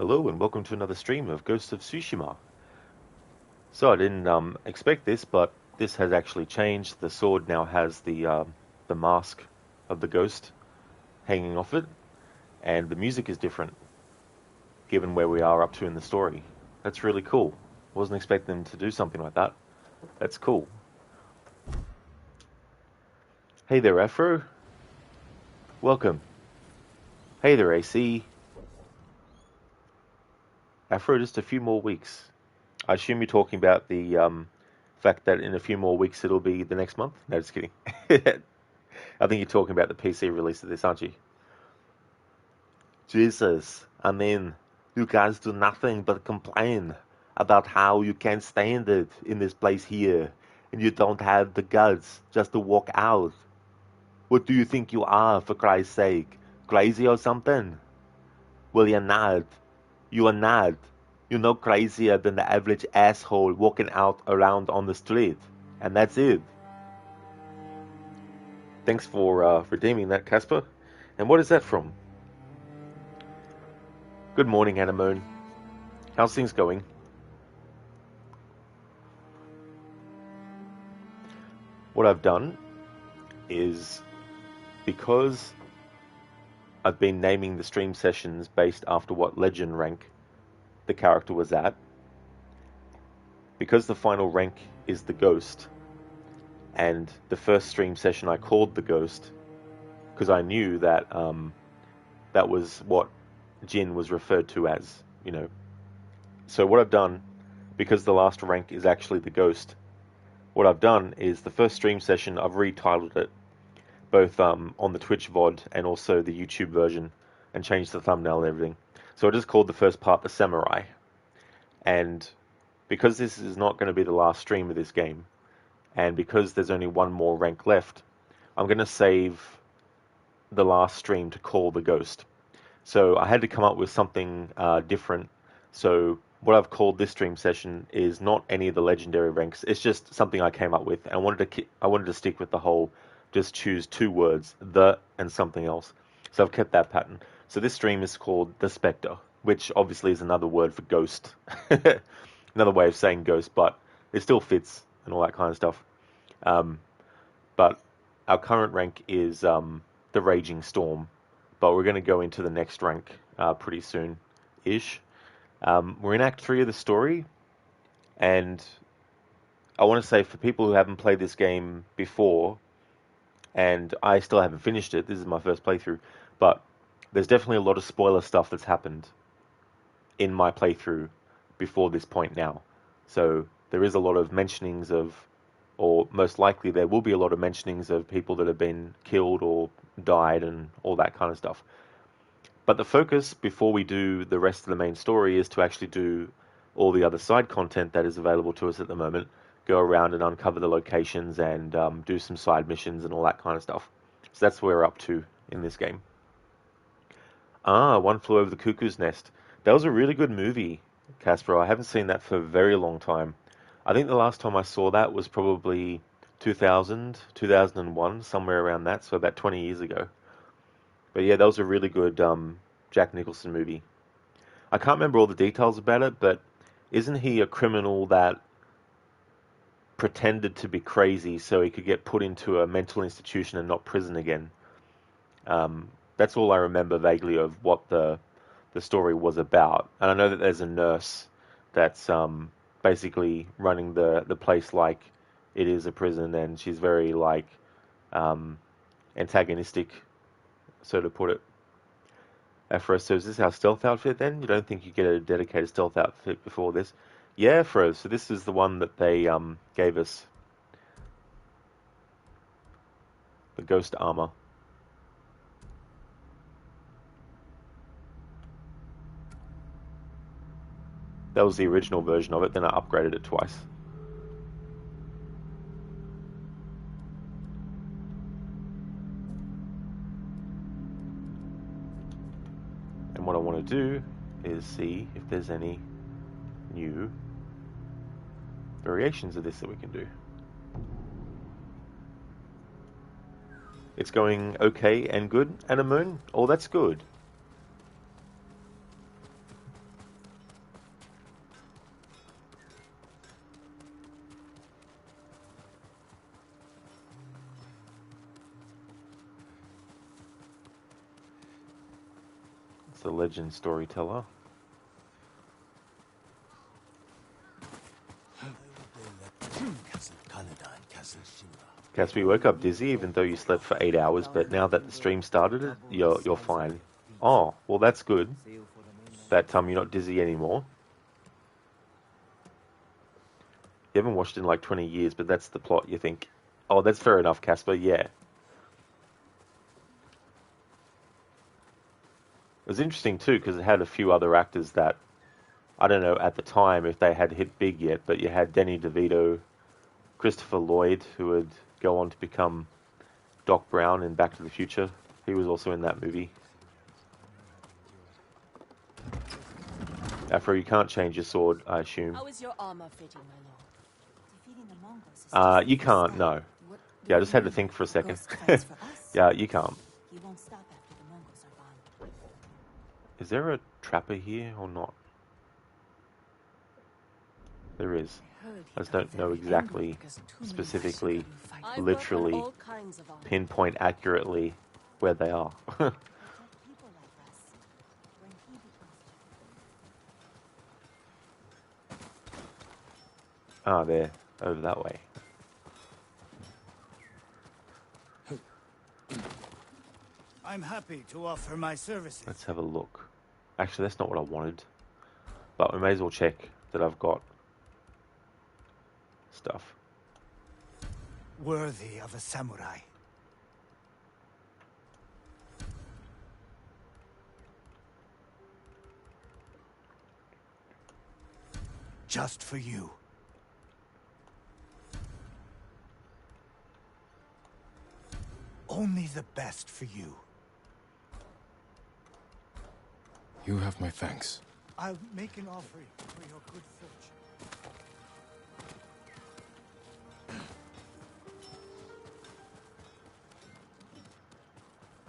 Hello and welcome to another stream of Ghost of Tsushima. So I didn't expect this, but this has actually changed. The sword now has the mask of the ghost hanging off it, and the music is different, given where we are up to in the story. That's really cool. Wasn't expecting them to do something like that. That's cool. Hey there, Afro. Welcome. Hey there, AC. Afro, just a few more weeks. I assume you're talking about the fact that in a few more weeks it'll be the next month? No, just kidding. I think you're talking about the PC release of this, aren't you? Jesus, I mean, you guys do nothing but complain about how you can't stand it in this place here, and you don't have the guts just to walk out. What do you think you are, for Christ's sake? Crazy or something? Well, you're not. You are not. You're no crazier than the average asshole walking out around on the street. And that's it. Thanks for redeeming that, Casper. And what is that from? Good morning, Anemone. How's things going? What I've done is, because I've been naming the stream sessions based after what legend rank the character was at, because the final rank is the ghost, and the first stream session I called the ghost because I knew that that was what Jin was referred to as, you know. So what I've done, because the last rank is actually the ghost, what I've done is the first stream session I've retitled it, both on the Twitch VOD and also the YouTube version, and changed the thumbnail and everything. So I just called the first part the Samurai. And because this is not going to be the last stream of this game, and because there's only one more rank left, I'm going to save the last stream to call the Ghost. So I had to come up with something different. So what I've called this stream session is not any of the legendary ranks. It's just something I came up with. And I wanted to stick with the whole just choose two words, the and something else. So I've kept that pattern. So this stream is called the Spectre, which obviously is another word for ghost. Another way of saying ghost, but it still fits and all that kind of stuff. But our current rank is the Raging Storm, but we're going to go into the next rank pretty soon-ish. We're in Act 3 of the story, and I want to say for people who haven't played this game before, and I still haven't finished it, this is my first playthrough, but there's definitely a lot of spoiler stuff that's happened in my playthrough before this point now. So there is a lot of mentionings of, or most likely there will be a lot of mentionings of people that have been killed or died and all that kind of stuff. But the focus before we do the rest of the main story is to actually do all the other side content that is available to us at the moment. Go around and uncover the locations and do some side missions and all that kind of stuff. So that's where we're up to in this game. One Flew Over the Cuckoo's Nest. That was a really good movie, Casper. I haven't seen that for a very long time. I think the last time I saw that was probably 2000, 2001, somewhere around that, so about 20 years ago. But yeah, that was a really good Jack Nicholson movie. I can't remember all the details about it, but isn't he a criminal that pretended to be crazy so he could get put into a mental institution and not prison again? That's all I remember vaguely of what the story was about. And I know that there's a nurse that's basically running the place like it is a prison, and she's very like antagonistic, so to put it. Afro, so is this our stealth outfit then? You don't think you get a dedicated stealth outfit before this? Yeah, Afro, so this is the one that they gave us. The ghost armor. That was the original version of it, then I upgraded it twice. And what I want to do is see if there's any new variations of this that we can do. It's going okay and good, and a moon. Oh, that's good. the legend storyteller. Cass, we woke up dizzy even though you slept for 8 hours, but now that the stream started, you're fine. Oh, well that's good. That you're not dizzy anymore. You haven't watched it in like 20 years, but that's the plot, you think. Oh, that's fair enough, Casper, yeah. It was interesting too, because it had a few other actors that, I don't know at the time if they had hit big yet, but you had Danny DeVito, Christopher Lloyd, who would go on to become Doc Brown in Back to the Future. He was also in that movie. Afro, you can't change your sword, I assume. How is your armor fitting, my lord? Defeating the Mongols is You can't, no. Yeah, I just had to think for a second. Yeah, you can't. He won't stop after the Mongols are gone. Is there a trapper here or not? There is. I just don't know exactly, specifically, literally, pinpoint accurately where they are. Ah, there. Over that way. I'm happy to offer my services. Let's have a look. Actually, that's not what I wanted. But we may as well check that I've got stuff. Worthy of a samurai. Just for you. Only the best for you. You have my thanks. I'll make an offering for your good fortune.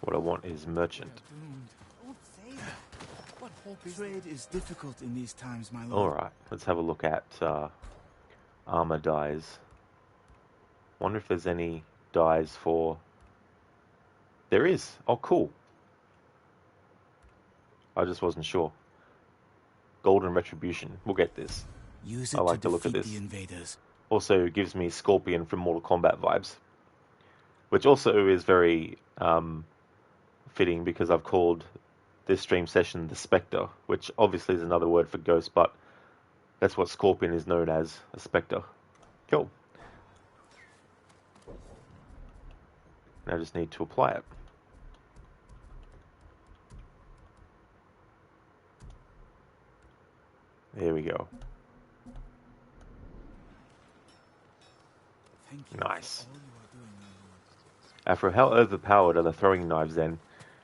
What I want is merchant. Don't say that. What hope is trade is difficult in these times, my lord. Alright, let's have a look at armor dyes. Wonder if there's any dyes for... There is! Oh, cool. I just wasn't sure. Golden Retribution. We'll get this. Use it I like to the look of defeat this. the invaders. Also gives me Scorpion from Mortal Kombat vibes. Which also is very fitting because I've called this stream session the Spectre, which obviously is another word for ghost, but that's what Scorpion is known as, a Spectre. Cool. Now I just need to apply it. There we go. Thank you Nice. for all you are doing, my lord. Afro, how overpowered are the throwing knives then?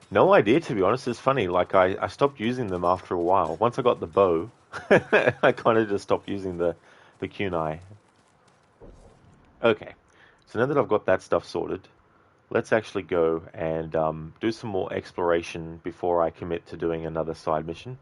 No idea, to be honest. It's funny, like I stopped using them after a while. Once I got the bow, I kind of just stopped using the kunai. Okay, so now that I've got that stuff sorted, let's actually go and do some more exploration before I commit to doing another side mission.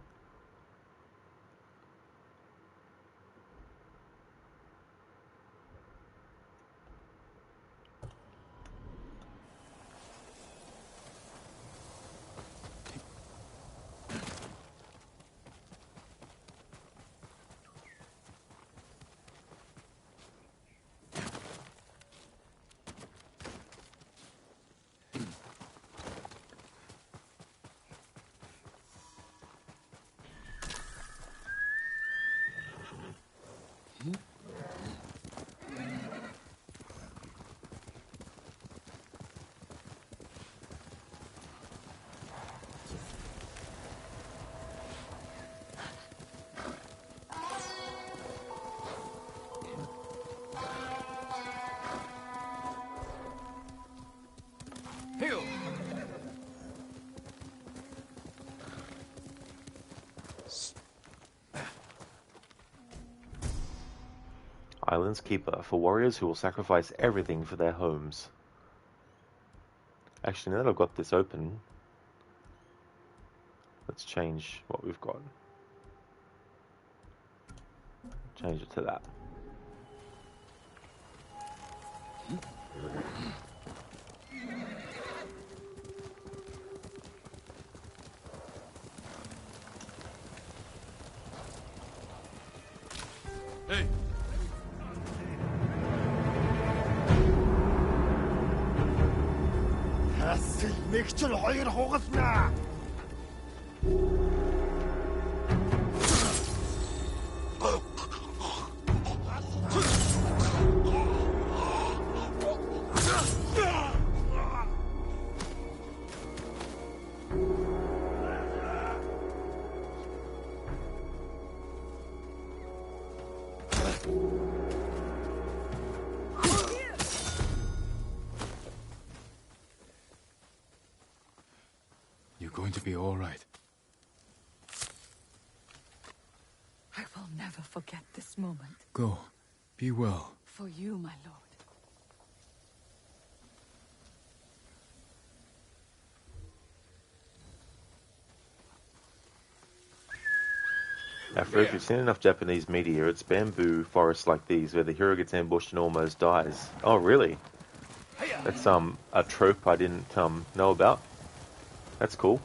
Island's Keeper, for warriors who will sacrifice everything for their homes. Actually, now that I've got this open, let's change what we've got. Change it to that. Mixture хоёр хугалнаа. You're going to be all right. I will never forget this moment. Go. Be well. For you, my lord. After if you've seen enough Japanese media, it's bamboo forests like these where the hero gets ambushed and almost dies. Oh, really? That's a trope I didn't know about. That's cool.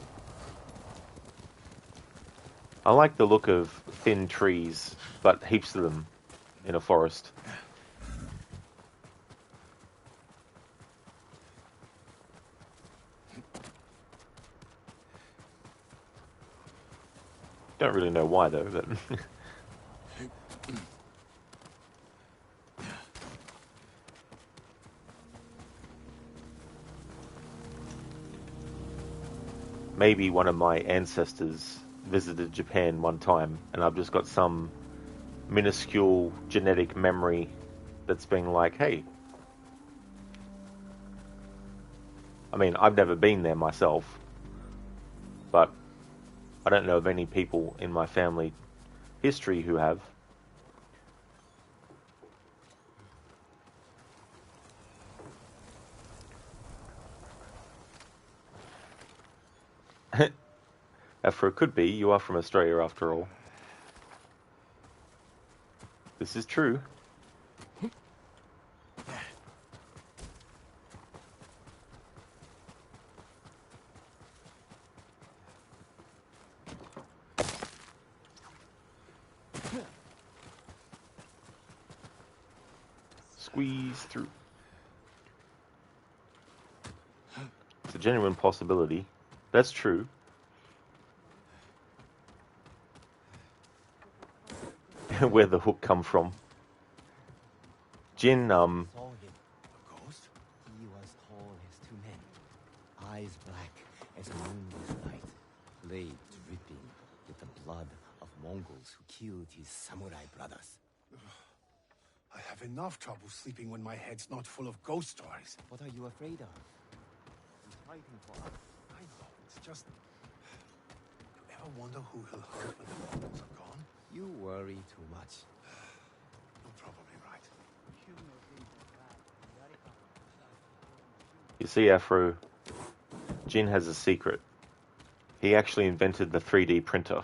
I like the look of thin trees, but heaps of them in a forest. Don't really know why though, but maybe one of my ancestors visited Japan one time and I've just got some minuscule genetic memory that's being like, hey, I mean, I've never been there myself, but I don't know of any people in my family history who have. After it could be, you are from Australia after all. This is true. Squeeze through. It's a genuine possibility. That's true. Where the hook come from? Jin, Saw him. A ghost? He was tall as two men, eyes black as a moonless night, blade dripping with the blood of Mongols who killed his samurai brothers. I have enough trouble sleeping when my head's not full of ghost stories. What are you afraid of? He's fighting for us. I know, it's just... You ever wonder who he'll hurt when the Mongols are gone? You worry too much. You're probably right. You see, Afro, Jin has a secret. He actually invented the 3D printer.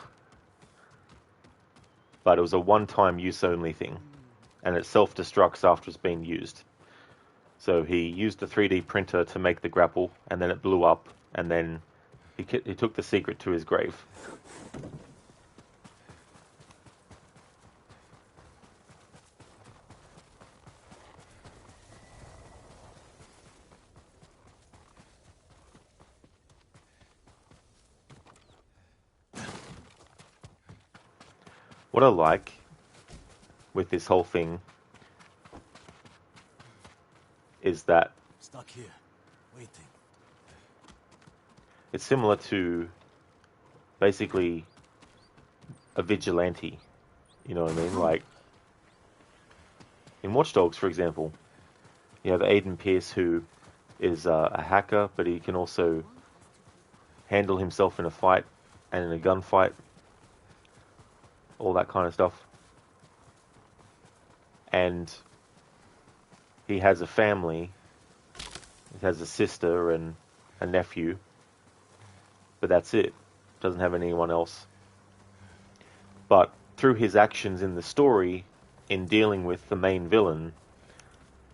But it was a one-time use only thing. And it self-destructs after it's been used. So he used the 3D printer to make the grapple, and then it blew up, and then he took the secret to his grave. What I like with this whole thing is that Stuck here, waiting. it's similar to basically a vigilante. You know what I mean? Like in Watch Dogs, for example, you have Aiden Pierce, who is a hacker, but he can also handle himself in a fight and in a gunfight. All that kind of stuff. And he has a family. He has a sister and a nephew. But that's it. Doesn't have anyone else. But through his actions in the story, in dealing with the main villain,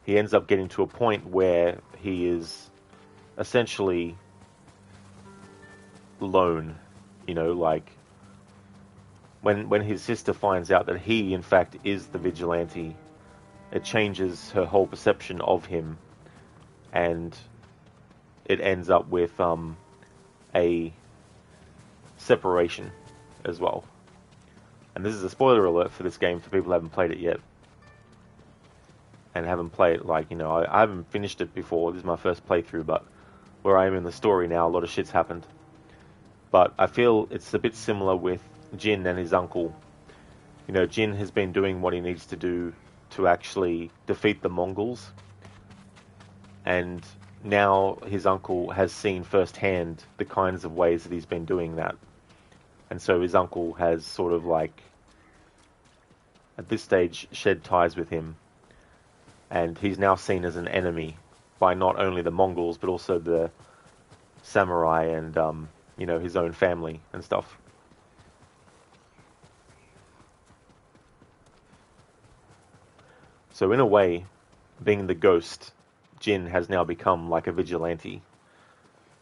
he ends up getting to a point where he is essentially lone. You know, like when his sister finds out that he, in fact, is the vigilante, it changes her whole perception of him. And it ends up with a separation as well. And this is a spoiler alert for this game for people who haven't played it yet. And haven't played, like, you know, I haven't finished it before. This is my first playthrough, but where I am in the story now, a lot of shit's happened. But I feel it's a bit similar with Jin and his uncle. You know, Jin has been doing what he needs to do to actually defeat the Mongols. And now his uncle has seen firsthand the kinds of ways that he's been doing that. And so his uncle has sort of like, at this stage, shed ties with him. And he's now seen as an enemy by not only the Mongols, but also the samurai and, you know, his own family and stuff. So in a way, being the ghost, Jin has now become like a vigilante.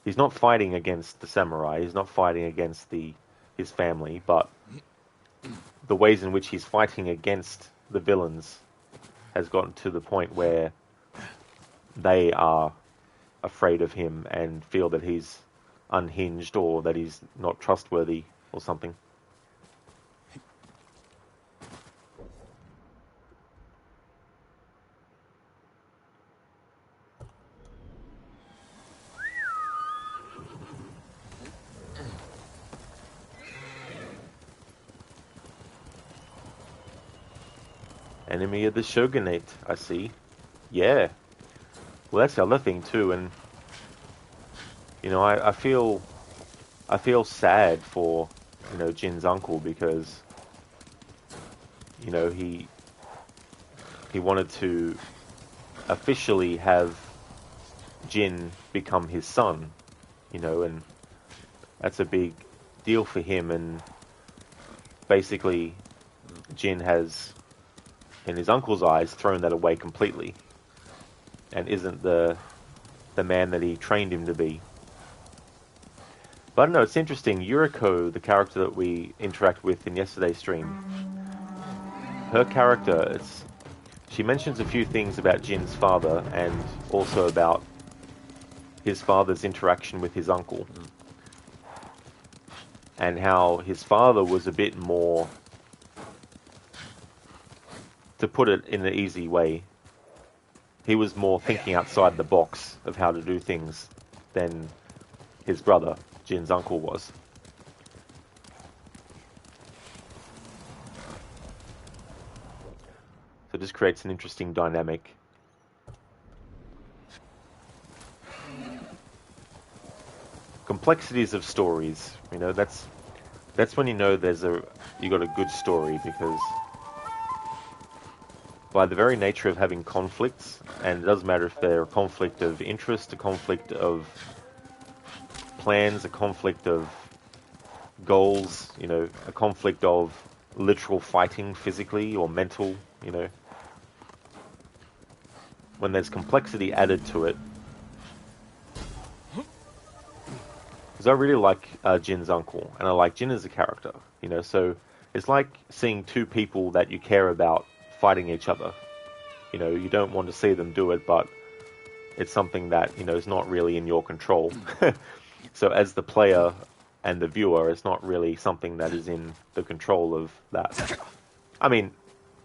He's not fighting against the samurai, he's not fighting against his family, but the ways in which he's fighting against the villains has gotten to the point where they are afraid of him and feel that he's unhinged or that he's not trustworthy or something. Enemy of the Shogunate, I see. Yeah. Well, that's the other thing too, and you know, I feel sad for, you know, Jin's uncle, because you know, he wanted to officially have Jin become his son, you know, and that's a big deal for him, and basically Jin has, in his uncle's eyes, thrown that away completely, and isn't the man that he trained him to be. But I don't know, it's interesting. Yuriko, the character that we interact with in yesterday's stream, her character, she mentions a few things about Jin's father, and also about his father's interaction with his uncle. And how his father was a bit more, to put it in an easy way, he was more thinking outside the box of how to do things than his brother, Jin's uncle, was. So this creates an interesting dynamic. Complexities of stories, you know, that's when you know you got a good story, because by the very nature of having conflicts, and it doesn't matter if they're a conflict of interest, a conflict of plans, a conflict of goals, you know, a conflict of literal fighting physically or mental, you know, when there's complexity added to it. Because I really like Jin's uncle, and I like Jin as a character, you know, so it's like seeing two people that you care about fighting each other. You know, you don't want to see them do it, but it's something that, you know, is not really in your control. So as the player and the viewer, it's not really something that is in the control of that. I mean,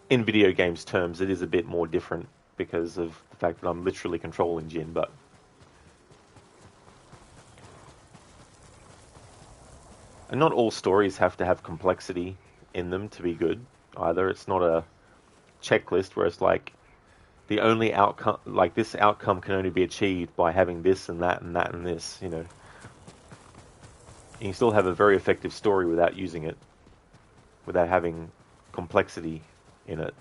in video games terms, it is a bit more different because of the fact that I'm literally controlling Jin, but and not all stories have to have complexity in them to be good either. It's not a checklist where it's like the only outcome, like this outcome can only be achieved by having this and that and that and this, you know. You can still have a very effective story without using it, without having complexity in it.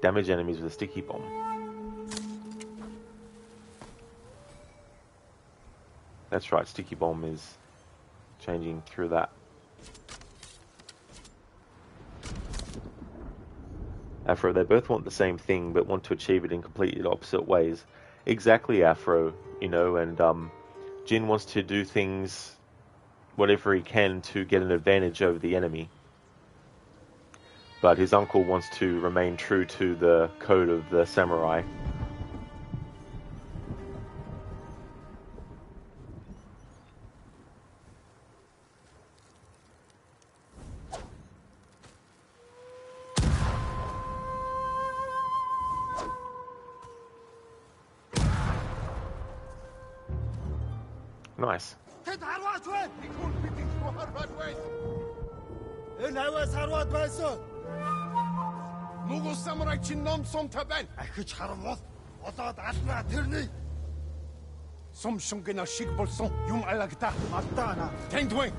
Damage enemies with a sticky bomb. That's right, sticky bomb is changing through that. Afro, they both want the same thing, but want to achieve it in completely opposite ways. Exactly, Afro, you know, and Jin wants to do things, whatever he can, to get an advantage over the enemy. But his uncle wants to remain true to the code of the samurai. Nice. Тэд харваач вэ? Хүн бидний рүү харваач вэ? Энэ аваас харваад байсан. Монгол самурай чинь ном сумтай байна. Ахиж харвал болоод алнаа тэрний. Сум шунгина шиг болсон юм алагта алдана. Тэндвэн.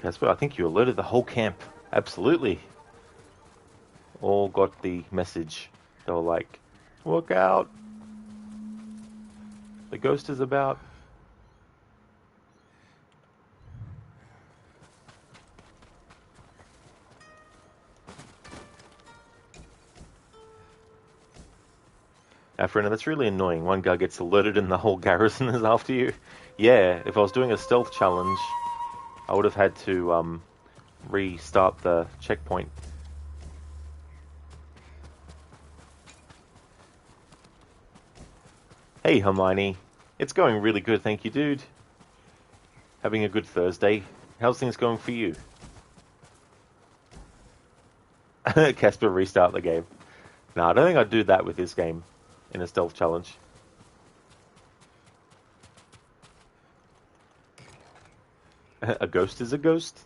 Casper, I think you alerted the whole camp. Absolutely. All got the message. They were like, look out. The ghost is about. Afrena, that's really annoying. One guy gets alerted and the whole garrison is after you. Yeah, if I was doing a stealth challenge, I would have had to restart the checkpoint. Hey Hermione, it's going really good, thank you, dude. Having a good Thursday. How's things going for you? Casper, restart the game. No, I don't think I'd do that with this game in a stealth challenge. A ghost is a ghost.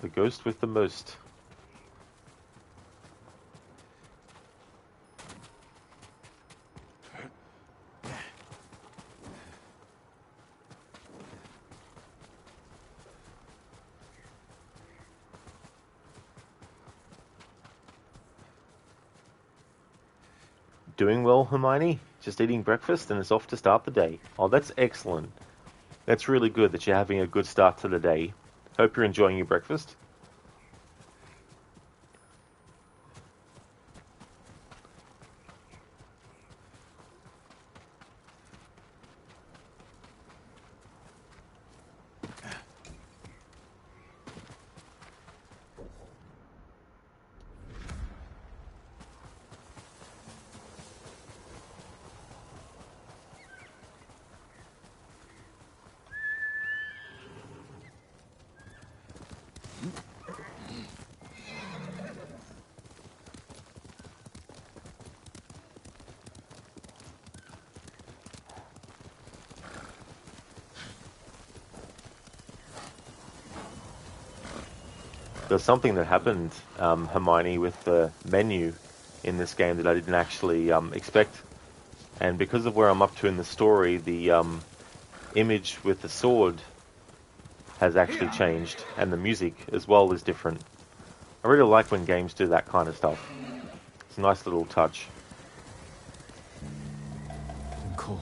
The ghost with the most. Doing well, Hermione? Just eating breakfast and it's off to start the day. Oh, that's excellent. That's really good that you're having a good start to the day. Hope you're enjoying your breakfast. There's something that happened, Hermione, with the menu in this game that I didn't actually expect. And because of where I'm up to in the story, the image with the sword has actually changed, and the music as well is different. I really like when games do that kind of stuff. It's a nice little touch. I'm cold.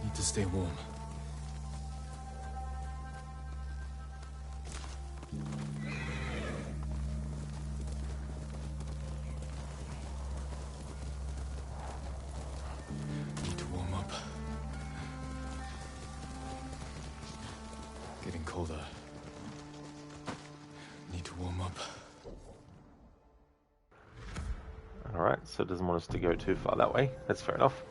Need to stay warm. colder. Need to warm up. Alright, so it doesn't want us to go too far that way. That's fair enough.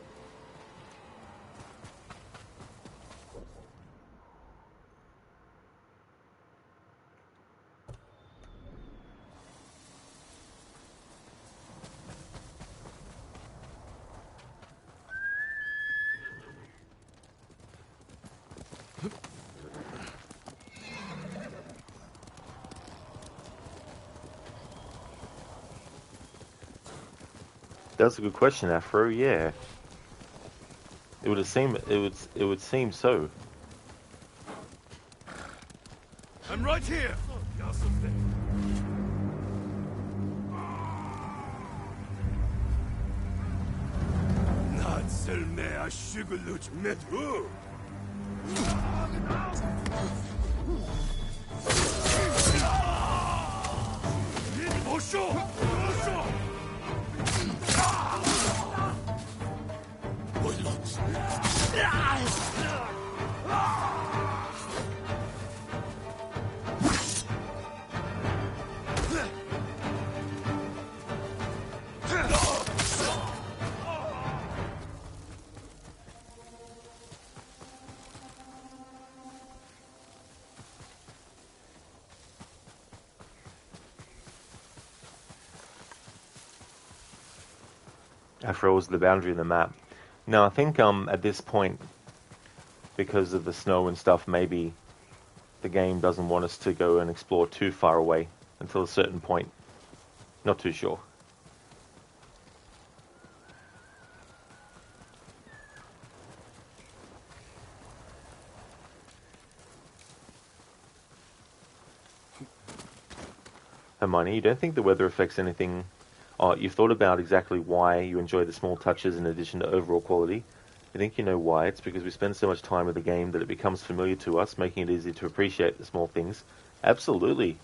That's a good question, Afro. Yeah, it would seem it would seem so. I'm right here. 나쓸매 아쉬글루치 메투. 오쇼, 오쇼. Afro was the boundary of the map. Now I think at this point, because of the snow and stuff, maybe the game doesn't want us to go and explore too far away until a certain point. Not too sure. Hermione, you don't think the weather affects anything? Oh, you've thought about exactly why you enjoy the small touches in addition to overall quality. You think you know why? It's because we spend so much time with the game that it becomes familiar to us, making it easy to appreciate the small things. Absolutely.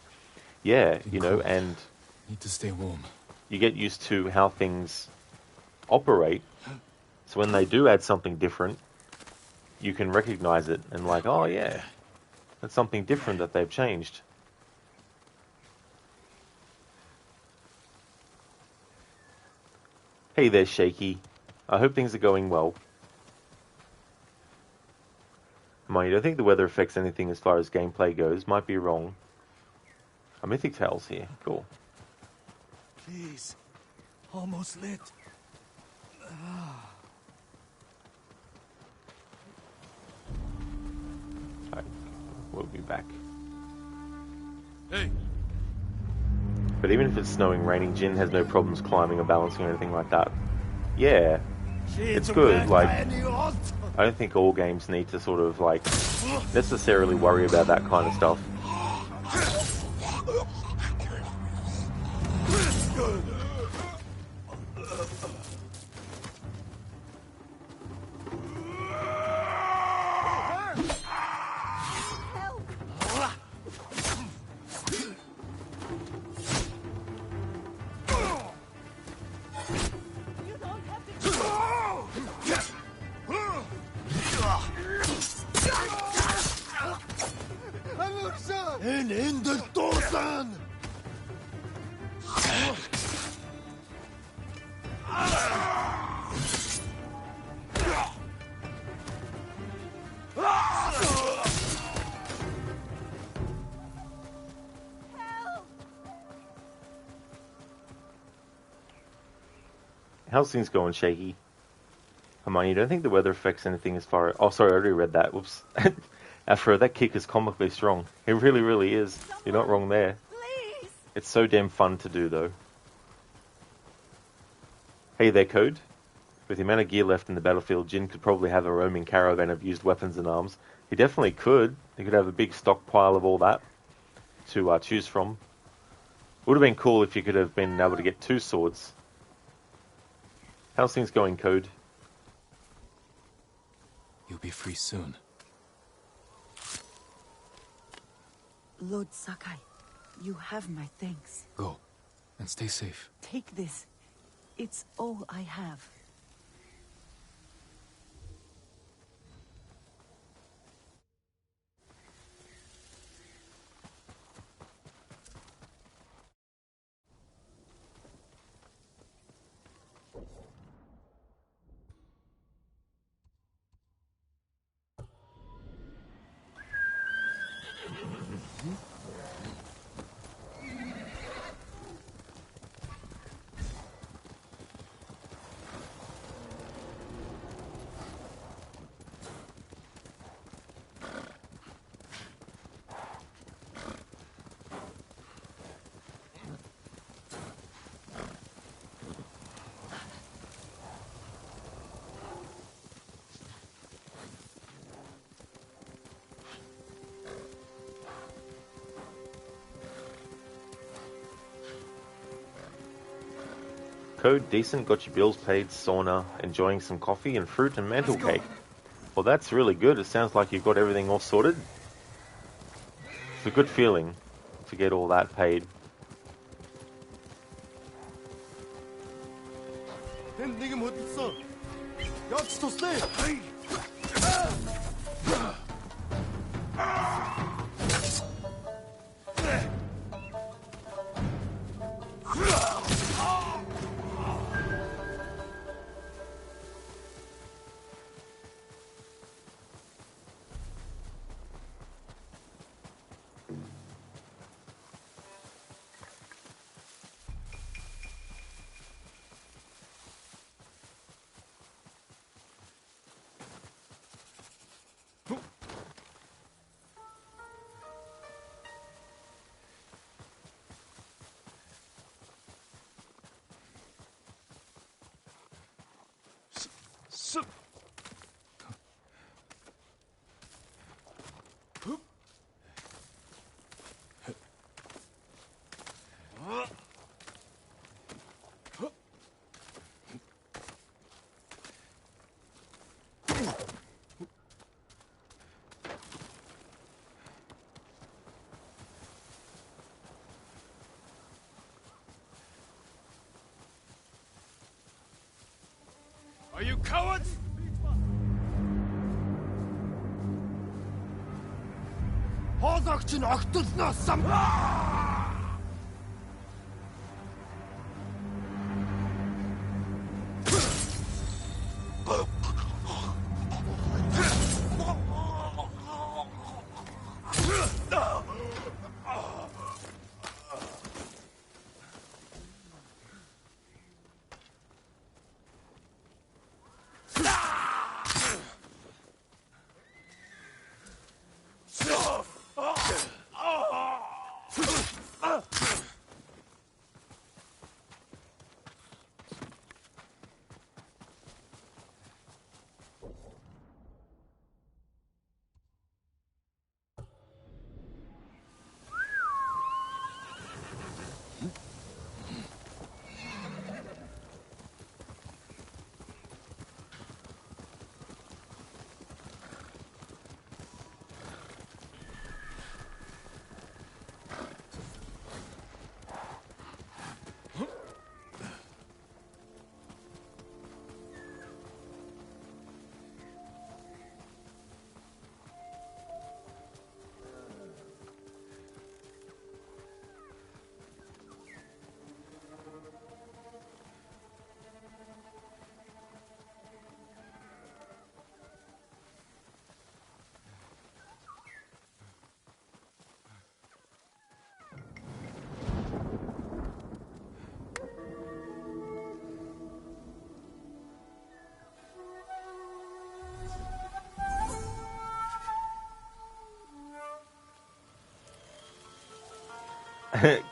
Yeah, you know, and Need to stay warm. you get used to how things operate. So when they do add something different, you can recognize it and like, oh yeah, that's something different that they've changed. Hey there, Shaky. I hope things are going well. Mind, you don't think the weather affects anything as far as gameplay goes. Might be wrong. A Mythic Tales here. Cool. Please, almost lit. Alright, we'll be back. Hey, But even if it's snowing, raining, Jin has no problems climbing or balancing or anything like that. Yeah, it's good. Like, I don't think all games need to sort of like necessarily worry about that kind of stuff. in the Dosan! How's things going, Shaky? Hermione, you don't think the weather affects anything as far as... Oh, sorry, I already read that. Whoops. Afro, that kick is comically strong. It really, really is. You're not wrong there. Please! It's so damn fun to do, though. Hey there, Code. With the amount of gear left in the battlefield, Jin could probably have a roaming caravan of used weapons and arms. He definitely could. He could have a big stockpile of all that to choose from. Would have been cool if you could have been able to get 2 swords. How's things going, Code? You'll be free soon. Lord Sakai, you have my thanks. Go, and stay safe. Take this. It's all I have. Code decent, got your bills paid, sauna, enjoying some coffee and fruit and mantle cake. Well, that's really good. It sounds like you've got everything all sorted. It's a good feeling to get all that paid. Тэнд нэгэн хөдөлсөн. Явж туслая. Are you cowards? Хоолойч нь огтлноос сам.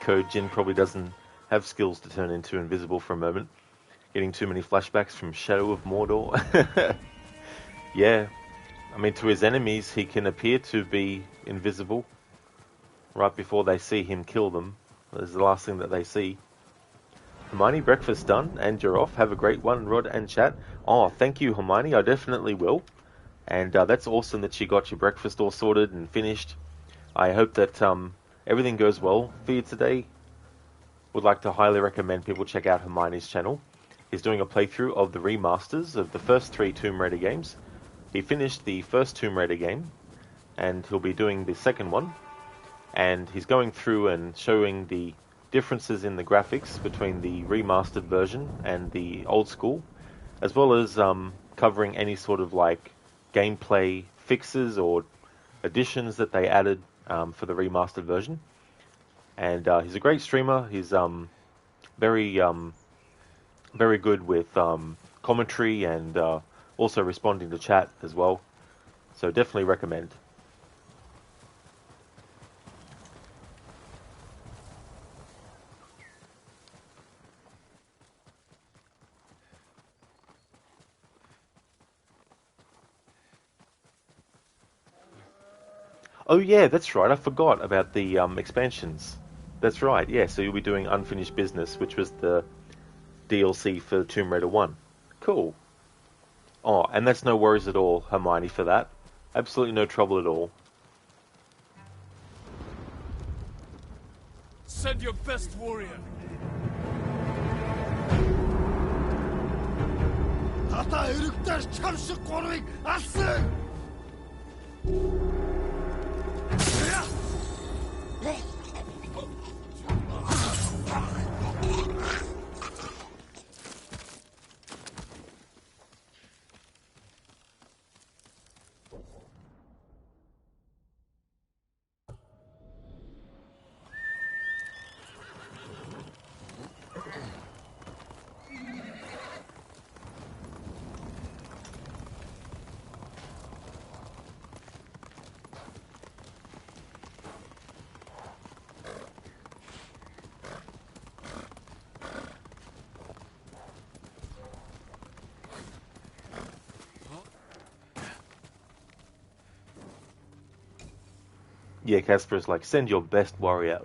Code Jin probably doesn't have skills to turn into invisible for a moment. Getting too many flashbacks from Shadow of Mordor. Yeah, I mean, to his enemies, he can appear to be invisible right before they see him kill them. That's the last thing that they see. Hermione, breakfast done, and you're off. Have a great one, Rod and chat. Oh, thank you, Hermione. I definitely will. And that's awesome that you got your breakfast all sorted and finished. I hope that everything goes well for you today. Would like to highly recommend people check out Hermione's channel. He's doing a playthrough of the remasters of the first 3 Tomb Raider games. He finished the first Tomb Raider game, and he'll be doing the second one. And he's going through and showing the differences in the graphics between the remastered version and the old school, as well as covering any sort of like gameplay fixes or additions that they added for the remastered version. And he's a great streamer. He's very good with commentary and also responding to chat as well. So definitely recommend. Oh yeah, that's right. I forgot about the expansions. That's right. Yeah, so you'll be doing Unfinished Business, which was the DLC for Tomb Raider 1. Cool. Oh, and that's no worries at all, Hermione, for that. Absolutely no trouble at all. Send your best warrior. Ата эрэгтэй чам шиг гурыг алсан. Yeah, Casper's like, send your best warrior.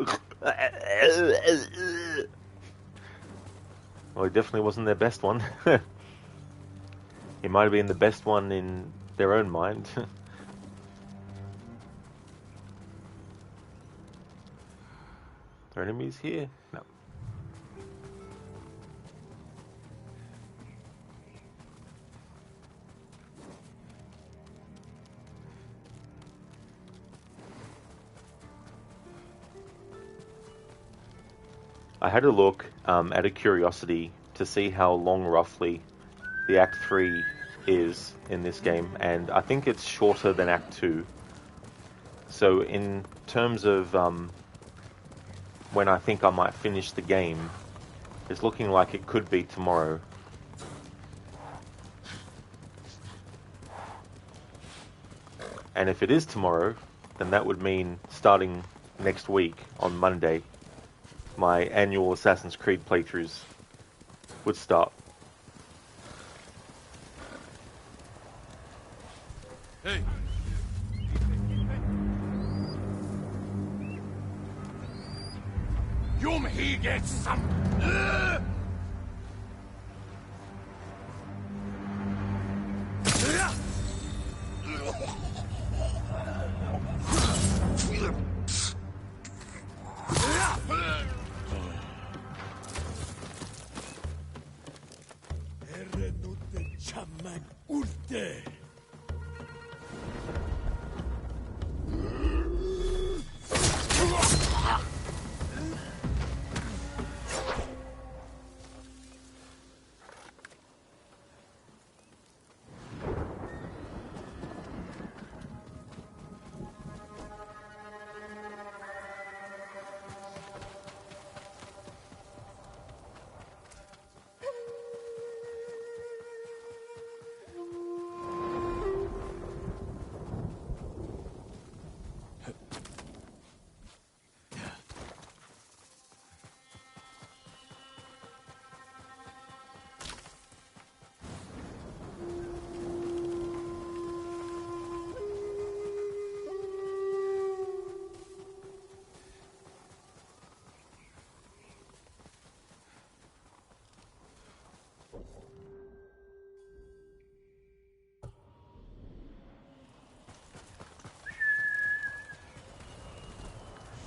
Well, he definitely wasn't their best one. He might have been the best one in their own mind. Are there enemies here? No. I had a look out of curiosity to see how long roughly the Act 3 is in this game, and I think it's shorter than Act 2. So in terms of when I think I might finish the game, it's looking like it could be tomorrow. And if it is tomorrow, then that would mean starting next week on Monday, my annual Assassin's Creed playthroughs would start. Hey. You'll he get some.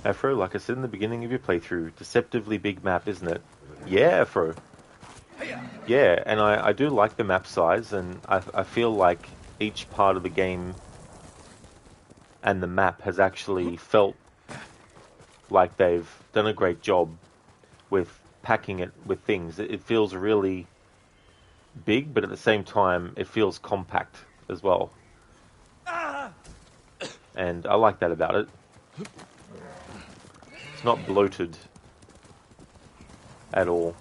Afro, like I said in the beginning of your playthrough, deceptively big map, isn't it? Yeah, Afro. Yeah, and I do like the map size, and I feel like each part of the game and the map has actually felt like they've done a great job with packing it with things. It feels really big, but at the same time, it feels compact as well. And I like that about it. It's not bloated at all.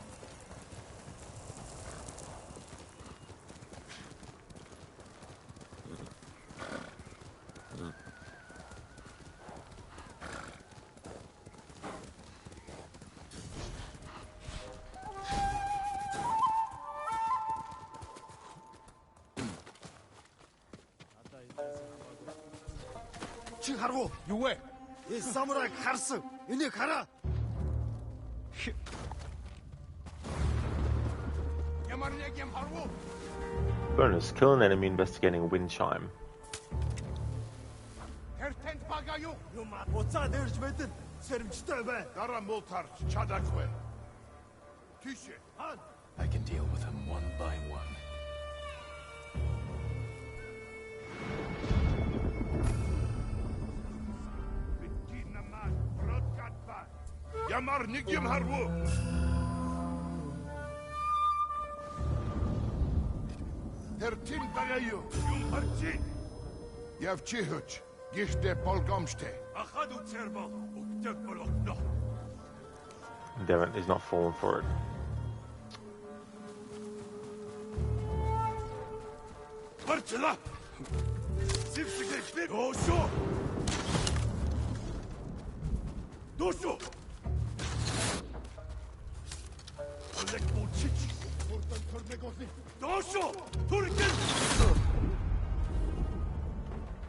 Чи харав? Юу вэ? Самурай харсан. Энийг хараа. Bonus, kill an enemy investigating a wind chime. I can deal with them one by one. Yamar Nikim Harwo. Tertin Bagayo, Yum Harchi. Yav Chihuch, Gichte Polgomste. Achadu Terbo, Uktebolok. Damn it, he's not falling for it. Marchela! Sipsike Big Osho! Dosho!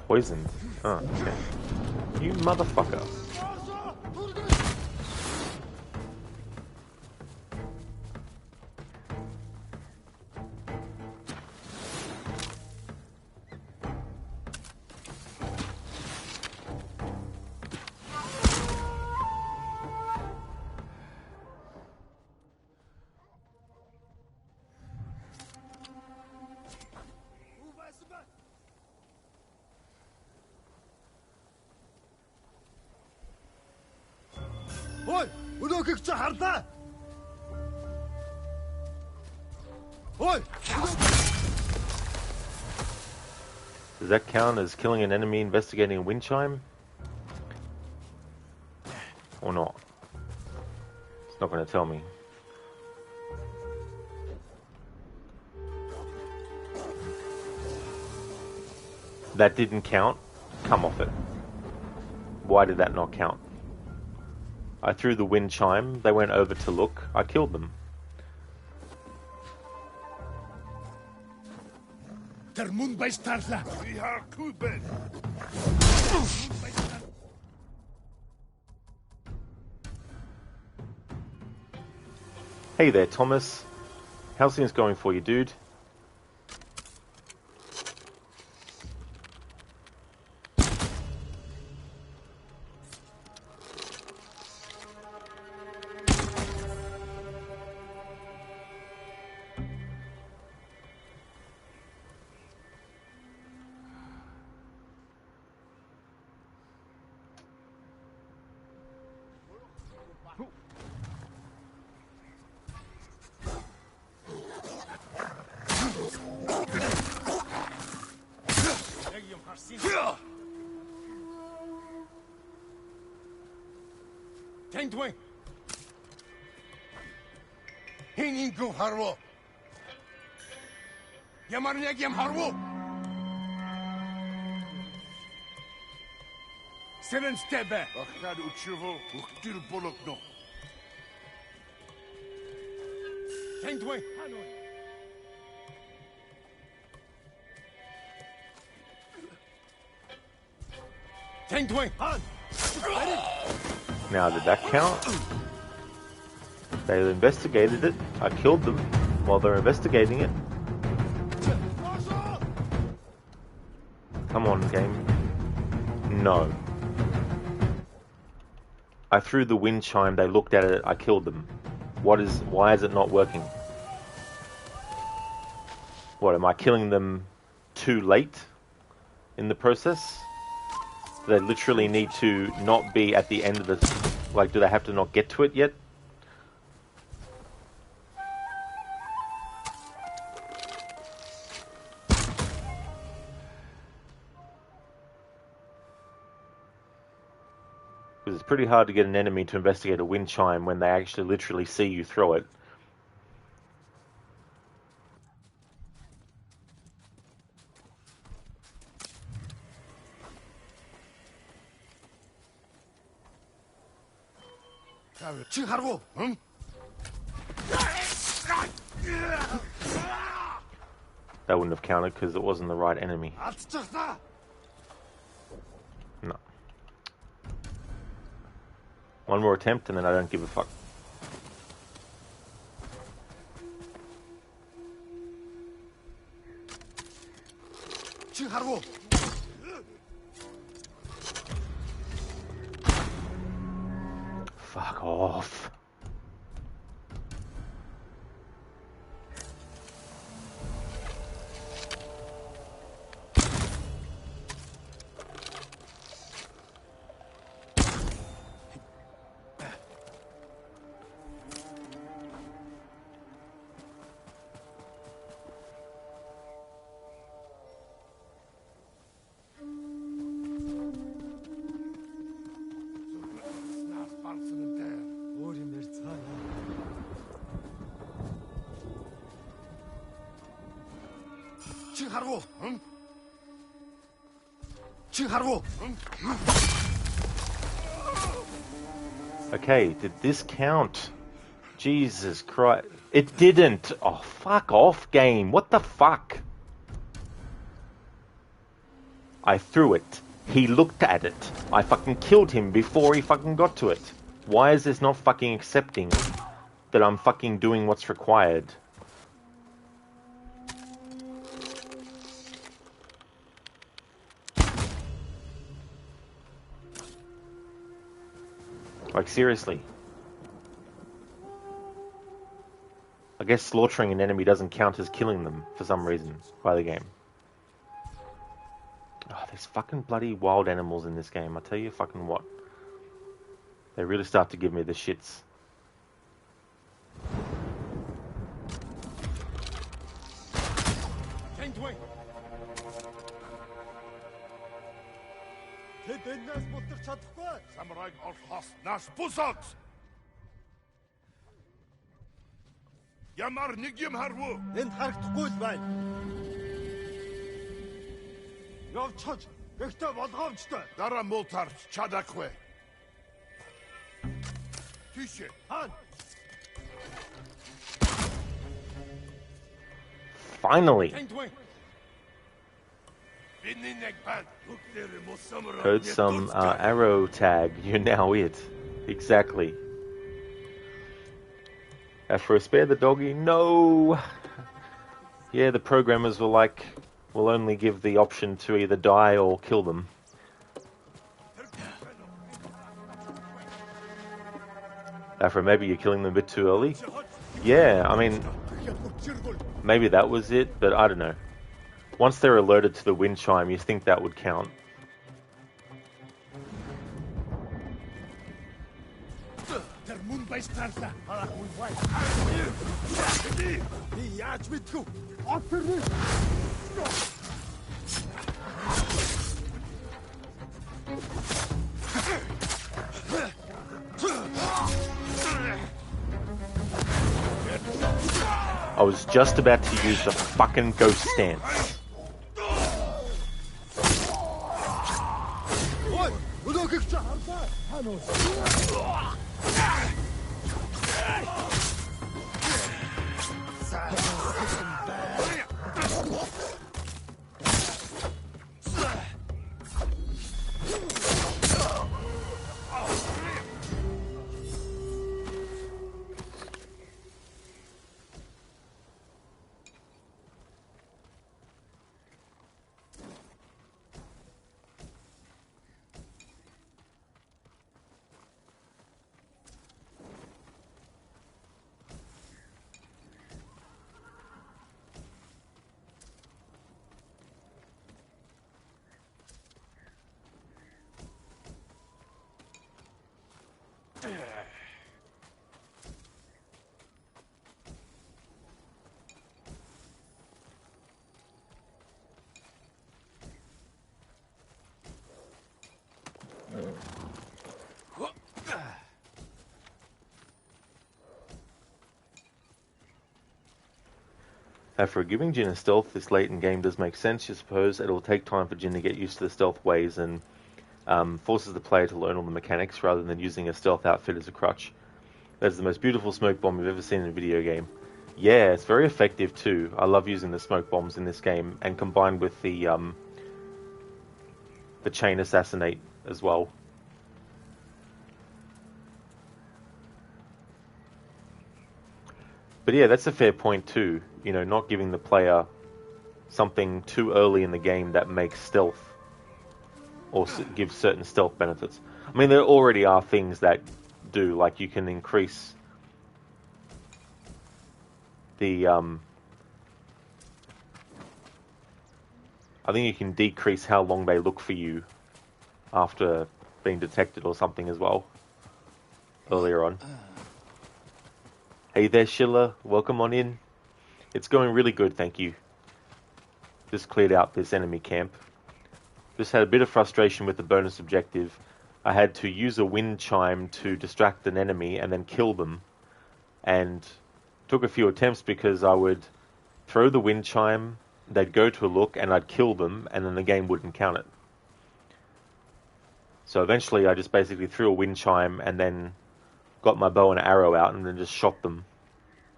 Poisoned. Oh, okay. You motherfucker. Oi! Өнөөхийг чи харлаа! Oi! Does that count as killing an enemy investigating a wind chime? Or not? It's not going to tell me. That didn't count? Come off it. Why did that not count? I threw the wind chime, they went over to look, I killed them. Hey there, Thomas. How's things going for you, dude? Tengdwing! Hiningu Harwo! Yamarnyagam Harwo! Seren Stebe! Achad Uchivo, Uktil Bolokno. Tengdwing! Tengdwing! Han! Now, did that count? They investigated it. I killed them while they're investigating it. Come on, game. No. I threw the wind chime. They looked at it. I killed them. Why is it not working? What, am I killing them too late in the process? They literally need to not be at the end of the... Like, do they have to not get to it yet? Because it's pretty hard to get an enemy to investigate a wind chime when they actually literally see you throw it. That wouldn't have counted because it wasn't the right enemy. No. One more attempt and then I don't give a fuck. off. Okay, did this count? Jesus Christ. It didn't. Oh, fuck off, game. What the fuck? I threw it. He looked at it. I fucking killed him before he fucking got to it. Why is this not fucking accepting that I'm fucking doing what's required? Like, seriously. I guess slaughtering an enemy doesn't count as killing them for some reason by the game. Oh, there's fucking bloody wild animals in this game. I tell you fucking what. They really start to give me the shits. Samurai орхос нас бусаад. Ямар нэг юм харвуу. Энд харагдахгүй л байна. Явчихж, гэхдээ болгоомжтой. Дараа муу тарч чадахгүй. Тийшээ. Хан. Finally. Code some arrow tag. You're now it. Exactly. For a spare the doggy? No. Yeah, the programmers were like, we'll only give the option to either die or kill them. Afro, maybe you're killing them a bit too early? Yeah, I mean, maybe that was it, but I don't know. Once they're alerted to the wind chime, you think that would count. I was just about to use the fucking ghost stance. For giving Jin a stealth this late in game does make sense. You suppose it'll take time for Jin to get used to the stealth ways and forces the player to learn all the mechanics rather than using a stealth outfit as a crutch. That's the most beautiful smoke bomb you've ever seen in a video game. Yeah, it's very effective too. I love using the smoke bombs in this game, and combined with the chain assassinate as well. But yeah, that's a fair point too. You know, not giving the player something too early in the game that makes stealth or gives certain stealth benefits. I mean, there already are things that do. Like you can increase the I think you can decrease how long they look for you after being detected or something as well earlier on. Hey there, Schiller. Welcome on in. It's going really good, thank you. Just cleared out this enemy camp. Just had a bit of frustration with the bonus objective. I had to use a wind chime to distract an enemy and then kill them. And took a few attempts because I would throw the wind chime, they'd go to a look, and I'd kill them, and then the game wouldn't count it. So eventually I just basically threw a wind chime and then got my bow and arrow out and then just shot them.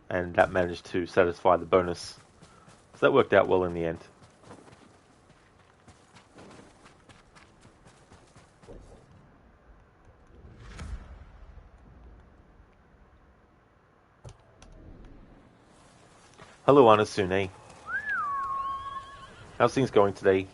And that managed to satisfy the bonus. So that worked out well in the end. Hello, Anasune. How's things going today?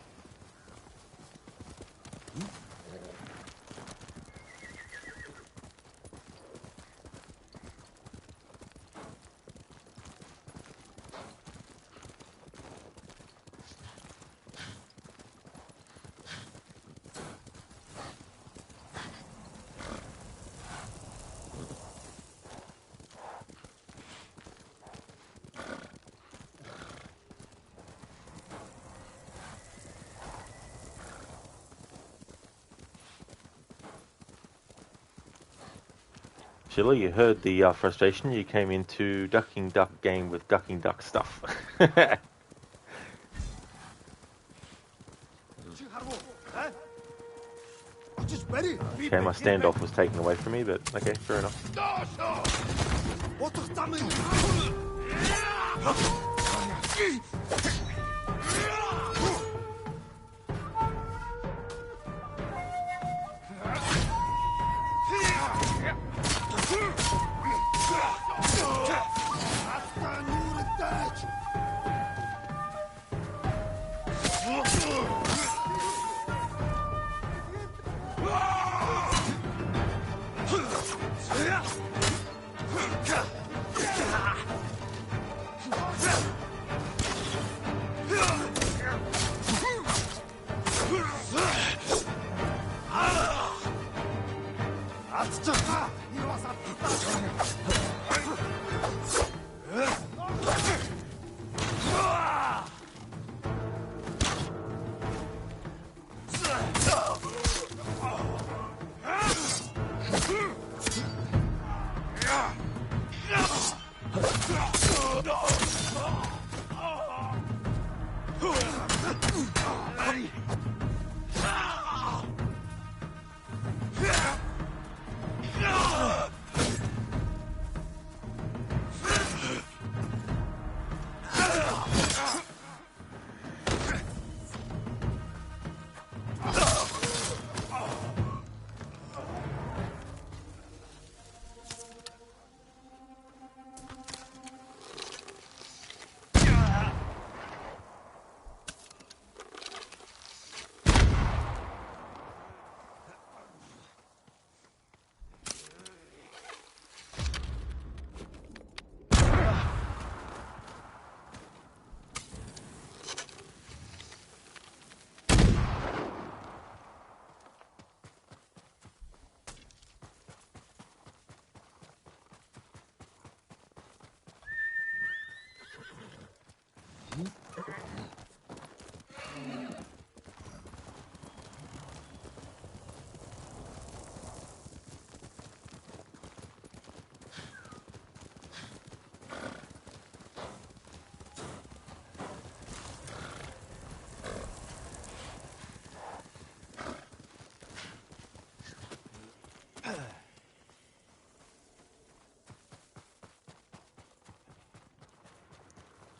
Sheila, you heard the frustration. You came into Ducking Duck game with Ducking Duck stuff. Okay, my standoff was taken away from me, but okay, fair enough.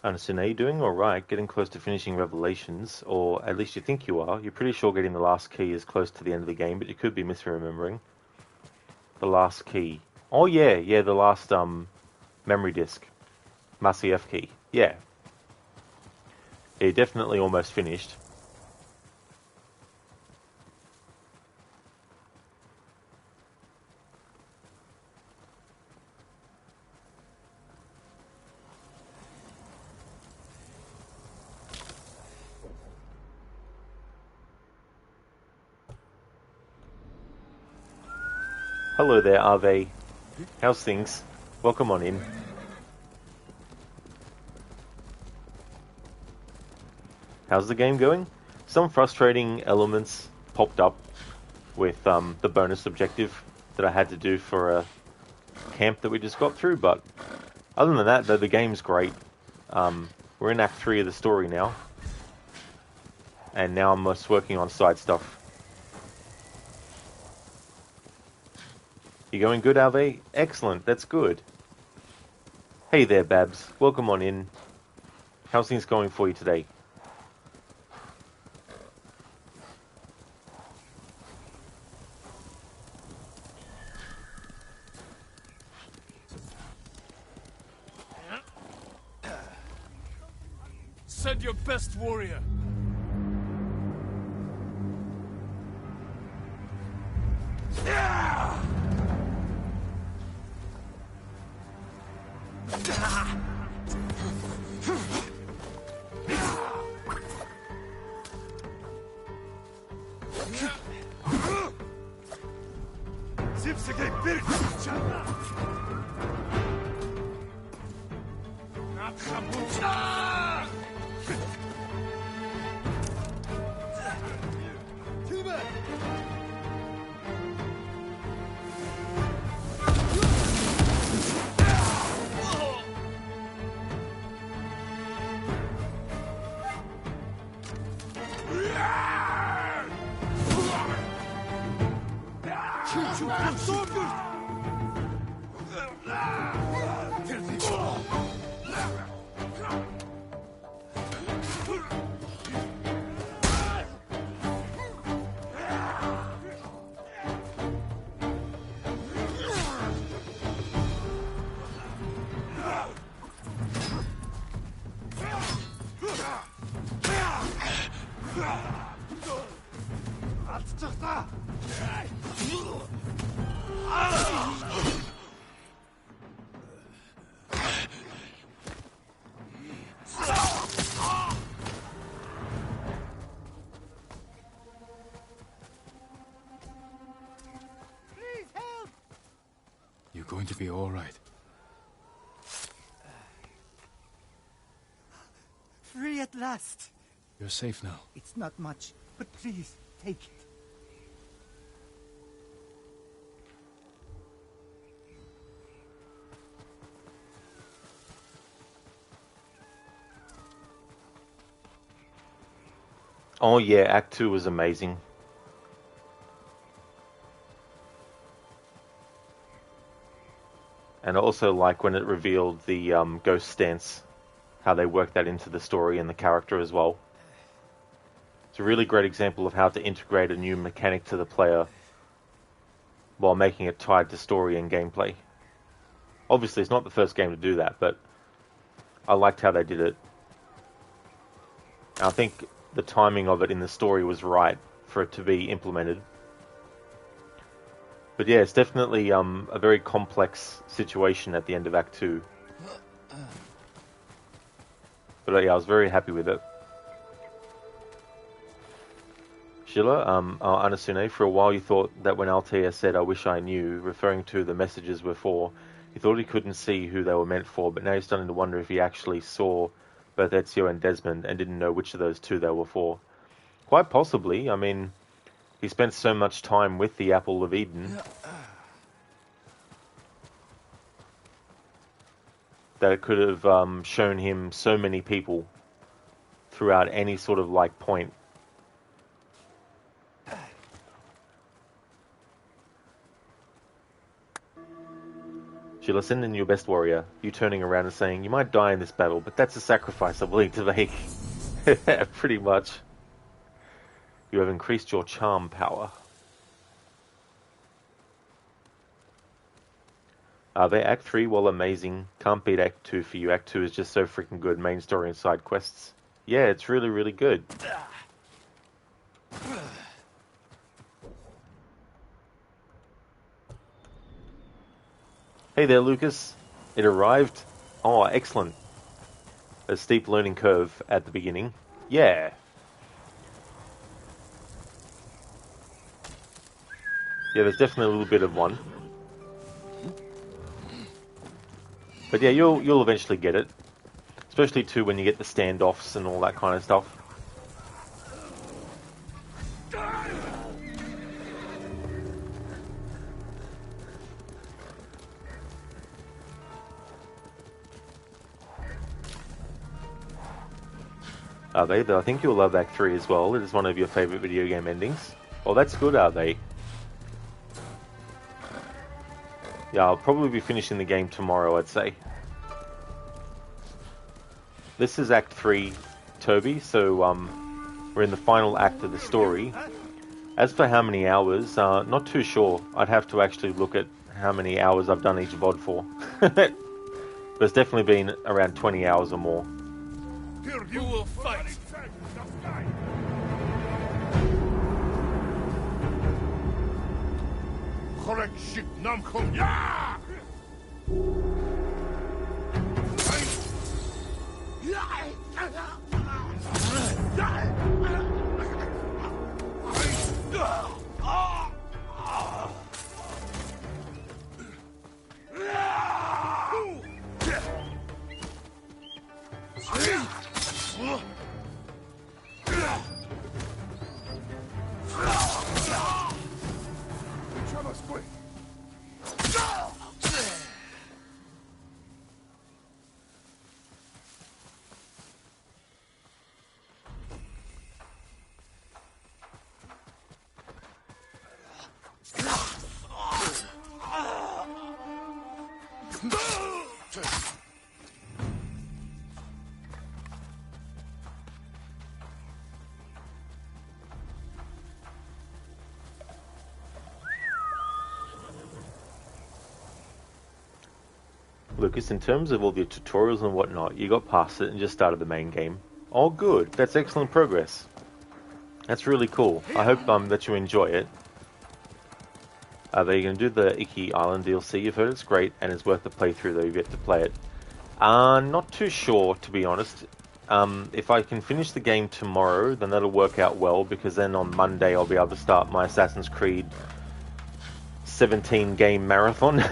Anderson, are you doing alright? Getting close to finishing Revelations, or at least you think you are. You're pretty sure getting the last key is close to the end of the game, but you could be misremembering. The last key. Oh yeah, the last memory disk. Macief key. Yeah. Yeah, definitely almost finished. Hello there, Ave. How's things? Welcome on in. How's the game going? Some frustrating elements popped up with the bonus objective that I had to do for a camp that we just got through, but other than that, though, the game's great. We're in Act 3 of the story now, and now I'm just working on side stuff. You going good, Alve? Excellent, that's good. Hey there, Babs. Welcome on in. How's things going for you today? Send your best warrior. You're going to be all right. Free at last. You're safe now. It's not much, but please, take it. Oh yeah, Act 2 was amazing. And I also like when it revealed the ghost stance, how they worked that into the story and the character as well. It's a really great example of how to integrate a new mechanic to the player while making it tied to story and gameplay. Obviously, it's not the first game to do that, but I liked how they did it. And I think the timing of it in the story was right for it to be implemented. But yeah, it's definitely a very complex situation at the end of Act 2. But yeah, I was very happy with it. Sheila, Anasune, for a while you thought that when Altair said, "I wish I knew," referring to the messages were for, he thought he couldn't see who they were meant for, but now he's starting to wonder if he actually saw both Ezio and Desmond and didn't know which of those two they were for. Quite possibly. I mean, he spent so much time with the Apple of Eden that it could have shown him so many people throughout any sort of like point. Sheila, send in your best warrior. You turning around and saying, "You might die in this battle, but that's a sacrifice I'm willing to make." Pretty much. You have increased your charm power. Their Act 3, while amazing, can't beat Act 2 for you. Act 2 is just so freaking good, main story and side quests. Yeah, it's really, really good. Hey there, Lucas. It arrived. Oh, excellent. A steep learning curve at the beginning. Yeah. Yeah, there's definitely a little bit of one. But yeah, you'll eventually get it, especially too when you get the standoffs and all that kind of stuff. Are they? Though I think you'll love Act 3 as well. It is one of your favourite video game endings. Well, that's good, are they? Yeah, I'll probably be finishing the game tomorrow, I'd say. This is Act 3, Toby, so we're in the final act of the story. As for how many hours, not too sure. I'd have to actually look at how many hours I've done each VOD for. But it's definitely been around 20 hours or more. Who will fight? Correct shit, nam khum ya! Lucas, in terms of all the tutorials and whatnot, you got past it and just started the main game. Oh, good. That's excellent progress. That's really cool. I hope that you enjoy it. Are they going to do the Icky Island DLC? You've heard it's great and it's worth the playthrough, though you've yet to play it. Not too sure, to be honest. If I can finish the game tomorrow, then that'll work out well, because then on Monday I'll be able to start my Assassin's Creed 17 game marathon.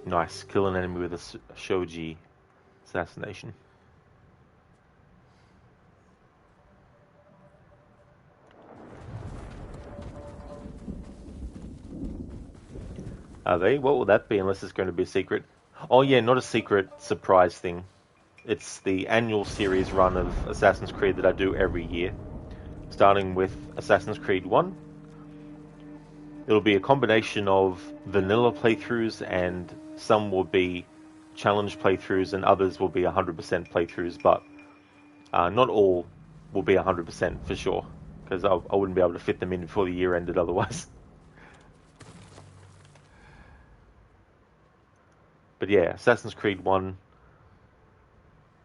Nice. Kill an enemy with a shoji assassination. Are they? What will that be, unless it's going to be a secret? Oh yeah, not a secret, surprise thing. It's the annual series run of Assassin's Creed that I do every year. Starting with Assassin's Creed 1. It'll be a combination of vanilla playthroughs, and some will be challenge playthroughs and others will be 100% playthroughs, but not all will be 100% for sure, because I wouldn't be able to fit them in before the year ended otherwise. But yeah, Assassin's Creed 1,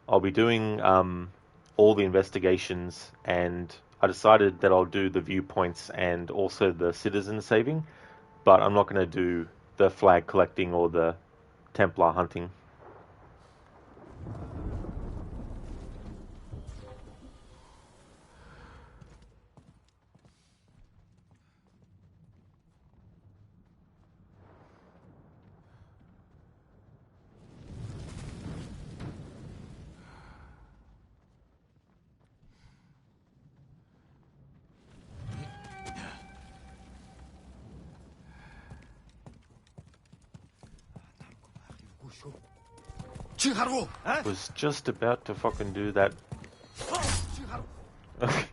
I'll be doing all the investigations, and I decided that I'll do the viewpoints and also the citizen saving, but I'm not going to do the flag collecting or the Templar hunting. Was just about to fucking do that. Of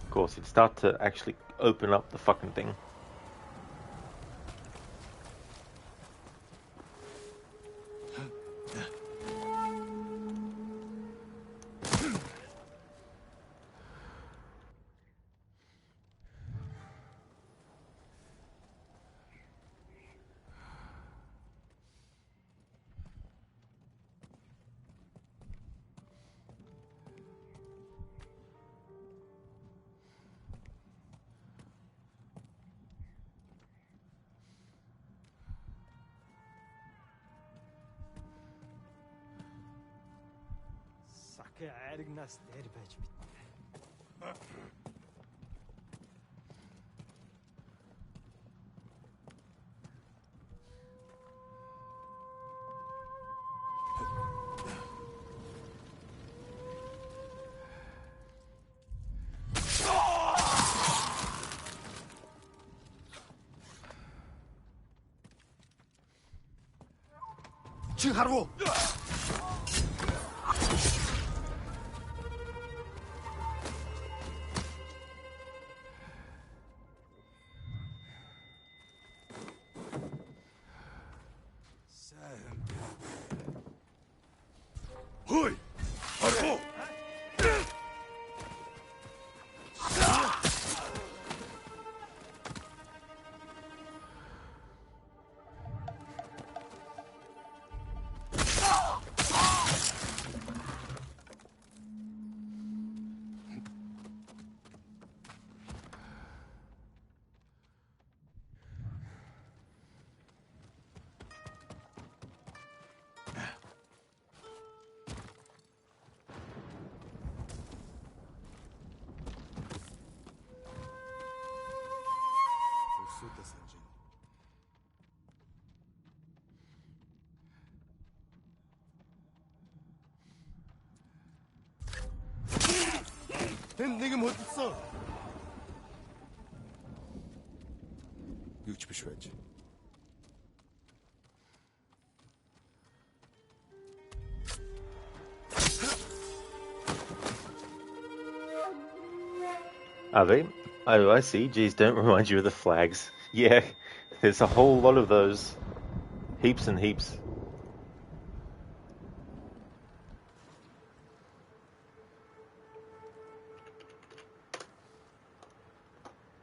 course, it'd start to actually open up the fucking thing. Спектрийн айрагнаас дээр байж мэднэ. Чи харгу. Хөөе. Харгу. Тэнд нэгэн хөдөлсөн. Юу ч биш байж. Are they? Oh, I see. Geez, don't remind you of the flags. Yeah, there's a whole lot of those. Heaps and heaps.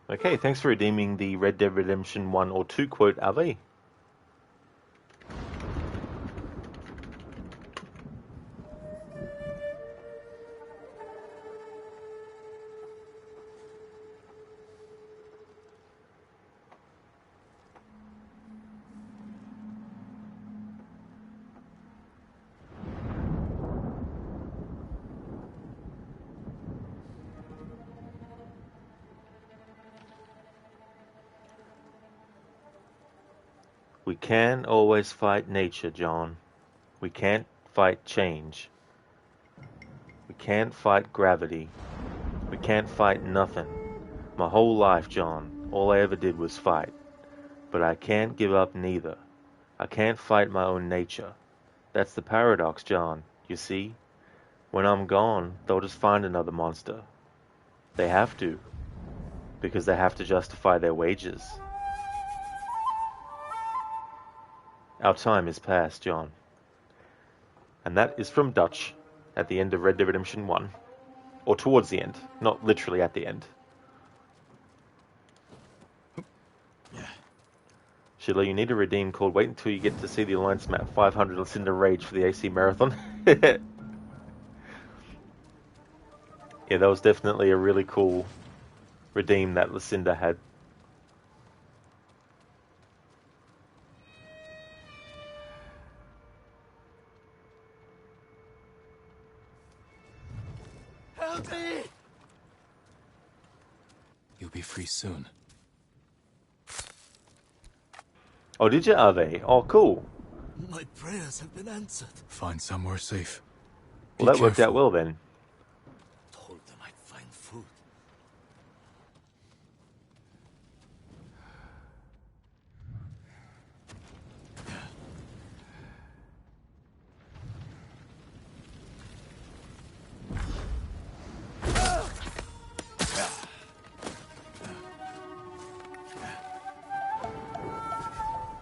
Okay, thanks for redeeming the Red Dead Redemption 1 or 2 quote, Ave. We can't always fight nature, John. We can't fight change. We can't fight gravity. We can't fight nothing. My whole life, John, all I ever did was fight. But I can't give up neither. I can't fight my own nature. That's the paradox, John, you see? When I'm gone, they'll just find another monster. They have to. Because they have to justify their wages. Our time is past, John. And that is from Dutch at the end of Red Dead Redemption 1. Or towards the end, not literally at the end. Sheila, you need a redeem called Wait Until You Get to See the Alliance Map 500 Lucinda Rage for the AC Marathon. Yeah, that was definitely a really cool redeem that Lucinda had. You'll be free soon. Oh, did you, Ave? Oh, cool. My prayers have been answered. Find somewhere safe. Well, that worked out well then. Told them I'd find food.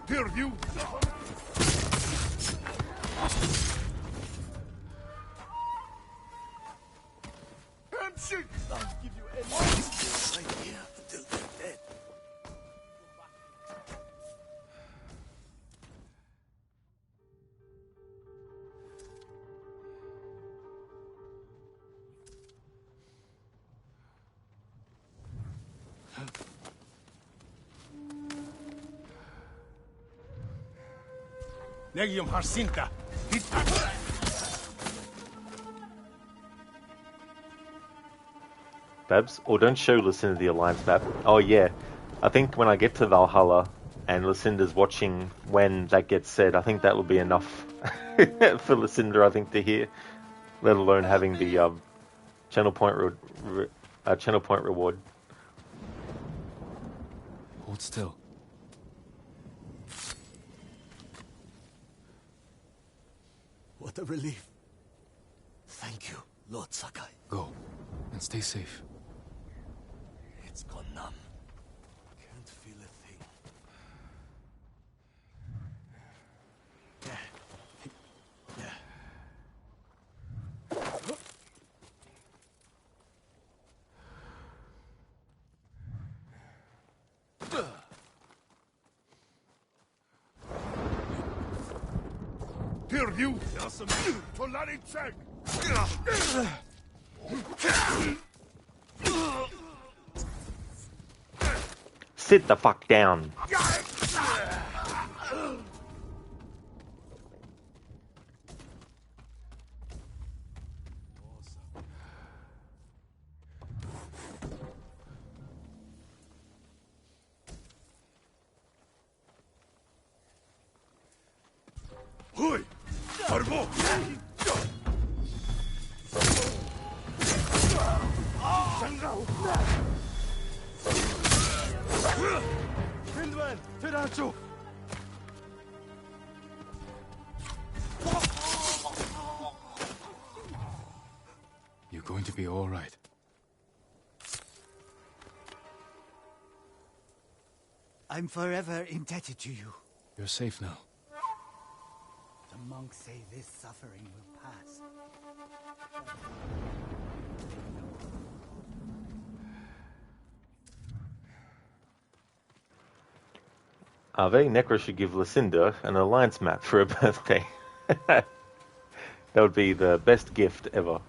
Here you. Handshake. I'll give you anything right here until they're dead. Нэг юм харсин та. Babs? Or don't show Lucinda the Alliance map. Oh yeah, I think when I get to Valhalla and Lucinda's watching when that gets said, I think that will be enough for Lucinda, I think, to hear. Let alone having the channel point reward. Hold still. What a relief. Thank you, Lord Sakai. Go. And stay safe. It's gone numb. Can't feel a thing. Perdu! Tolaritschek! Sit the fuck down. Hui! Arbo! Hindwen, Teracho! You're going to be all right. I'm forever indebted to you. You're safe now. The monks say this suffering will pass. Ave Necro should give Lucinda an alliance map for her birthday. That would be the best gift ever.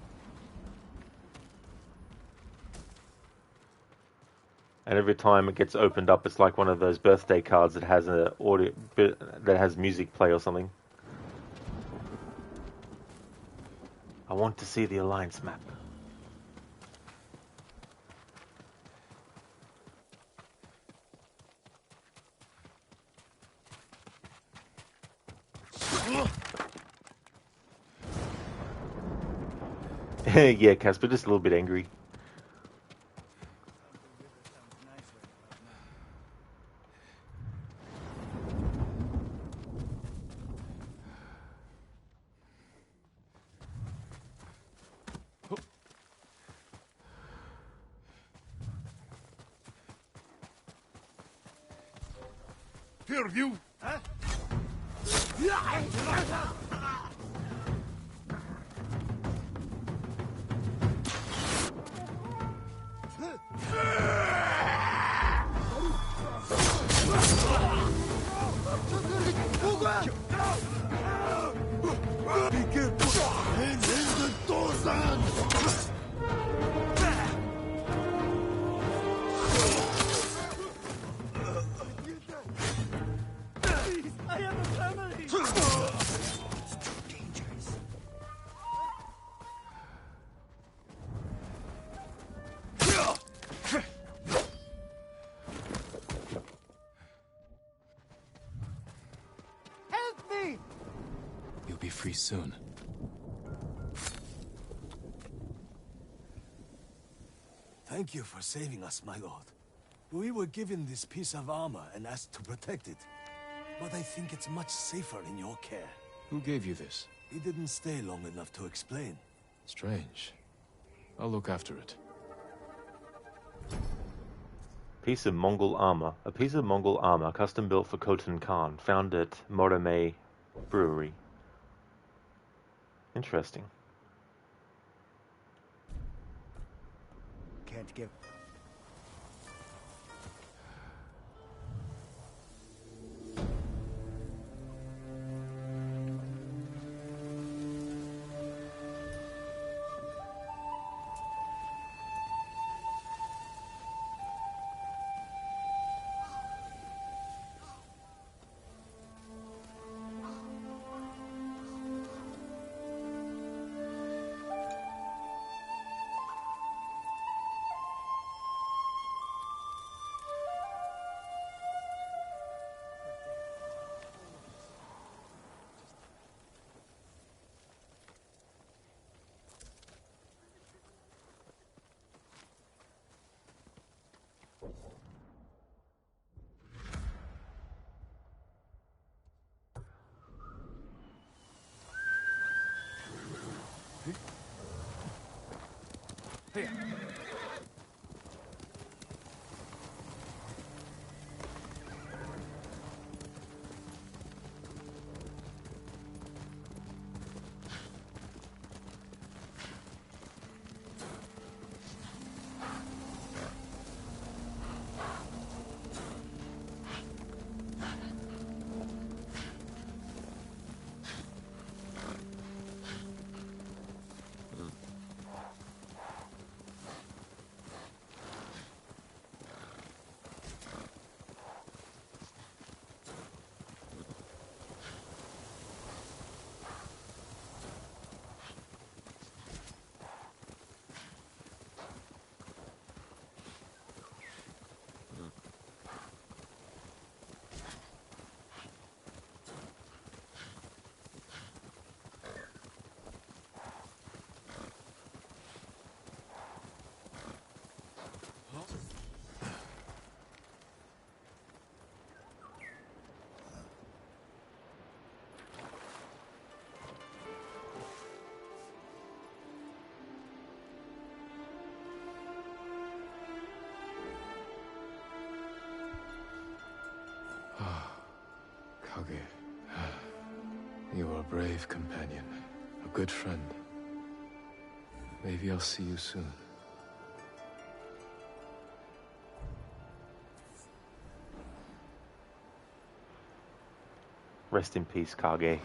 And every time it gets opened up, it's like one of those birthday cards that has a audio, that has music play or something. I want to see the alliance map. Yeah, Casper, just a little bit angry. Perdu! Huh? I have a family! Help me! You'll be free soon. Thank you for saving us, my lord. We were given this piece of armor and asked to protect it. But I think it's much safer in your care. Who gave you this? He didn't stay long enough to explain. Strange. I'll look after it. Piece of Mongol armor. A piece of Mongol armor custom built for Khotan Khan, found at Morame Brewery. Interesting. Can't give. Kage, you are a brave companion, a good friend. Maybe I'll see you soon. Rest in peace, Kage.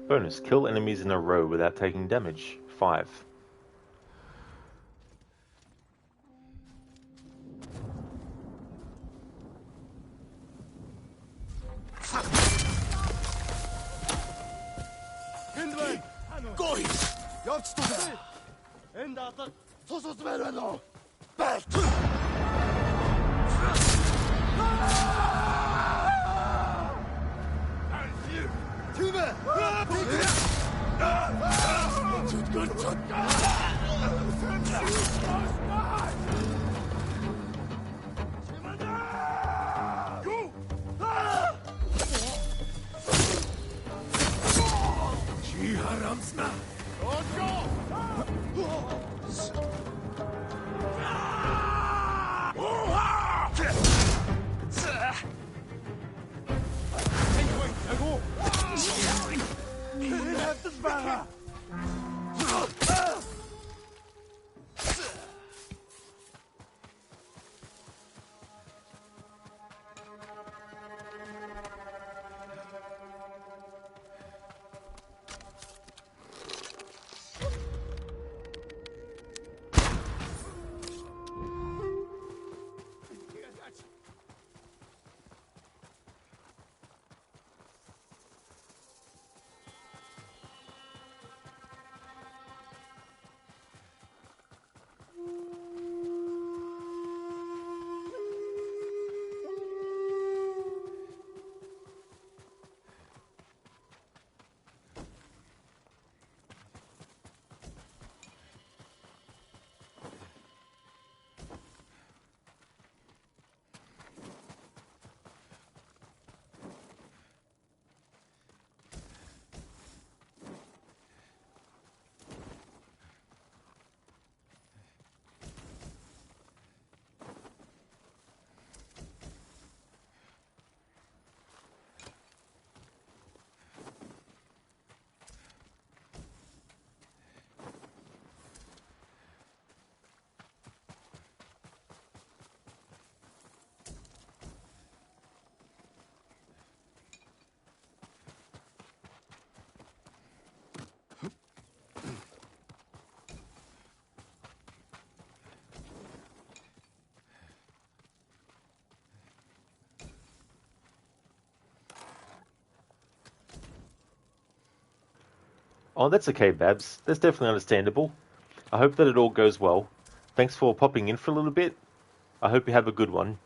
Bonus, kill enemies in a row without taking damage. 5. Явц тулаа. Энд алга цус үзмээр байна уу? Байл. Тийм ээ. Oh, that's okay, Babs. That's definitely understandable. I hope that it all goes well. Thanks for popping in for a little bit. I hope you have a good one.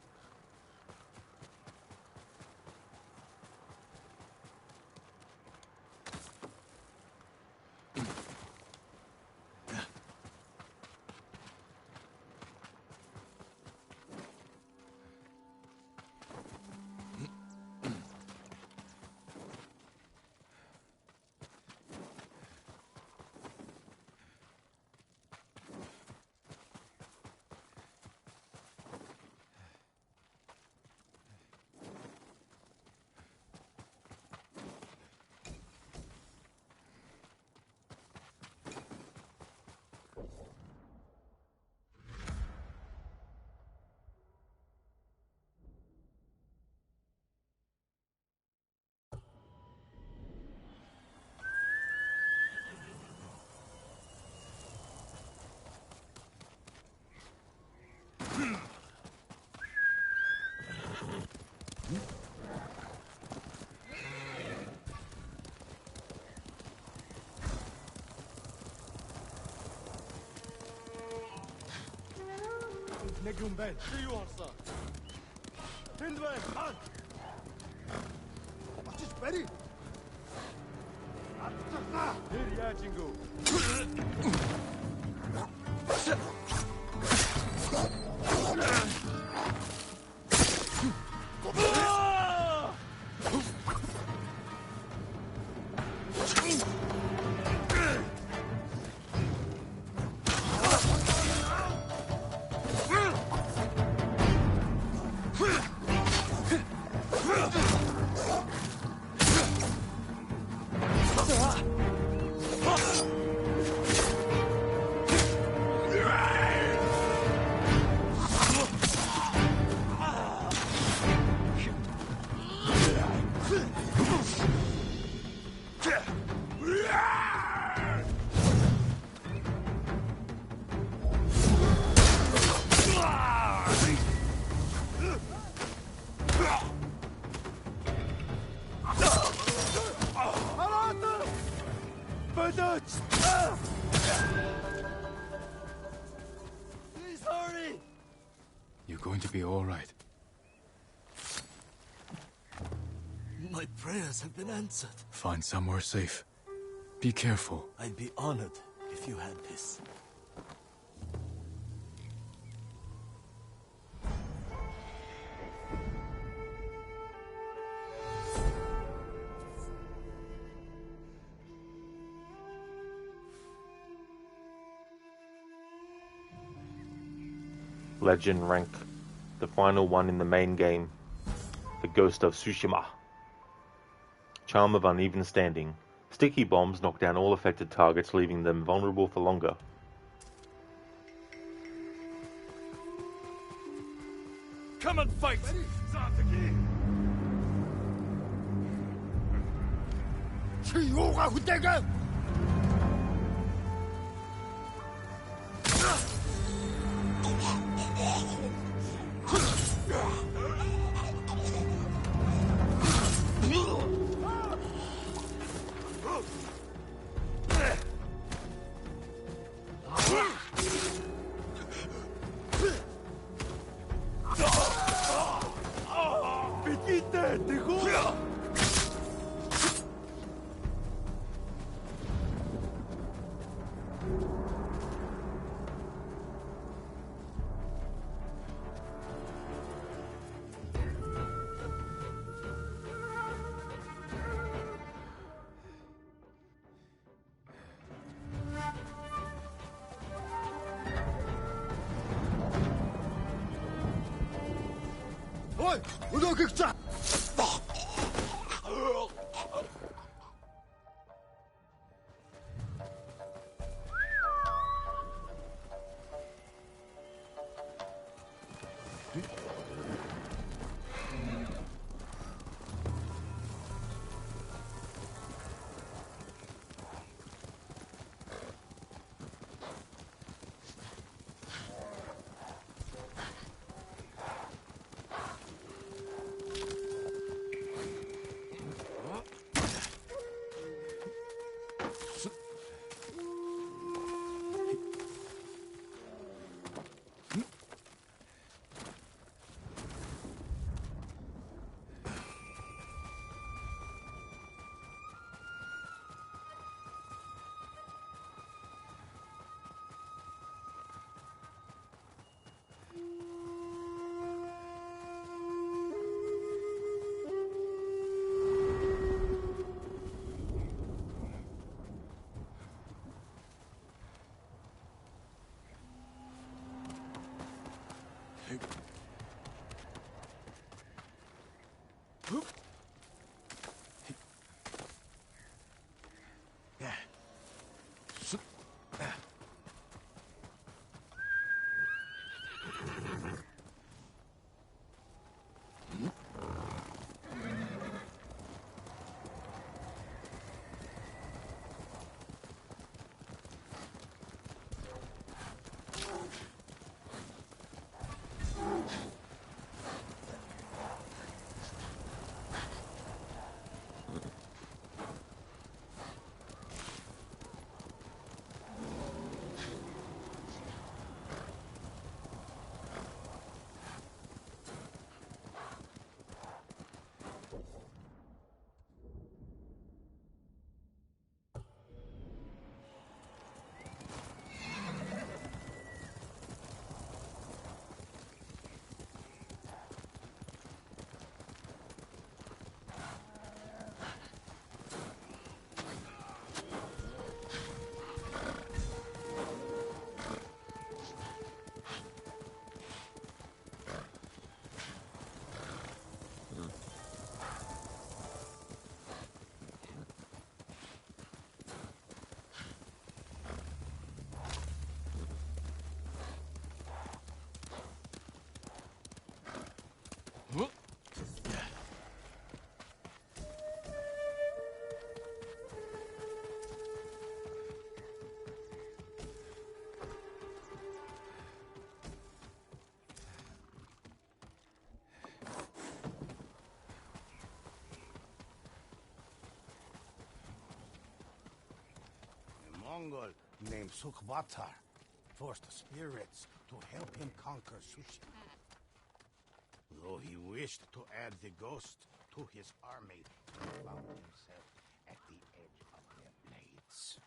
Нэг юм байна. Чи юу харсан? Тэнд байна. Хаан. Очиж барь. Атцгаа. Тэр яаж ингэв? Please hurry! You're going to be all right. My prayers have been answered. Find somewhere safe. Be careful. I'd be honored if you had this. Legend rank, the final one in the main game, the Ghost of Tsushima. Charm of uneven standing. Sticky bombs knock down all affected targets, leaving them vulnerable for longer. Come and fight! Zatagi! Чи юугаа хүлээгээ? Ой, өнөө гэгч. Mongol named Sukbatar forced the spirits to help him conquer Tsushima. Though he wished to add the ghost to his army, he found himself at the edge of their blades.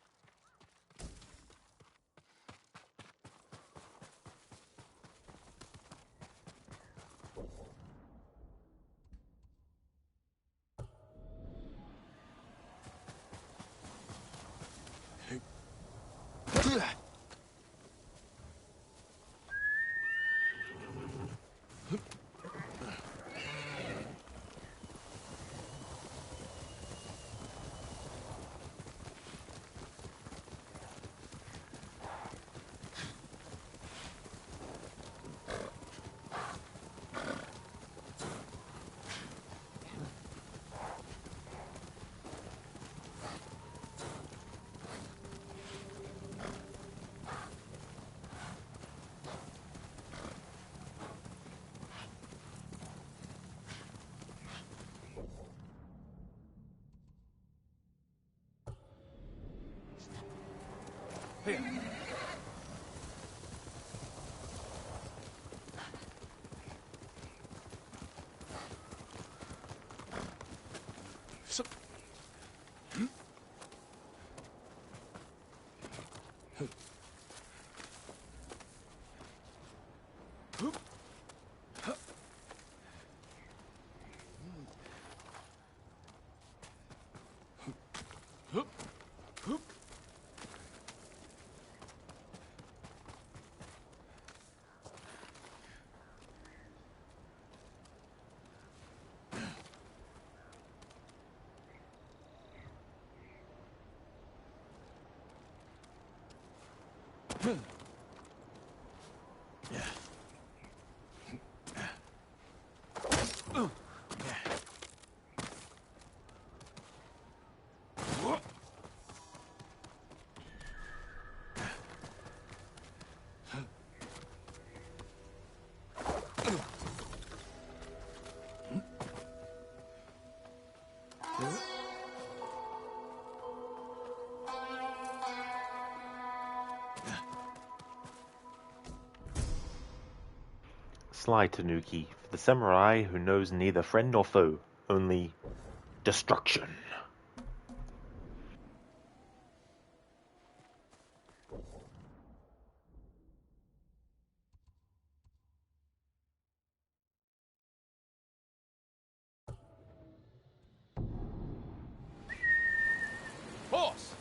Sly Tanuki, for the samurai who knows neither friend nor foe, only destruction. Horse!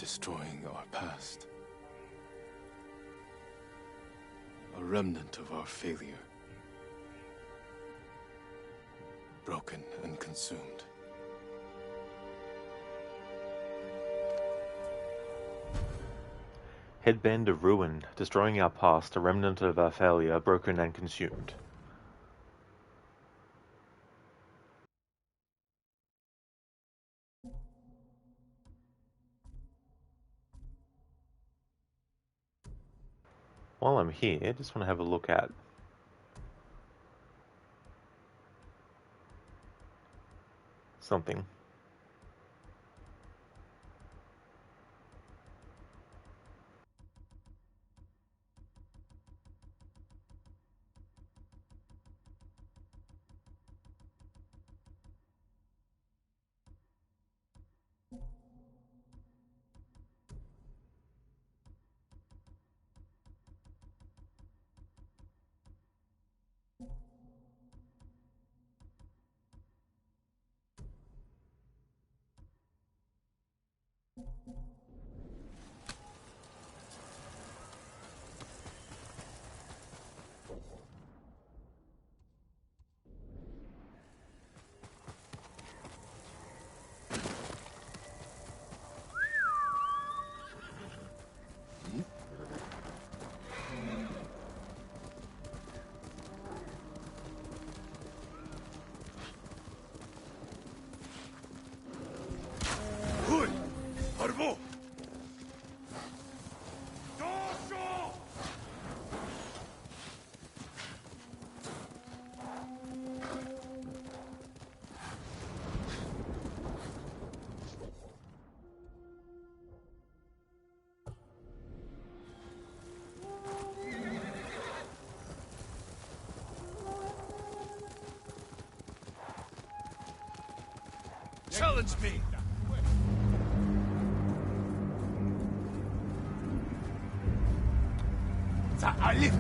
destroying our past. A remnant of our failure. Broken and consumed. Headband of ruin, destroying our past, a remnant of our failure, broken and consumed. While I'm here, I just want to have a look at something. Challenge me! تعالي.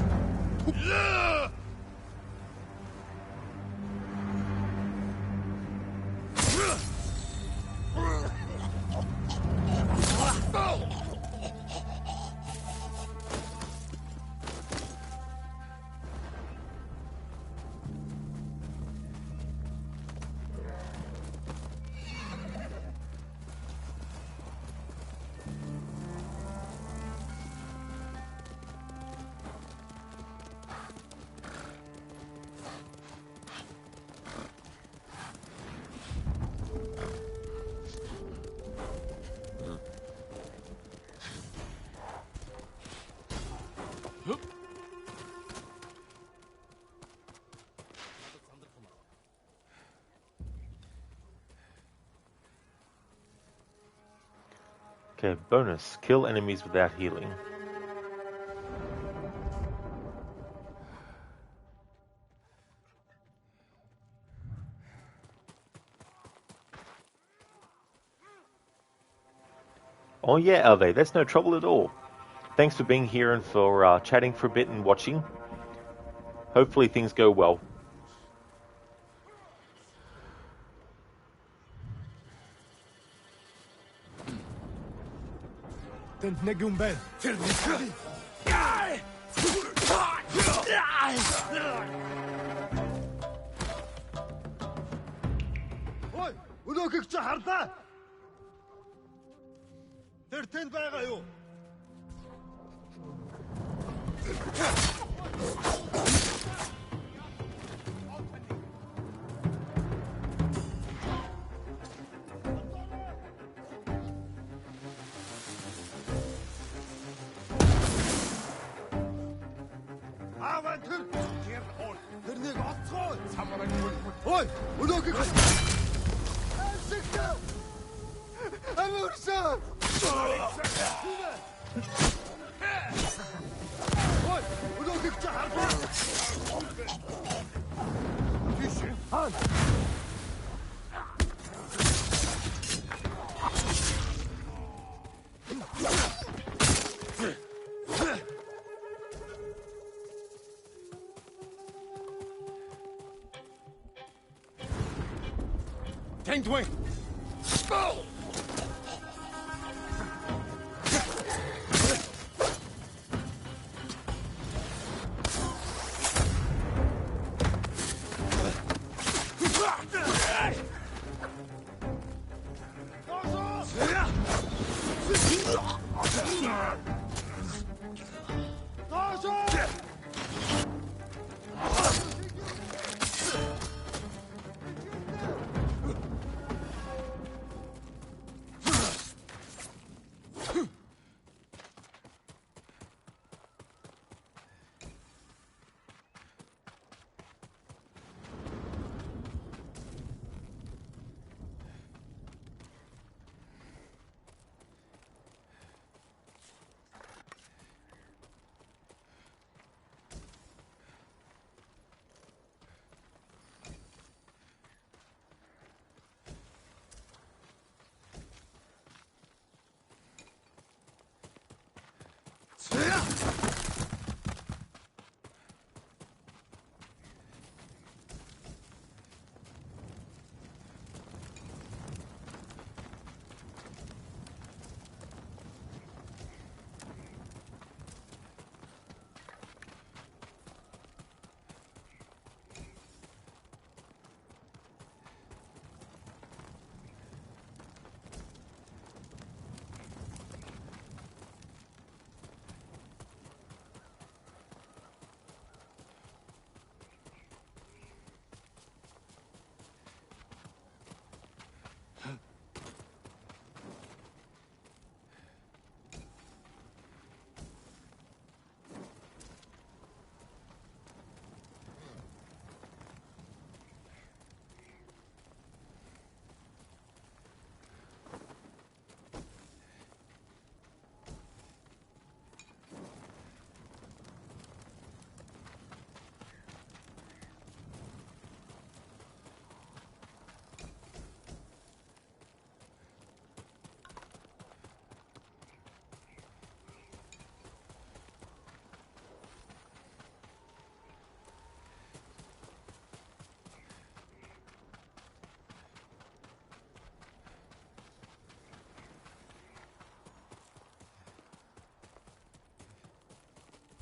Okay, bonus. Kill enemies without healing. Oh yeah, Alve, that's no trouble at all. Thanks for being here and for chatting for a bit and watching. Hopefully things go well. Ой, өнөөхийг чи харлаа. Тэр тэнд байгаа юу? Аван тэр тэрнийг оцгоо. Самурай. Ой, өнөөхийг Амурсан! Ой, өнөөхийг чи харлаа. Тишин хан. Tank Twin!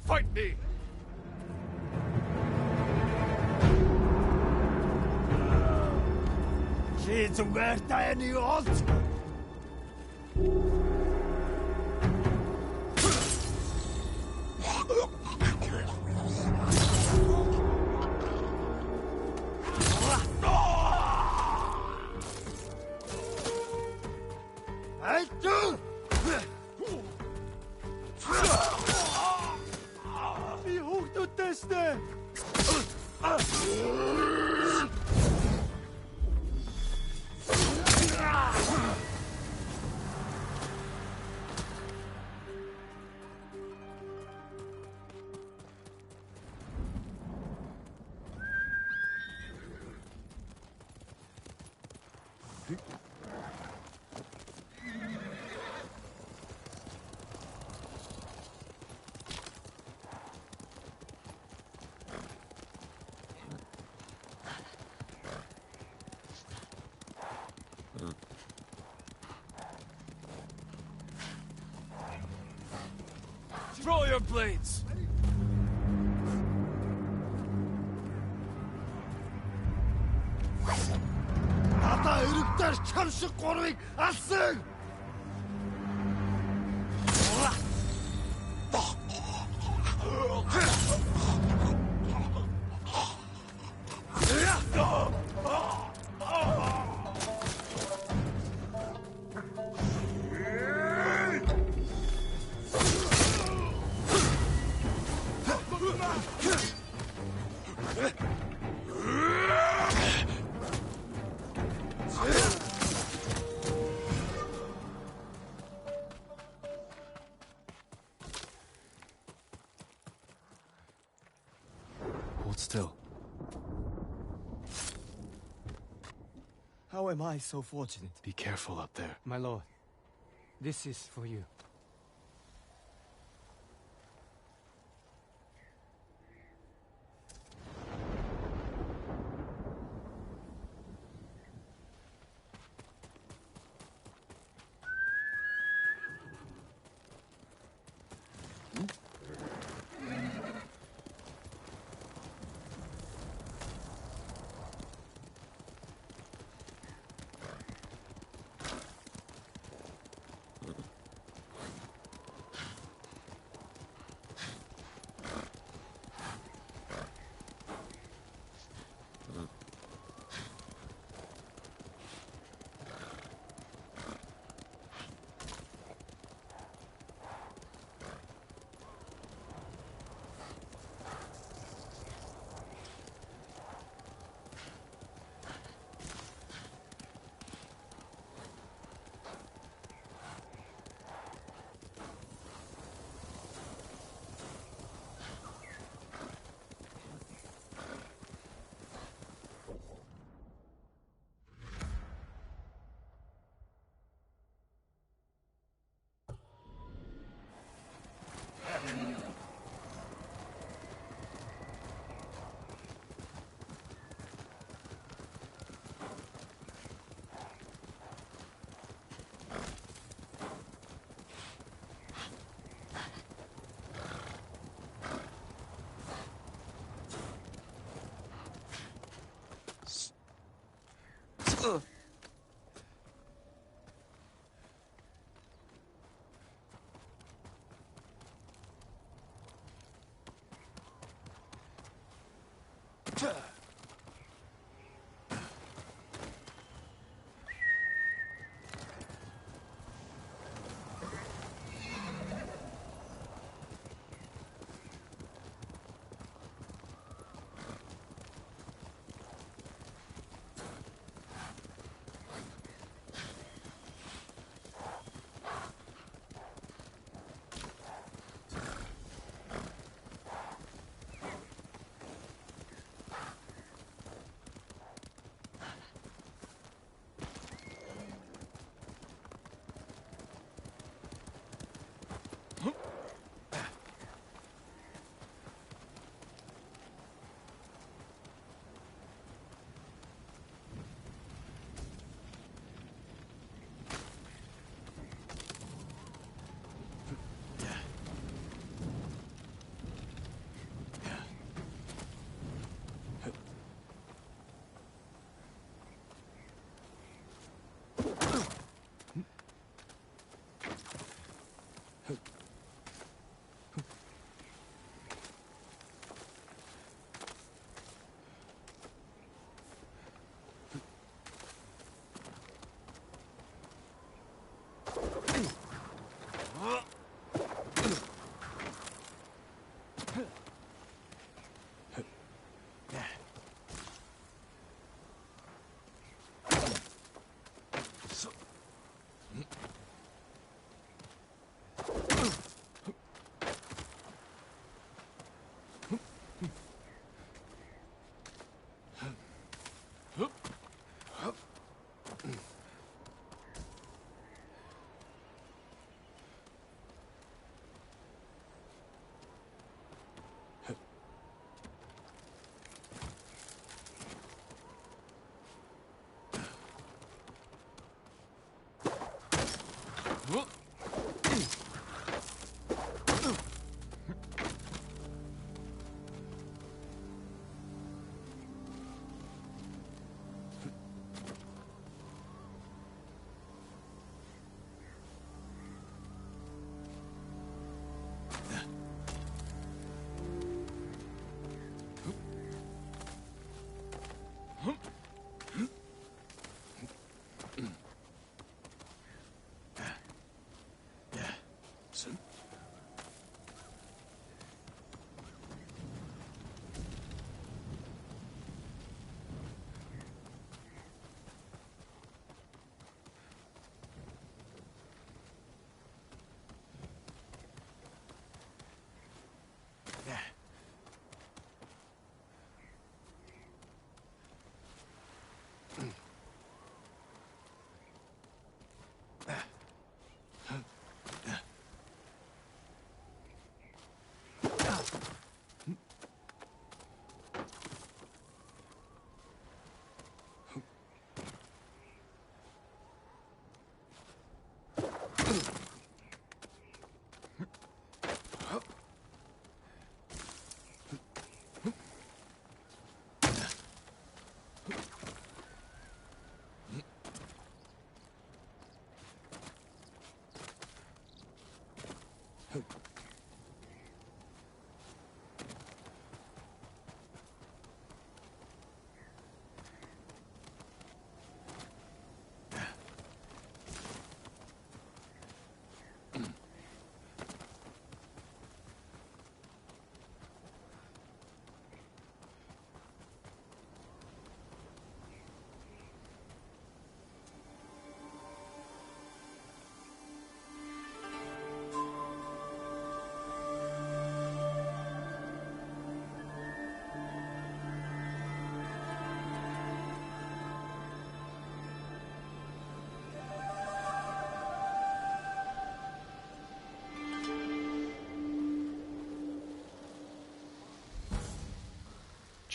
Fight me! She's where any alt. Draw your blades! Надаа өргөдөр чам шиг гурвыг алсан. Hold still. How am I so fortunate? Be careful up there. My lord, this is for you.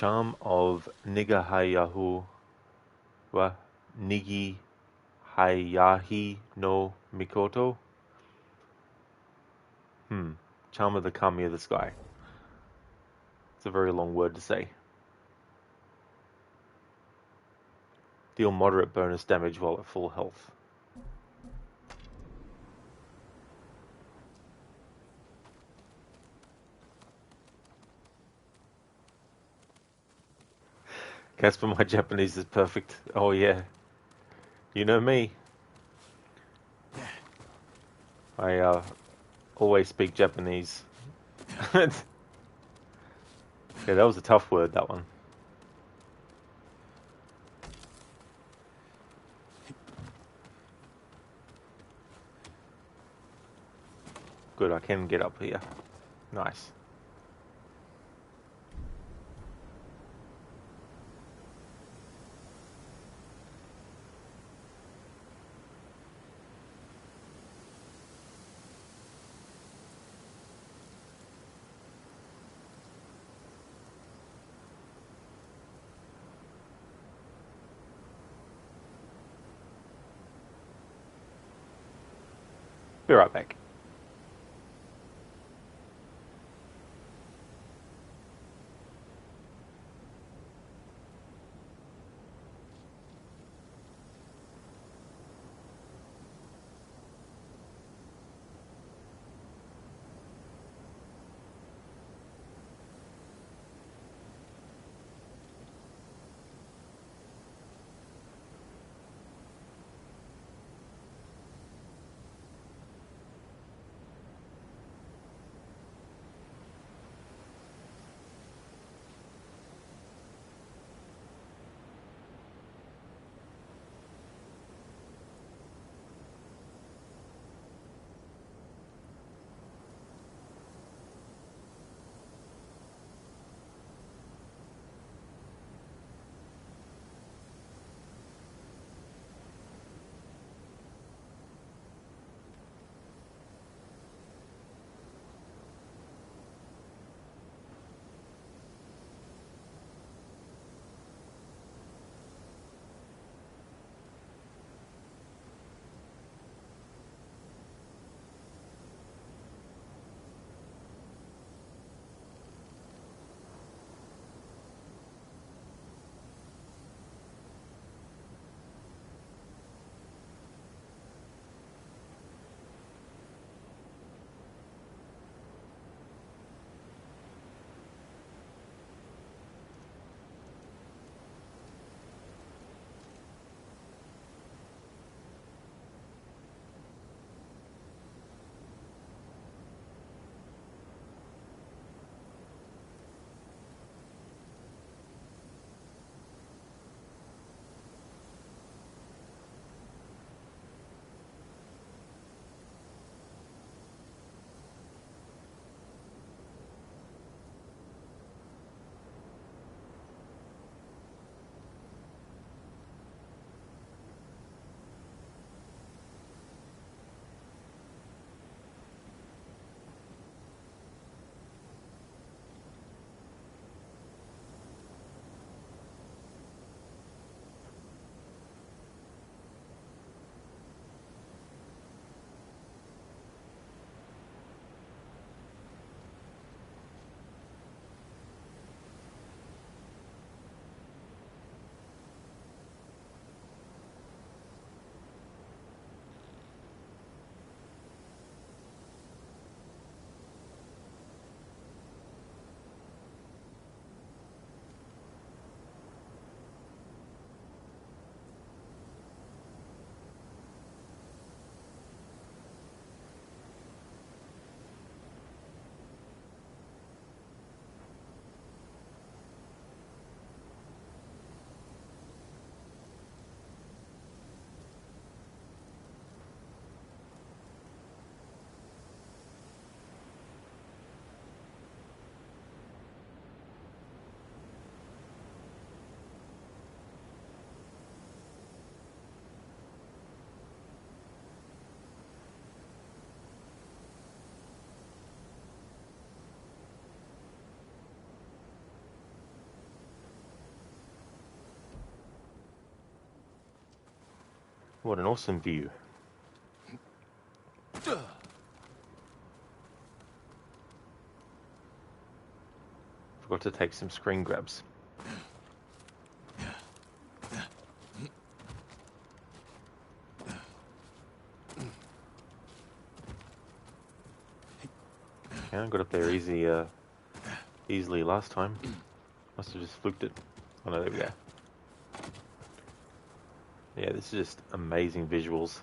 Charm of Nigahayahu wa Nigi Hayahi no Mikoto. Charm of the Kami of the Sky. It's a very long word to say. Deal moderate bonus damage while at full health. Casper, my Japanese is perfect. Oh yeah. You know me. I always speak Japanese. Yeah, that was a tough word, that one. Good, I can get up here. Nice. Be right back. What an awesome view. Forgot to take some screen grabs. Yeah, I got up there easily last time. Must have just fluked it. Oh no, there we go. Yeah, this is just amazing visuals.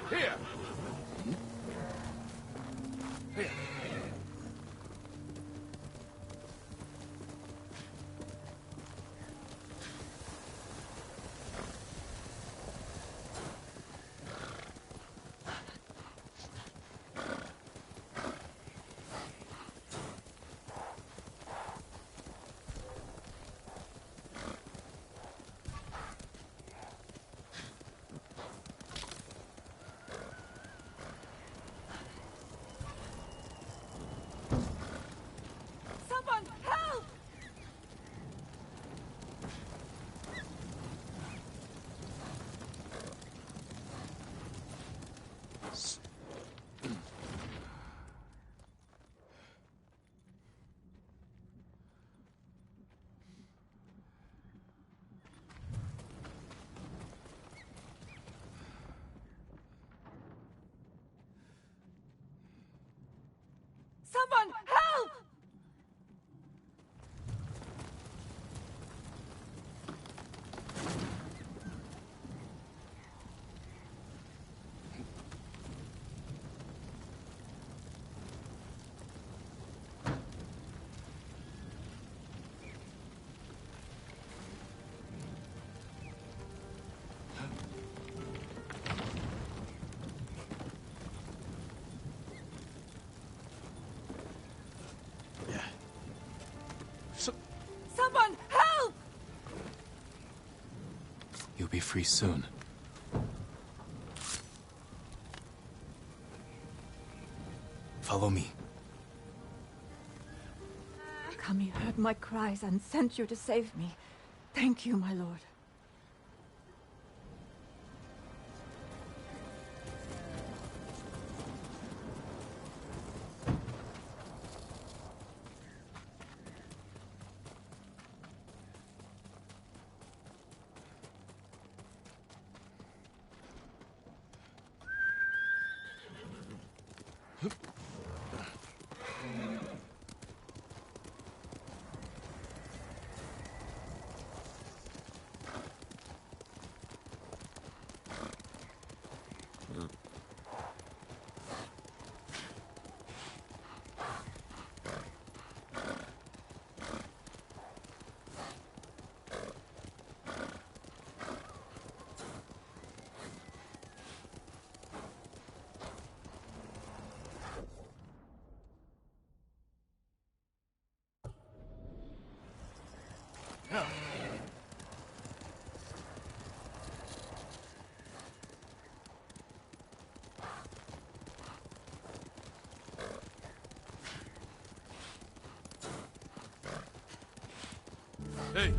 Here! Here! Someone help! Someone help! Someone help! You'll be free soon. Follow me. Kami heard my cries and sent you to save me. Thank you, my lord. Hey!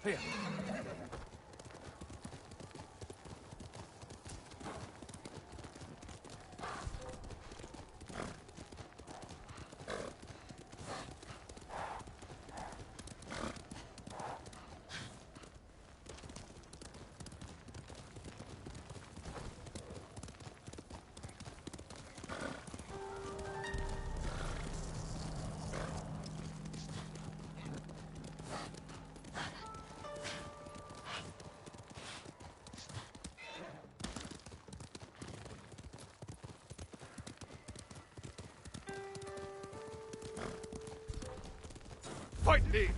Here. Fight me!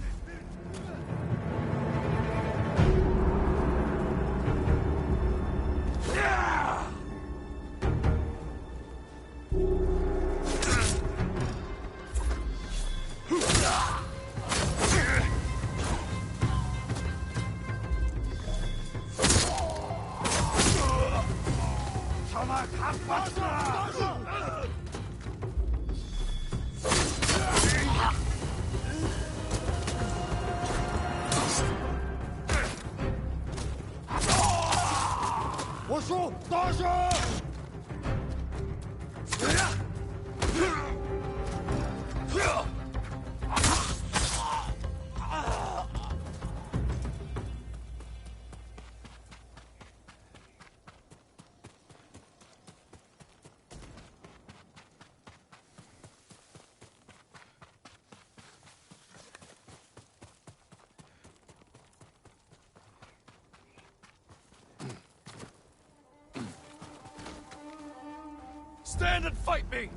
Stand and fight me!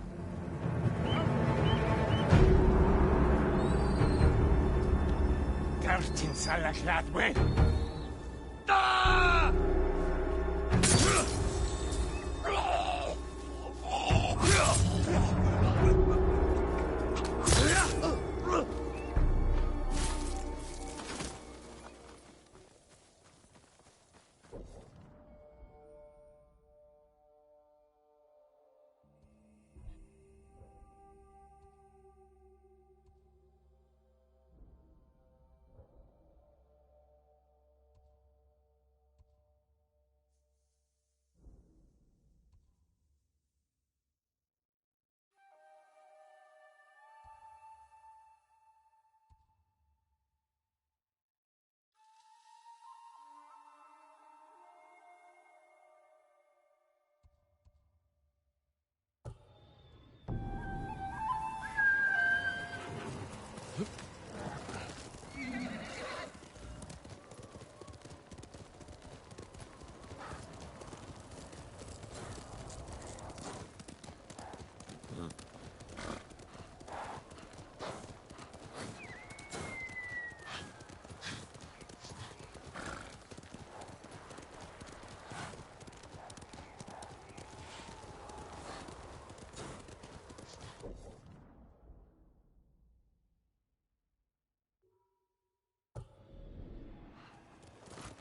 Gartin Salakladwe!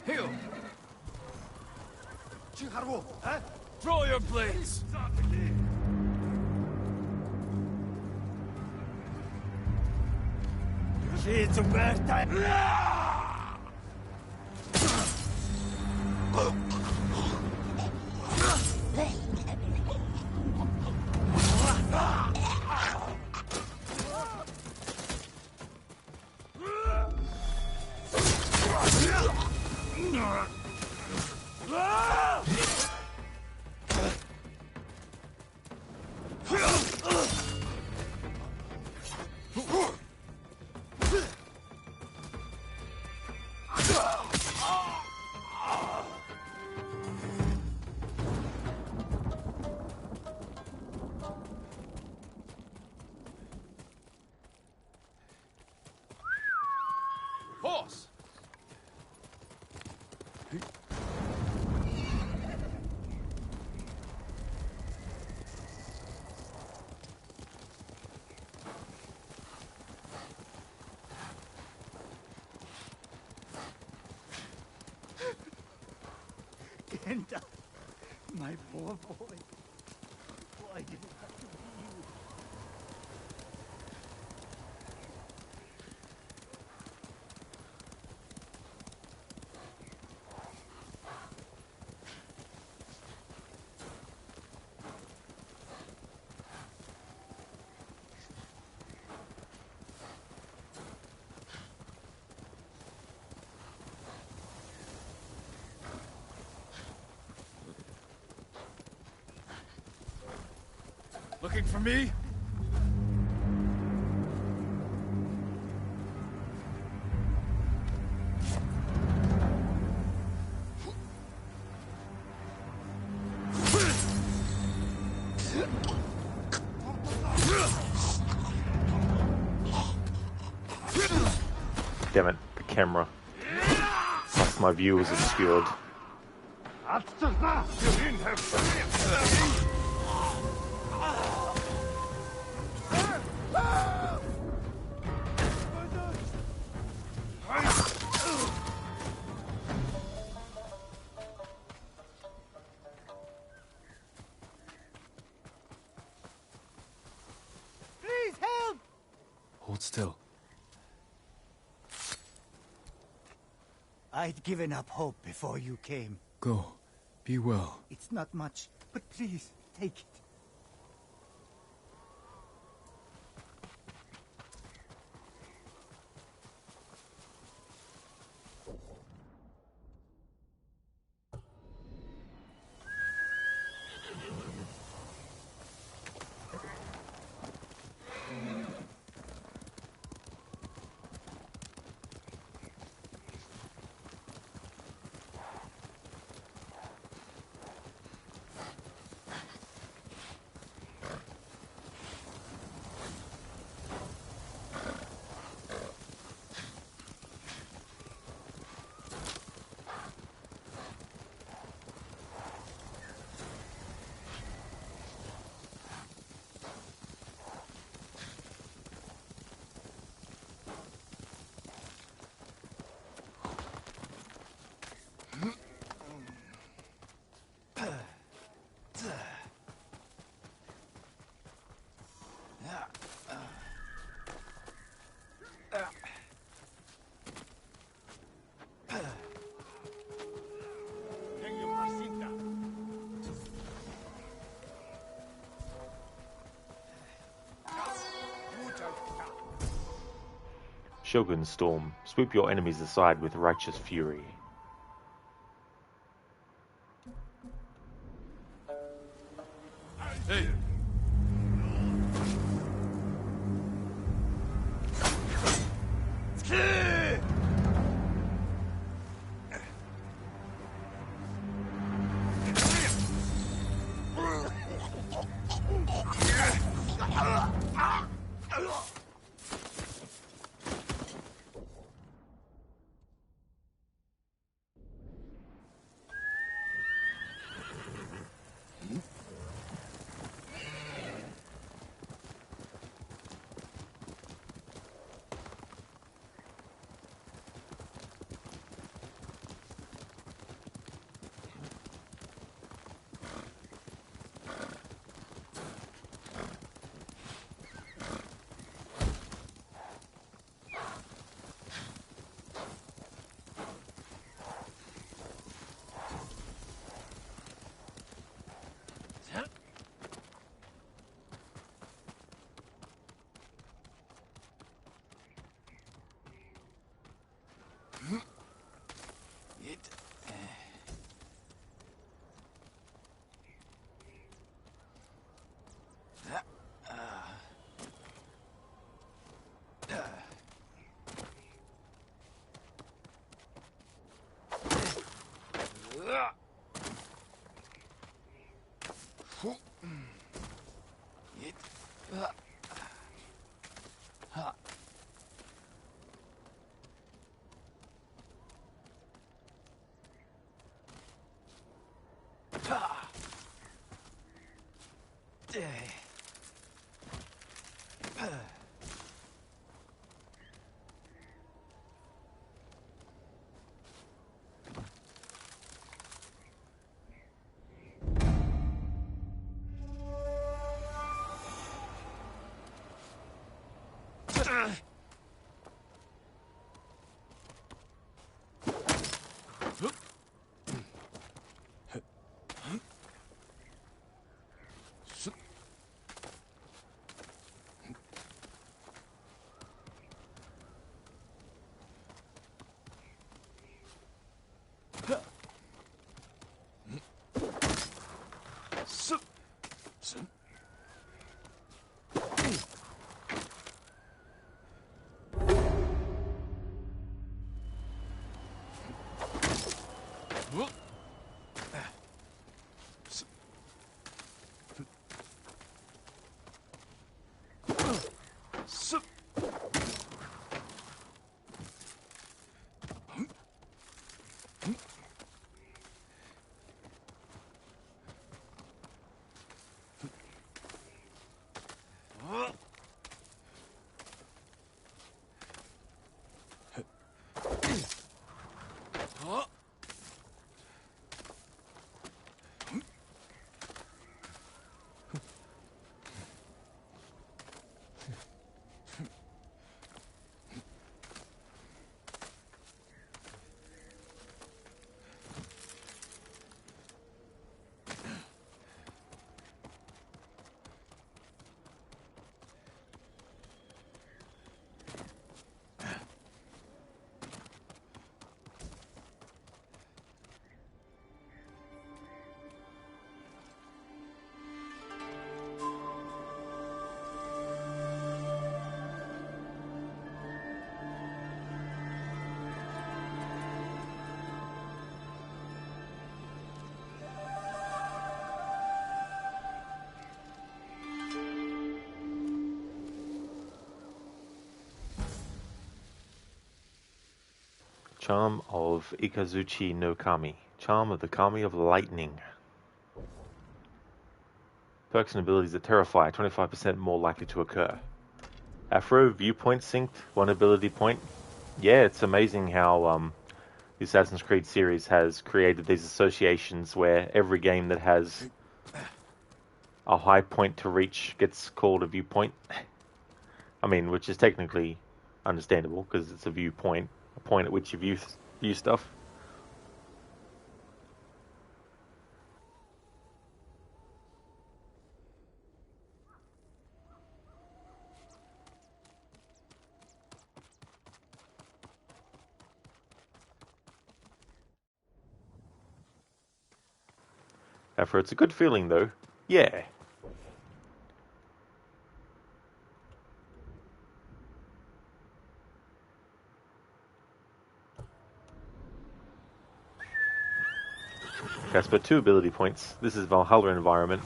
Heal! Chiharu, huh? Draw your blades! She's a birthday! Horse! Kenta, my poor boy. Why did it have to be you? Looking for me? Damn it, the camera. Plus my view was obscured. Please help! Hold still. I'd given up hope before you came. Go. Be well. It's not much, but please, take it. Shogun Storm. Sweep your enemies aside with righteous fury. Hey! Charm of Ikazuchi no Kami. Charm of the Kami of Lightning. Perks and abilities that terrify, 25% more likely to occur. Afro, viewpoint synced, 1 ability point. Yeah, it's amazing how the Assassin's Creed series has created these associations where every game that has a high point to reach gets called a viewpoint. I mean, which is technically understandable because it's a viewpoint, a point at which you view stuff. After it's a good feeling though. Yeah. Casper, 2 ability points. This is Valhalla environment.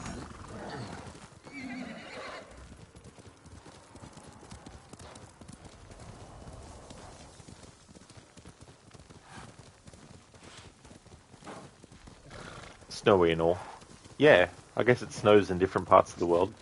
Snowy and all. Yeah, I guess it snows in different parts of the world.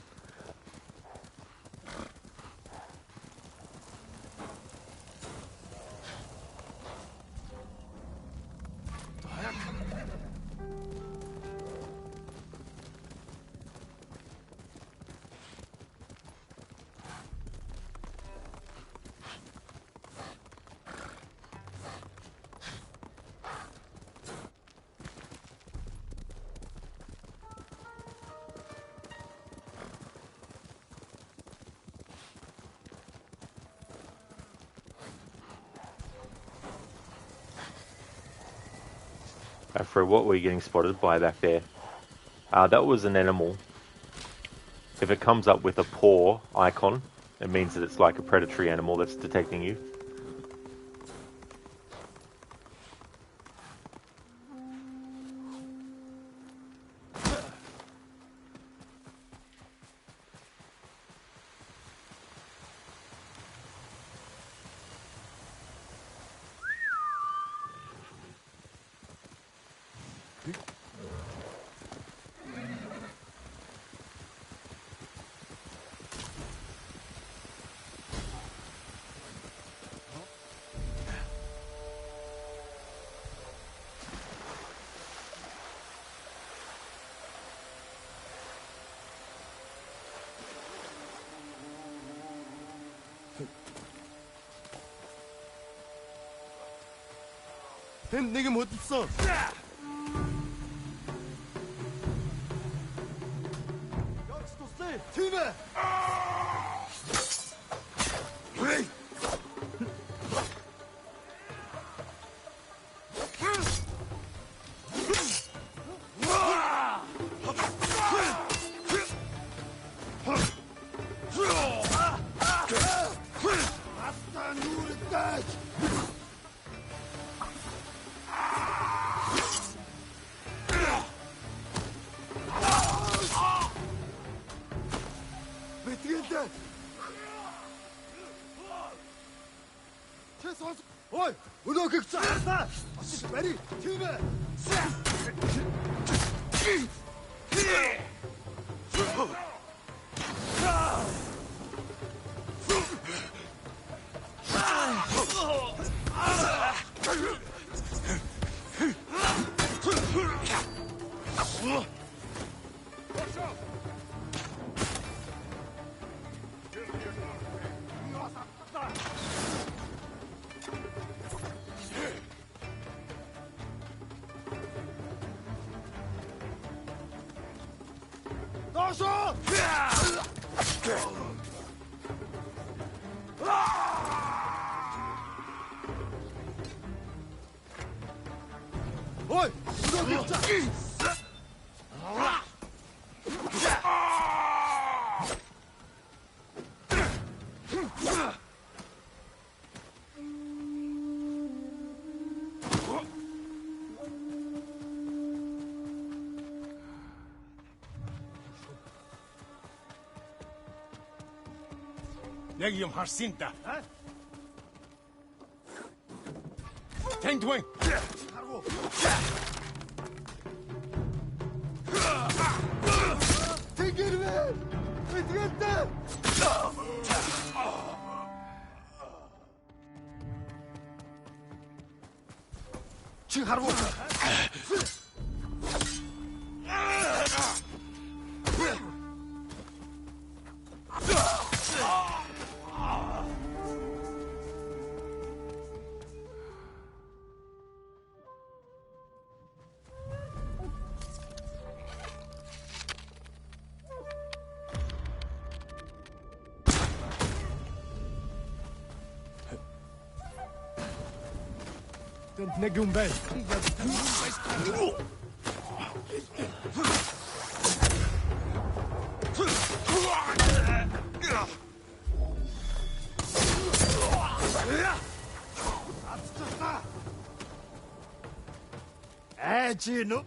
Afro, what were you getting spotted by back there? That was an animal. If it comes up with a paw icon, it means that it's like a predatory animal that's detecting you. 땐 내게 못 있어. 역시도 세 팀에. Oi, uno che sta! Ready, team it! Oi, uno che sta! 내가 좀 할 수 있다. 땡 twing. نجوم باي اجينو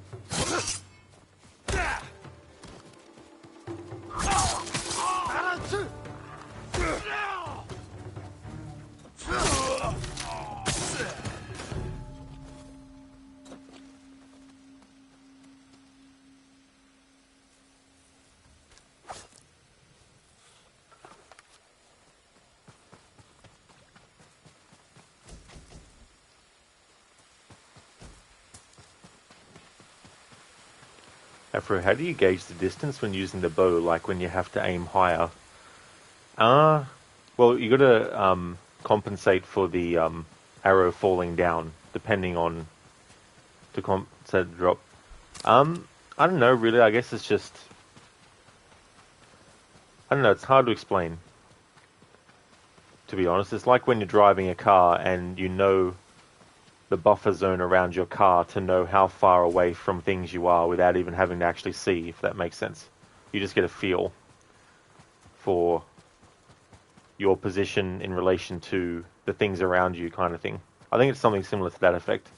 Afro, how do you gauge the distance when using the bow, like when you have to aim higher? Well, you gotta compensate for the arrow falling down, depending on to compensate the drop. I don't know, really. I guess it's just, I don't know. It's hard to explain, to be honest. It's like when you're driving a car and you know the buffer zone around your car to know how far away from things you are without even having to actually see, if that makes sense. You just get a feel for your position in relation to the things around you, kind of thing. I think it's something similar to that effect.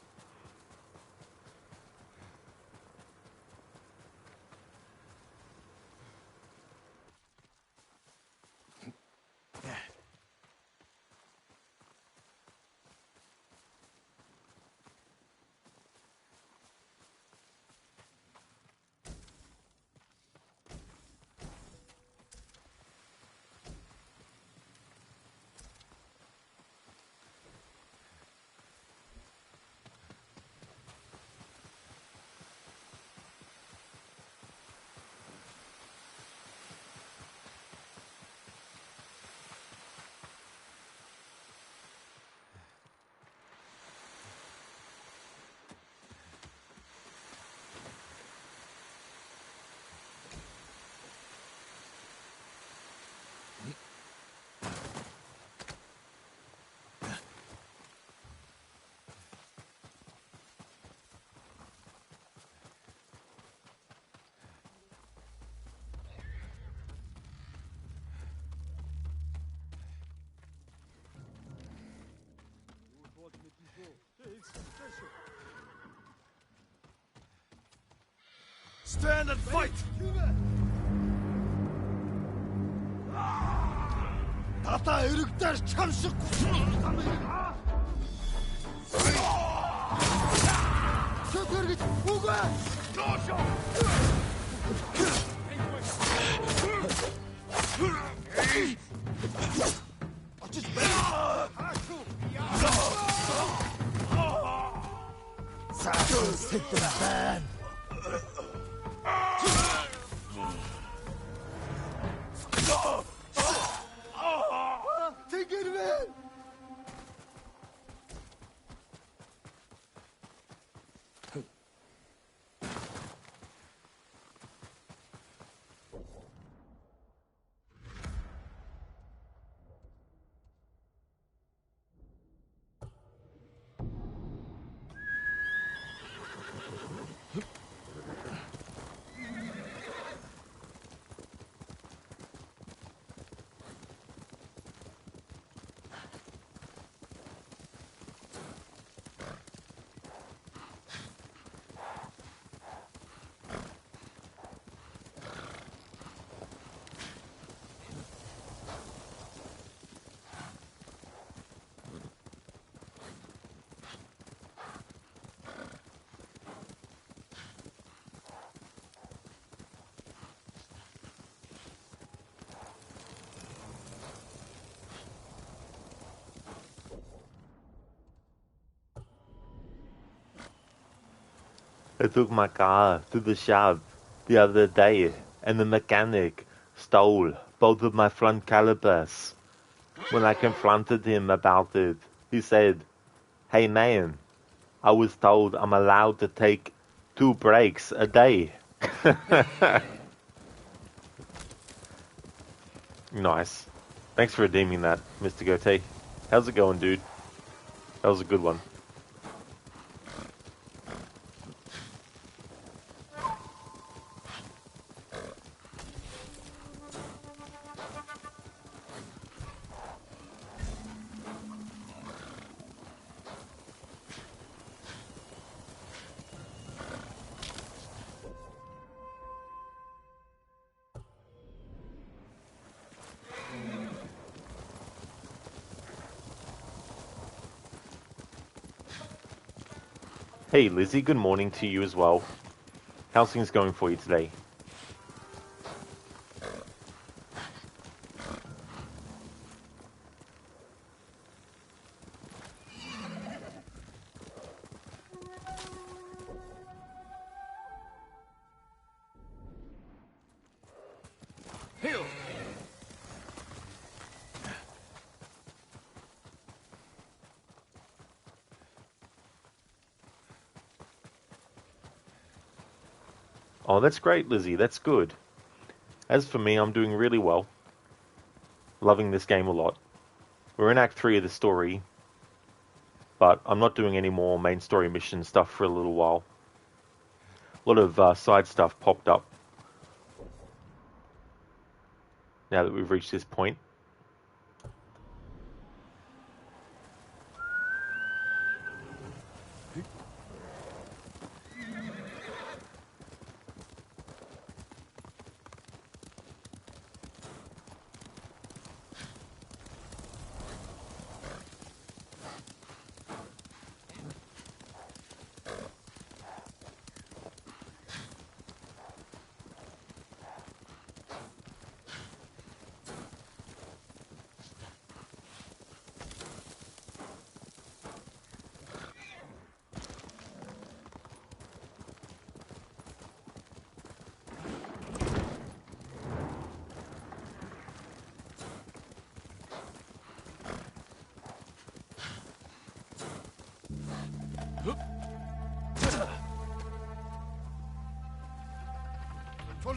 Stand and fight! Тата эрэгдэр чам шиг Сөтөргөж үгүй. Очиж байна. Хаашгүй. Саатуу сэтгэл байна. I took my car to the shop the other day, and the mechanic stole both of my front calipers. When I confronted him about it, he said, "Hey man, I was told I'm allowed to take 2 breaks a day." Nice. Thanks for redeeming that, Mr. Gote. How's it going, dude? That was a good one. Hey Lizzie, good morning to you as well. How's things going for you today? Oh, that's great, Lizzie. That's good. As for me, I'm doing really well. Loving this game a lot. We're in Act 3 of the story, but I'm not doing any more main story mission stuff for a little while. A lot of side stuff popped up now that we've reached this point.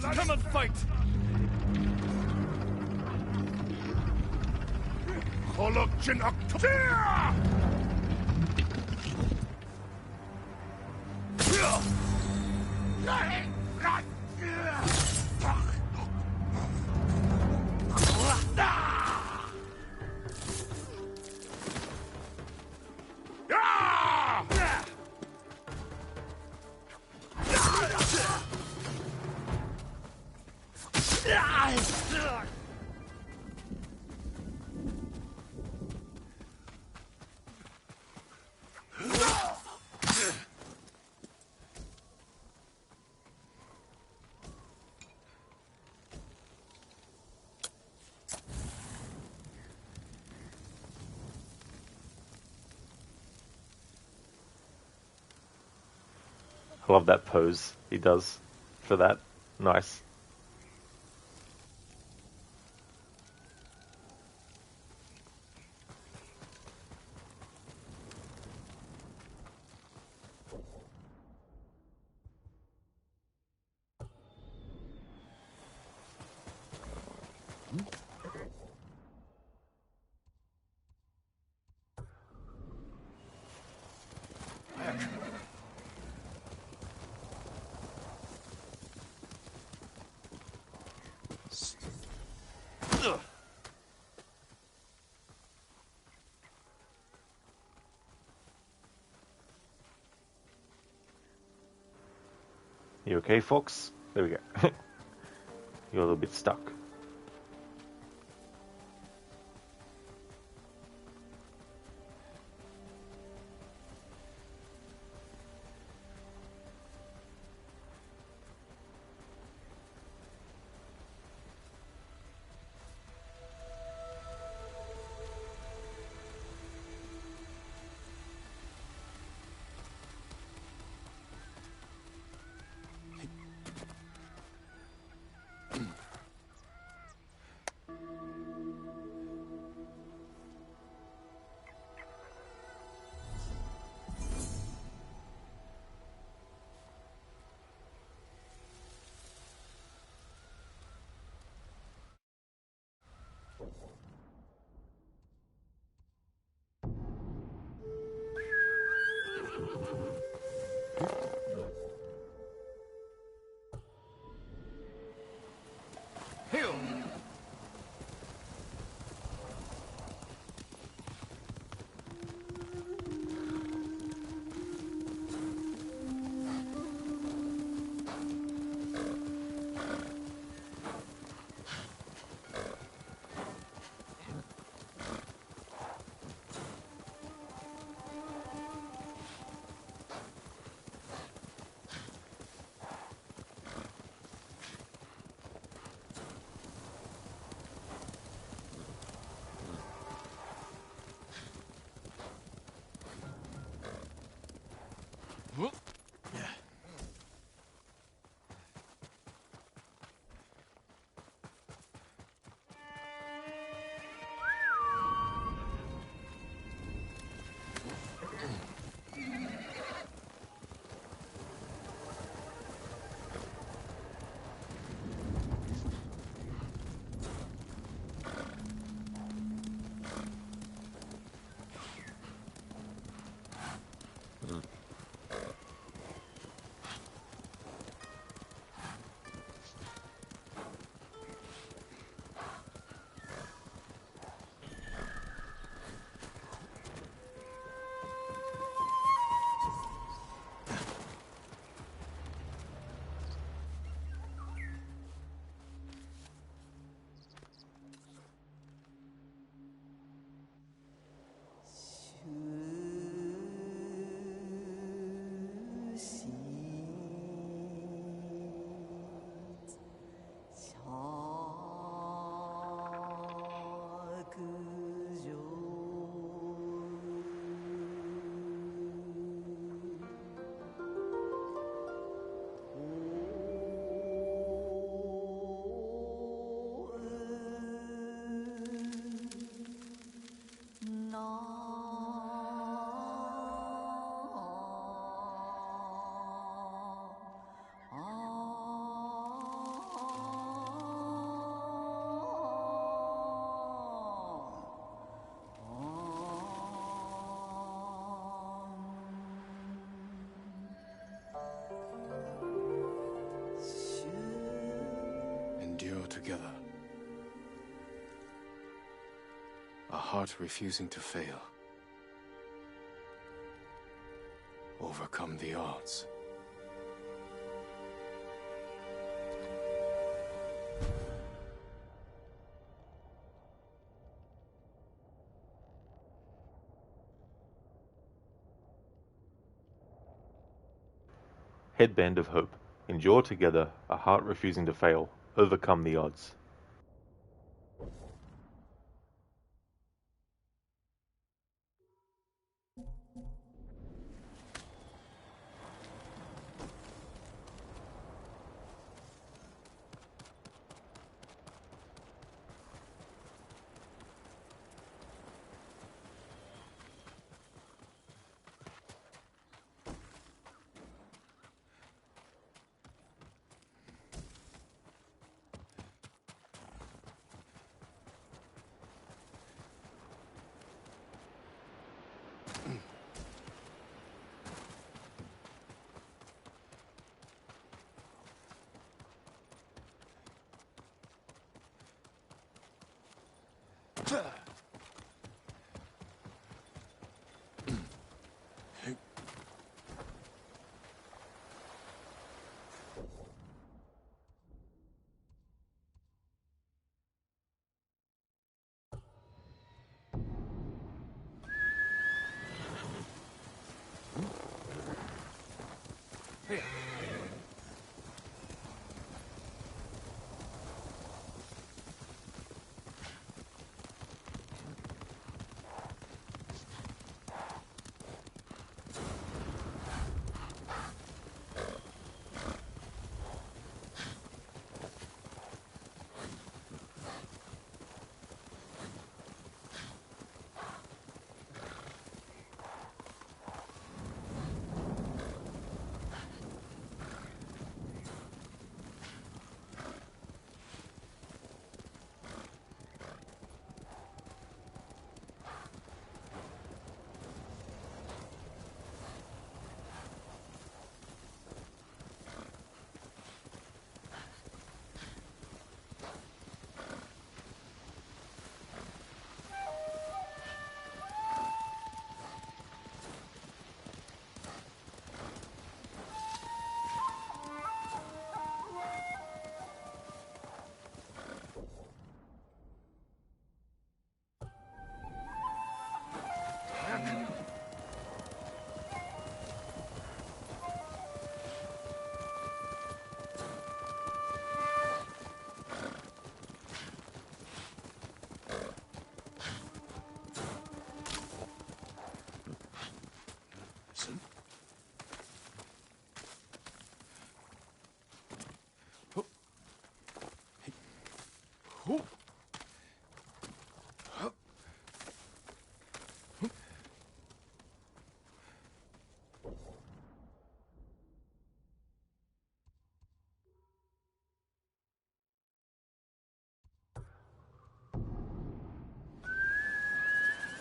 Come and fight! I love that pose he does for that. Nice. You okay, Fox? There we go. You're a little bit stuck. together. A heart refusing to fail. Overcome the odds. Headband of Hope. Endure together, a heart refusing to fail. Overcome the odds.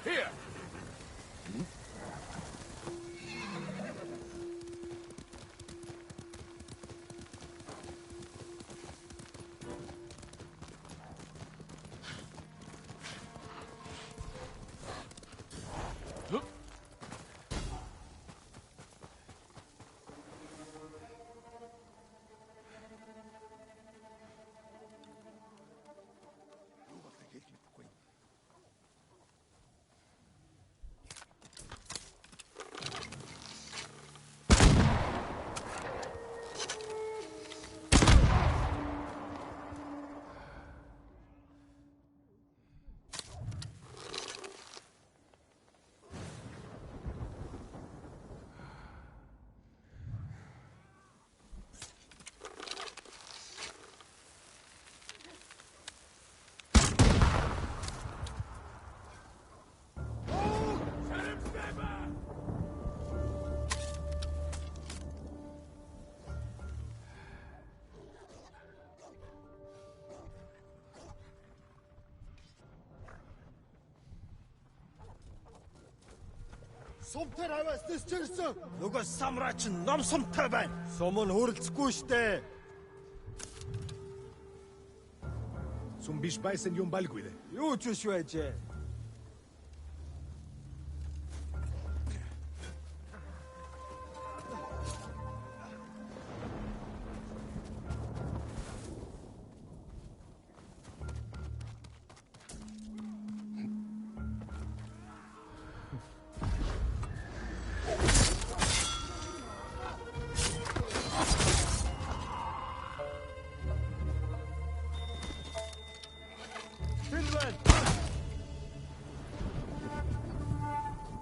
Here! Сумтар аваас дэсчэрсэн. Нөгөө самурай ч ном сумтай байна. Сум нь хөрөлцөхгүй штэ. Сүм биш байсан юм балгүй дээ. Юу ч биш байжээ.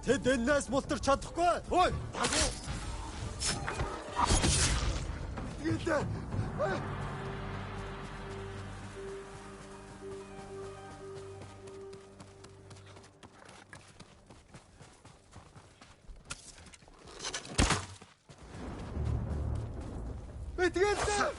Тэд энэс мултарч чадахгүй. Ой, дагуу. Гэлээ. Бэтгэлээ.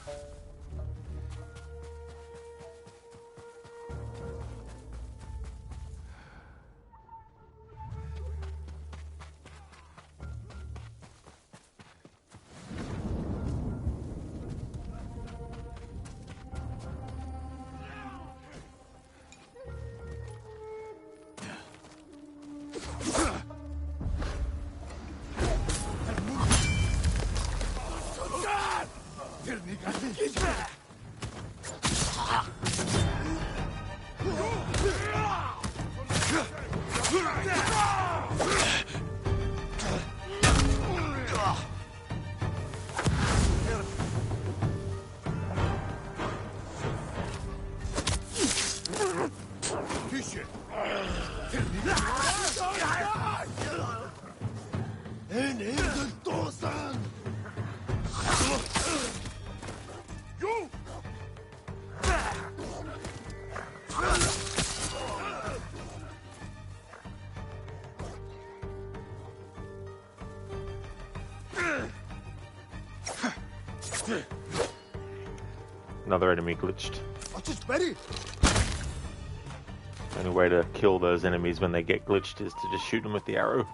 Another enemy glitched. Очиж барь. Only way to kill those enemies when they get glitched is to just shoot them with the arrow.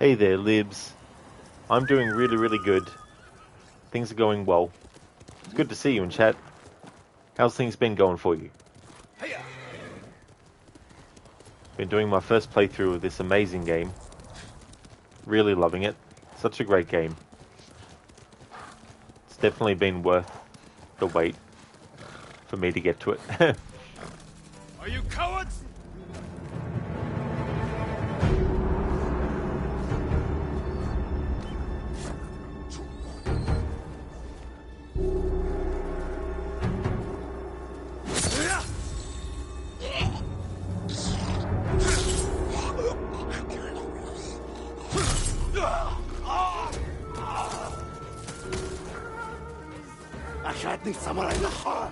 Hey there, Libs. I'm doing really good. Things are going well. It's good to see you in chat. How's things been going for you? Been doing my first playthrough of this amazing game. Really loving it. Such a great game. It's definitely been worth the wait for me to get to it. Are you cowards? гадны самурай нахаа.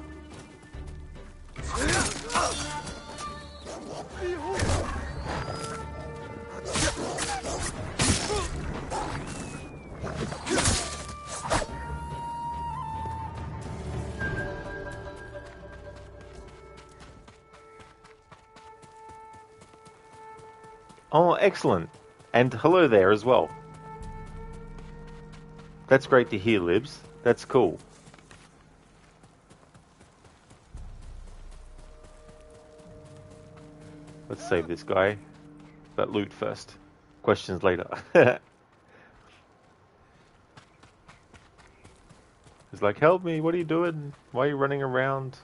Oh, excellent. And hello there as well. That's great to hear, Libs. That's cool. Let's save this guy. But loot first. Questions later. He's like, help me, what are you doing? Why are you running around?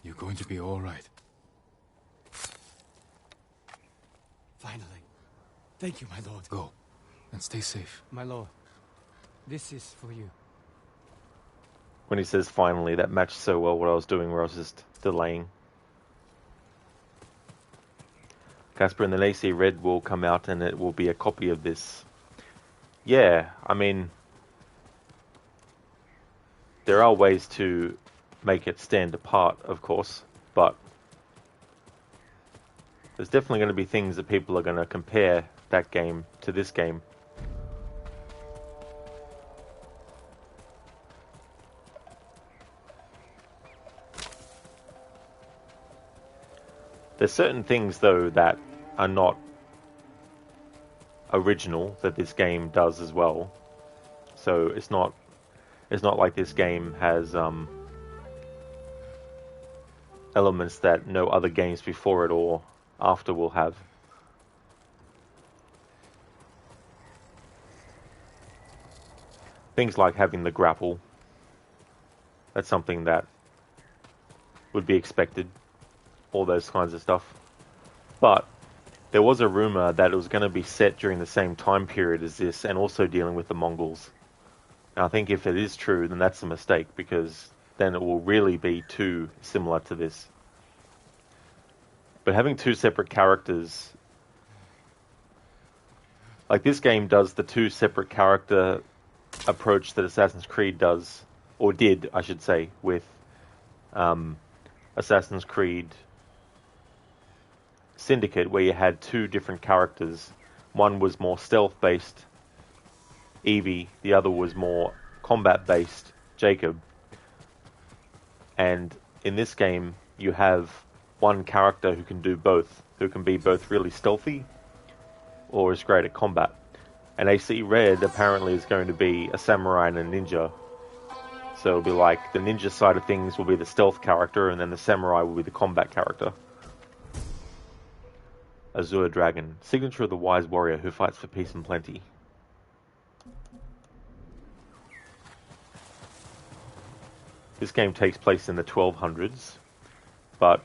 You're going to be all right. Finally. Thank you, my lord. Go, and stay safe. My lord, this is for you. When he says finally, that matched so well what I was doing where I was just delaying. Casper and the AC Red will come out and it will be a copy of this. Yeah, I mean, there are ways to make it stand apart, of course, but there's definitely going to be things that people are going to compare that game to this game. There's certain things, though, that are not original that this game does as well. So it's not like this game has elements that no other games before it or after will have. Things like having the grapple. That's something that would be expected. All those kinds of stuff. But there was a rumor that it was going to be set during the same time period as this and also dealing with the Mongols. And I think if it is true, then that's a mistake, because then it will really be too similar to this. But having two separate characters, like this game does the two separate character approach that Assassin's Creed does, or did, I should say, with Assassin's Creed Syndicate, where you had two different characters. One was more stealth-based, Evie. The other was more combat-based, Jacob. And in this game, you have one character who can do both, who can be both really stealthy or is great at combat. And AC Red apparently is going to be a samurai and a ninja. So it'll be like the ninja side of things will be the stealth character, and then the samurai will be the combat character. Azure Dragon, signature of the wise warrior who fights for peace and plenty. This game takes place in the 1200s, but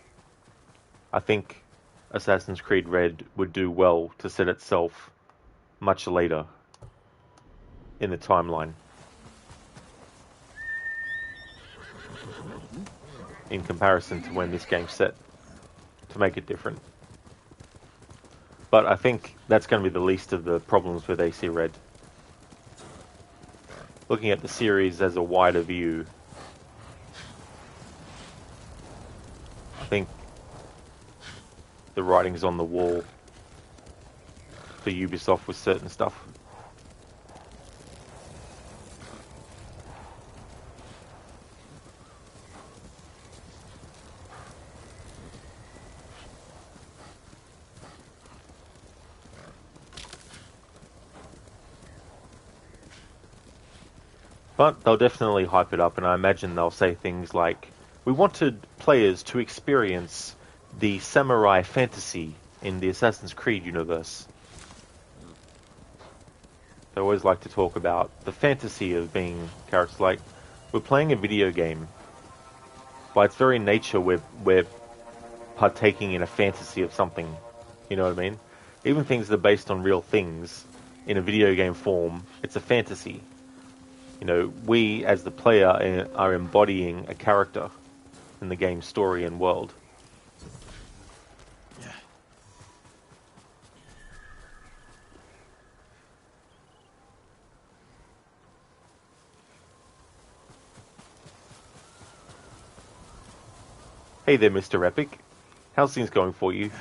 I think Assassin's Creed Red would do well to set itself much later in the timeline, in comparison to when this game's set, to make it different. But I think that's going to be the least of the problems with AC Red. Looking at the series as a wider view, I think the writing's on the wall for Ubisoft with certain stuff. But they'll definitely hype it up, and I imagine they'll say things like, we wanted players to experience the samurai fantasy in the Assassin's Creed universe. They always like to talk about the fantasy of being characters. Like, we're playing a video game. By its very nature, we're partaking in a fantasy of something. You know what I mean? Even things that are based on real things, in a video game form, it's a fantasy. You know, we, as the player, are embodying a character in the game's story and world. Yeah. Hey there, Mr. Epic. How's things going for you?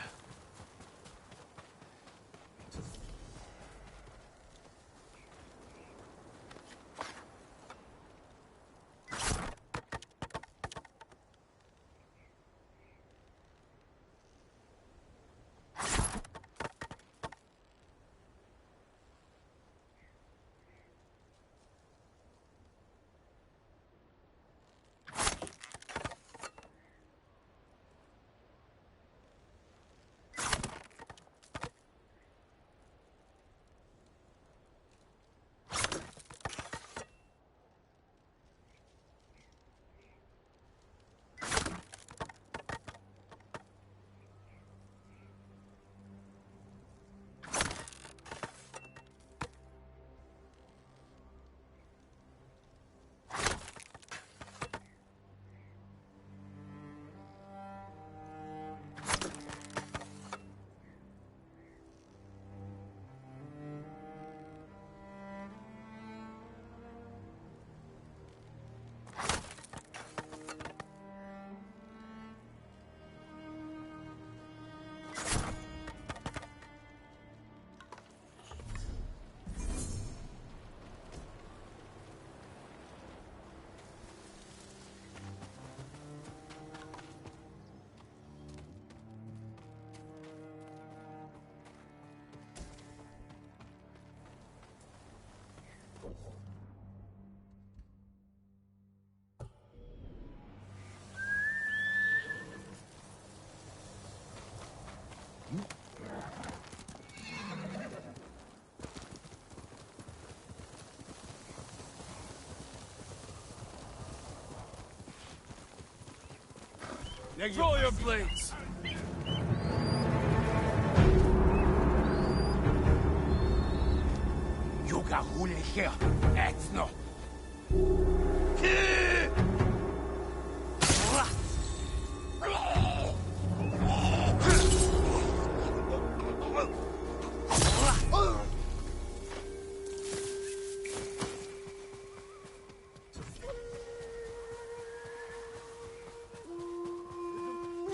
Draw your blades! Юга хүлээхээ айцно.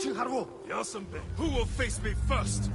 Чи харав? Yasun be. Who will face me first?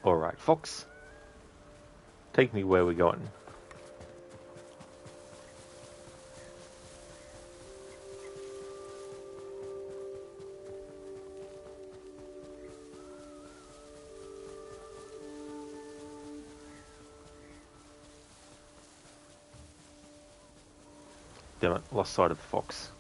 Alright, Fox. Take me where we're going. Damn it, lost sight of the fox.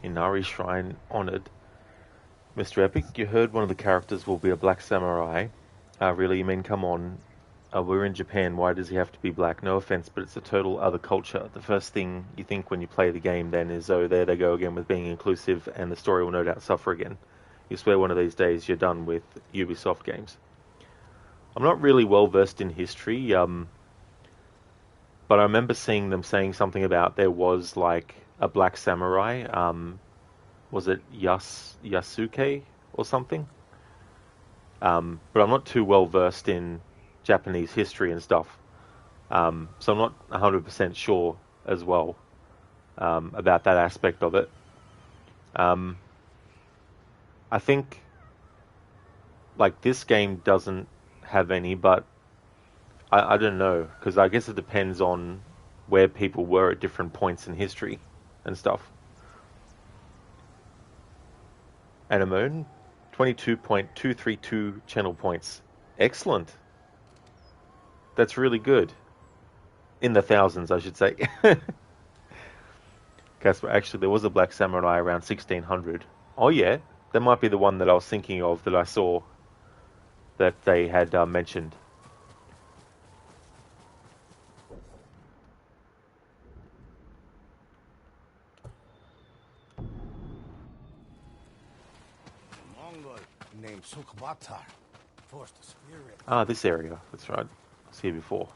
Inari Shrine honored. Mr. Epic, you heard one of the characters will be a black samurai. Really, you mean, come on. We're in Japan, why does he have to be black? No offense, but it's a total other culture. The first thing you think when you play the game then is, oh, there they go again with being inclusive, and the story will no doubt suffer again. You swear one of these days you're done with Ubisoft games. I'm not really well versed in history, but I remember seeing them saying something about there was like a black samurai. Was it Yasuke or something? But I'm not too well versed in Japanese history and stuff, so I'm not 100% sure as well about that aspect of it. I think like this game doesn't have any, but I don't know, because I guess it depends on where people were at different points in history and stuff. Anemone, 22.232 channel points. Excellent. That's really good. In the thousands, I should say. Casper, actually, there was a black samurai around 1600. Oh yeah, that might be the one that I was thinking of that I saw that they had mentioned. Mongol named Sukbatar forced the spirit. Ah, this area. That's right. I was here before.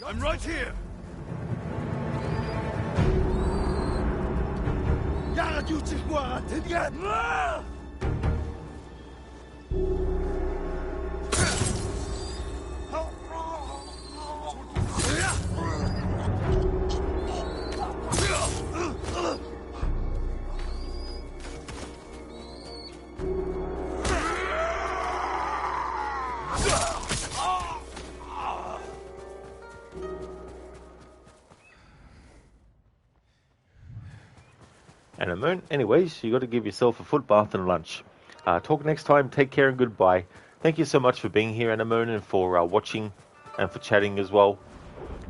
I'm right here. 야가 유칠 거야. 드디어. And a moon. Anyways, you got to give yourself a foot bath and lunch. Talk next time. Take care and goodbye. Thank you so much for being here, Anemone, and for watching and for chatting as well.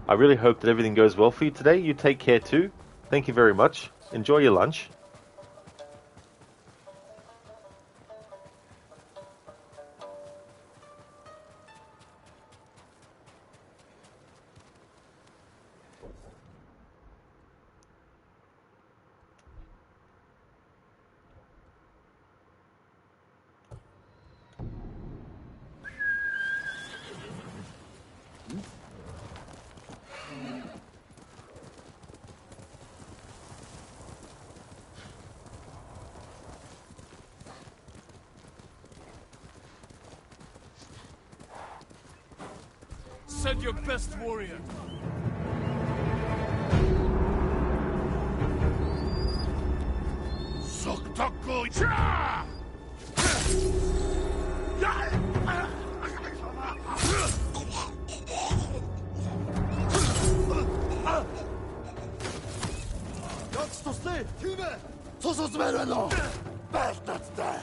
I really hope that everything goes well for you today. You take care too. Thank you very much. Enjoy your lunch. Send your best warrior. Soktaku cha! That's to say, Time! Co so zmereno? Bastards there!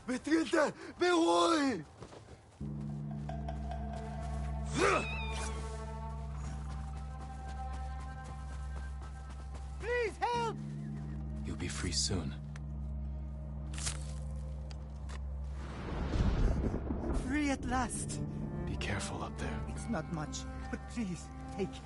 Betrete! Beruhig! Please help! You'll be free soon. Free at last. Be careful up there. It's not much, but please, take it.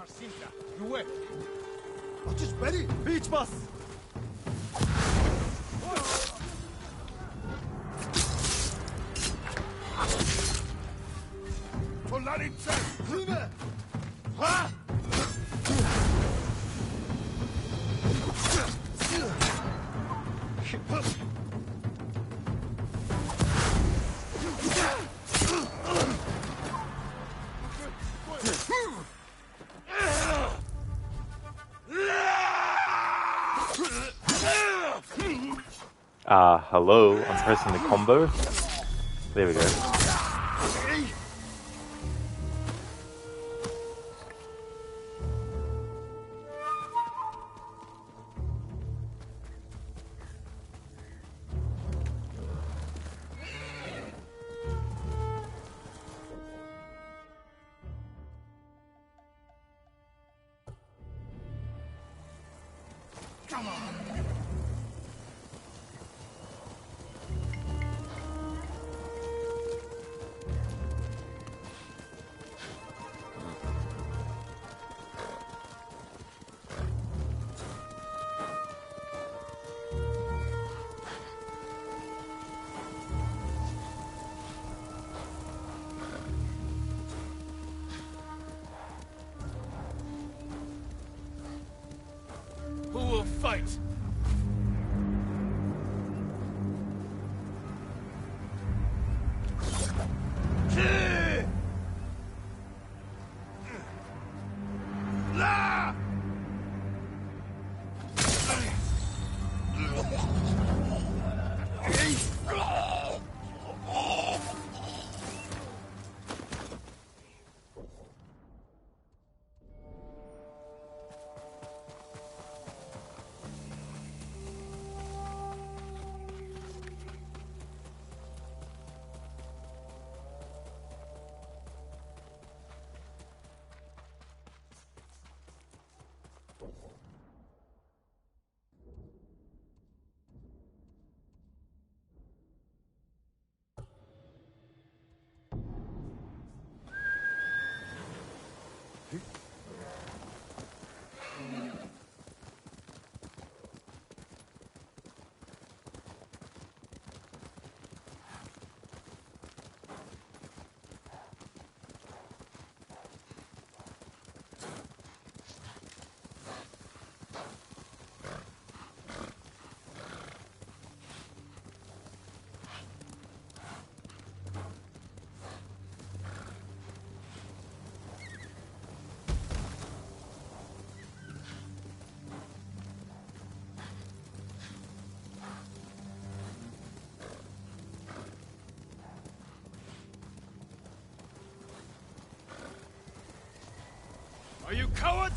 You wait. What is ready? Beach bus! Polarice! Hello, I'm pressing the combo. There we go. Who will fight? Are you cowards?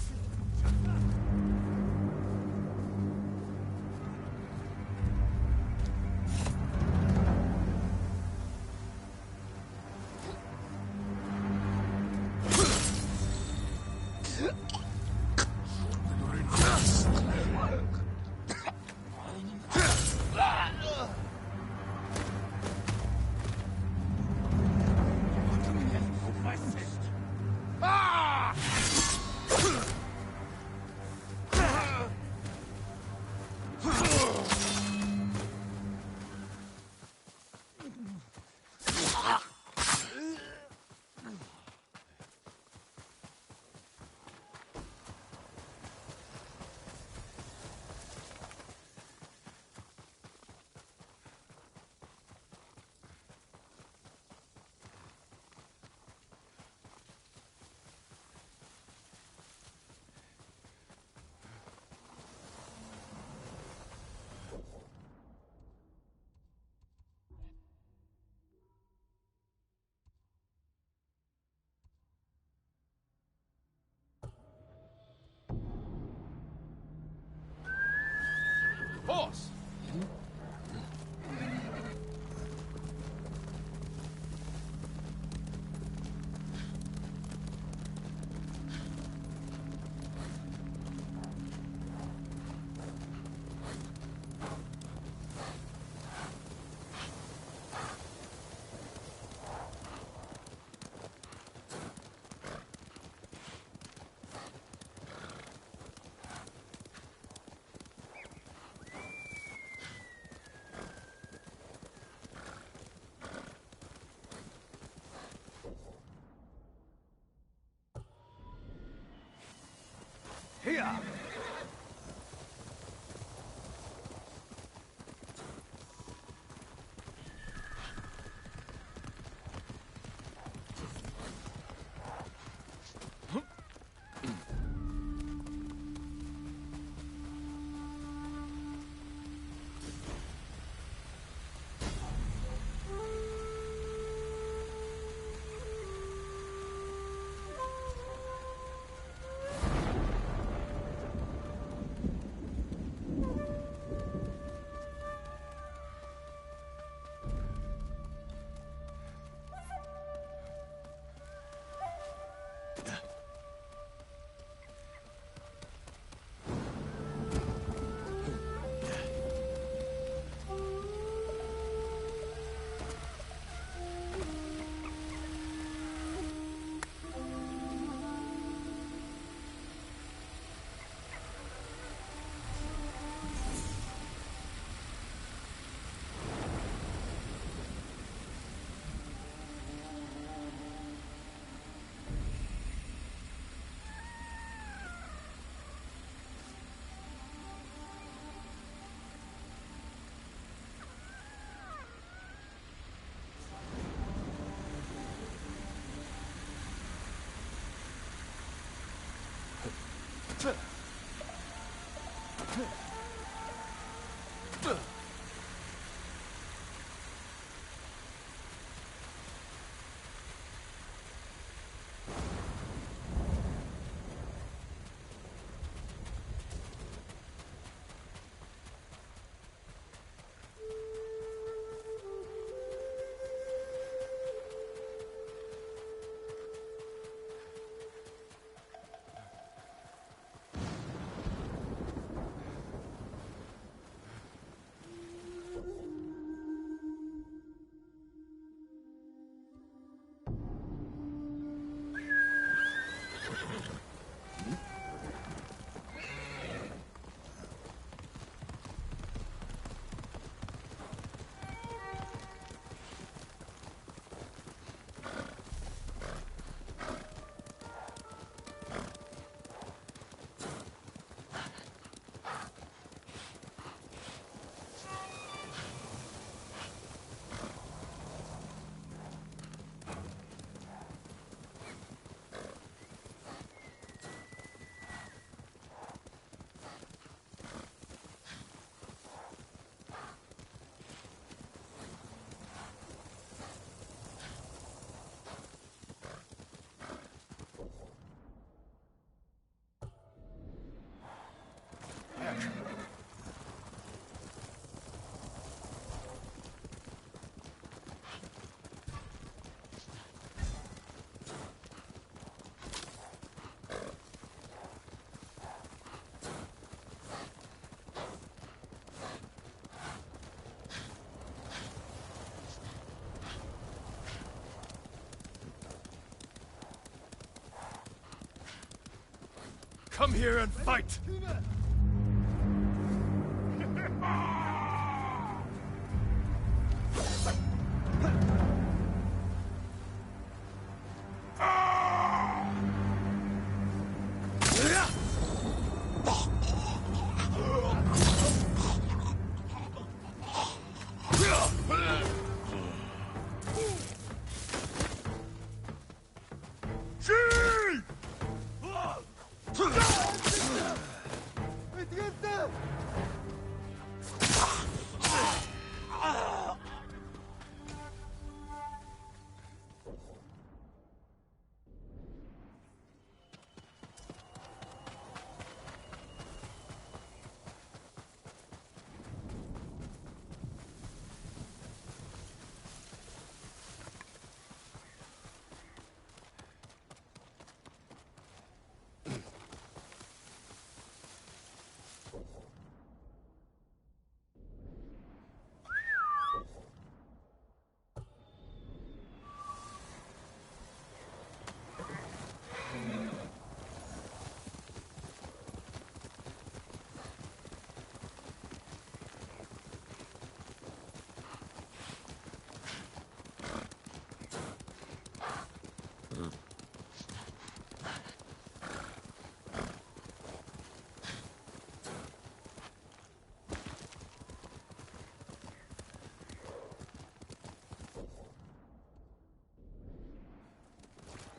Come here and fight!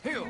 Heal!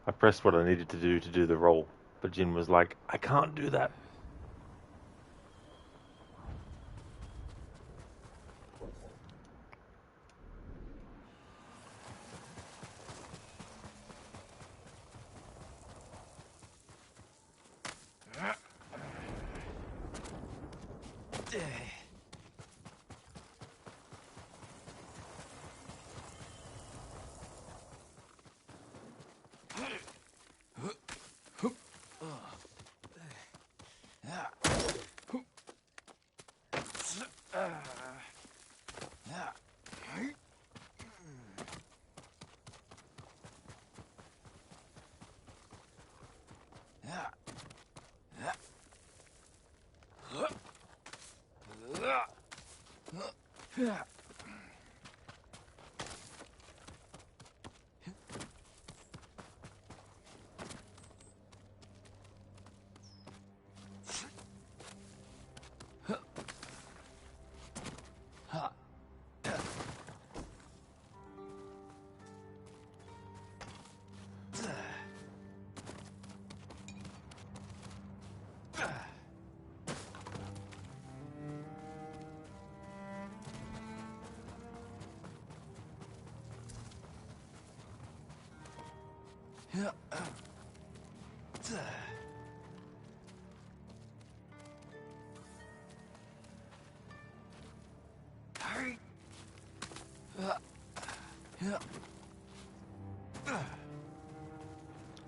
I pressed what I needed to do the roll, but Jin was like, I can't do that.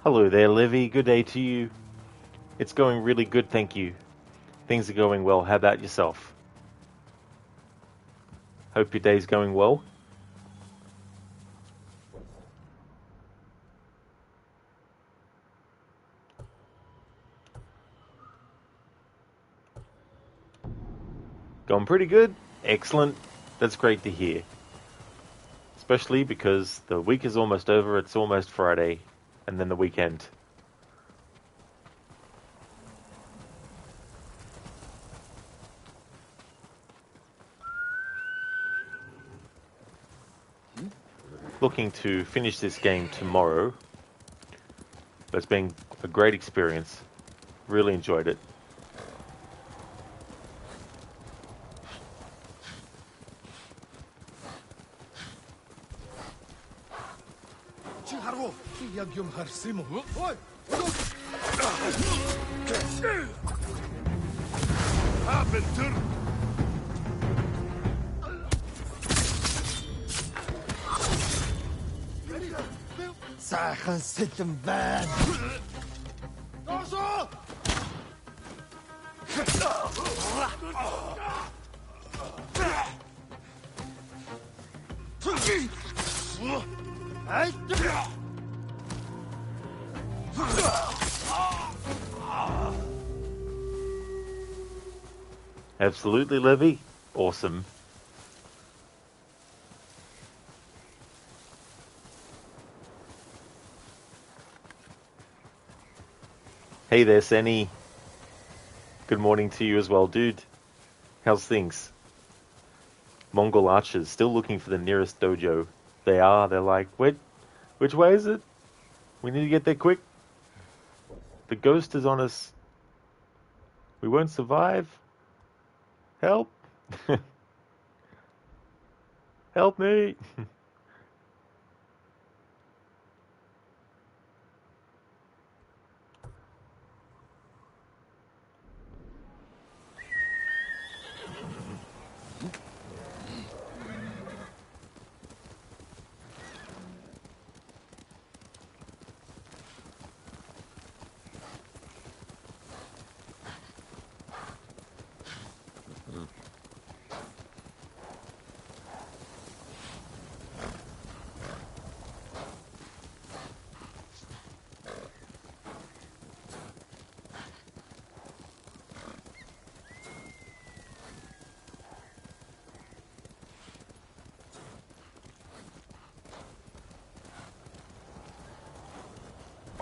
Hello there, Livy. Good day to you. It's going really good, thank you. Things are going well. How about yourself? Hope your day's going well. Going pretty good. Excellent. That's great to hear. Especially because the week is almost over. It's almost Friday. And then the weekend. Looking to finish this game tomorrow. But it's been a great experience. Really enjoyed it. Сайхан сэтэн байна. Absolutely, Levy. Awesome. Hey there, Senny. Good morning to you as well, dude. How's things? Mongol archers still looking for the nearest dojo. They are. They're like, wait, which way is it? We need to get there quick. The ghost is on us. We won't survive. Help. Help me.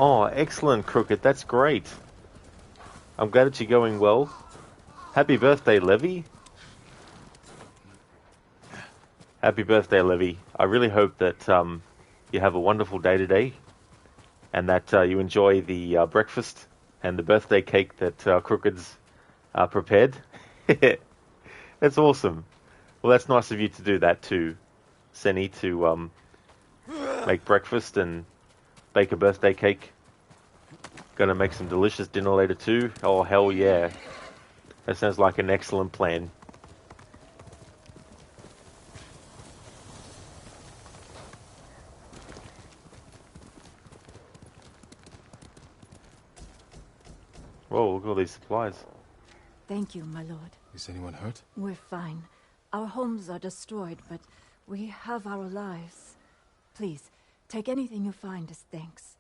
Oh, excellent, Crooked. That's great. I'm glad that you're going well. Happy birthday, Levy. Happy birthday, Levy. I really hope that you have a wonderful day today and that you enjoy the breakfast and the birthday cake that Crooked's prepared. That's awesome. Well, that's nice of you to do that too, Senny, to make breakfast and bake a birthday cake. Gonna make some delicious dinner later too. Oh, hell yeah. That sounds like an excellent plan. Whoa, look at all these supplies. Thank you, my lord. Is anyone hurt? We're fine. Our homes are destroyed, but we have our lives. Please, take anything you find as thanks.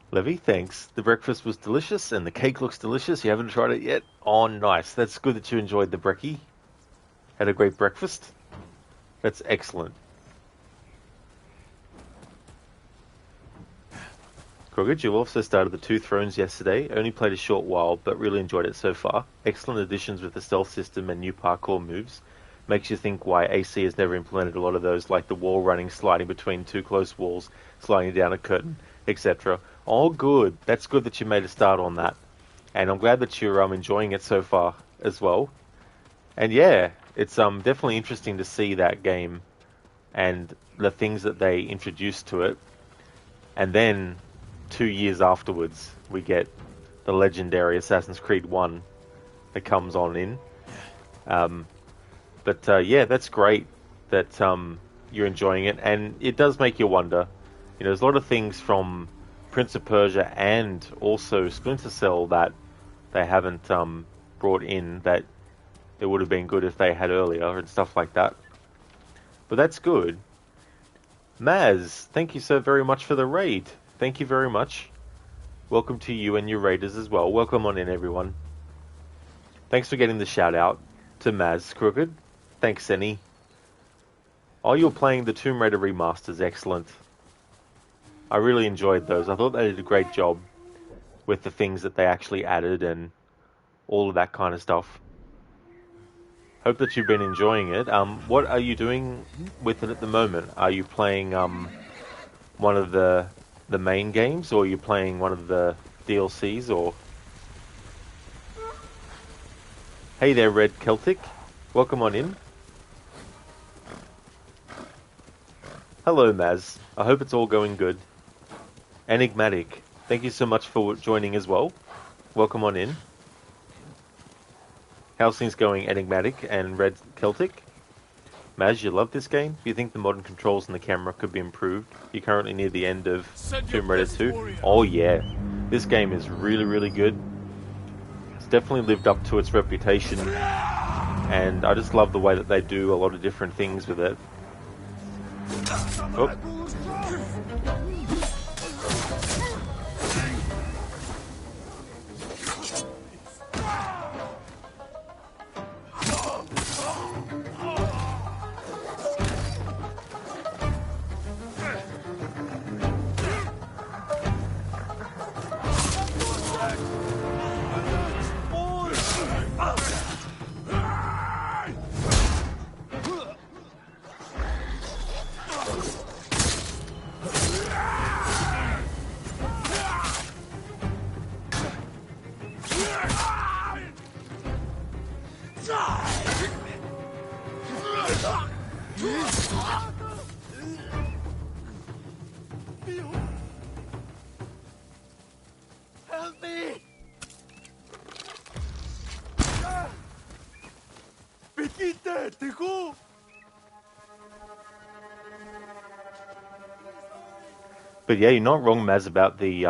Levy, thanks. The breakfast was delicious and the cake looks delicious. You haven't tried it yet? Oh, nice. That's good that you enjoyed the brekkie. Had a great breakfast. That's excellent. Crooked, you also started the Two Thrones yesterday. Only played a short while, but really enjoyed it so far. Excellent additions with the stealth system and new parkour moves. Makes you think why AC has never implemented a lot of those, like the wall running, sliding between two close walls, sliding down a curtain, etc. All good. That's good that you made a start on that. And I'm glad that you're enjoying it so far as well. And yeah, it's definitely interesting to see that game and the things that they introduced to it. And then 2 years afterwards, we get the legendary Assassin's Creed 1 that comes on in. But yeah, that's great that you're enjoying it. And it does make you wonder. You know, there's a lot of things from Prince of Persia and also Splinter Cell that they haven't brought in that it would have been good if they had earlier and stuff like that. But that's good. Maz, thank you so very much for the raid. Thank you very much. Welcome to you and your raiders as well. Welcome on in, everyone. Thanks for getting the shout out to Maz Crooked. Thanks, Senny. Oh, you're playing the Tomb Raider remasters. Excellent. I really enjoyed those. I thought they did a great job with the things that they actually added and all of that kind of stuff. Hope that you've been enjoying it. What are you doing with it at the moment? Are you playing one of the main games, or are you playing one of the DLCs, or... Hey there, Red Celtic. Welcome on in. Hello, Maz. I hope it's all going good. Enigmatic, thank you so much for joining as well. Welcome on in. How's things going, Enigmatic and Red Celtic? Maz, you love this game? Do you think the modern controls and the camera could be improved? You're currently near the end of Tomb Raider 2. Oh yeah, this game is really, really good. It's definitely lived up to its reputation, and I just love the way that they do a lot of different things with it. Oh. Help me! Бегите, тихо! But yeah, you're not wrong, Maz, about the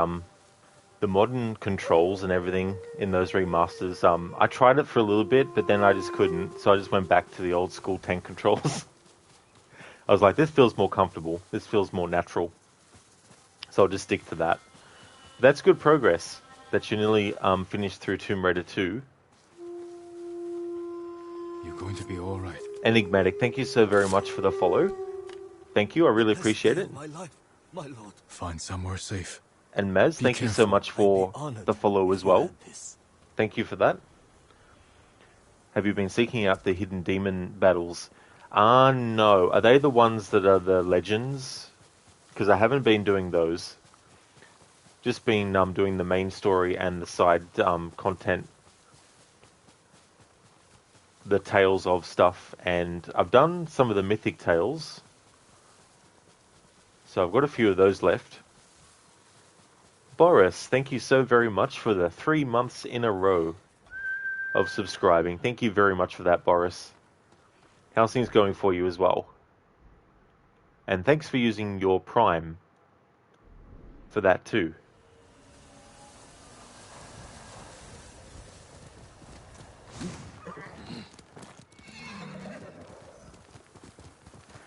modern controls and everything in those remasters. I tried it for a little bit, but then I just couldn't, so I just went back to the old school tank controls. I was like, this feels more comfortable. This feels more natural. So I'll just stick to that. That's good progress. That you nearly finished through Tomb Raider 2. You're going to be all right. Enigmatic, thank you so very much for the follow. Thank you, I really appreciate it. My life, my lord. Find somewhere safe. And Maz, Be thank you so careful. much for the follow as well. This. Thank you for that. Have you been seeking out the hidden demon battles? No. Are they the ones that are the legends? Because I haven't been doing those. Just been doing the main story and the side content. The Tales of stuff. And I've done some of the Mythic Tales. So I've got a few of those left. Boris, thank you so very much for the 3 months in a row of subscribing. Thank you very much for that, Boris. How's things going for you as well? And thanks for using your Prime for that too.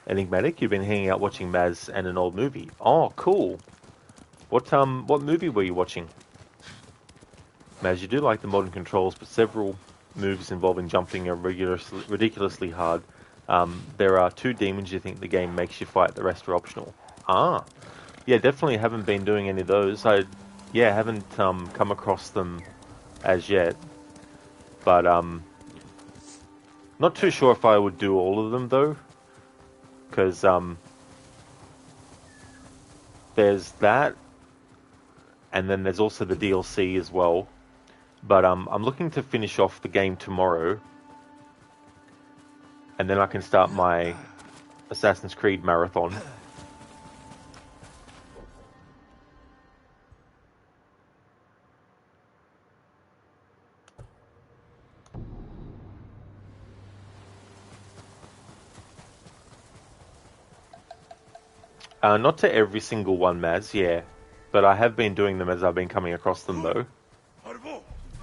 Enigmatic, you've been hanging out watching Maz and an old movie. Oh, cool. What movie were you watching? Maz, you do like the modern controls, but several moves involving jumping are ridiculously hard. There are 2 demons you think the game makes you fight, the rest are optional. Yeah, definitely haven't been doing any of those. Haven't come across them as yet. But not too sure if I would do all of them though. Because there's that, and then there's also the DLC as well. But I'm looking to finish off the game tomorrow, and then I can start my Assassin's Creed marathon. Not to every single one, Maz, yeah. But I have been doing them as I've been coming across them, though.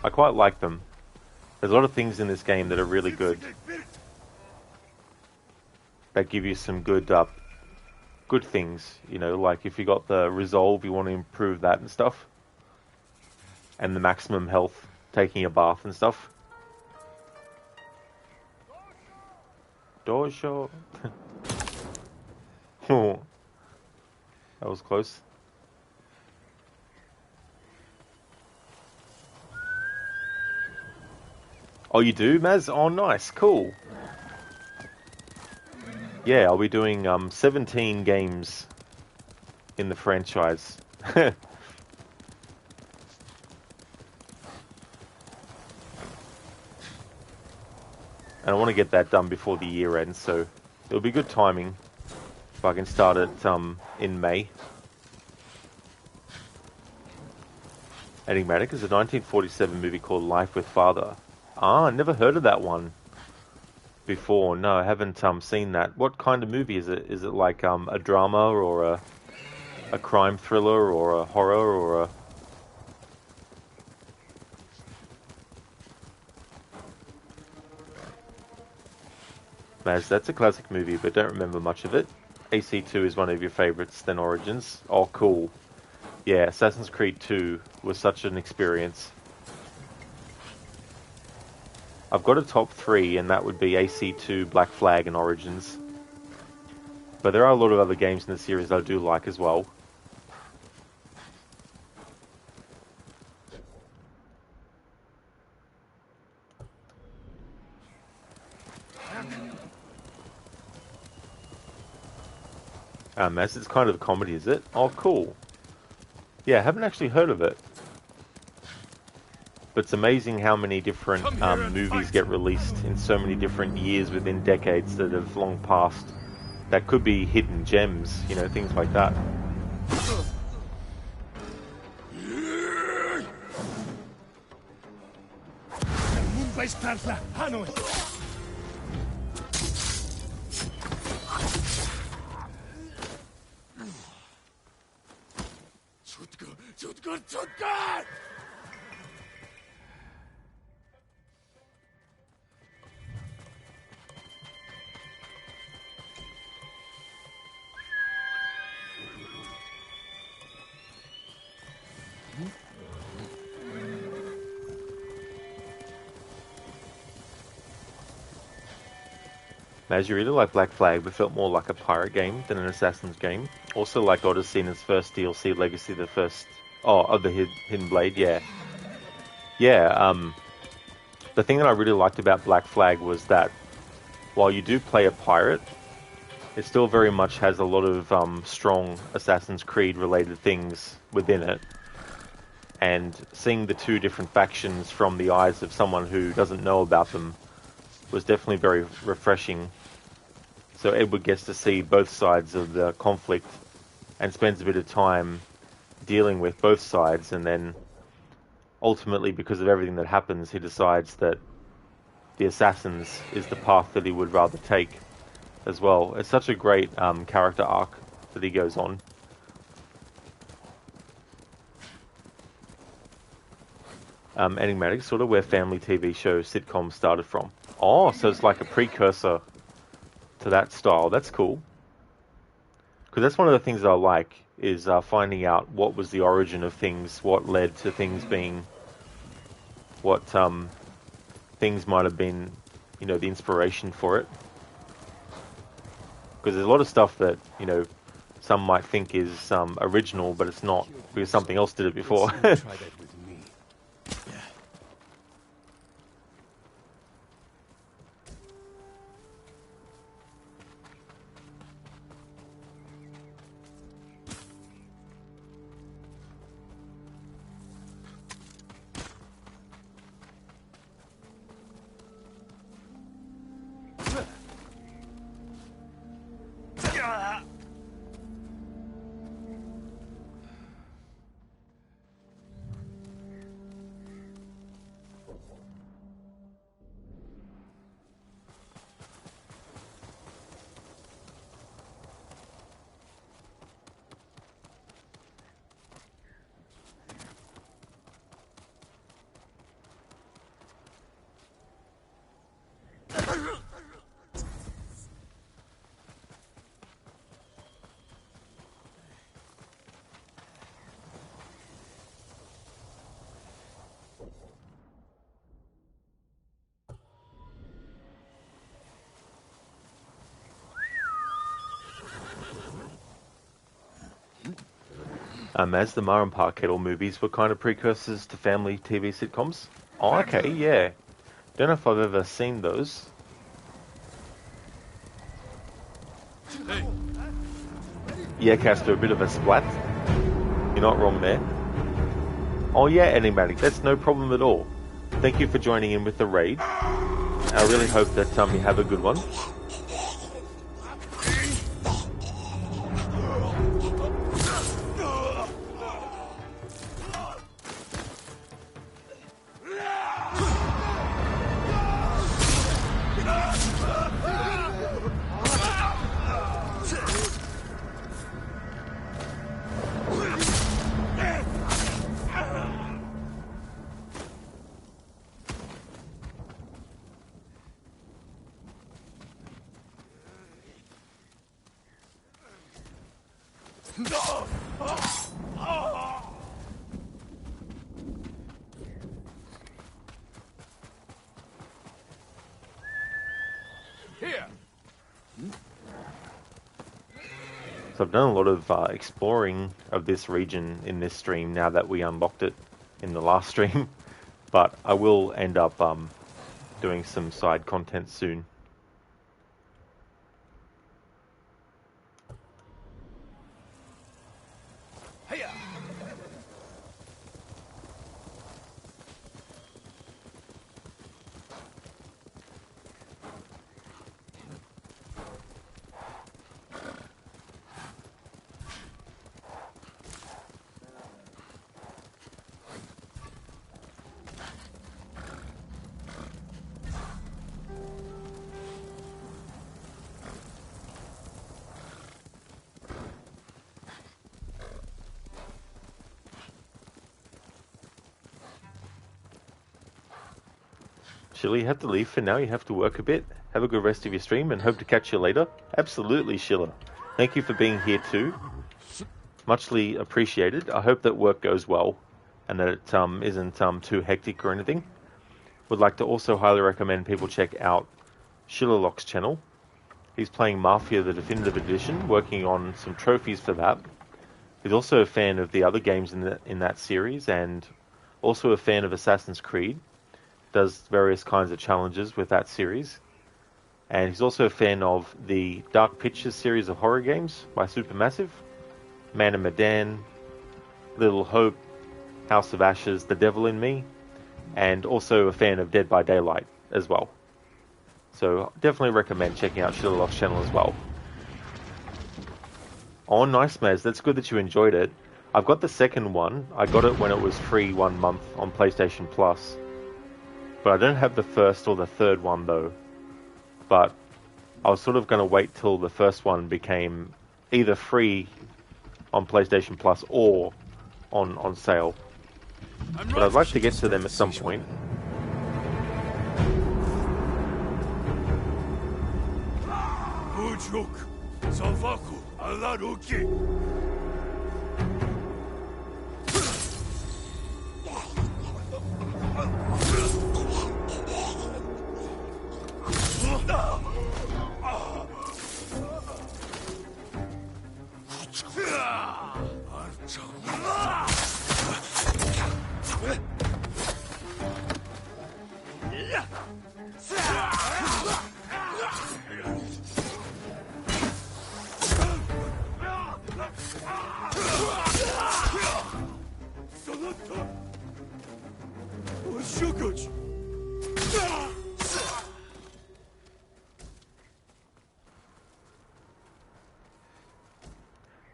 I quite like them. There's a lot of things in this game that are really good. That give you some good things, you know, like if you got the resolve, you want to improve that and stuff. And the maximum health, taking a bath and stuff. Dojo. Oh, that was close. Oh, you do, Maz? Oh, nice, cool. Yeah, I'll be doing 17 games in the franchise. And I want to get that done before the year ends, so it'll be good timing if I can start it in May. Enigmatic is a 1947 movie called Life with Father. Never heard of that one before. No, I haven't seen that. What kind of movie is it? Is it like a drama or a crime thriller or a horror or a... Maz, that's a classic movie, but don't remember much of it. AC2 is one of your favorites, then Origins. Oh, cool. Yeah, Assassin's Creed 2 was such an experience. I've got a top 3, and that would be AC2, Black Flag, and Origins. But there are a lot of other games in the series I do like as well. Maz, it's kind of a comedy, is it? Oh, cool. Yeah, I haven't actually heard of it. But it's amazing how many different movies get released in so many different years within decades that have long passed. That could be hidden gems, you know, things like that. Maz, you really like Black Flag, but felt more like a pirate game than an Assassin's game. Also like Odyssey in its first DLC, Legacy, the first... Oh, of the Hidden Blade, yeah. Yeah, the thing that I really liked about Black Flag was that while you do play a pirate, it still very much has a lot of strong Assassin's Creed related things within it. And seeing the two different factions from the eyes of someone who doesn't know about them was definitely very refreshing. So Edward gets to see both sides of the conflict and spends a bit of time dealing with both sides, and then ultimately, because of everything that happens, he decides that the Assassins is the path that he would rather take as well. It's such a great character arc that he goes on. Enigmatic, sort of where family TV show sitcoms started from. Oh, so it's like a precursor to that style. That's cool. Because that's one of the things that I like, is finding out what was the origin of things, what led to things being, what things might have been, you know, the inspiration for it. Because there's a lot of stuff that, you know, some might think is original, but it's not, because something else did it before. Try that with me. As the Ma and Pa Kettle movies were kind of precursors to family TV sitcoms. Oh, okay, yeah. Don't know if I've ever seen those. Hey, Yeah, Casper, a bit of a splat. You're not wrong there. Oh yeah, Enigmatic, that's no problem at all. Thank you for joining in with the raid. I really hope that you have a good one. here. So I've done a lot of exploring of this region in this stream now that we unlocked it in the last stream, but I will end up doing some side content soon. Hiya. Sheila, you have to leave for now. You have to work a bit. Have a good rest of your stream and hope to catch you later. Absolutely, Sheila. Thank you for being here too. Muchly appreciated. I hope that work goes well and that it isn't too hectic or anything. Would like to also highly recommend people check out Shillerlock's channel. He's playing Mafia the Definitive Edition, working on some trophies for that. He's also a fan of the other games in that series, and also a fan of Assassin's Creed. Does various kinds of challenges with that series. And he's also a fan of the Dark Pictures series of horror games by Supermassive, Man of Medan, Little Hope, House of Ashes, The Devil in Me, and also a fan of Dead by Daylight as well. So definitely recommend checking out Shillock's channel as well. Oh, nice, Maz. That's good that you enjoyed it. I've got the second one. I got it when it was free 1 month on PlayStation Plus. But I don't have the first or the third one, though. But I was sort of going to wait till the first one became either free on PlayStation Plus or on sale. But I'd like to get to them at some point. Bujuk, Salvaku, Alaruki.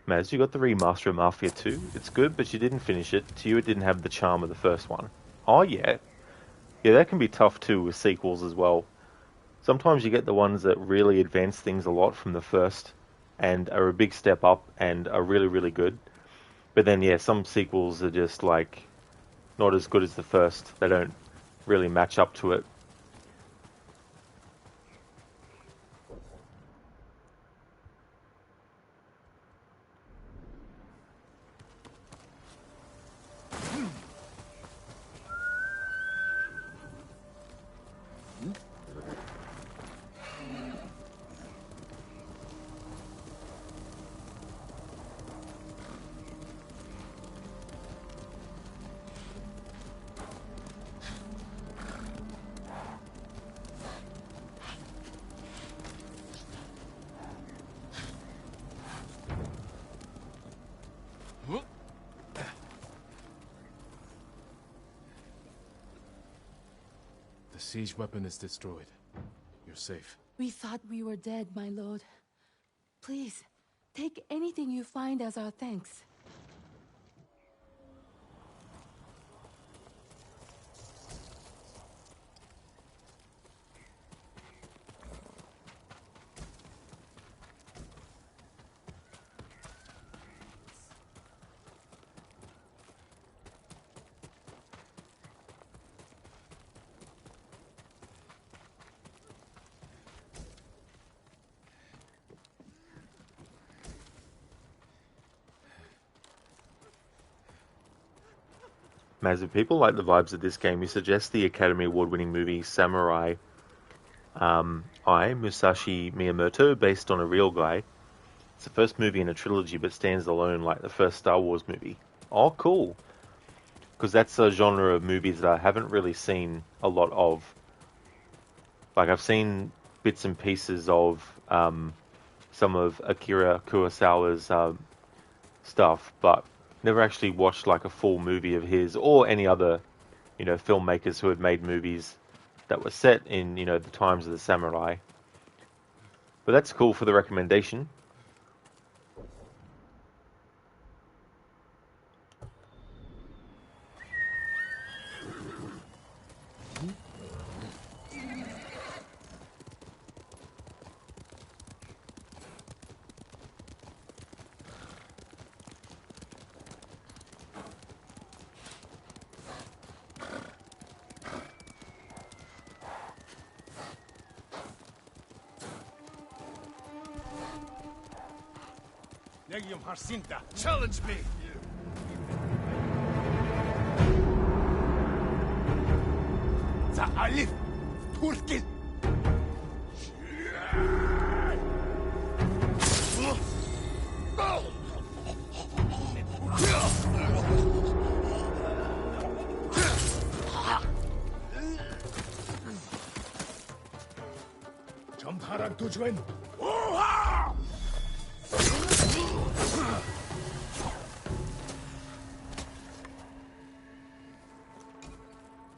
Maz, you got the remaster of Mafia 2. It's good, but you didn't finish it. To you, it didn't have the charm of the first one. Oh, yeah. Yeah, that can be tough too with sequels as well. Sometimes you get the ones that really advance things a lot from the first and are a big step up and are really, really good. But then, yeah, some sequels are just, like, not as good as the first. They don't really match up to it. The siege weapon is destroyed. You're safe. We thought we were dead, my lord. Please, take anything you find as our thanks. Maz, if people like the vibes of this game, you suggest the Academy Award-winning movie Samurai Musashi Miyamoto, based on a real guy. It's the first movie in a trilogy, but stands alone like the first Star Wars movie. Oh, cool. Because that's a genre of movies that I haven't really seen a lot of. Like, I've seen bits and pieces of some of Akira Kurosawa's stuff, but never actually watched like a full movie of his or any other, filmmakers who had made movies that were set in, the times of the samurai. But that's cool for the recommendation. Challenge me! Za Alif! Turkin! 점파랑 도주엔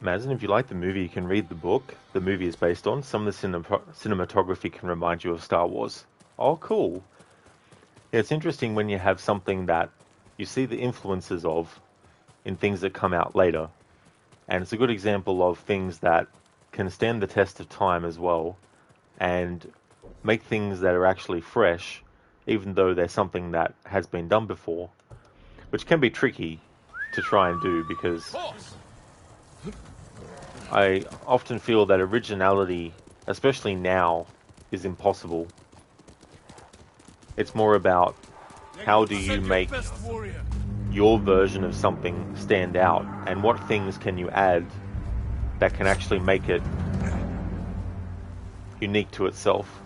Mazen, if you like the movie, you can read the book the movie is based on. Some of the cinematography can remind you of Star Wars. Oh, cool. Yeah, it's interesting when you have something that you see the influences of in things that come out later. And it's a good example of things that can stand the test of time as well and make things that are actually fresh, even though they're something that has been done before, which can be tricky to try and do because I often feel that originality, especially now, is impossible. It's more about how do you make your version of something stand out and what things can you add that can actually make it unique to itself.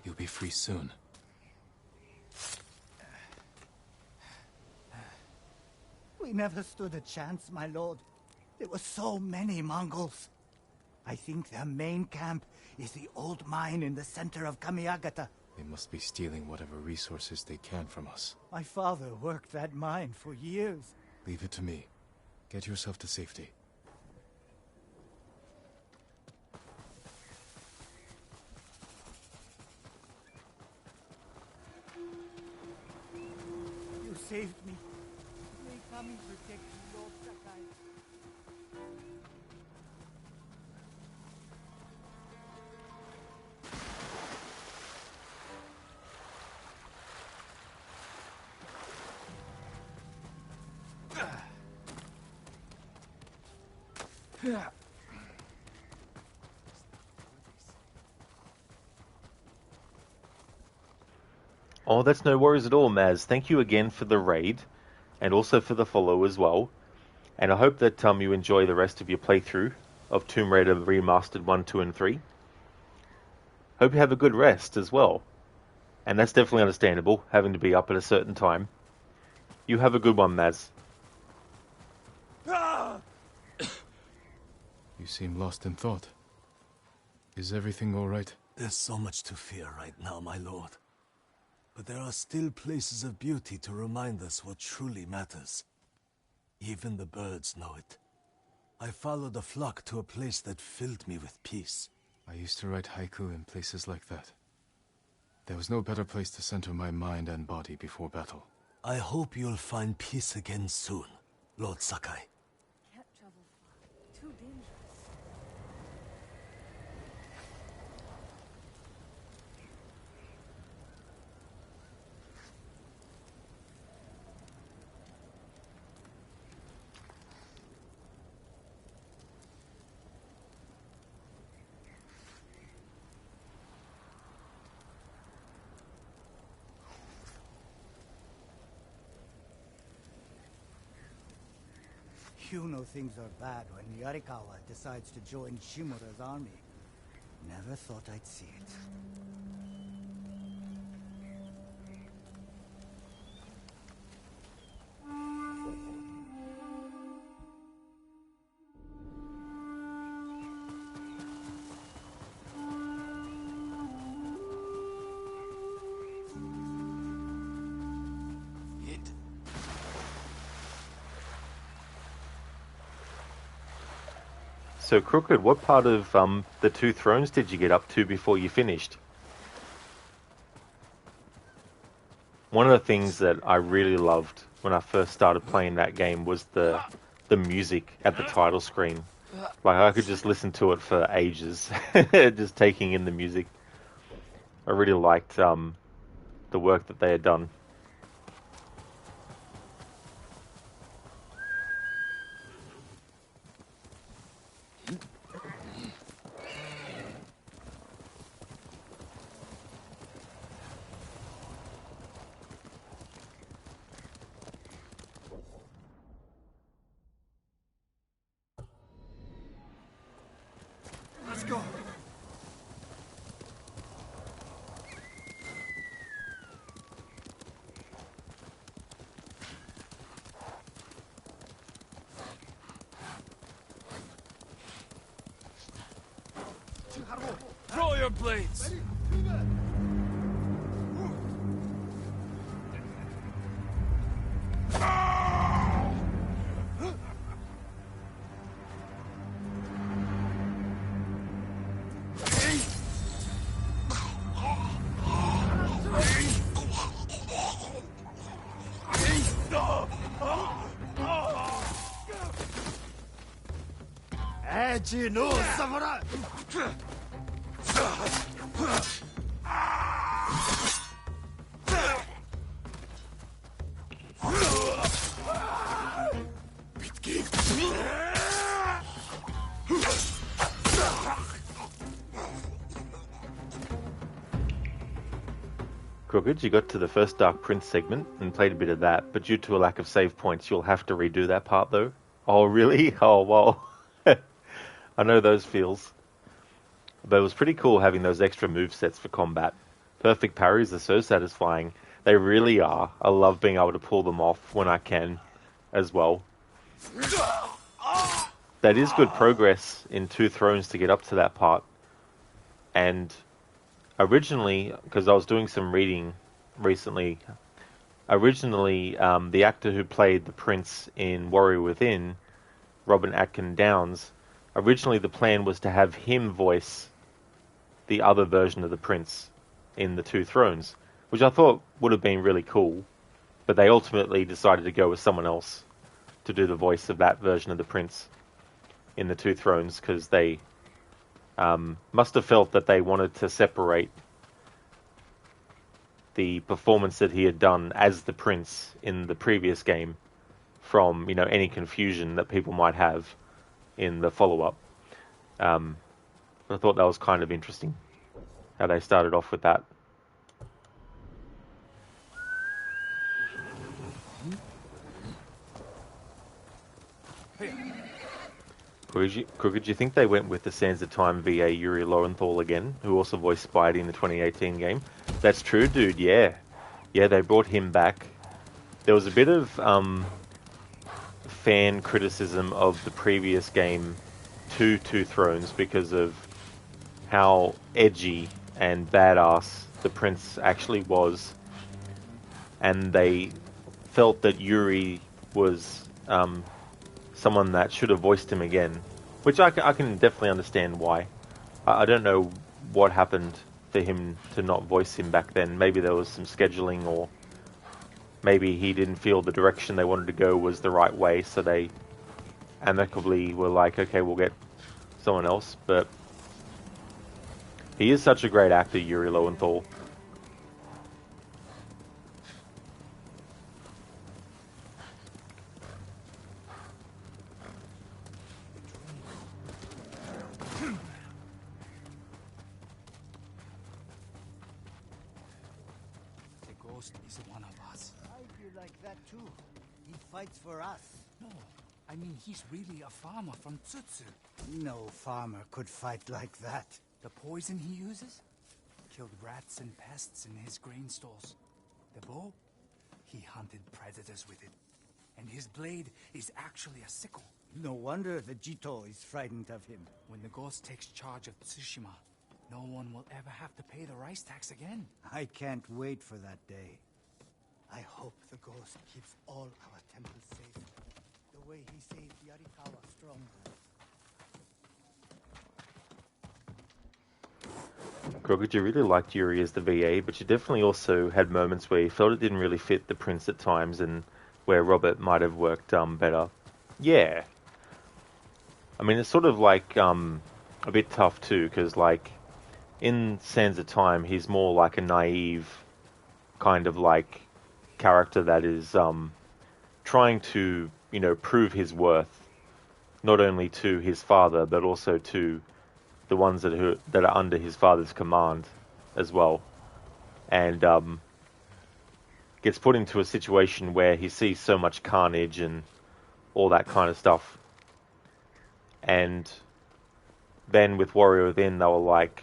You'll be free soon. We never stood a chance, my lord. There were so many Mongols. I think their main camp is the old mine in the center of Kamiagata. They must be stealing whatever resources they can from us. My father worked that mine for years. Leave it to me. Get yourself to safety. You saved me. May Kami protect you, Lord Sakai. Oh, that's no worries at all, Maz. Thank you again for the raid, and also for the follow as well. And I hope that you enjoy the rest of your playthrough of Tomb Raider Remastered 1, 2, and 3. Hope you have a good rest as well. And that's definitely understandable, having to be up at a certain time. You have a good one, Maz. You seem lost in thought. Is everything all right? There's so much to fear right now, my lord. But there are still places of beauty to remind us what truly matters. Even the birds know it. I followed the flock to a place that filled me with peace. I used to write haiku in places like that. There was no better place to center my mind and body before battle. I hope you'll find peace again soon, Lord Sakai. Can't travel far. Too dangerous. You know things are bad when Yarikawa decides to join Shimura's army. Never thought I'd see it. So, Crooked, what part of the Two Thrones did you get up to before you finished? One of the things that I really loved when I first started playing that game was the music at the title screen. Like, I could just listen to it for ages, just taking in the music. I really liked the work that they had done. Let's go. Throw your blades! Эжи нөө савра. Crooked, you got to the first Dark Prince segment and played a bit of that, but due to a lack of save points, you'll have to redo that part though. Oh, really? Oh, well. I know those feels. But it was pretty cool having those extra movesets for combat. Perfect parries are so satisfying. They really are. I love being able to pull them off when I can as well. That is good progress in Two Thrones to get up to that part. And originally, because I was doing some reading recently, the actor who played the prince in Warrior Within, Robin Atkin Downes, originally the plan was to have him voice the other version of the prince in the Two Thrones, which I thought would have been really cool, but they ultimately decided to go with someone else to do the voice of that version of the prince in the Two Thrones, because they must have felt that they wanted to separate the performance that he had done as the prince in the previous game from, any confusion that people might have in the follow-up. I thought that was kind of interesting, how they started off with that. Crooked, do you think they went with the Sands of Time VA Yuri Lowenthal again, who also voiced Spidey in the 2018 game? That's true, dude, yeah. Yeah, they brought him back. There was a bit of fan criticism of the previous game to Two Thrones because of how edgy and badass the prince actually was. And they felt that Yuri was someone that should have voiced him again, which I can definitely understand why. I don't know what happened for him to not voice him back then. Maybe there was some scheduling, or maybe he didn't feel the direction they wanted to go was the right way, so they amicably were like, okay, we'll get someone else. But he is such a great actor, Yuri Lowenthal. Is one of us. I feel like that too. He fights for us. No, I mean he's really a farmer from Tsutsu. No farmer could fight like that. The poison he uses? Killed rats and pests in his grain stalls. The bow? He hunted predators with it. And his blade is actually a sickle. No wonder the Jito is frightened of him. When the ghost takes charge of Tsushima, no one will ever have to pay the rice tax again. I can't wait for that day. I hope the ghost keeps all our temples safe, the way he saved Yarikawa stronghold. Crooked, you really liked Yuri as the VA, but you definitely also had moments where you felt it didn't really fit the prince at times, and where Robert might have worked better. Yeah. I mean, it's sort of like a bit tough too, because in Sands of Time, he's more like a naive kind of like character that is trying to, you know, prove his worth, not only to his father, but also to the ones that are under his father's command as well. And gets put into a situation where he sees so much carnage and all that kind of stuff. And then with Warrior Within, they were like,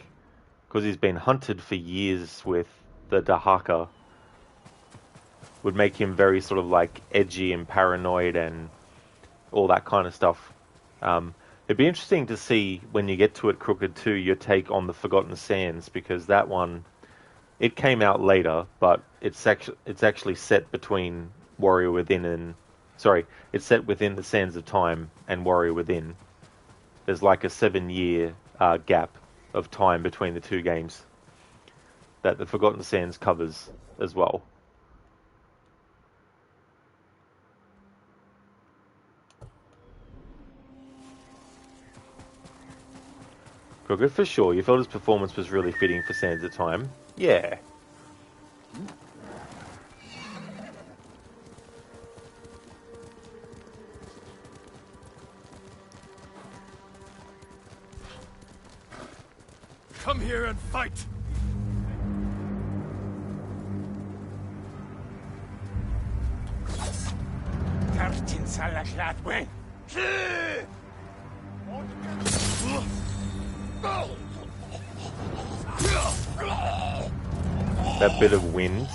because he's been hunted for years with the Dahaka, would make him very sort of like edgy and paranoid and all that kind of stuff. It'd be interesting to see when you get to it, Crooked 2, your take on the Forgotten Sands, because that one, it came out later, but it's actually set between Warrior Within and... Sorry, it's set within the Sands of Time and Warrior Within. There's like a 7-year gap of time between the two games that the Forgotten Sands covers as well. Crooked, for sure. You felt his performance was really fitting for Sands of Time. Yeah. Come here and fight! Tartin Salaklatwe! That bit of wind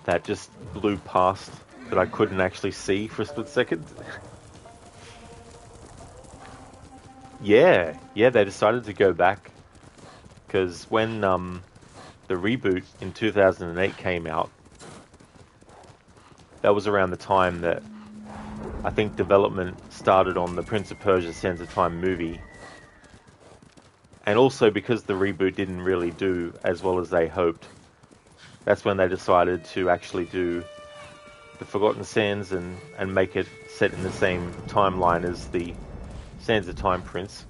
that just blew past that I couldn't actually see for a split second. Yeah, they decided to go back because when the reboot in 2008 came out, that was around the time that I think development started on the Prince of Persia Sands of Time movie. And also because the reboot didn't really do as well as they hoped, that's when they decided to actually do the Forgotten Sands and make it set in the same timeline as the Sands of Time Prince.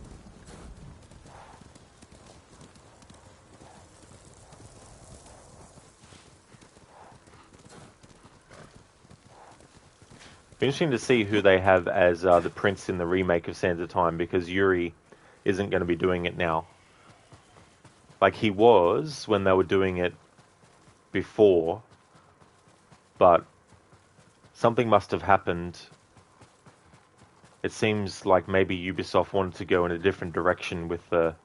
Be interesting to see who they have as the prince in the remake of Sands of Time, because Yuri isn't going to be doing it now. Like he was when they were doing it before, but something must have happened. It seems like maybe Ubisoft wanted to go in a different direction with the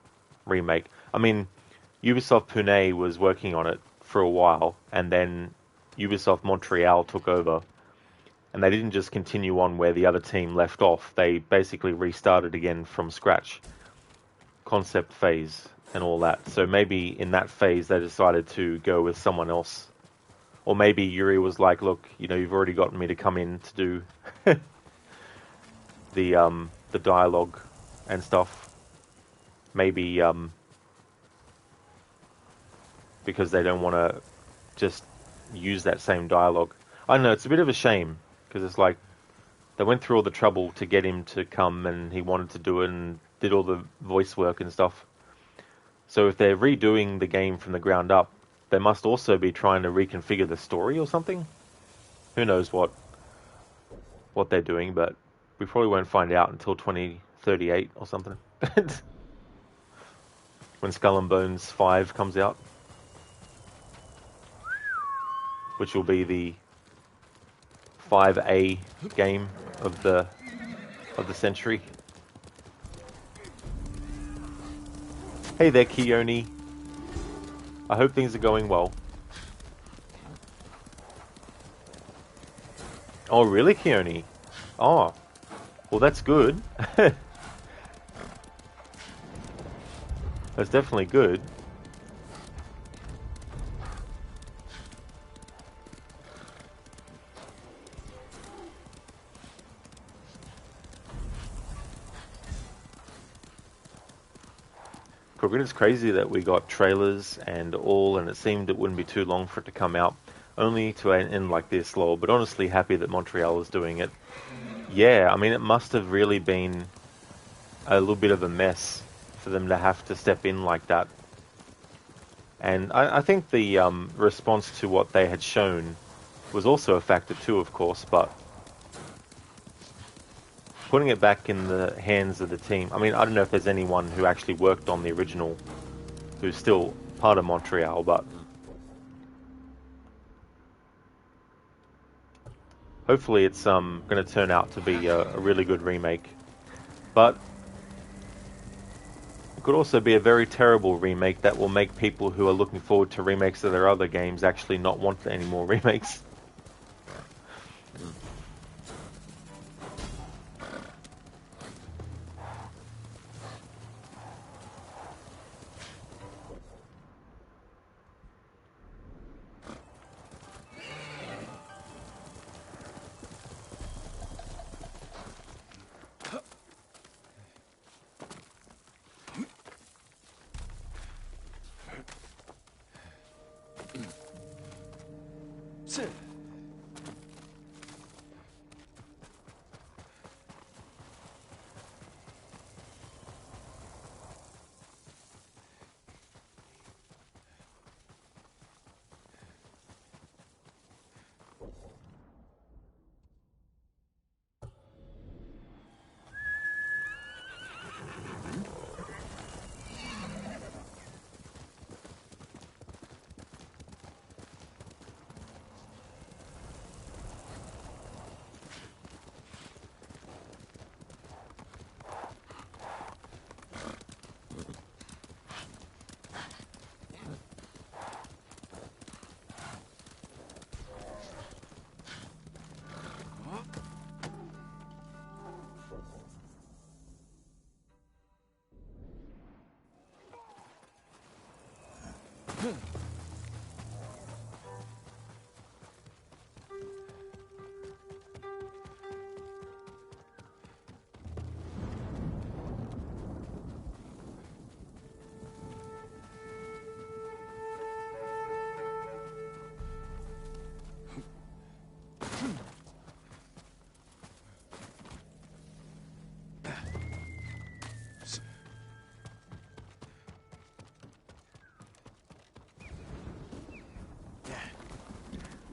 remake. I mean, Ubisoft Pune was working on it for a while, and then Ubisoft Montreal took over. And they didn't just continue on where the other team left off. They basically restarted again from scratch. Concept phase and all that. So maybe in that phase they decided to go with someone else. Or maybe Yuri was like, look, you know, you've already gotten me to come in to do the dialogue and stuff. Maybe because they don't want to just use that same dialogue. I don't know, it's a bit of a shame. Because it's like, they went through all the trouble to get him to come and he wanted to do it and did all the voice work and stuff. So if they're redoing the game from the ground up, they must also be trying to reconfigure the story or something. Who knows what they're doing, but we probably won't find out until 2038 or something. When Skull and Bones 5 comes out. Which will be the 5A game of the century. Hey there, Keone. I hope things are going well. Oh, really, Keone? Oh, well, that's good. That's definitely good. It's crazy that we got trailers and all, and it seemed it wouldn't be too long for it to come out, only to end like this, lol. But honestly, happy that Montreal is doing it. Yeah, I mean, it must have really been a little bit of a mess for them to have to step in like that And I think the response to what they had shown was also a factor too, of course, but putting it back in the hands of the team, I mean, I don't know if there's anyone who actually worked on the original who's still part of Montreal, but hopefully it's going to turn out to be a really good remake. But it could also be a very terrible remake that will make people who are looking forward to remakes of their other games actually not want any more remakes.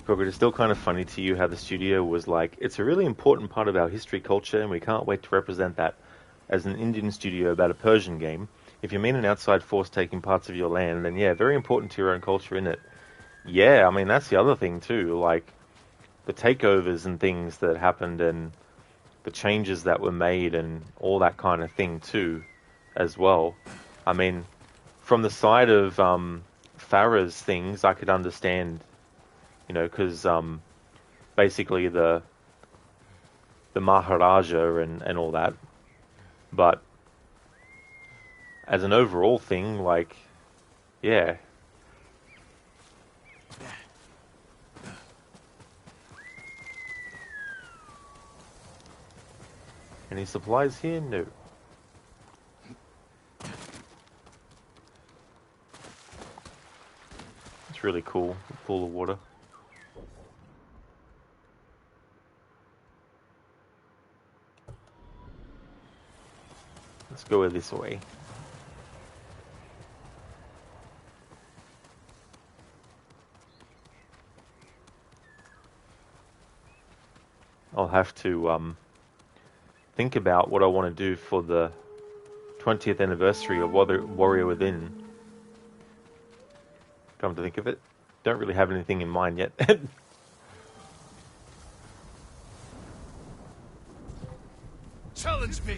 But it's still kind of funny to you how the studio was like, it's a really important part of our history culture and we can't wait to represent that as an Indian studio about a Persian game. If you mean an outside force taking parts of your land, then yeah, very important to your own culture, isn't it? Yeah, I mean, that's the other thing too, like the takeovers and things that happened and the changes that were made and all that kind of thing too, as well. I mean, from the side of Farah's things, I could understand, you know, because basically the Maharaja and all that. But as an overall thing, like, yeah. Any supplies here? No. It's really cool, the pool of water. Let's go this way. I'll have to think about what I want to do for the 20th anniversary of Warrior Within. Come to think of it, don't really have anything in mind yet. Challenge me!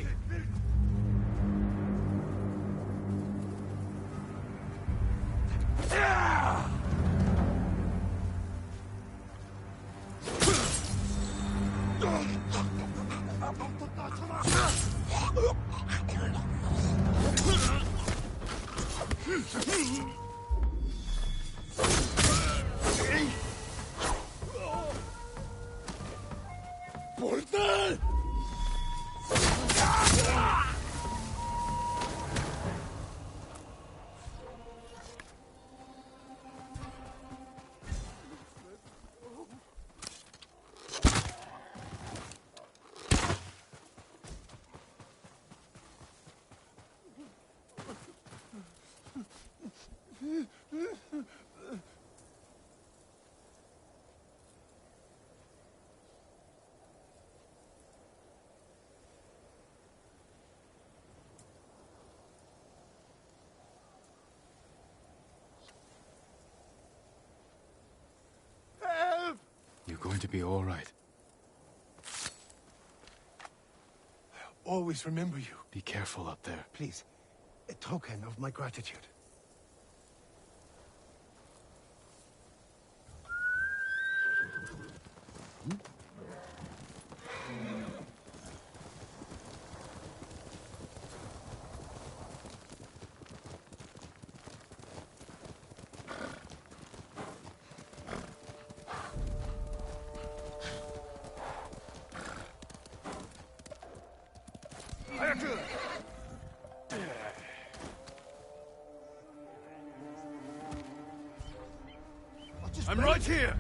Portal! to be all right. I'll always remember you. Be careful up there. Please, a token of my gratitude. I'm right here!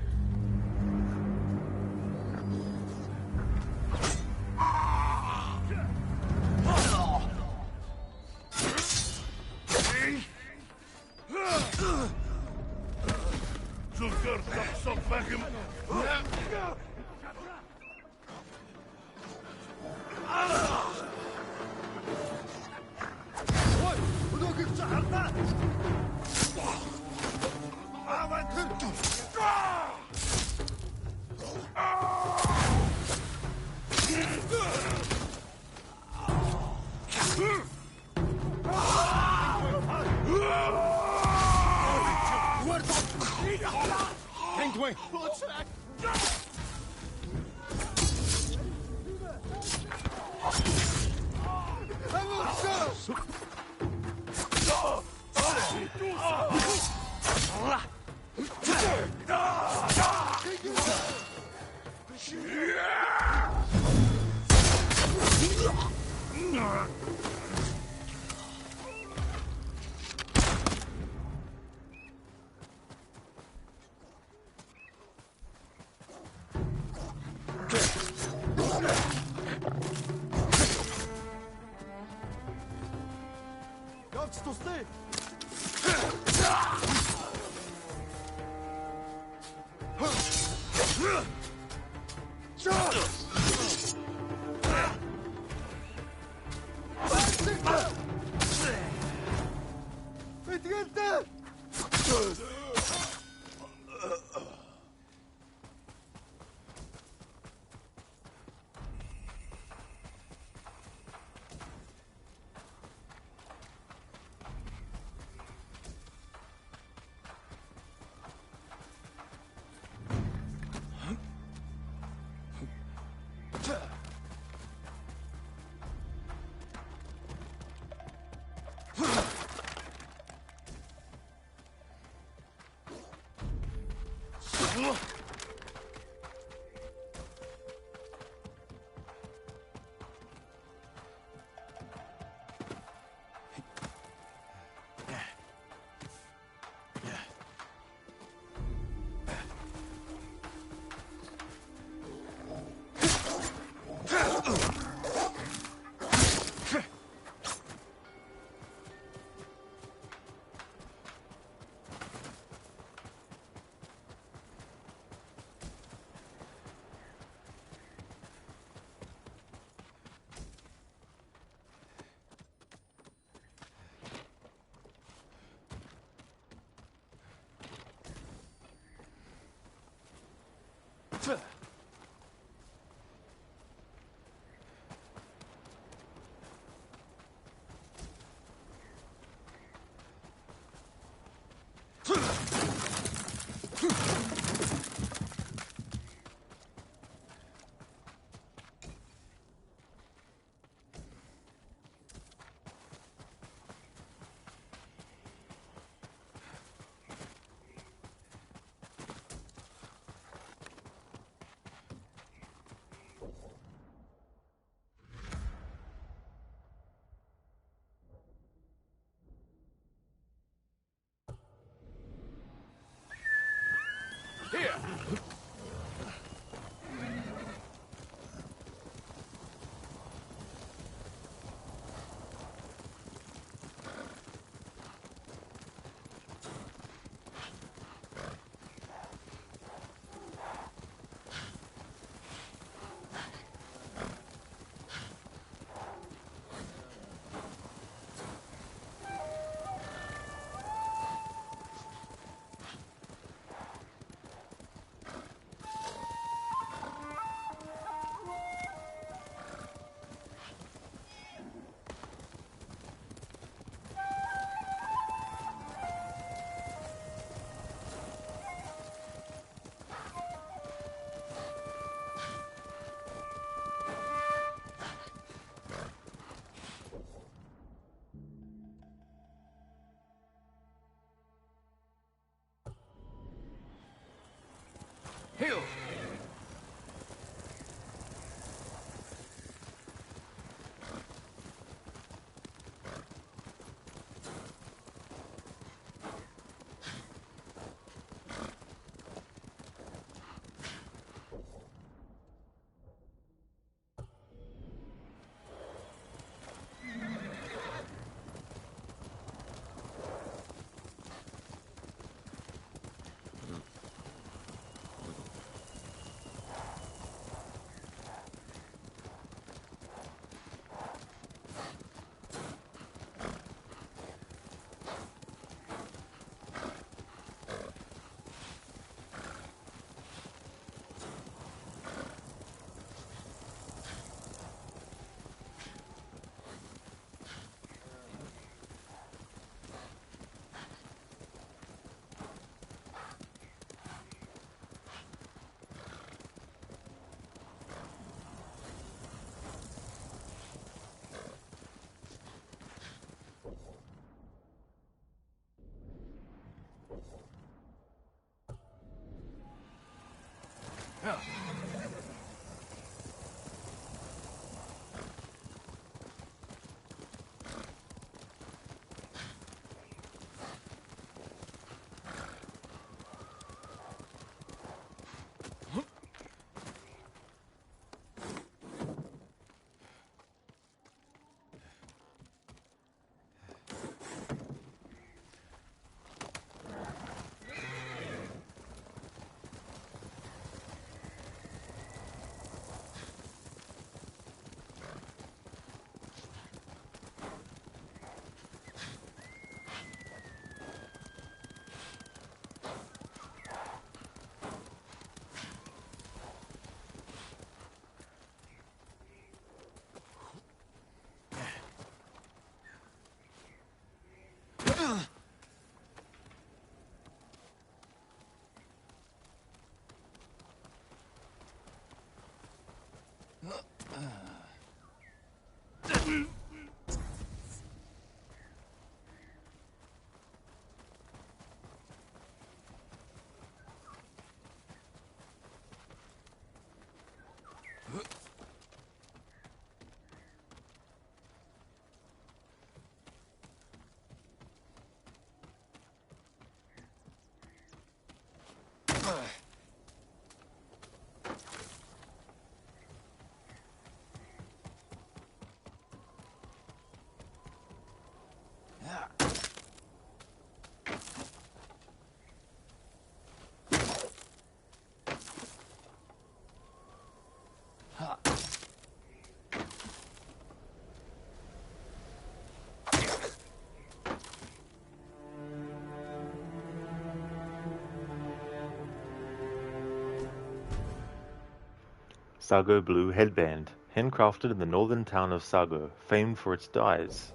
Sago Blue Headband, handcrafted in the northern town of Sago, famed for its dyes.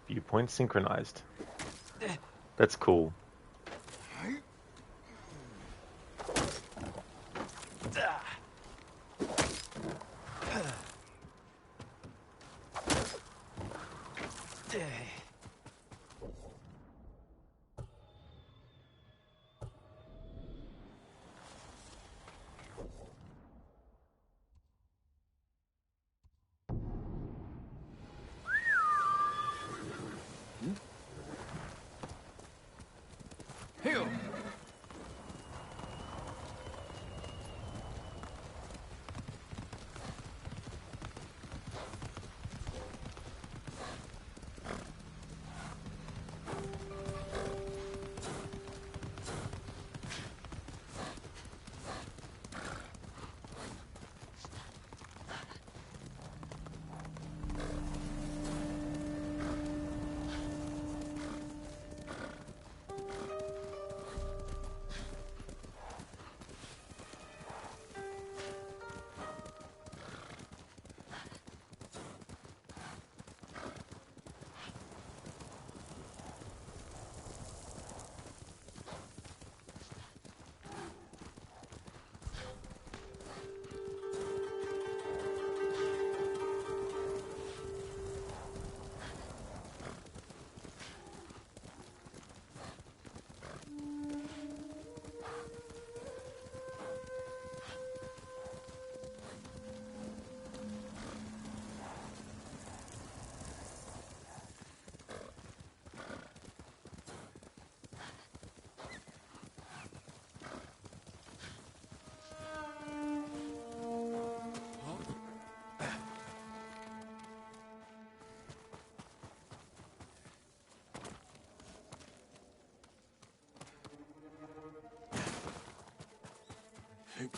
Viewpoint synchronized. That's cool. Heal!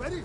Ready?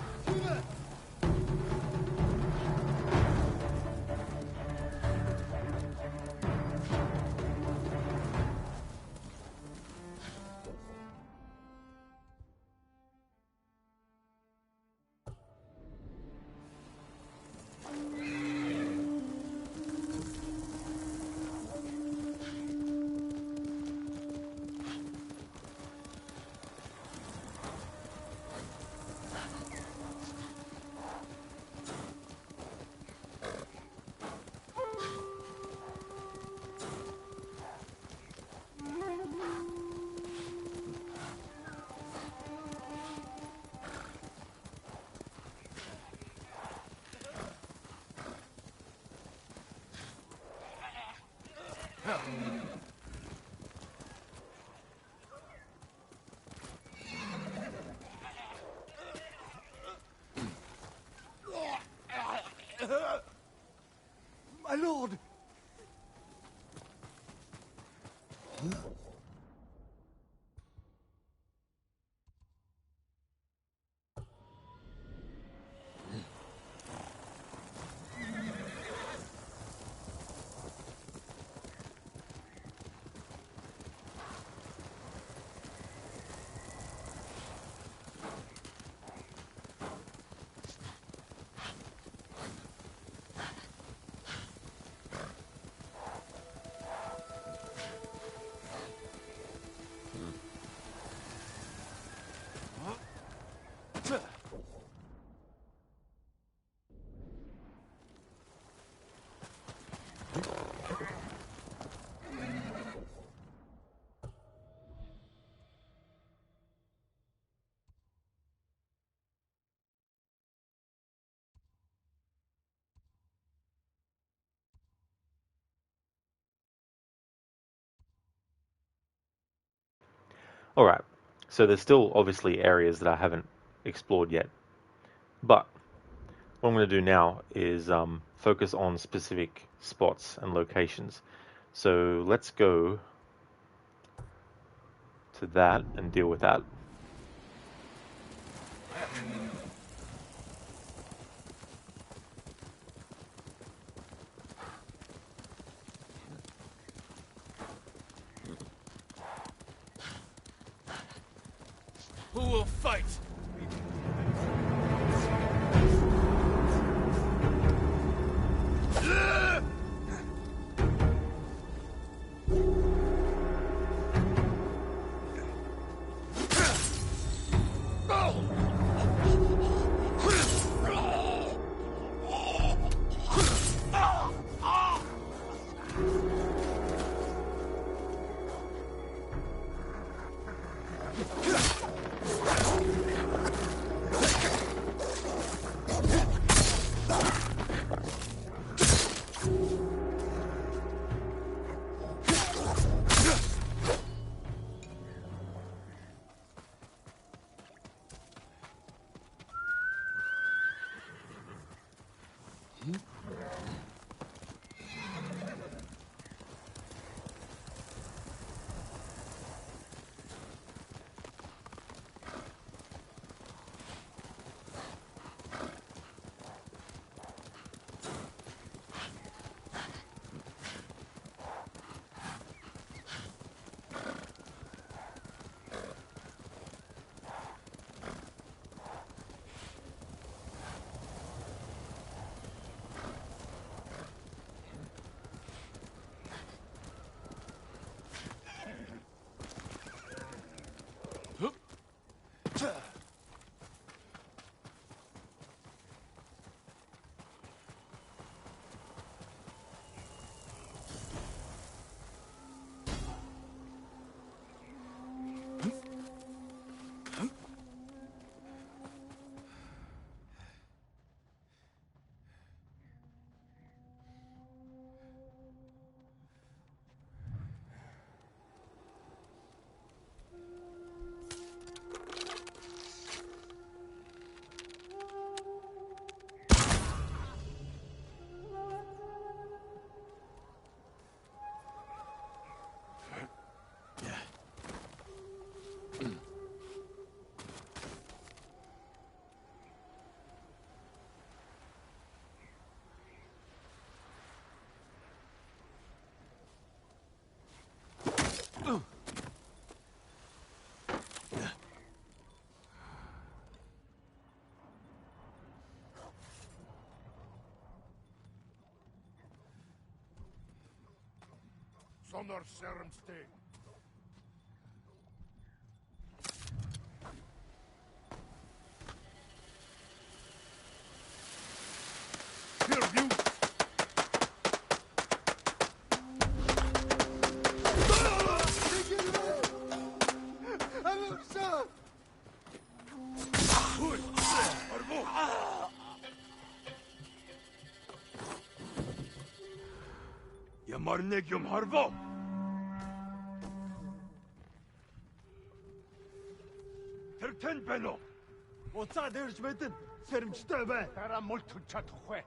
My lord! Alright, so there's still obviously areas that I haven't explored yet. But what I'm going to do now is focus on specific spots and locations. So let's go to that and deal with that. Who will fight? Sonor Serumste. Here, you! Yamarnegium Harvo! Terten Beno! Уцаа дээрж мэдэн сэрэмжтэй бай. Дараа мул төлж чадахгүй.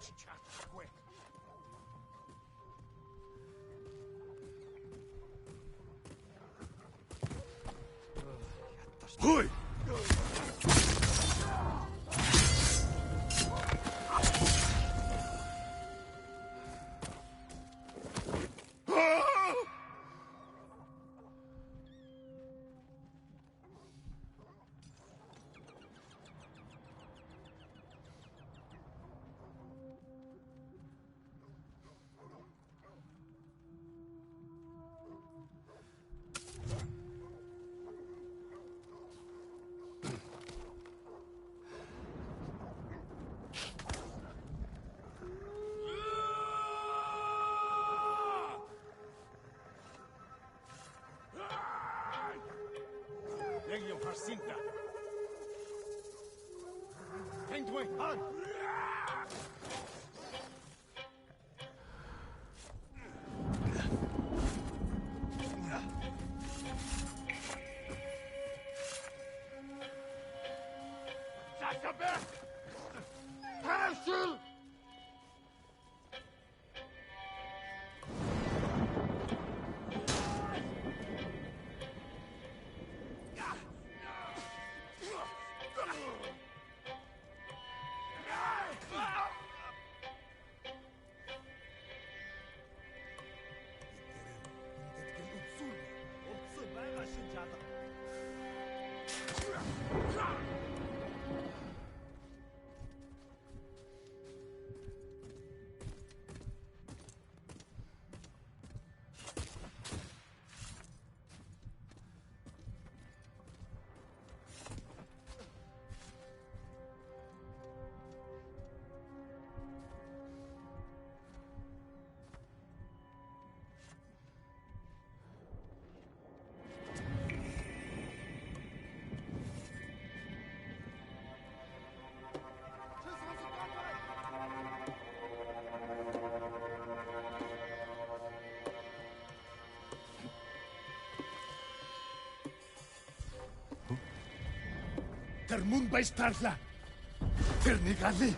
quick. Hui! Legio Harsinta. Tentwe Han. Zasabe! Herschel! Der Mund bei Starla. Ternigali.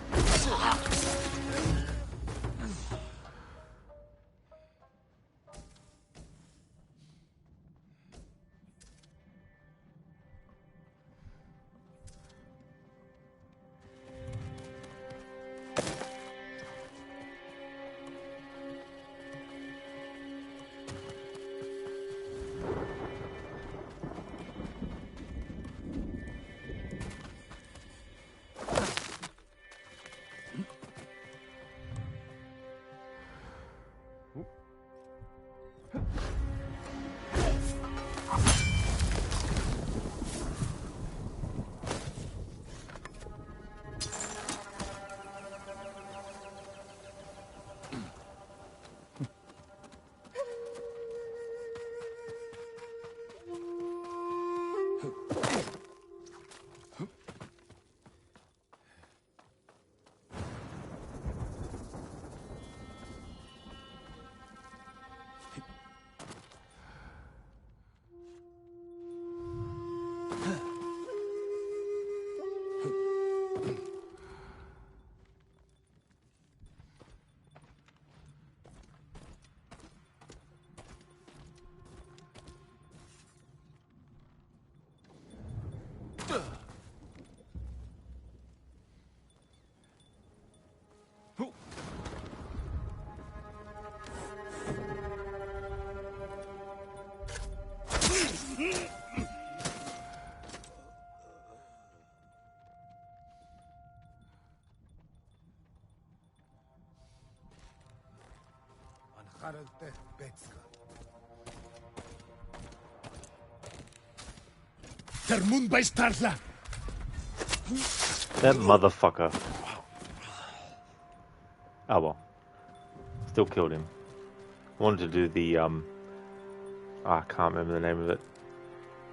Der Mund bei Starla. That motherfucker. Oh well. Still killed him. Wanted to do the I can't remember the name of it.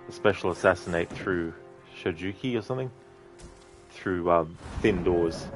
The special assassinate through Shojuki or something. Through thin doors.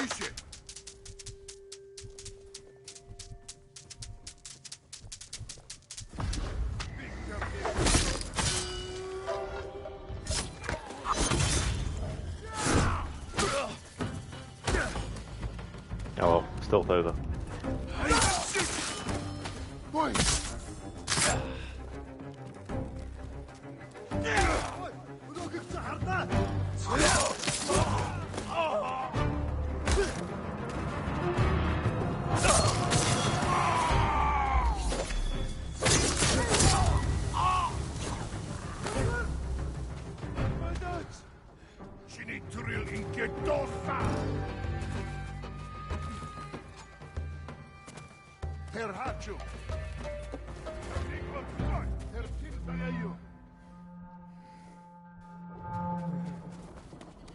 Тише! Oh well, stealth over. Boy!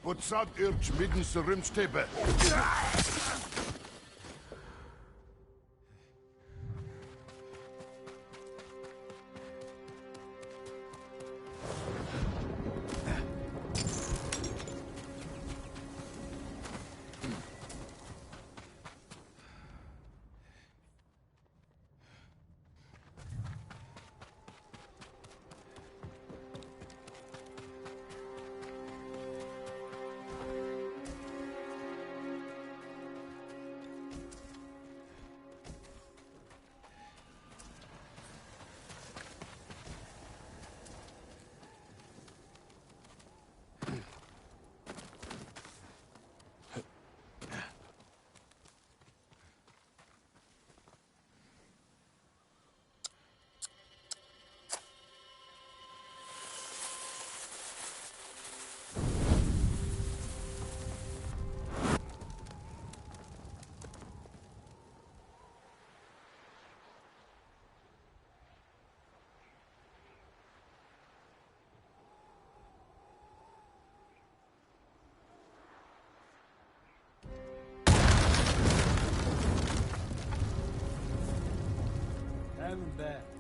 Butsad irch midden se rumstebe. Back.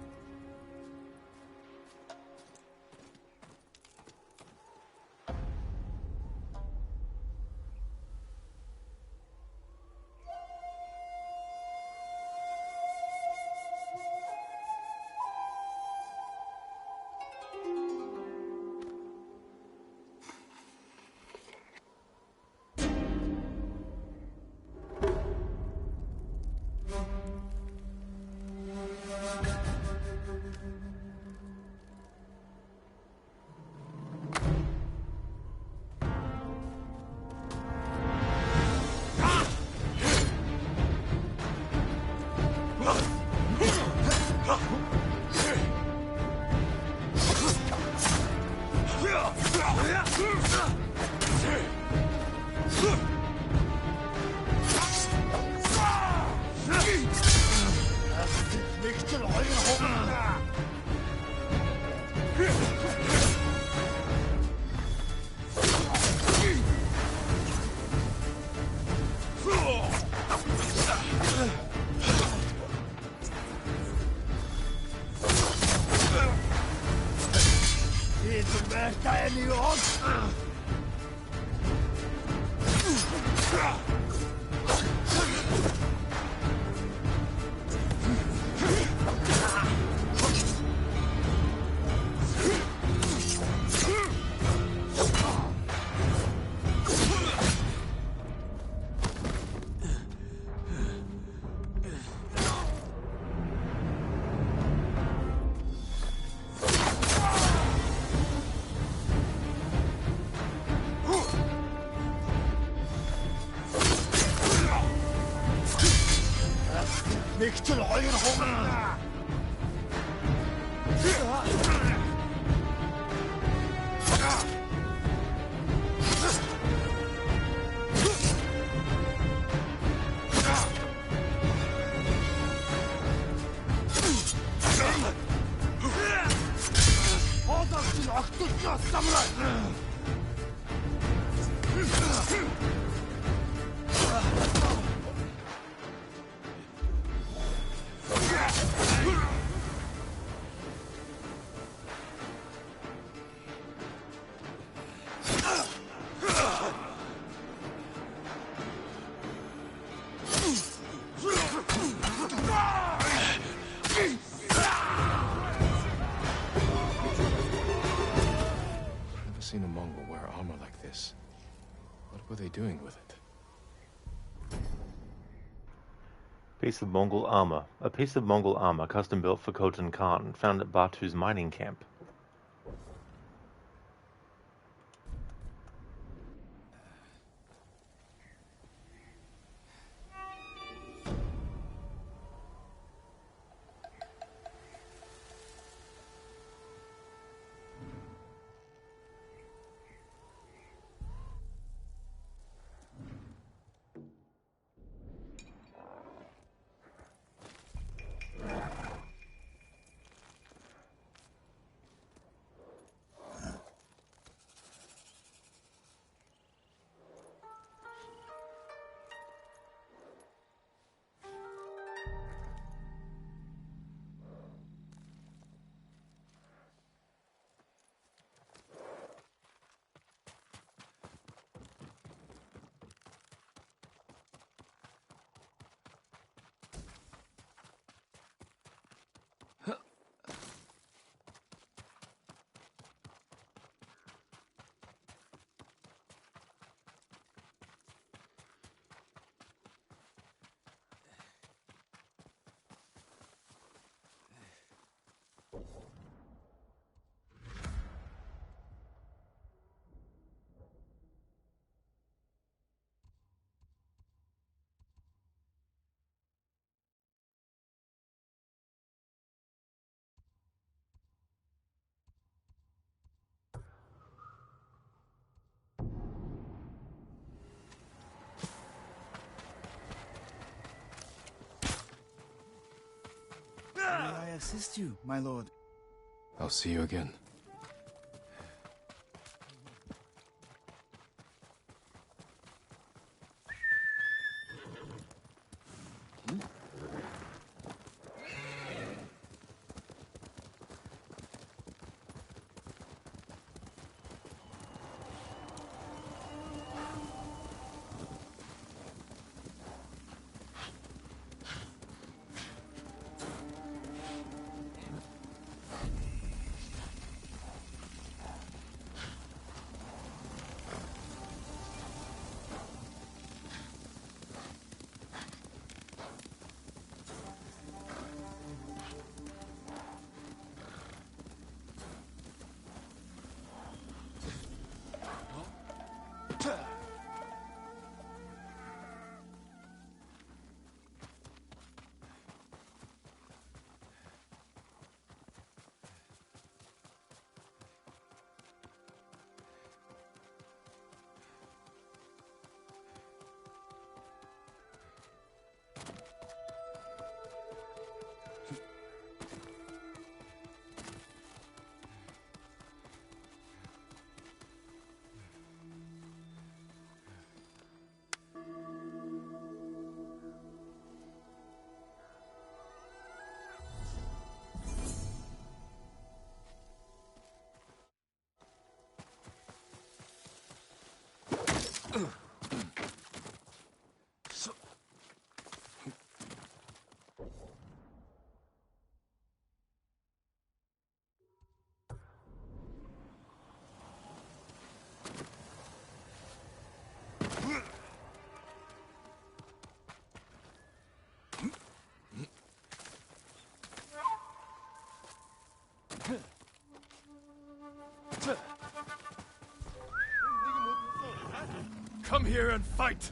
doing with it? Piece of Mongol armor. A piece of Mongol armor custom built for Khotan Khan, found at Batu's mining camp. May I assist you, my lord? I'll see you again. Come here and fight!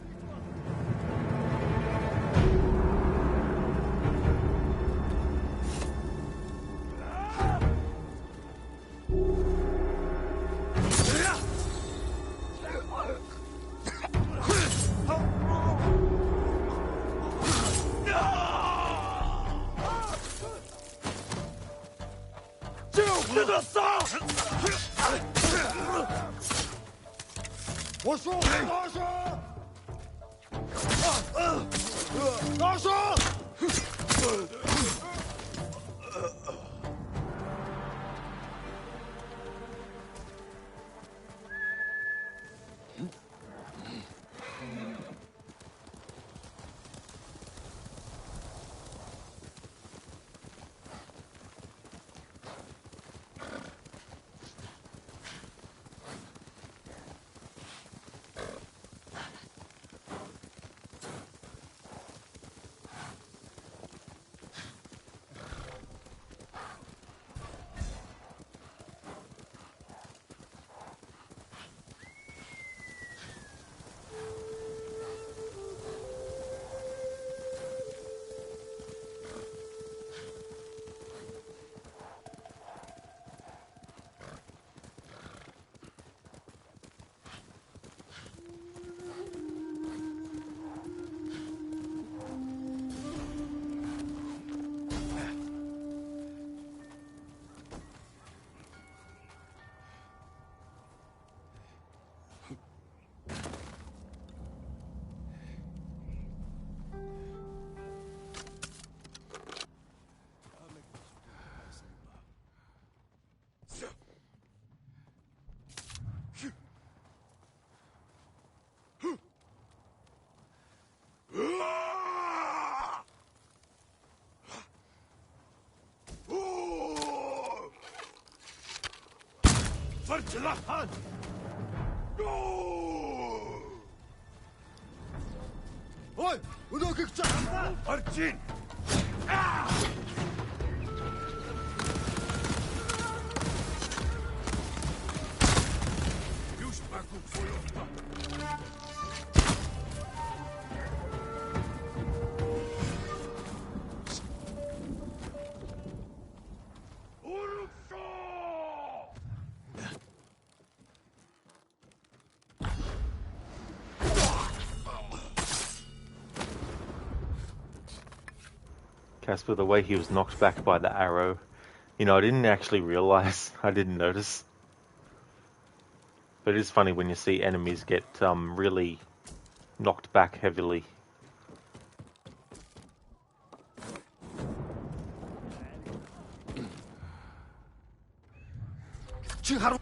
Parçalahan! Ой, өнөөхийг ч хамтаа. Орж ийн. Юус багу фолофта. Casper, the way he was knocked back by the arrow, you know, I didn't actually realize, I didn't notice. But it is funny when you see enemies get really knocked back heavily. Чи харав?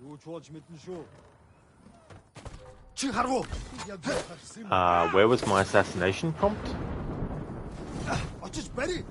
Юу ч болж мэдэн шүү. Чи харав уу? Where was my assassination prompt? Очиж барь.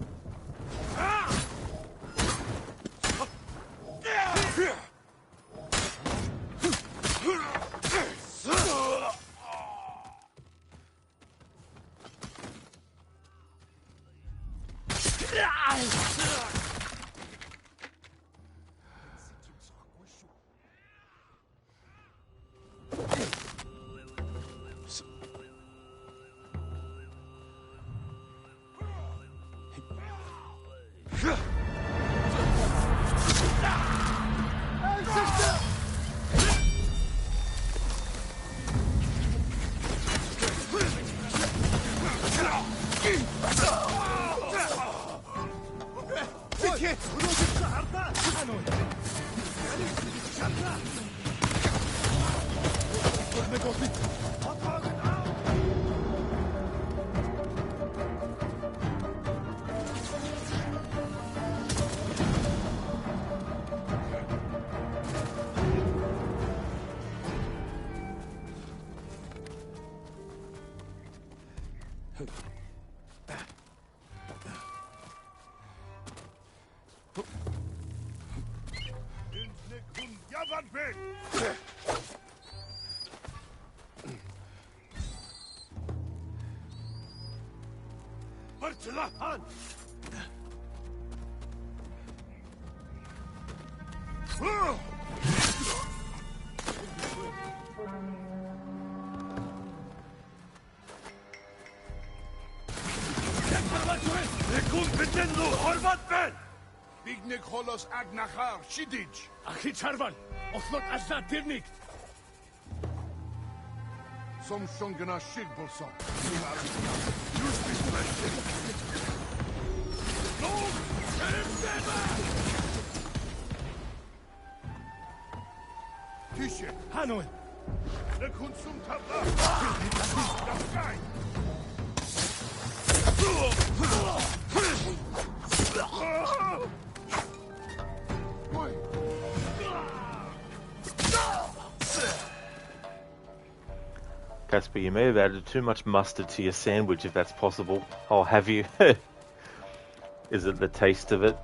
Parçalahan! Competendo horvat ben! Bignek holos agnachar shidij! Achi charvan! Oslot asat tirnik! Som shongana shig bolson. Use this blessing! No! Tische! Hanoi! Le konsum tabla! Gai! Casper, you may have added too much mustard to your sandwich, if that's possible. Oh, have you? Is it the taste of it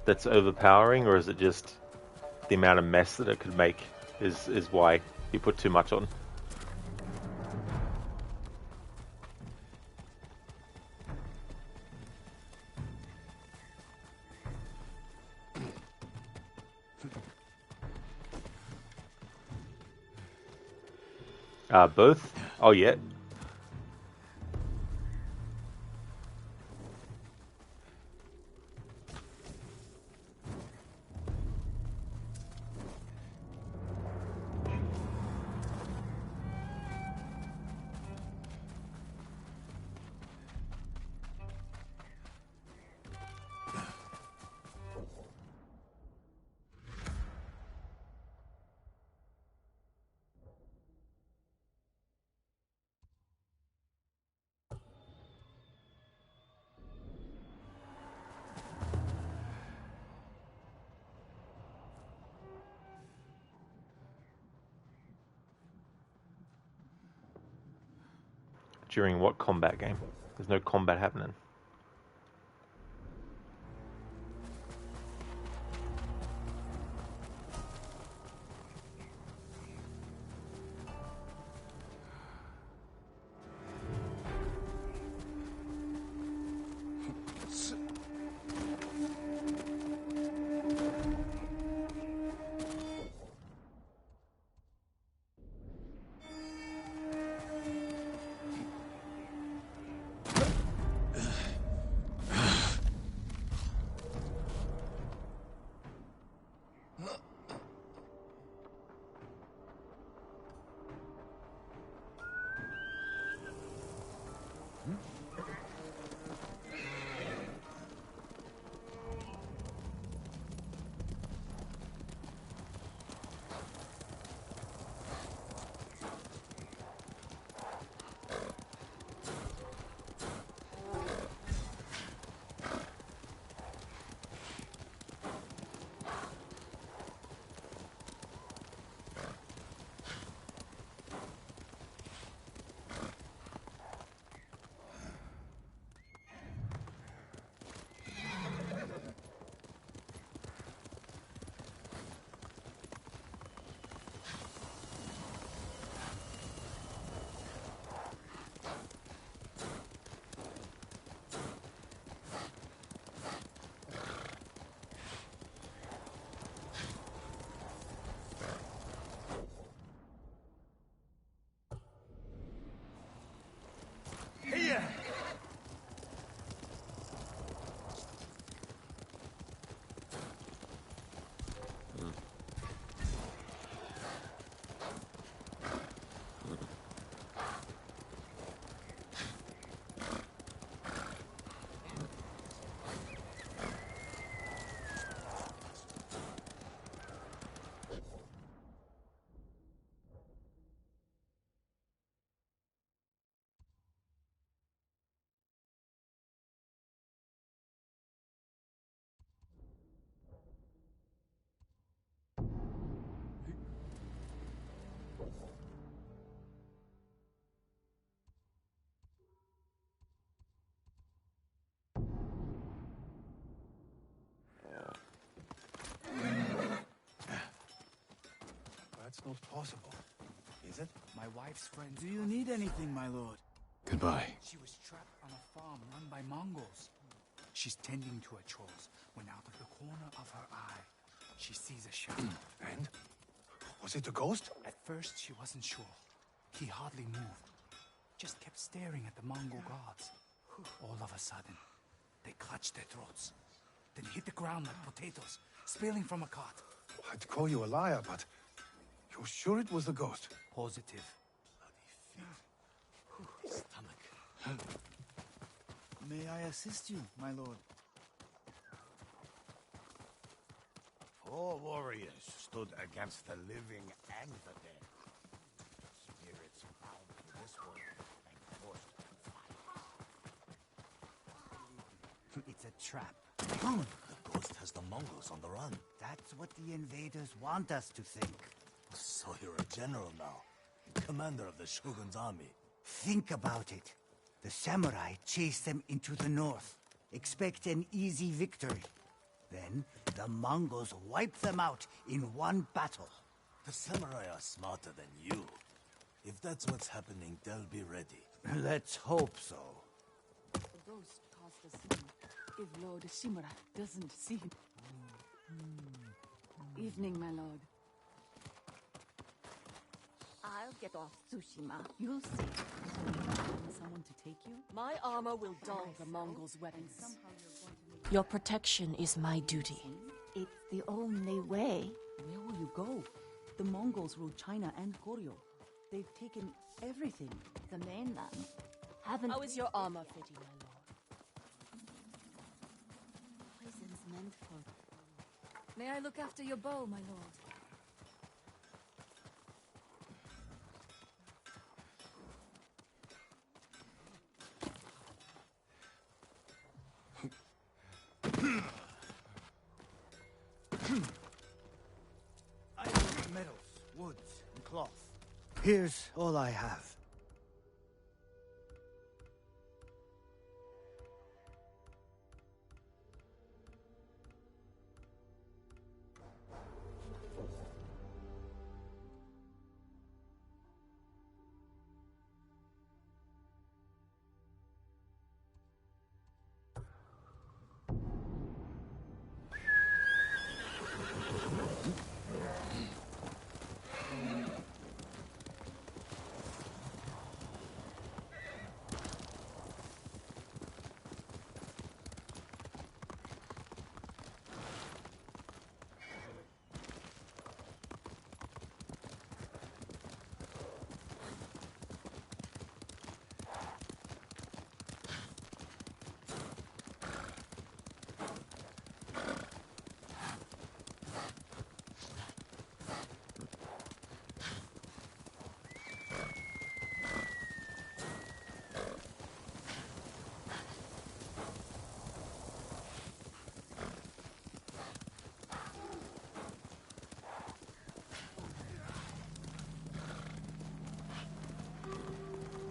that's overpowering, or is it just the amount of mess that it could make is why you put too much on? Both? Oh, yeah. During what combat game? There's no combat happening. That's not possible, is it? My wife's friend. Do you need anything, my lord? Goodbye. She was trapped on a farm run by Mongols. She's tending to her chores when out of the corner of her eye, she sees a shadow. And? Was it a ghost? At first, she wasn't sure. He hardly moved. Just kept staring at the Mongol guards. All of a sudden, they clutched their throats. Then hit the ground like potatoes, spilling from a cart. I'd call you a liar, but you're sure it was the ghost? Positive. Stomach. May I assist you, my lord? 4 warriors stood against the living and the dead. Spirits bound to this world and forced to fight. It's a trap. The ghost has the Mongols on the run. That's what the invaders want us to think. So you're a general now. Commander of the Shogun's army. Think about it. The samurai chase them into the north. Expect an easy victory. Then, the Mongols wipe them out in one battle. The samurai are smarter than you. If that's what's happening, they'll be ready. Let's hope so. The ghost caused a scene. If Lord Shimura doesn't see him. Evening, my lord. I'll get off Tsushima. You'll see. Want someone to take you? My armor will dull the Mongols' weapons. Your protection is my duty. It's the only way. Where will you go? The Mongols rule China and Goryeo. They've taken everything. The mainland. Haven't. How is your armor fitting, my lord? Poison's meant for. May I look after your bow, my lord? I have metals, woods, and cloth. Here's all I have.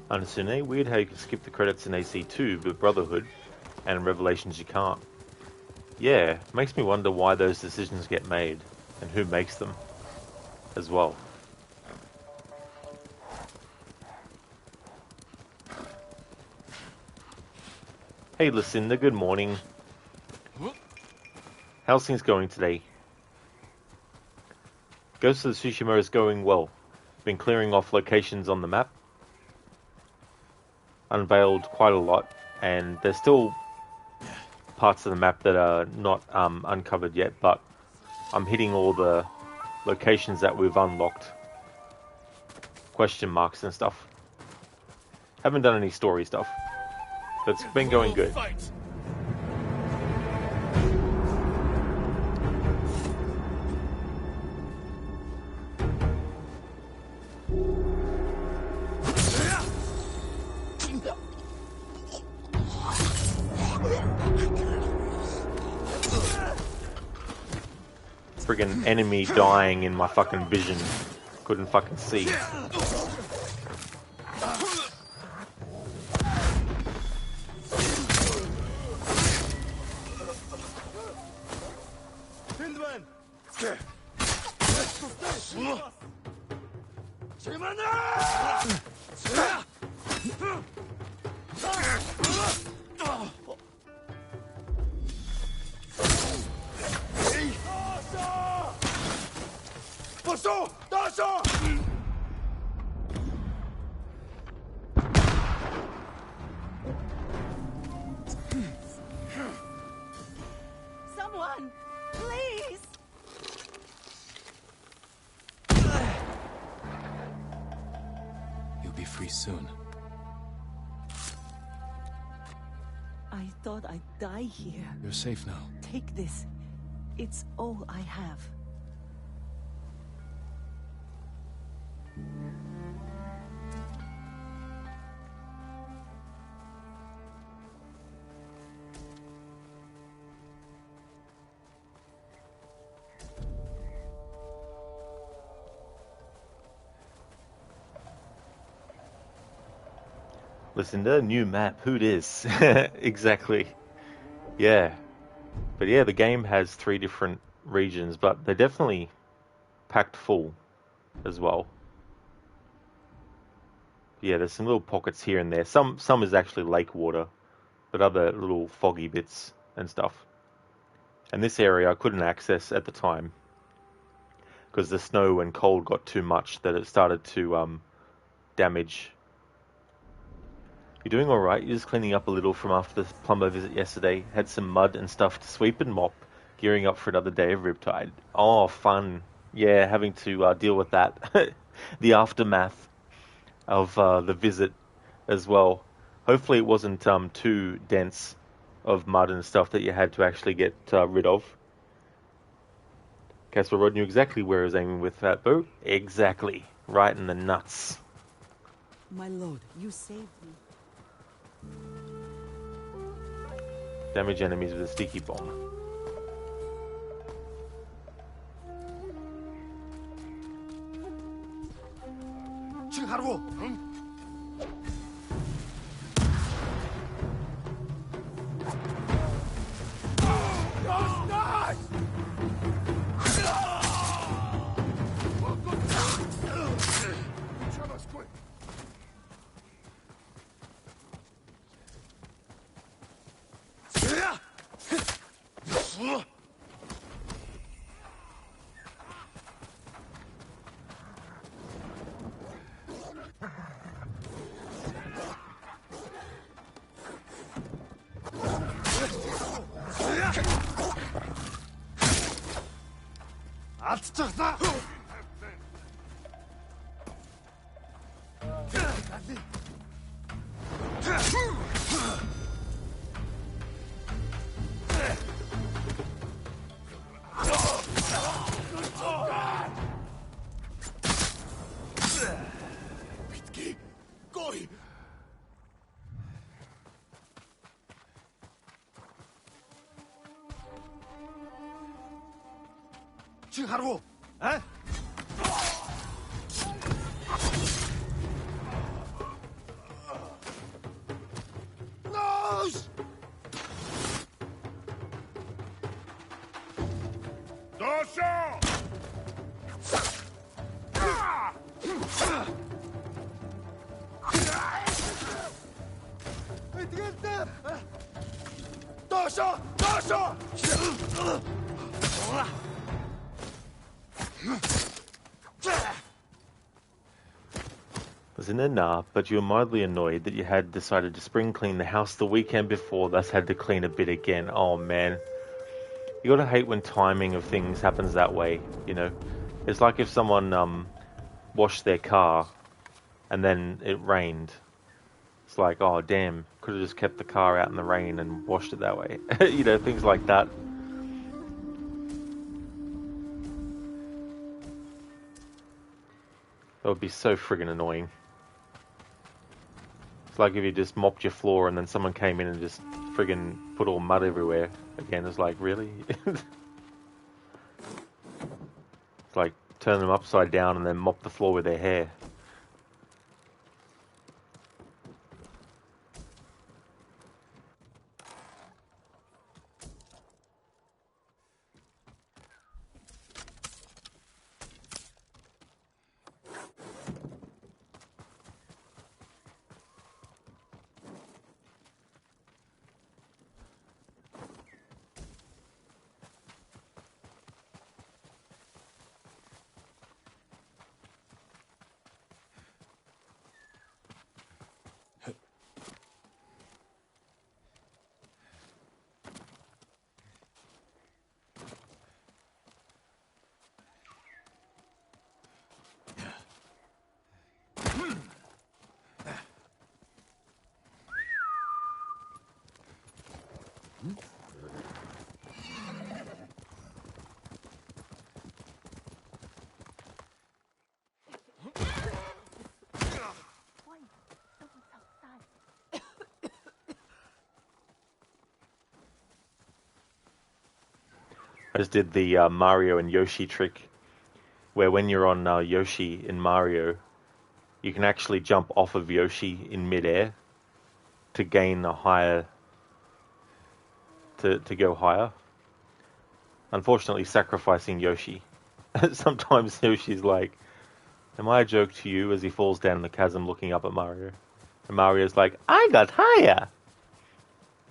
Understood. Weird how you can skip the credits in AC2, but Brotherhood and Revelations you can't. Yeah, makes me wonder why those decisions get made and who makes them as well. Hey Lucinda, good morning. How's things going today? Ghost of Tsushima is going well. Been clearing off locations on the map. Unveiled quite a lot, and there's still parts of the map that are not uncovered yet, but I'm hitting all the locations that we've unlocked. Question marks and stuff. Haven't done any story stuff, but it's been going good. Friggin' enemy dying in my fucking vision. Couldn't fucking see. Someone, please! You'll be free soon. I thought I'd die here. You're safe now. Take this. It's all I have. Listen, the new map, who it is? Exactly. Yeah. But yeah, the game has 3 different regions, but they're definitely packed full as well. Yeah, there's some little pockets here and there. Some is actually lake water, but other little foggy bits and stuff. And this area I couldn't access at the time because the snow and cold got too much that it started to damage. You're doing alright, you're just cleaning up a little from after the plumber visit yesterday. Had some mud and stuff to sweep and mop, gearing up for another day of Riptide. Oh, fun. Yeah, having to deal with that. The aftermath of the visit as well. Hopefully it wasn't too dense of mud and stuff that you had to actually get rid of. Casper Rod knew exactly where he was aiming with that bow. Exactly. Right in the nuts. My lord, you saved me. Damage enemies with a sticky bomb. Was in there? Nah, but you were mildly annoyed that you had decided to spring clean the house the weekend before, thus had to clean a bit again. Oh man. You gotta hate when timing of things happens that way, you know? It's like if someone washed their car and then it rained. It's like, oh damn, could have just kept the car out in the rain and washed it that way. You know, things like that. That would be so friggin' annoying. It's like if you just mopped your floor and then someone came in and just friggin' put all mud everywhere. Again, it's like, really? It's like turn them upside down and then mop the floor with their hair. I just did the Mario and Yoshi trick, where when you're on Yoshi in Mario, you can actually jump off of Yoshi in midair to gain a higher, to go higher. Unfortunately, sacrificing Yoshi. Sometimes Yoshi's like, am I a joke to you, as he falls down the chasm looking up at Mario. And Mario's like, I got higher!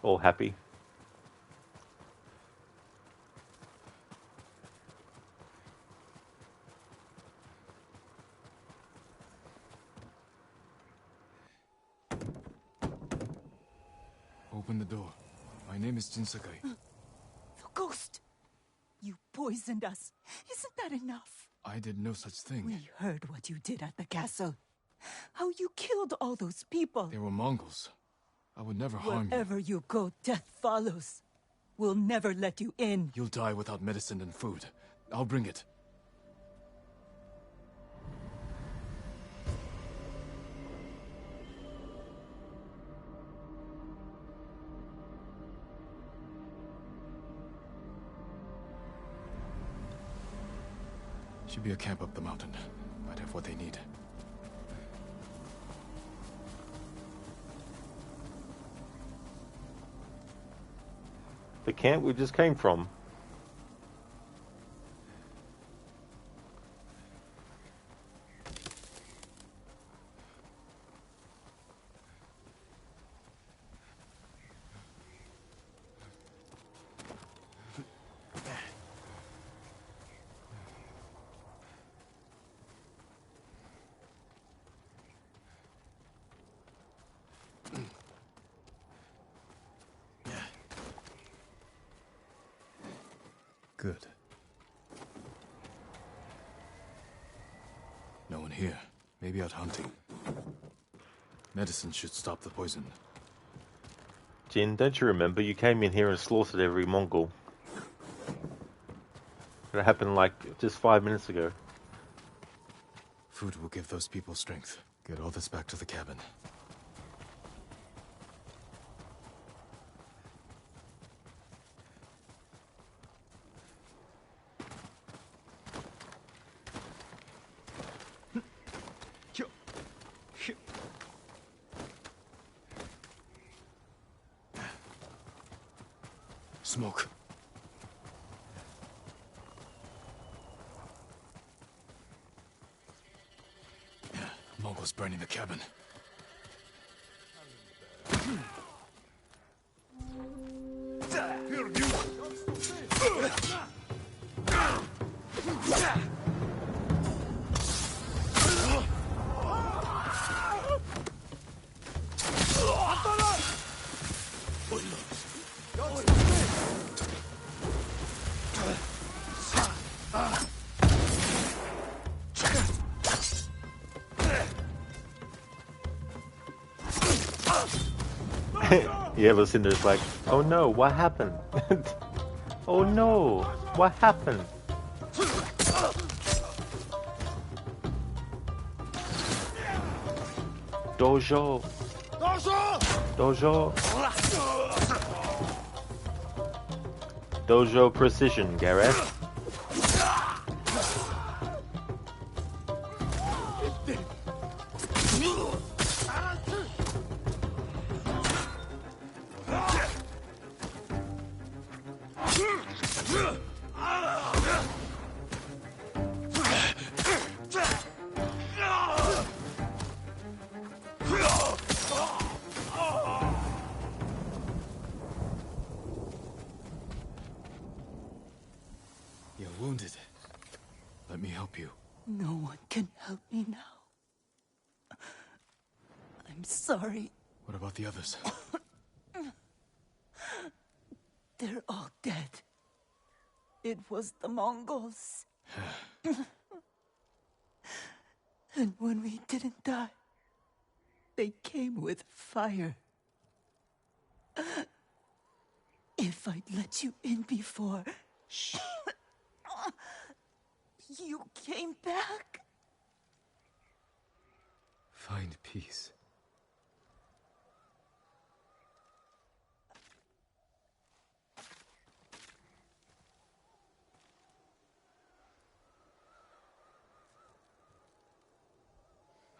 All happy. Open the door. My name is Jinsakai. The ghost! You poisoned us. Isn't that enough? I did no such thing. We heard what you did at the castle. How you killed all those people. They were Mongols. I would never harm you. Wherever you go, death follows. We'll never let you in. You'll die without medicine and food. I'll bring it. Should be a camp up the mountain. Might have what they need. The camp we just came from. Good. No one here. Maybe out hunting. Medicine should stop the poison. Jin, don't you remember? You came in here and slaughtered every Mongol. It happened like just 5 minutes ago. Food will give those people strength. Get all this back to the cabin. Smoke. Mongols burning the cabin. Yeah, Lucinda's like, oh no, what happened? Oh no, what happened? Dojo. Dojo. Dojo precision, Gareth. You're wounded. Let me help you. No one can help me now. I'm sorry. What about the others? They're all dead. It was the Mongols. And when we didn't die, they came with fire. If I'd let you in before... Shh. You came back. Find peace.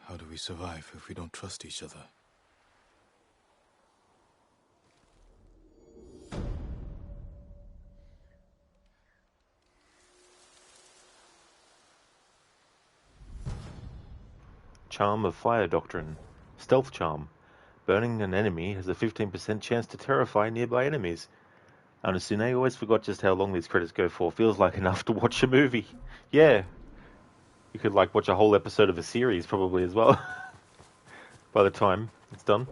How do we survive if we don't trust each other? Charm of Fire Doctrine. Stealth Charm. Burning an enemy has a 15% chance to terrify nearby enemies. Anasune always forgot just how long these credits go for. Feels like enough to watch a movie. Yeah. You could like watch a whole episode of a series probably as well. By the time it's done.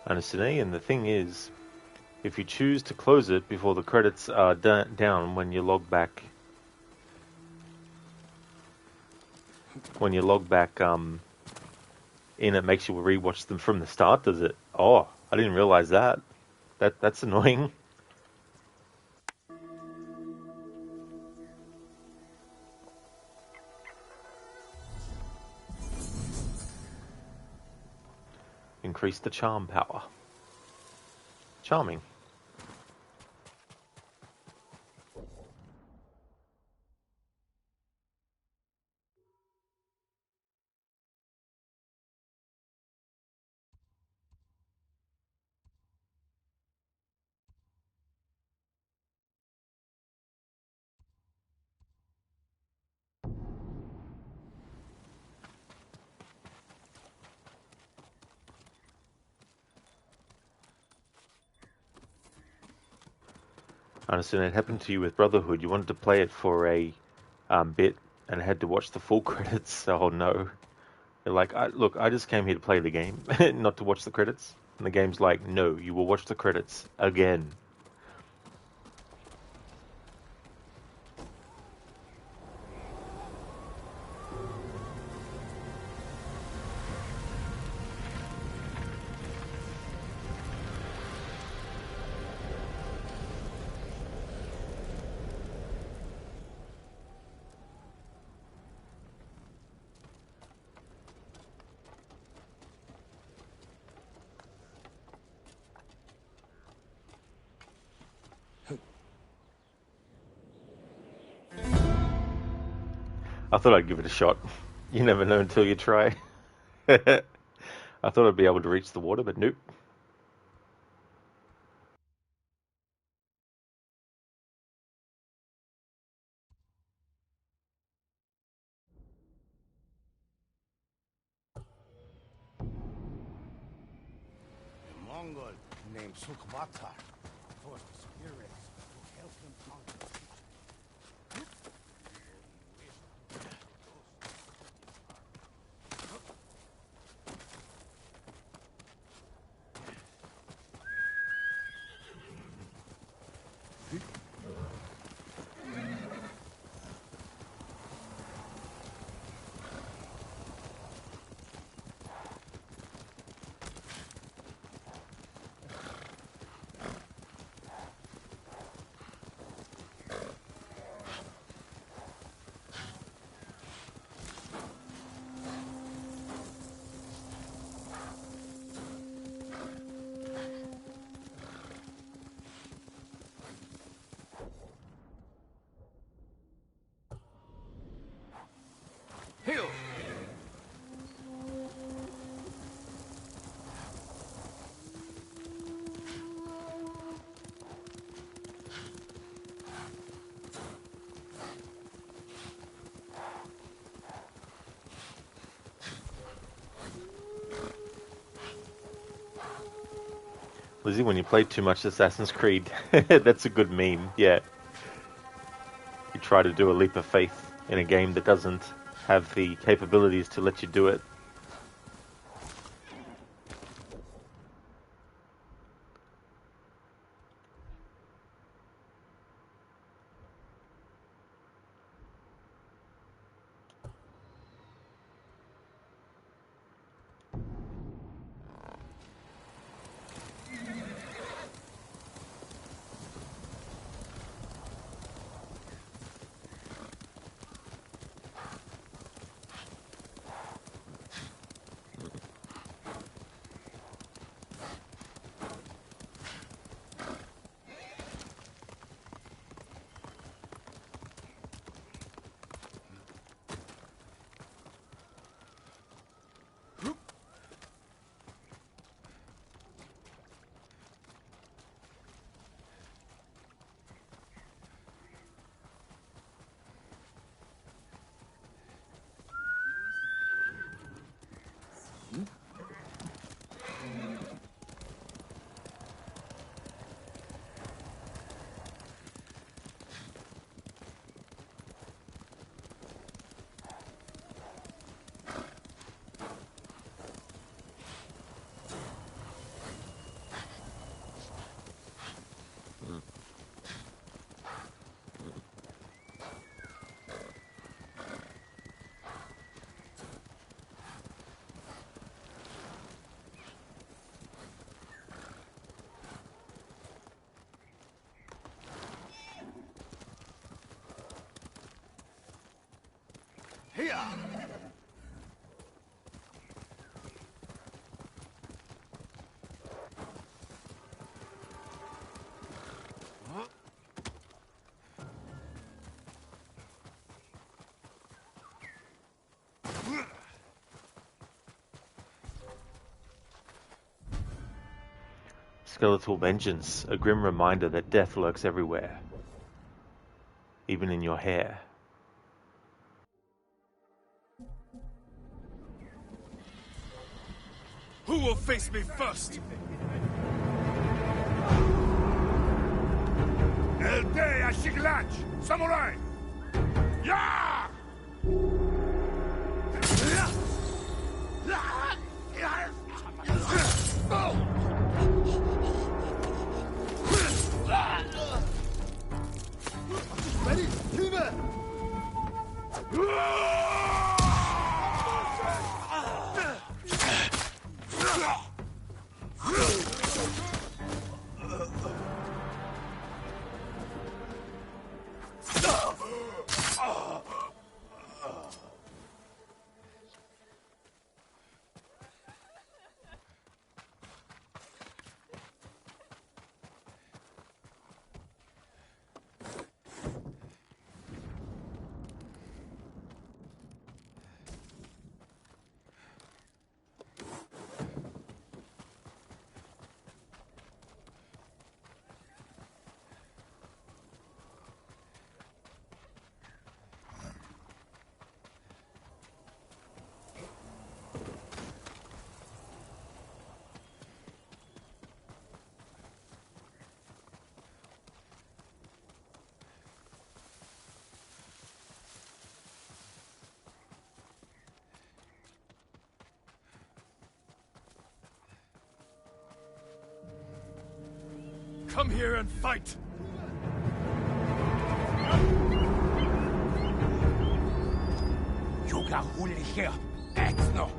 Anasune, and the thing is, if you choose to close it before the credits are down when you log back, in, it makes you rewatch them from the start, does it? Oh, I didn't realize that. That's annoying. Increase the charm power. Charming. I understand it happened to you with Brotherhood. You wanted to play it for a bit and had to watch the full credits. Oh no. You're like, look, I just came here to play the game, not to watch the credits. And the game's like, no, you will watch the credits again. I thought I'd give it a shot. You never know until you try. I thought I'd be able to reach the water, but nope. A Mongol named Sukbatar forced spirits to help him conquer. Lizzie, when you play too much Assassin's Creed, that's a good meme, yeah. You try to do a leap of faith in a game that doesn't have the capabilities to let you do it. Here! Skeletal vengeance, a grim reminder that death lurks everywhere, even in your hair. Who will face me first? Elde Ashiglach! Samurai! Ya! Ready? Tina! come here and fight. Yoga huli here. Act no.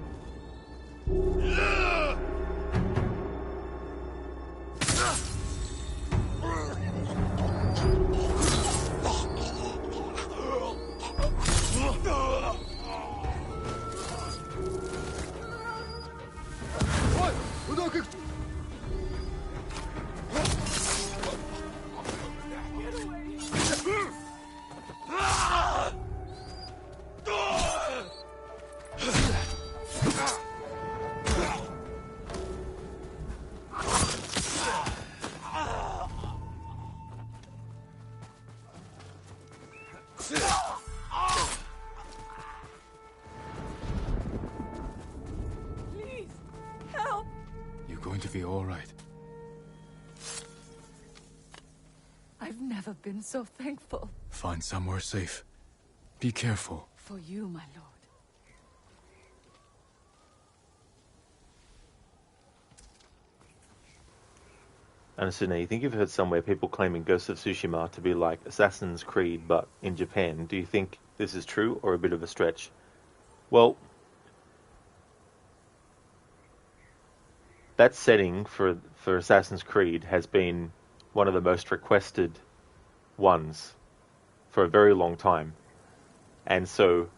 Please, help! You're going to be all right. I've never been so thankful. Find somewhere safe. Be careful. For you, my lord. And so now you think you've heard somewhere people claiming Ghost of Tsushima to be like Assassin's Creed, but in Japan. Do you think this is true or a bit of a stretch? Well, that setting for Assassin's Creed has been one of the most requested ones for a very long time. And so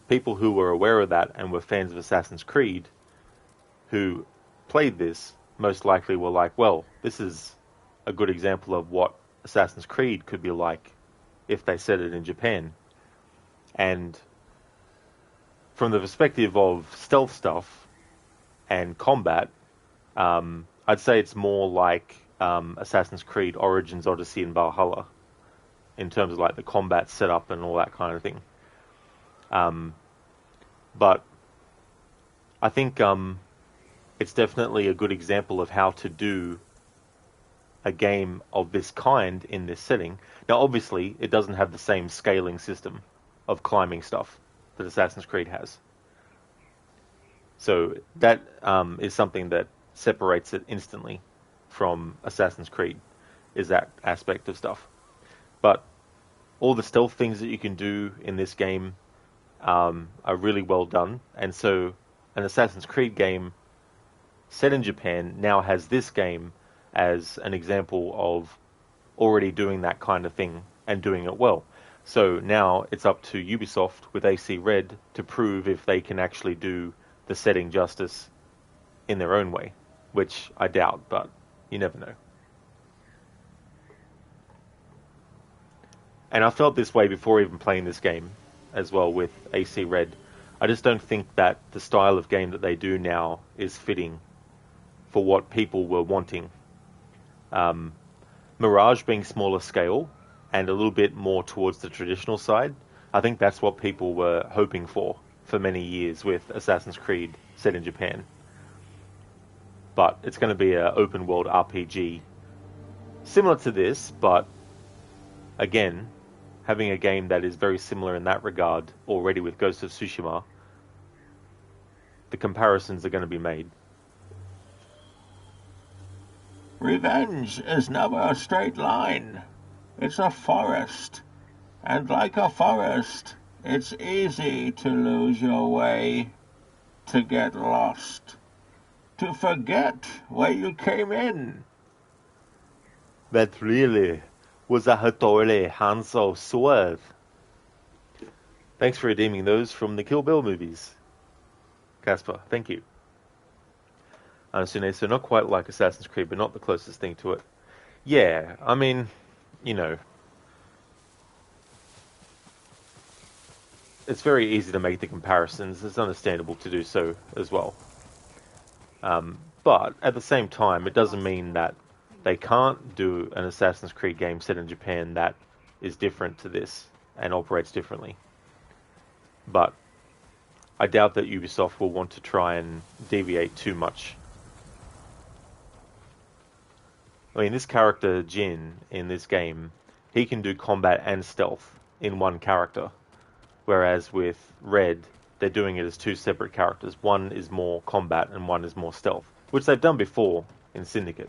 people who were aware of that and were fans of Assassin's Creed who played this most likely were like, well, this is a good example of what Assassin's Creed could be like if they set it in Japan. And from the perspective of stealth stuff and combat, I'd say it's more like Assassin's Creed Origins, Odyssey, and Valhalla in terms of like the combat setup and all that kind of thing. But I think it's definitely a good example of how to do a game of this kind in this setting. Now, obviously, it doesn't have the same scaling system of climbing stuff that Assassin's Creed has. So that is something that separates it instantly from Assassin's Creed, is that aspect of stuff. But all the stealth things that you can do in this game are really well done. And so an Assassin's Creed game set in Japan now has this game as an example of already doing that kind of thing and doing it well. So now it's up to Ubisoft with AC Red to prove if they can actually do the setting justice in their own way, which I doubt, but you never know. And I felt this way before even playing this game as well with AC Red. I just don't think that the style of game that they do now is fitting for what people were wanting. Mirage being smaller scale and a little bit more towards the traditional side, I think that's what people were hoping for many years with Assassin's Creed set in Japan. But it's going to be an open world RPG similar to this, but again, having a game that is very similar in that regard already with Ghost of Tsushima, the comparisons are going to be made. Revenge is never a straight line. It's a forest. And like a forest, it's easy to lose your way, to get lost, to forget where you came in. That really was a Hattori Hanzo swerve. Thanks for redeeming those from the Kill Bill movies, Casper. Thank you. So not quite like Assassin's Creed, but not the closest thing to it. Yeah, I mean, you know, it's very easy to make the comparisons. It's understandable to do so as well. But at the same time, it doesn't mean that they can't do an Assassin's Creed game set in Japan that is different to this and operates differently. But I doubt that Ubisoft will want to try and deviate too much. I mean, this character, Jin, in this game, he can do combat and stealth in one character. Whereas with Red, they're doing it as two separate characters. One is more combat and one is more stealth, which they've done before in Syndicate.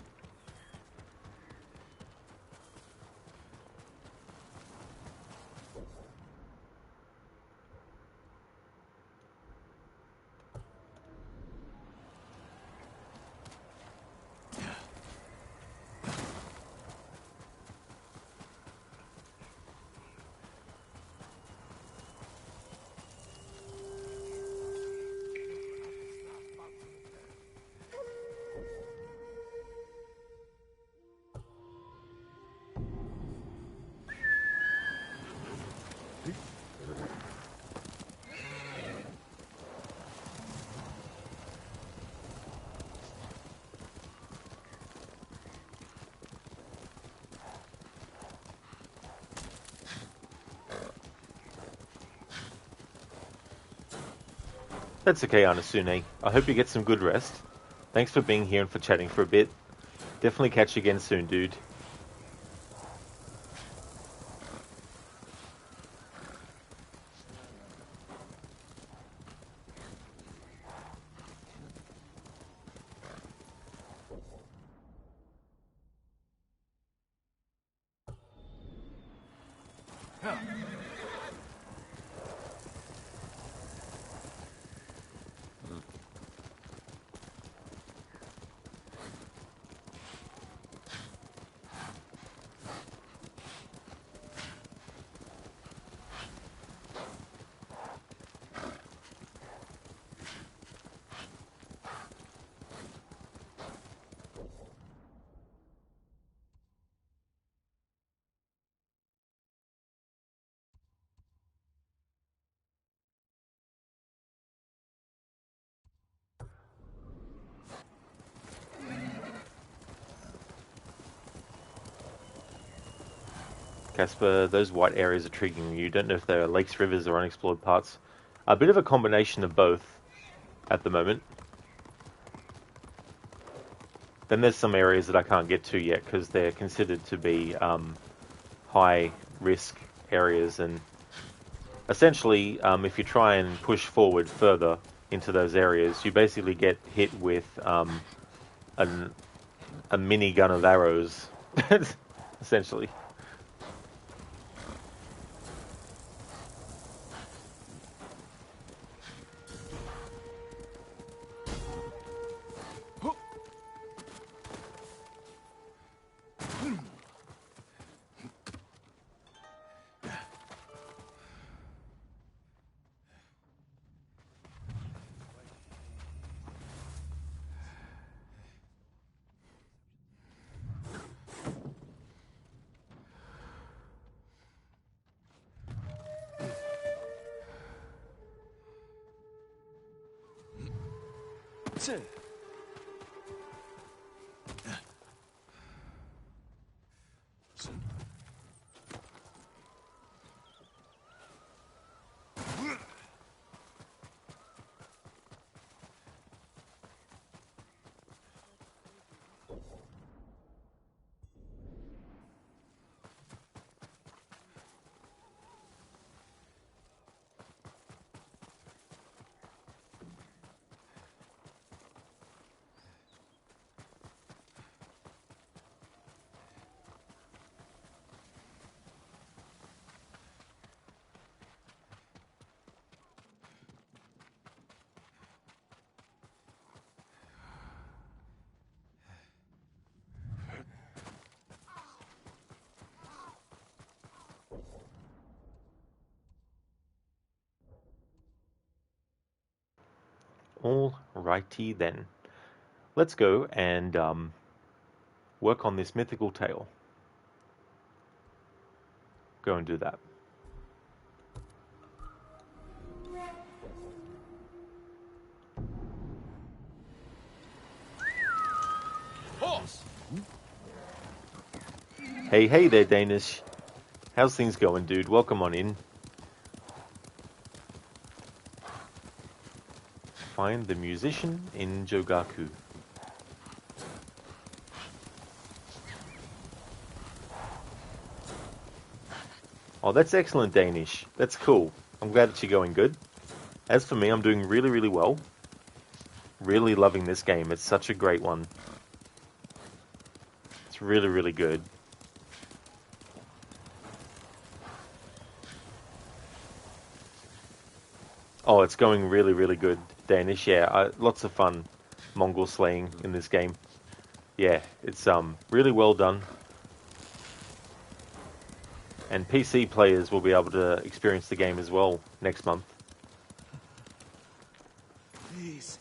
That's okay, Anasune. I hope you get some good rest. Thanks for being here and for chatting for a bit. Definitely catch you again soon, dude. Casper, those white areas are triggering you. You don't know if they're lakes, rivers, or unexplored parts. A bit of a combination of both at the moment. Then there's some areas that I can't get to yet because they're considered to be high risk areas, and essentially if you try and push forward further into those areas, you basically get hit with a mini gun of arrows, essentially. Alrighty then. Let's go and work on this mythical tale. Go and do that. Horse! Hey there, Danish. How's things going, dude? Welcome on in. Find the musician in Jogaku. Oh, that's excellent, Danish. That's cool. I'm glad that you're going good. As for me, I'm doing really, really well. Really loving this game. It's such a great one. It's really, really good. Oh, it's going really, really good, Danish. Yeah, lots of fun Mongol slaying in this game. Yeah, it's really well done. And PC players will be able to experience the game as well next month. Please.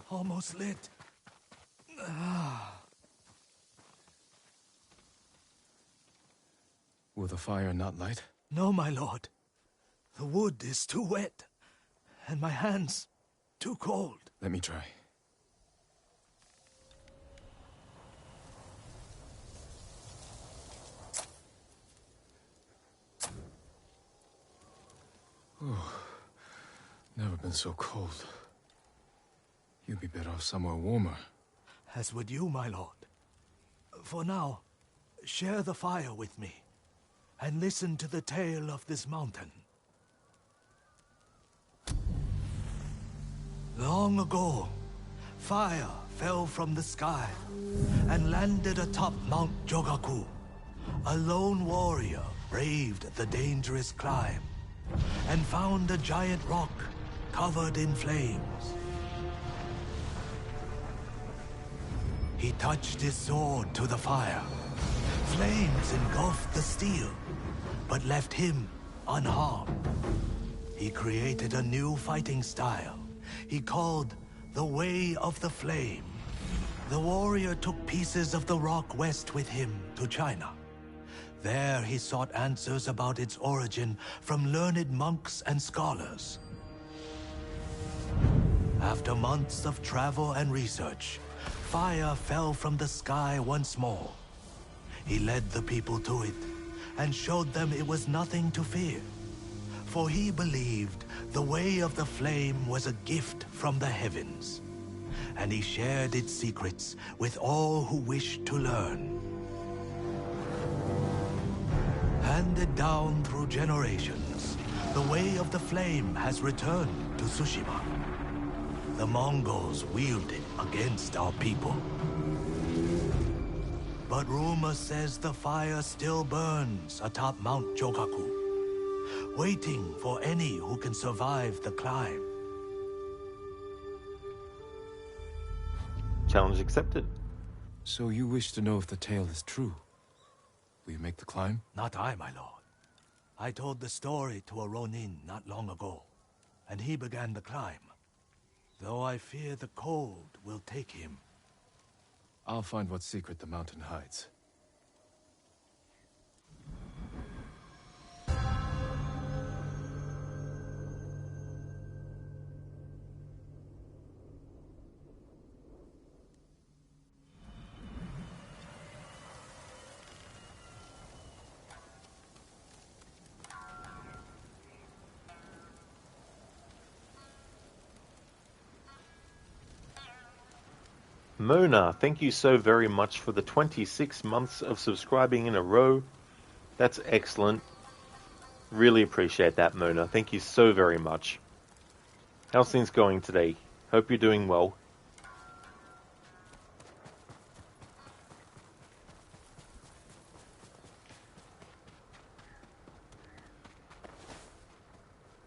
Almost lit. Will the fire not light? No, my lord. The wood is too wet, and my hands too cold. Let me try. Oh, never been so cold. You'd be better off somewhere warmer. As would you, my lord. For now, share the fire with me, and listen to the tale of this mountain. Long ago, fire fell from the sky and landed atop Mount Jogaku. A lone warrior braved the dangerous climb and found a giant rock covered in flames. He touched his sword to the fire. Flames engulfed the steel, but left him unharmed. He created a new fighting style he called the Way of the Flame. The warrior took pieces of the rock west with him to China. There he sought answers about its origin from learned monks and scholars. After months of travel and research, fire fell from the sky once more. He led the people to it and showed them it was nothing to fear. For he believed the Way of the Flame was a gift from the heavens, and he shared its secrets with all who wished to learn. Handed down through generations, the Way of the Flame has returned to Tsushima. The Mongols wield it against our people. But rumor says the fire still burns atop Mount Jogaku, waiting for any who can survive the climb. Challenge accepted. So you wish to know if the tale is true? Will you make the climb? Not I, my lord. I told the story to a Ronin not long ago, and he began the climb. Though I fear the cold will take him. I'll find what secret the mountain hides. Mona, thank you so very much for the 26 months of subscribing in a row. That's excellent. Really appreciate that, Mona. Thank you so very much. How's things going today? Hope you're doing well.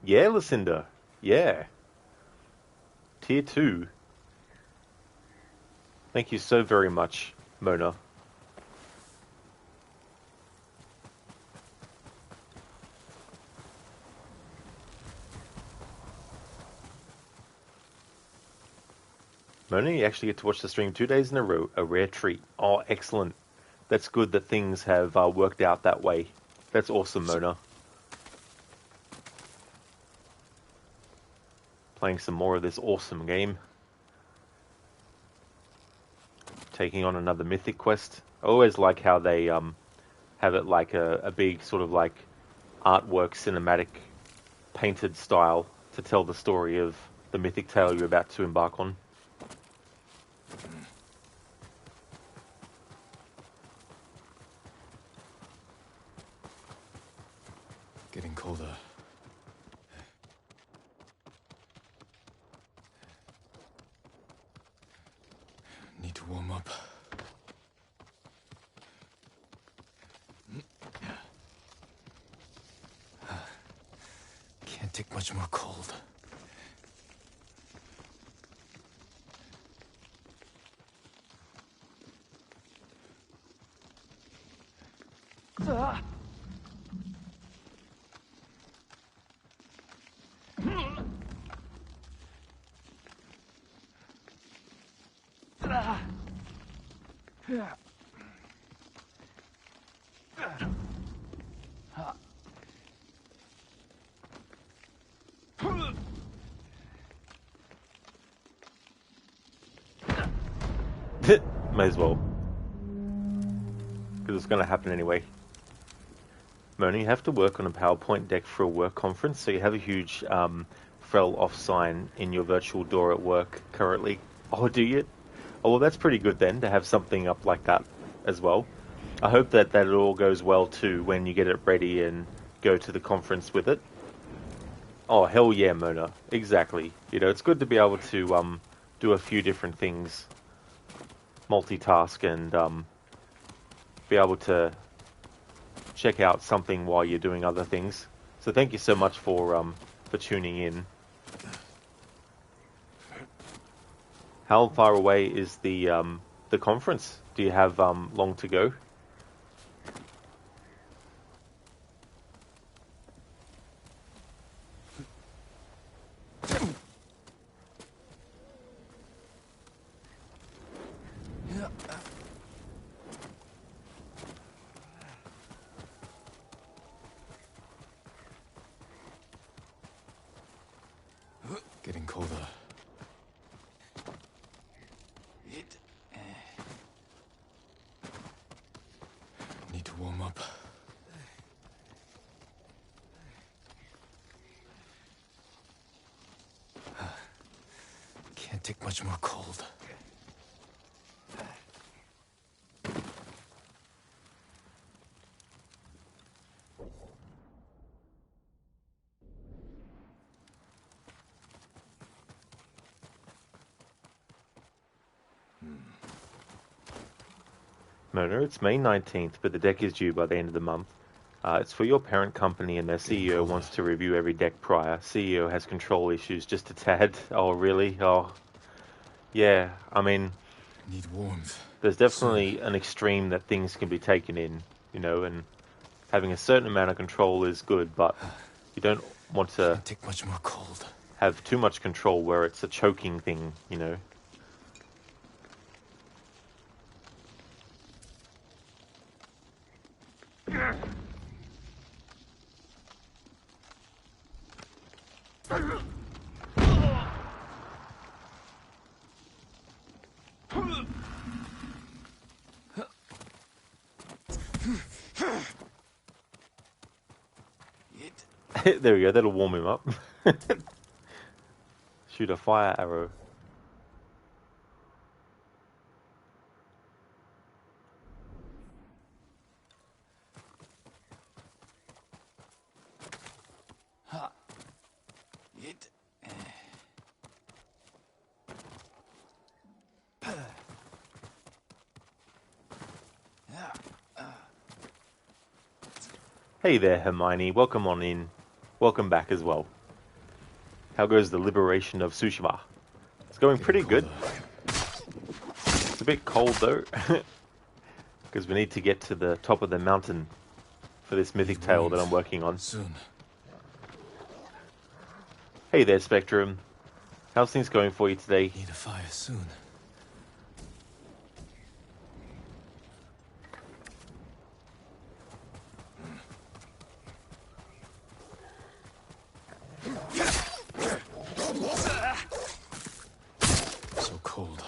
Yeah, Lucinda. Yeah. Tier 2. Thank you so very much, Mona. Mona, you actually get to watch the stream 2 days in a row. A rare treat. Oh, excellent. That's good that things have worked out that way. That's awesome, Mona. Playing some more of this awesome game. Taking on another mythic quest. I always like how they have it like a big sort of like artwork, cinematic, painted style to tell the story of the mythic tale you're about to embark on. Getting colder. Need to warm up. Can't take much more cold. May as well. Because it's going to happen anyway. Mona, you have to work on a PowerPoint deck for a work conference, so you have a huge fell off sign in your virtual door at work currently. Oh, do you? Oh, well, that's pretty good then to have something up like that as well. I hope that it all goes well too when you get it ready and go to the conference with it. Oh, hell yeah, Mona. Exactly. You know, it's good to be able to do a few different things, multitask, and be able to check out something while you're doing other things. So thank you so much for tuning in. How far away is the conference? Do you have long to go? Getting colder. Need to warm up. Can't take much more cold. Mona, it's May 19th, but the deck is due by the end of the month. It's for your parent company and their CEO wants to review every deck prior. CEO has control issues just a tad. Oh, really? Oh, yeah. I mean, Need warmth. there's definitely an extreme that things can be taken in, you know, and having a certain amount of control is good, but you don't want to Can't take much more cold. have too much control where it's a choking thing, you know. There we go, that'll warm him up. Shoot a fire arrow. Hey there, Hermione. Welcome on in. Welcome back as well. How goes the liberation of Tsushima? It's going pretty good. It's a bit cold though, because we need to get to the top of the mountain for this mythic tale that I'm working on. Soon. Hey there, Spectrum. How's things going for you today? Need a fire soon. So cold.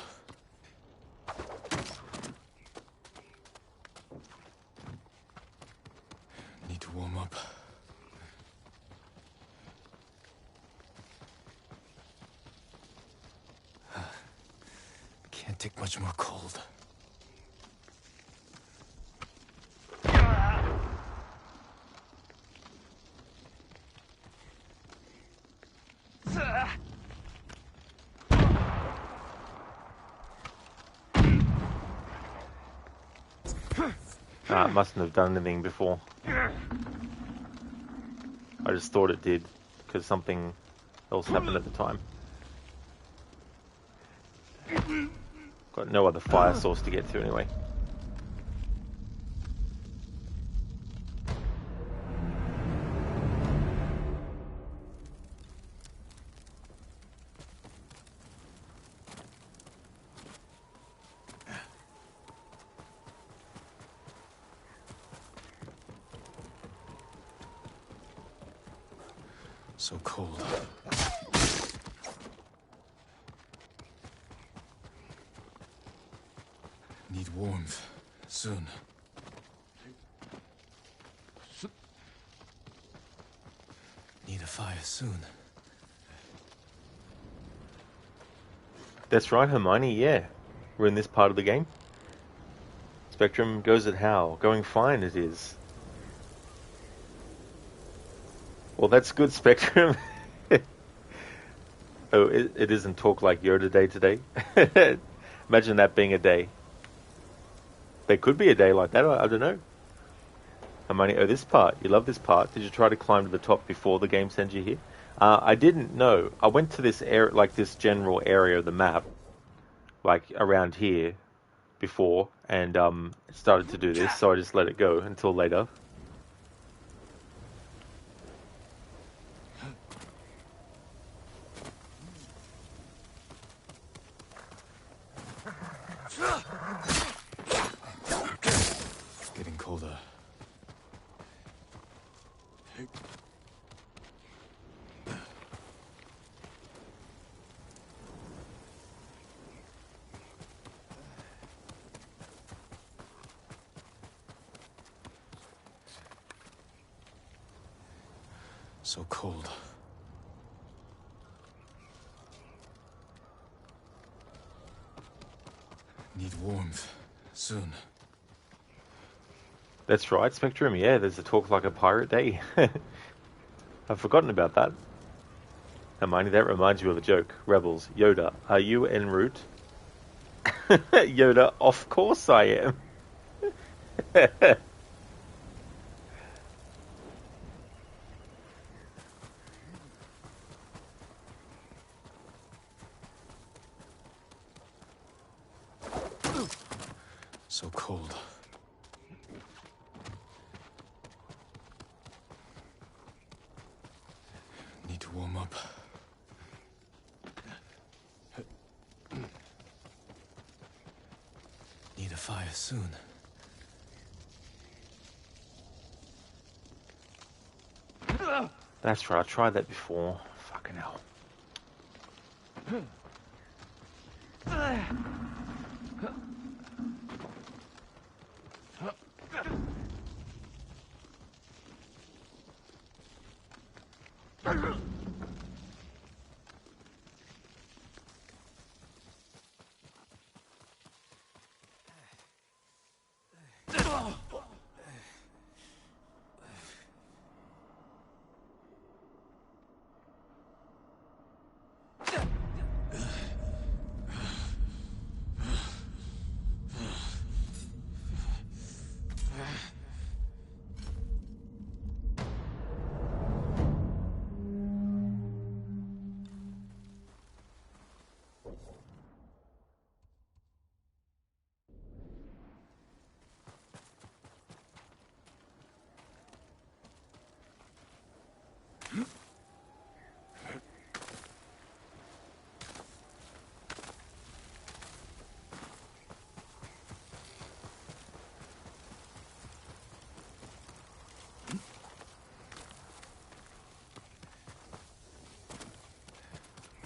Need to warm up. Can't take much more cold. It mustn't have done anything before. I just thought it did, because something else happened at the time. Got no other fire source to get to anyway. So cold. Need warmth. Soon. Need a fire soon. That's right, Hermione, yeah. We're in this part of the game. Spectrum goes at how? Going fine it is. Well, that's good, Spectrum. Oh, it isn't talk like Yoda Day today. Imagine that being a day. There could be a day like that, I don't know. Hermione, oh, this part. You love this part. Did you try to climb to the top before the game sends you here? I didn't know. I went to this area, like this general area of the map, like around here, before, and started to do this, so I just let it go until later. Getting colder. So cold. Need warmth. Soon. That's right, Spectrum. Yeah, there's a talk like a pirate day. I've forgotten about that. Hermione, that reminds you of a joke. Rebels, Yoda, are you en route? Yoda, of course I am. So cold. Need to warm up. Need a fire soon. That's right, I tried that before. Fucking hell.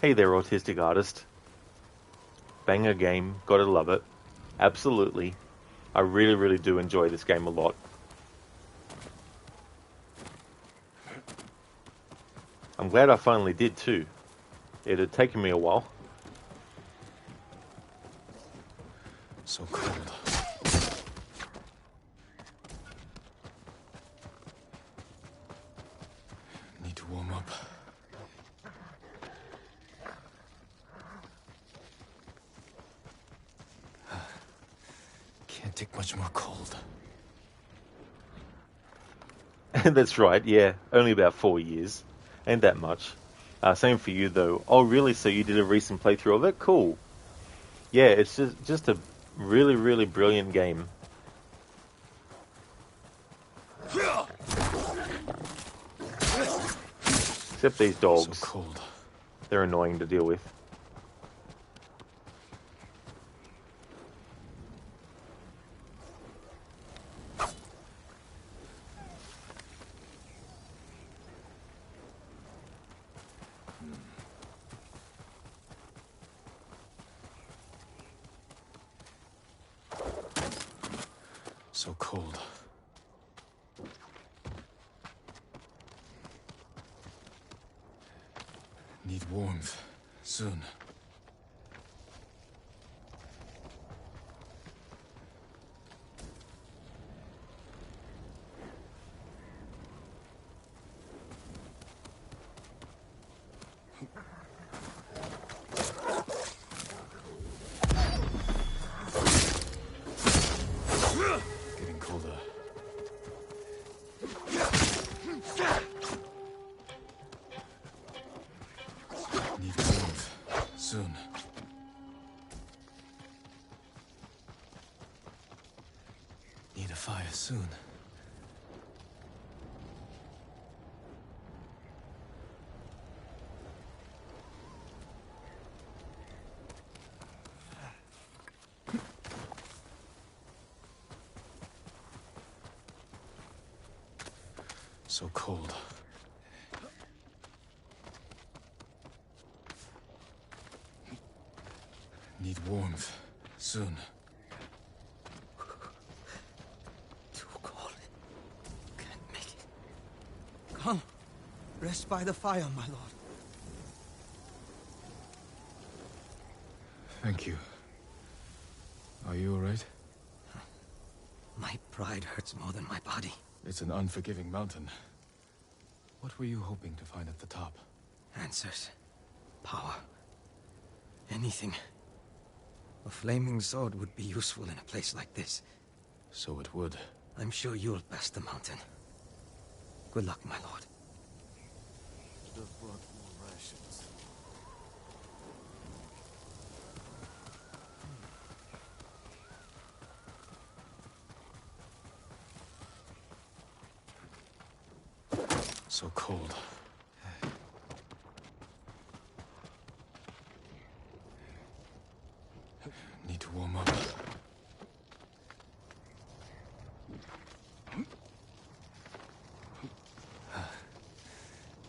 Hey there, autistic artist. Banger game, gotta love it. Absolutely. I really, really do enjoy this game a lot. I'm glad I finally did too. It had taken me a while. So cold. Need to warm up. Can't take much more cold. That's right, yeah. Only about 4 years. Ain't that much. Same for you though. Oh really, so you did a recent playthrough of it? Cool. Yeah, it's just a really, really brilliant game. Except these dogs. So cold. They're annoying to deal with. So cold. Need warmth. Soon. fire soon. So cold. Need warmth. Soon. Too cold. Can't make it. Come. Rest by the fire, my lord. Thank you. Are you alright? My pride hurts more than my body. It's an unforgiving mountain. What were you hoping to find at the top? Answers. Power. Anything. A flaming sword would be useful in a place like this. So it would. I'm sure you'll pass the mountain. Good luck, my lord. Should have brought more rations. So cold. Need to warm up.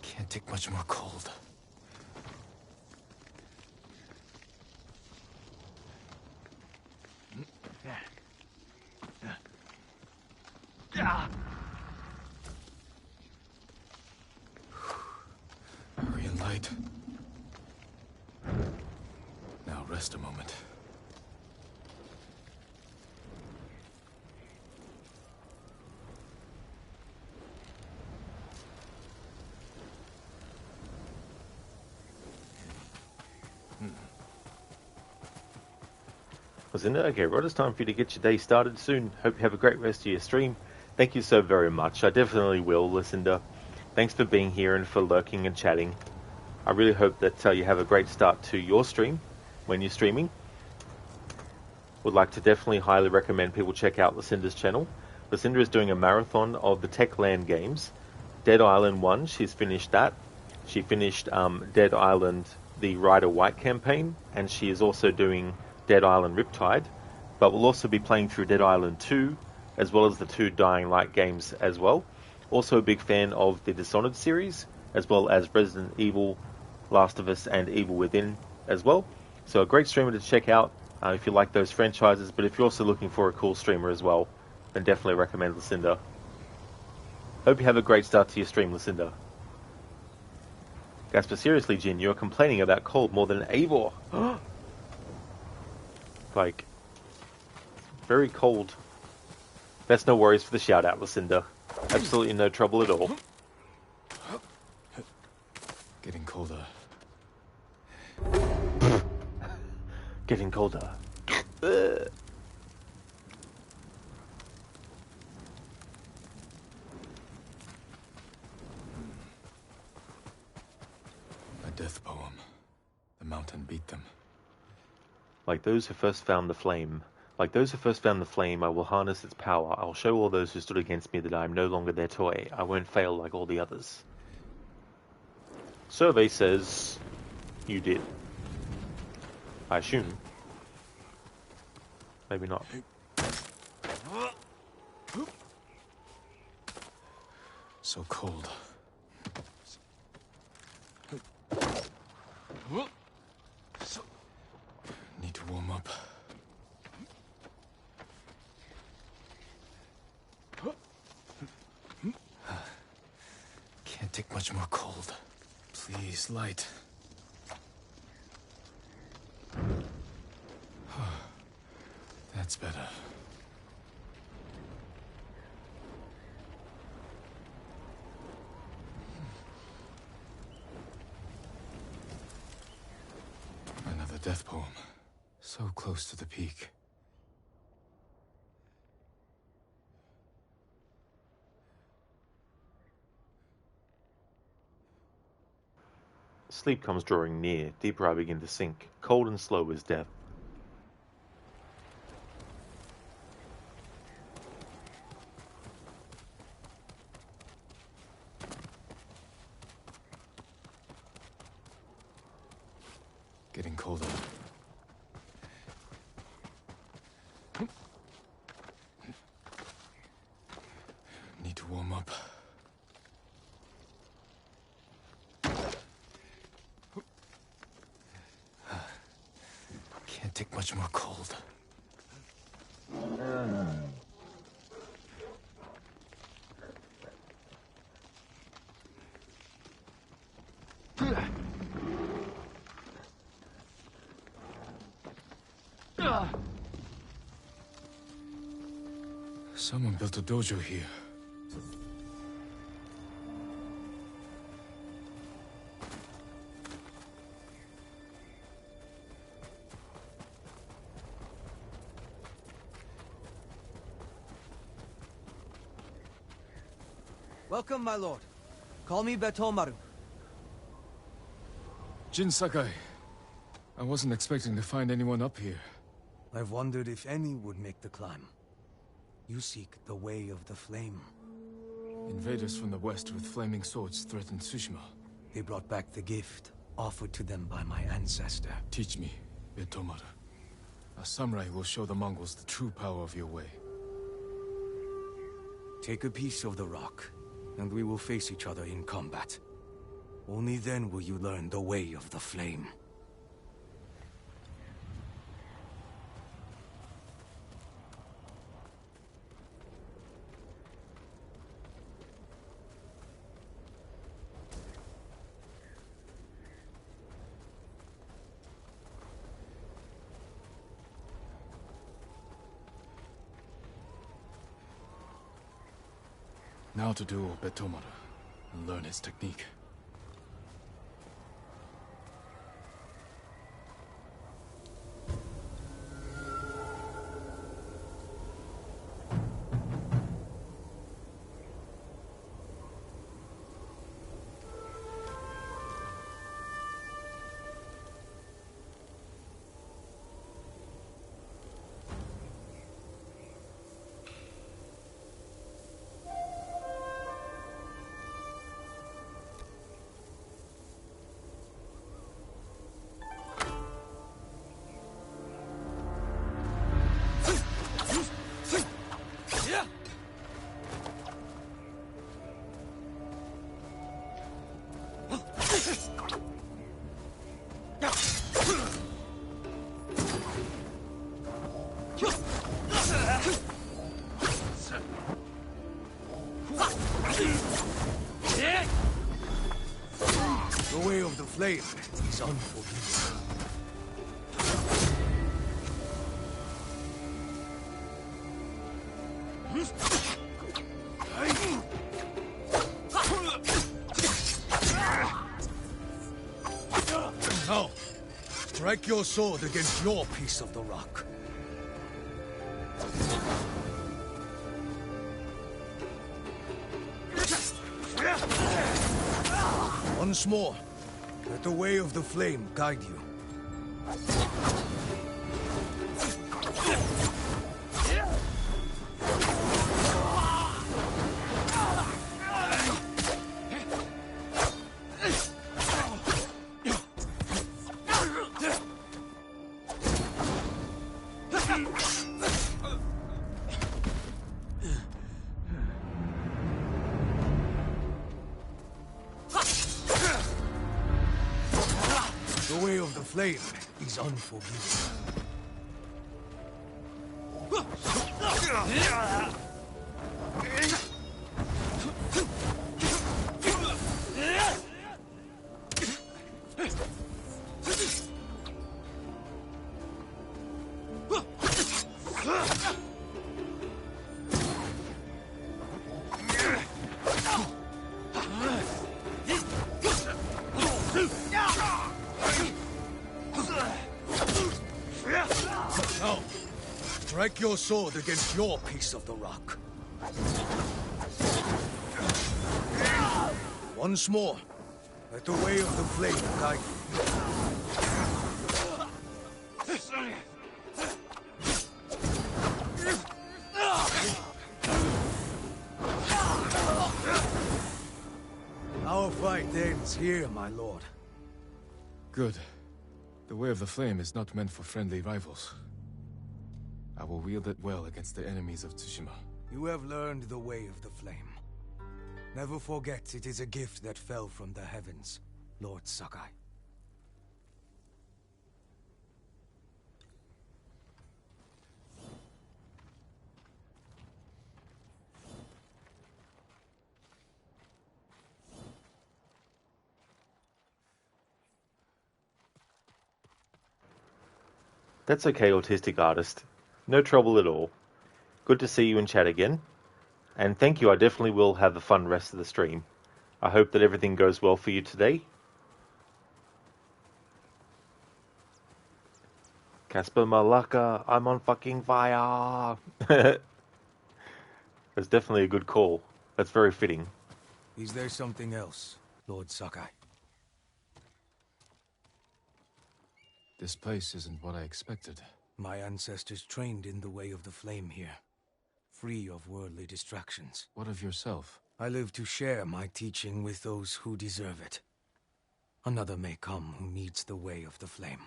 Can't take much more cold. Hurry and light. Now rest a moment. Wasn't it? Okay, Rod, it's time for you to get your day started soon. Hope you have a great rest of your stream. Thank you so very much. I definitely will, Lucinda. Thanks for being here and for lurking and chatting. I really hope that you have a great start to your stream when you're streaming. Would like to definitely highly recommend people check out Lucinda's channel. Lucinda is doing a marathon of the Techland games. Dead Island 1, she's finished that. She finished Dead Island, the Rider White campaign, and she is also doing Dead Island Riptide, but we'll also be playing through Dead Island 2, as well as the 2 Dying Light games as well. Also a big fan of the Dishonored series, as well as Resident Evil, Last of Us, and Evil Within as well. So a great streamer to check out if you like those franchises, but if you're also looking for a cool streamer as well, then definitely recommend Lucinda. Hope you have a great start to your stream, Lucinda. Gasper, seriously, Jin, you're complaining about cold more than Eivor. Like, very cold. That's no worries for the shout out, Lucinda. Absolutely no trouble at all. Getting colder. Getting colder. A death poem. The mountain beat them. Like those who first found the flame. Like those who first found the flame, I will harness its power. I'll show all those who stood against me that I am no longer their toy. I won't fail like all the others. Survey says you did. I assume. Maybe not. So cold. Need to warm up. Can't take much more cold. Please, light. That's better. Another death poem. So close to the peak. Sleep comes drawing near. Deeper I begin to sink. Cold and slow as death. colder. Need to warm up. Can't take much more cold. Someone built a dojo here. Welcome, my lord. Call me Betomaru. Jin Sakai. I wasn't expecting to find anyone up here. I've wondered if any would make the climb. You seek the way of the flame. Invaders from the west with flaming swords threatened Tsushima. They brought back the gift offered to them by my ancestor. Teach me, Betomaru. A samurai will show the Mongols the true power of your way. Take a piece of the rock, and we will face each other in combat. Only then will you learn the way of the flame. Now to duel Betomaru and learn his technique. The way of the flame is unforgiving. Now, strike your sword against your piece of the rock. Once more, let the way of the flame guide you. The way of the flame is unforgiving. Now, strike your sword against your piece of the rock. Once more, let the way of the flame guide you. Our fight ends here, my lord. Good. The Way of the Flame is not meant for friendly rivals. I will wield it well against the enemies of Tsushima. You have learned the Way of the Flame. Never forget it is a gift that fell from the heavens, Lord Sakai. That's okay, autistic artist. No trouble at all. Good to see you in chat again. And thank you, I definitely will have a fun rest of the stream. I hope that everything goes well for you today. Casper Malaka, I'm on fucking fire! That's definitely a good call. That's very fitting. Is there something else, Lord Sakai? This place isn't what I expected. My ancestors trained in the Way of the Flame here, free of worldly distractions. What of yourself? I live to share my teaching with those who deserve it. Another may come who needs the Way of the Flame.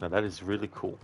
Now that is really cool.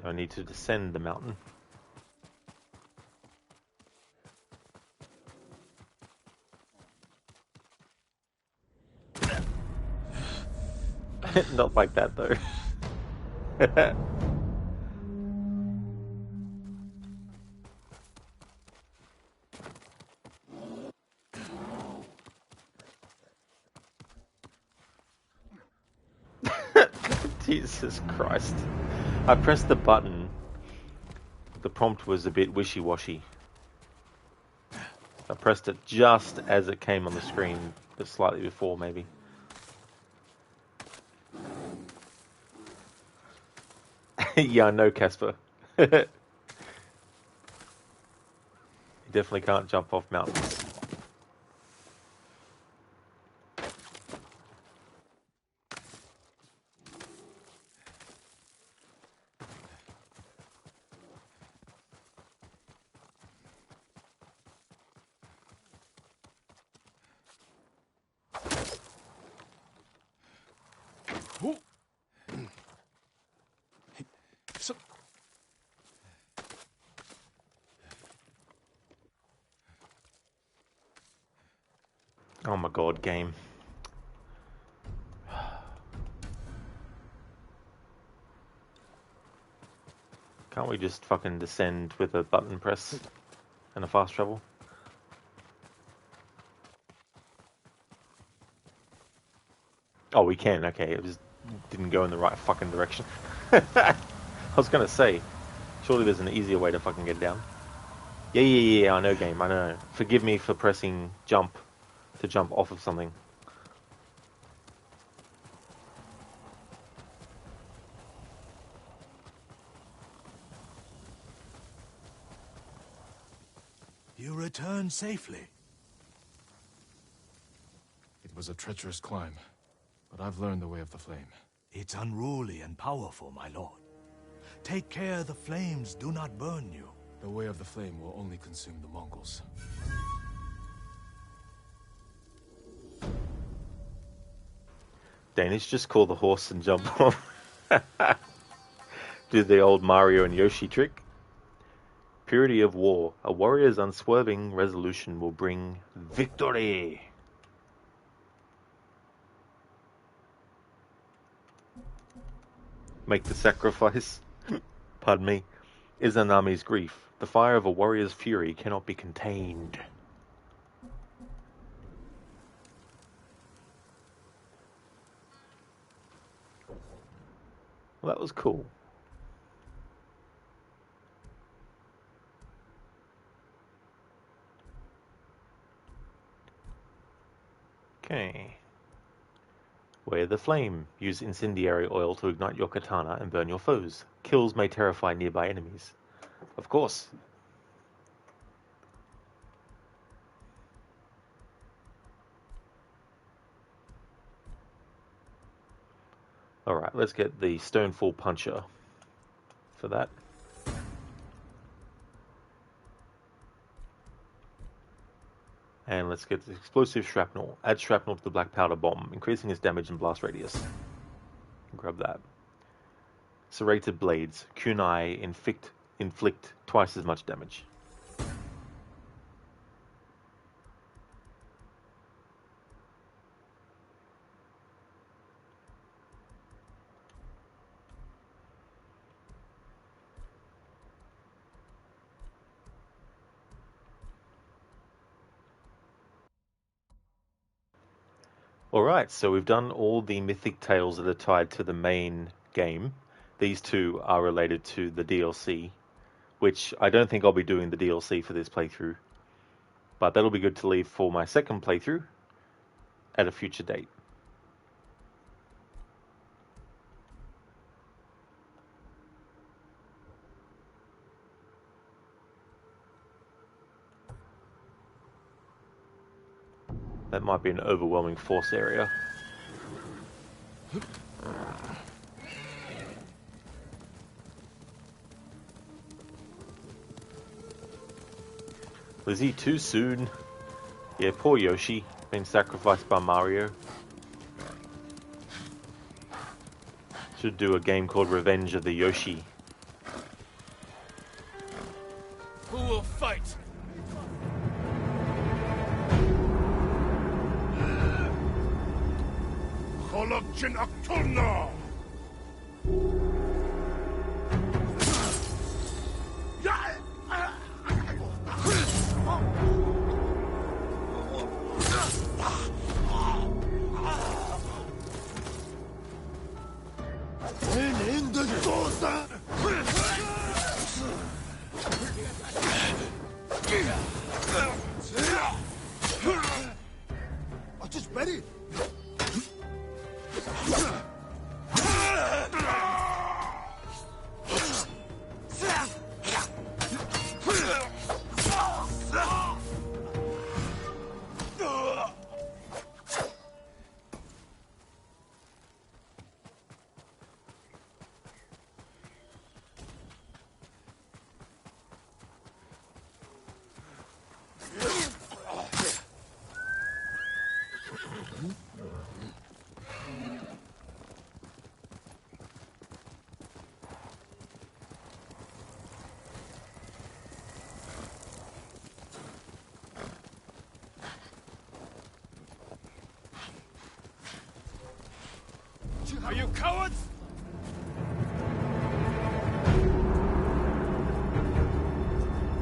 Now I need to descend the mountain. Not like that though. Jesus Christ. I pressed the button. The prompt was a bit wishy-washy. I pressed it just as it came on the screen, but slightly before maybe. Yeah, I know, Casper. You definitely can't jump off mountains. Oh my god, game. Can't we just fucking descend with a button press and a fast travel? Oh, we can, okay. It just didn't go in the right fucking direction. I was gonna say, surely there's an easier way to fucking get down. Yeah, I know, game, I know. Forgive me for pressing jump to jump off of something. You return safely. It was a treacherous climb, but I've learned the Way of the Flame. It's unruly and powerful, my lord. Take care the flames do not burn you. The Way of the Flame will only consume the Mongols. Danish, just call the horse and jump off. Do the old Mario and Yoshi trick. Purity of war. A warrior's unswerving resolution will bring victory. Make the sacrifice, pardon me, Izanami's grief. The fire of a warrior's fury cannot be contained. Well, that was cool. Okay. Wear the flame. Use incendiary oil to ignite your katana and burn your foes. Kills may terrify nearby enemies. Of course. Alright, let's get the Stonefall Puncher for that. And let's get the Explosive Shrapnel. Add shrapnel to the black powder bomb, increasing its damage and blast radius. Grab that. Serrated Blades. Kunai inflict twice as much damage. Alright, so we've done all the mythic tales that are tied to the main game. These two are related to the DLC, which I don't think I'll be doing the DLC for this playthrough. But that'll be good to leave for my second playthrough at a future date. That might be an overwhelming force area. Was he too soon? Yeah, poor Yoshi, being sacrificed by Mario. Should do a game called Revenge of the Yoshi. Who will fight? Holokjin Akturna! Just ready. Are you cowards?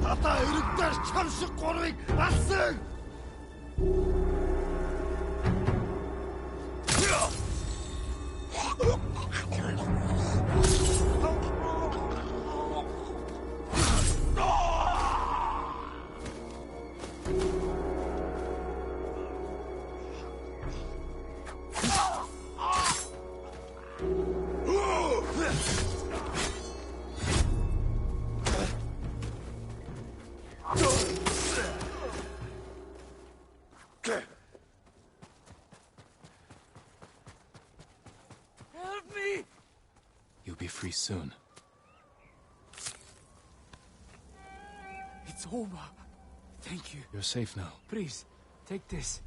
Тата эрэгдэр чам шиг гурыг алсан! You'll be free soon. It's over. Thank you. You're safe now. Please, take this.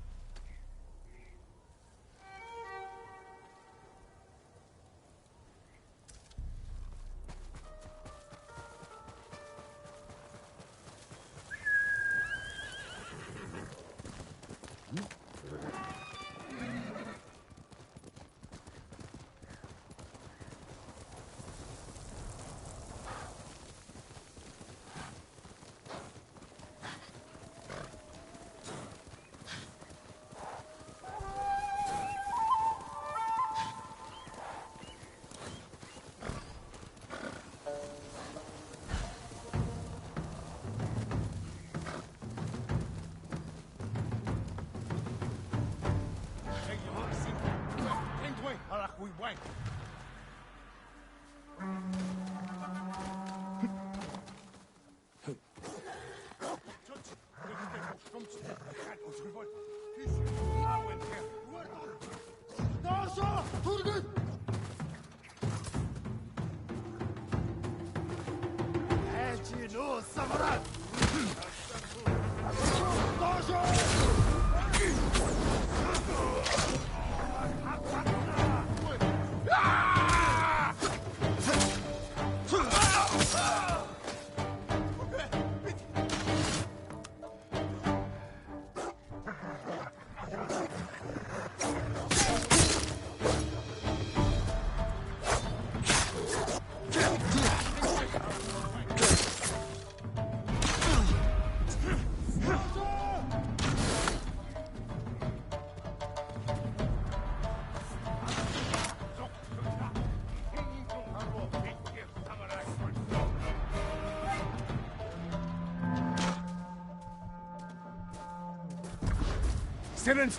Seren!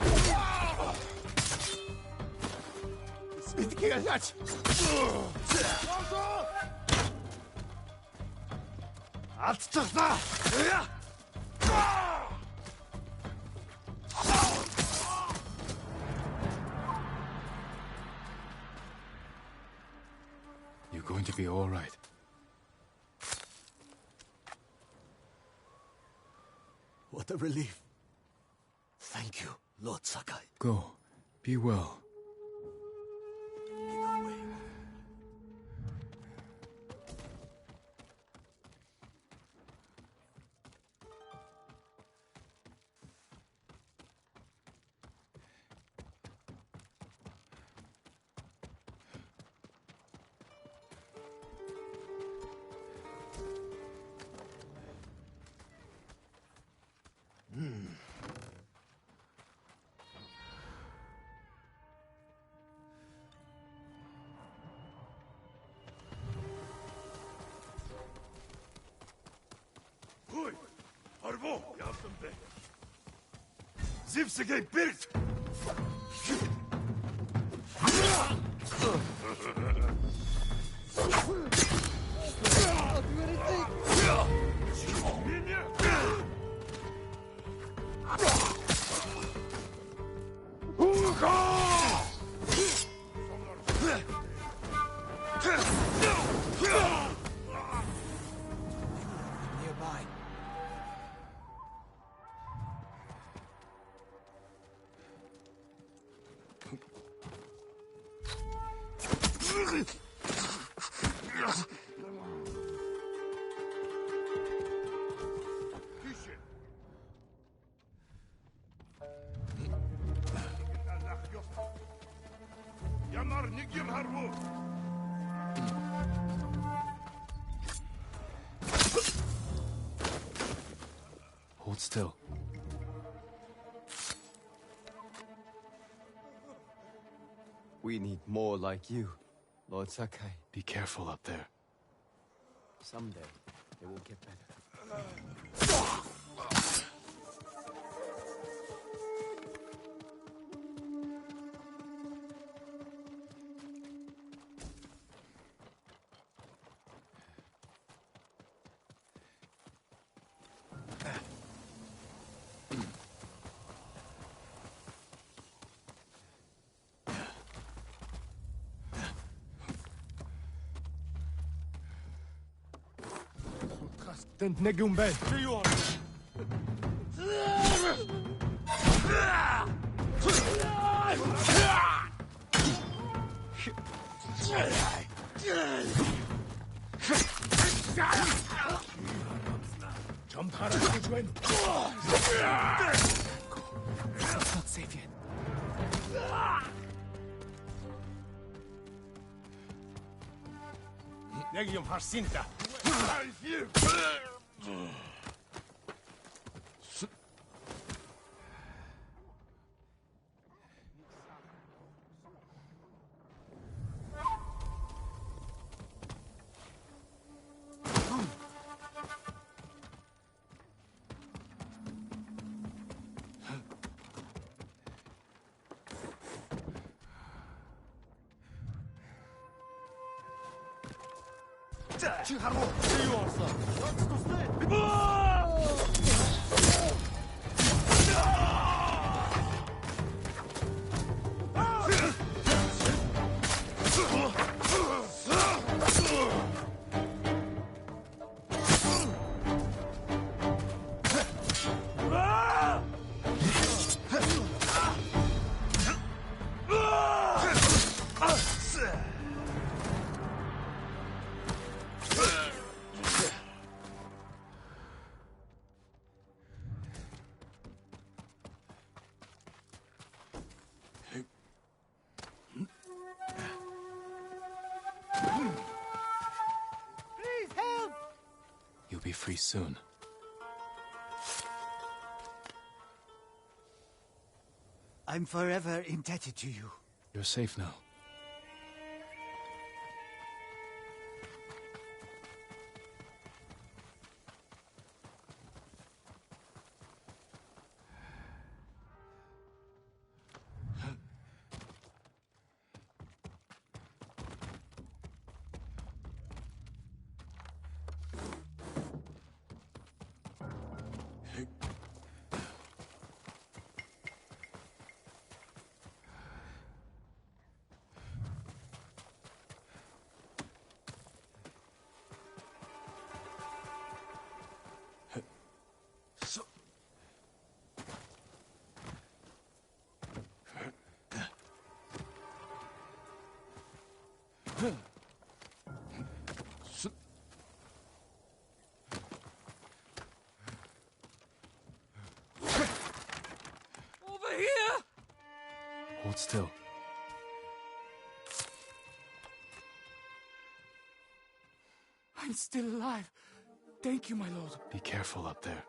Spitkiga dać! Atçakta! You're going to be all right. What a relief. Thank you, Lord Sakai. Go. Be well. Hoi! Arvo! Yaptım be! Zipsige Birt! Nearby. Yamar nigim harbu! Hold still. We need more like you, Lord Sakai. Be careful up there. Someday, it will get better. Tent negum ben! See you on! Jump hard as you went! It's not safe yet. Negium harsinta! Çıkarma! İyi olsa! You'll be free soon. I'm forever indebted to you. You're safe now. Over here! Hold still. I'm still alive. Thank you, my lord. Be careful up there.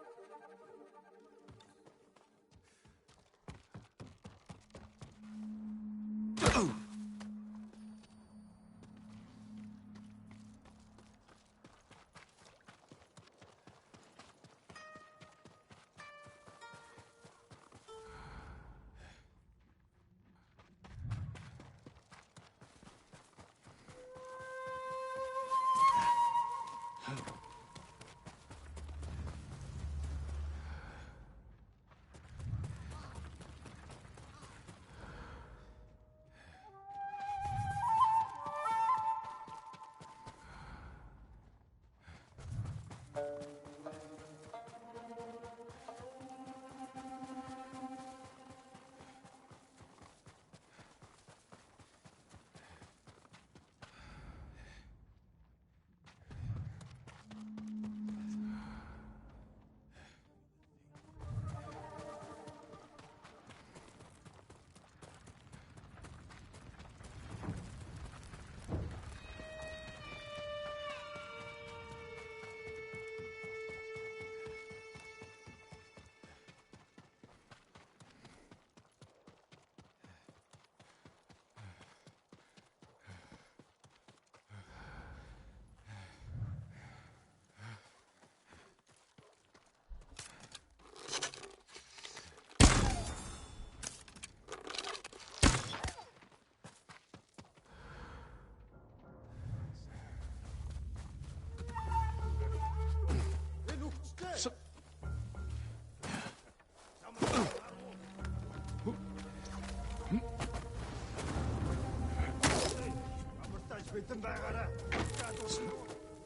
Битэн байгаарай.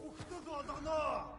Ухтад болгоно.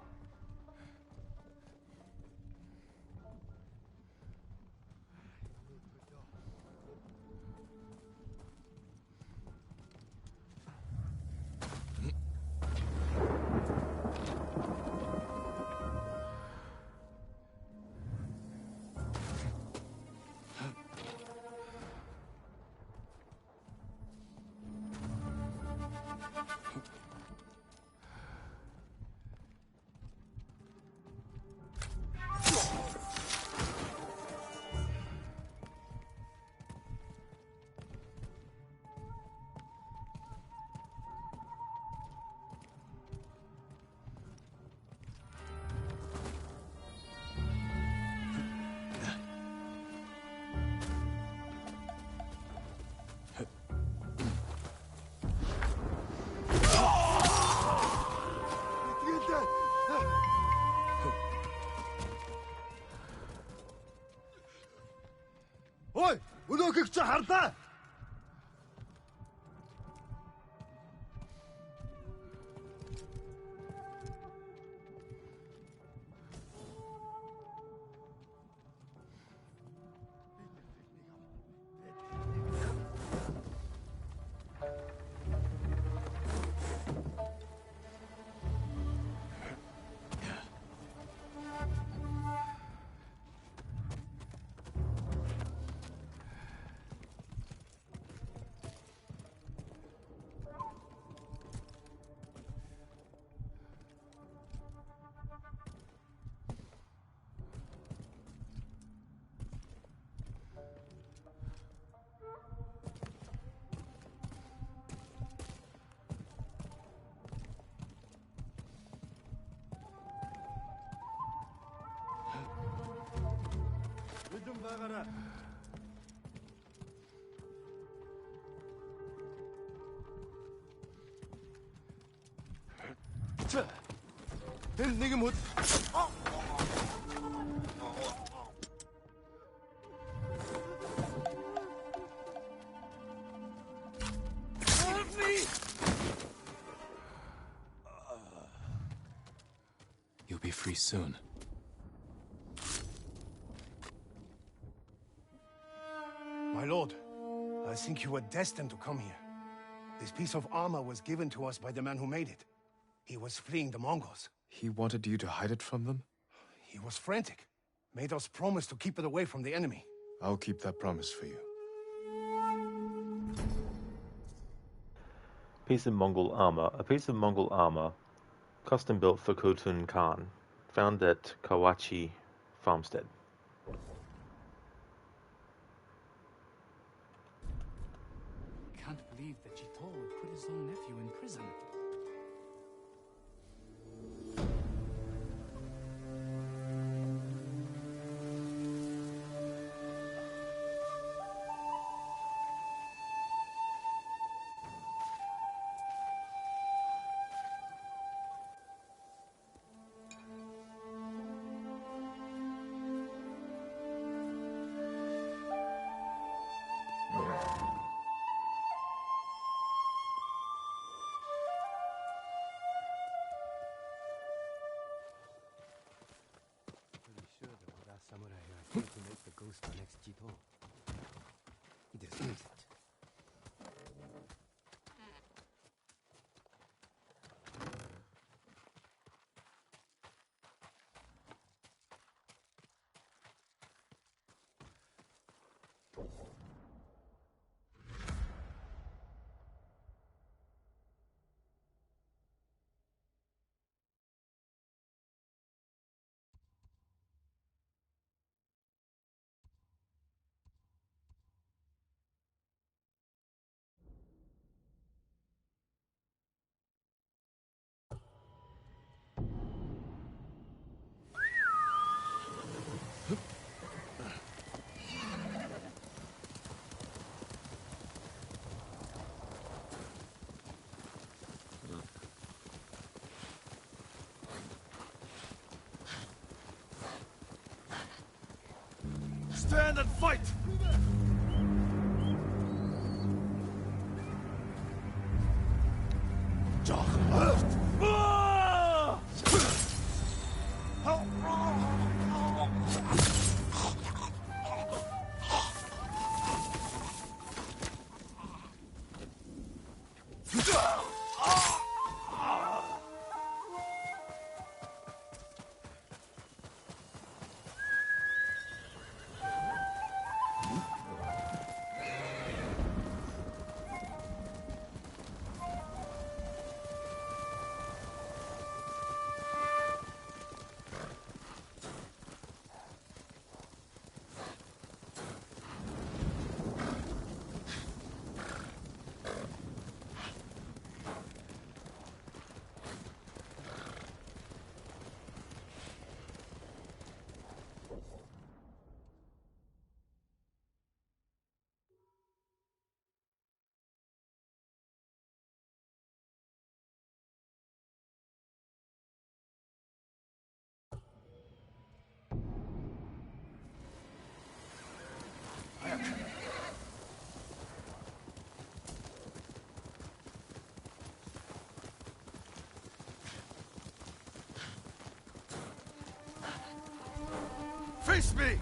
Ой, өнөөхийг чи харлаа. 내게 못. You'll be free soon. My lord, I think you were destined to come here. This piece of armor was given to us by the man who made it. He was fleeing the Mongols. He wanted you to hide it from them? He was frantic. Made us promise to keep it away from the enemy. I'll keep that promise for you. Piece of Mongol armor. A piece of Mongol armor, custom built for Khotun Khan, found at Kawachi farmstead. Can't believe that Jito would put his own nephew in prison. Samurai are here to make the ghost our next Jito. He deserves it. Stand and fight! Face me!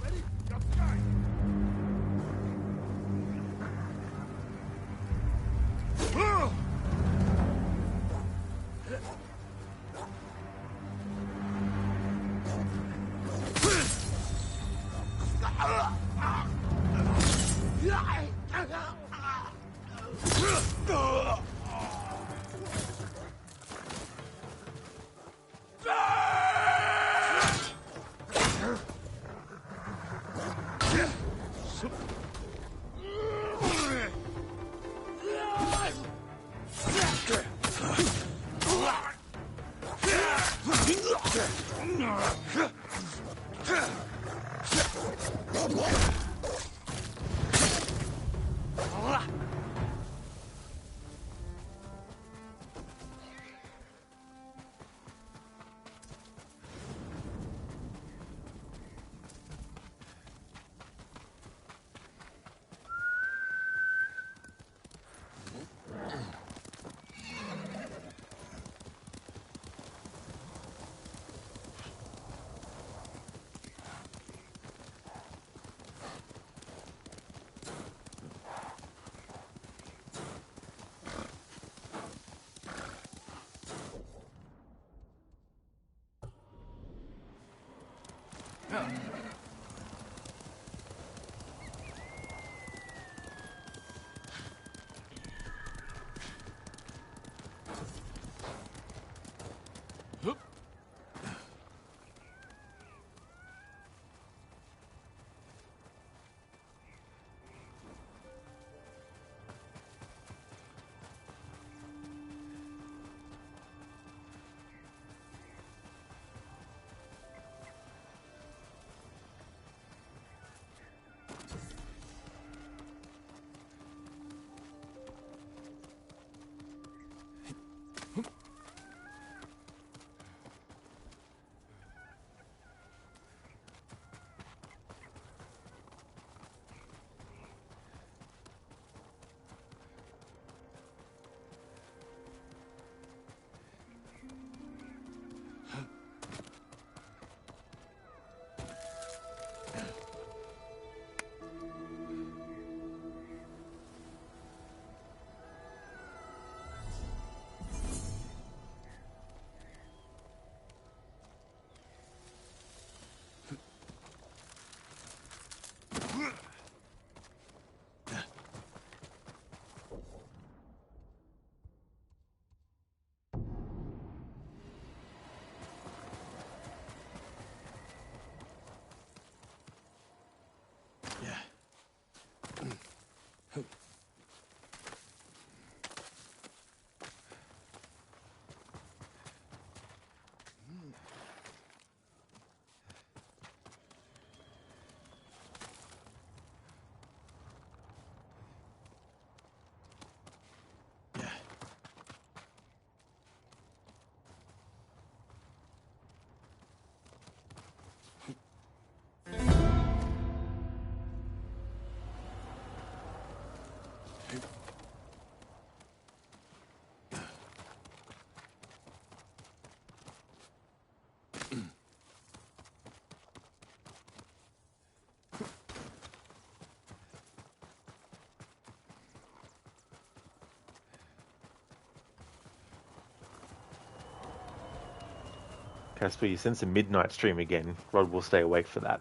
Casper, you sense a midnight stream again. Rod will stay awake for that.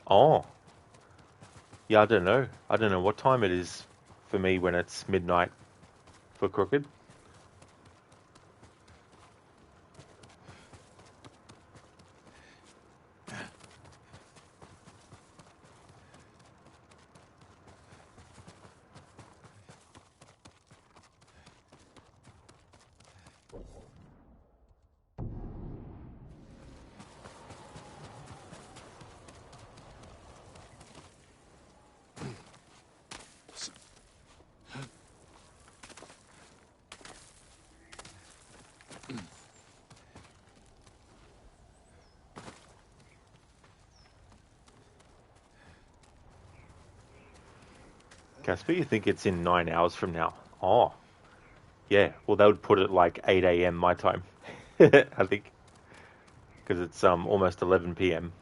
Oh. Yeah, I don't know. I don't know what time it is for me when it's midnight for Crooked. Casper, you think it's in 9 hours from now? Oh, yeah. Well, that would put it like 8 a.m. my time, I think, because it's almost 11 p.m.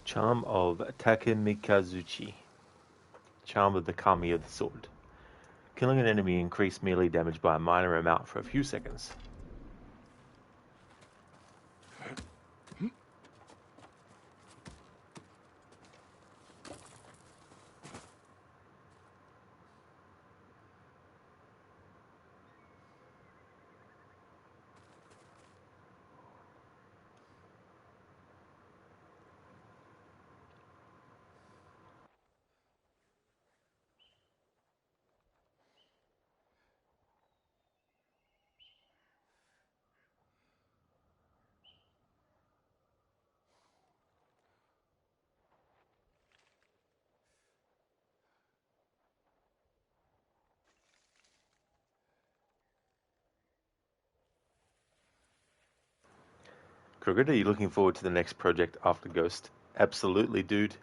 Charm of Takemikazuchi. Charm of the Kami of the Sword. Killing an enemy increased melee damage by a minor amount for a few seconds. Crooked, are you looking forward to the next project after Ghost? Absolutely, dude.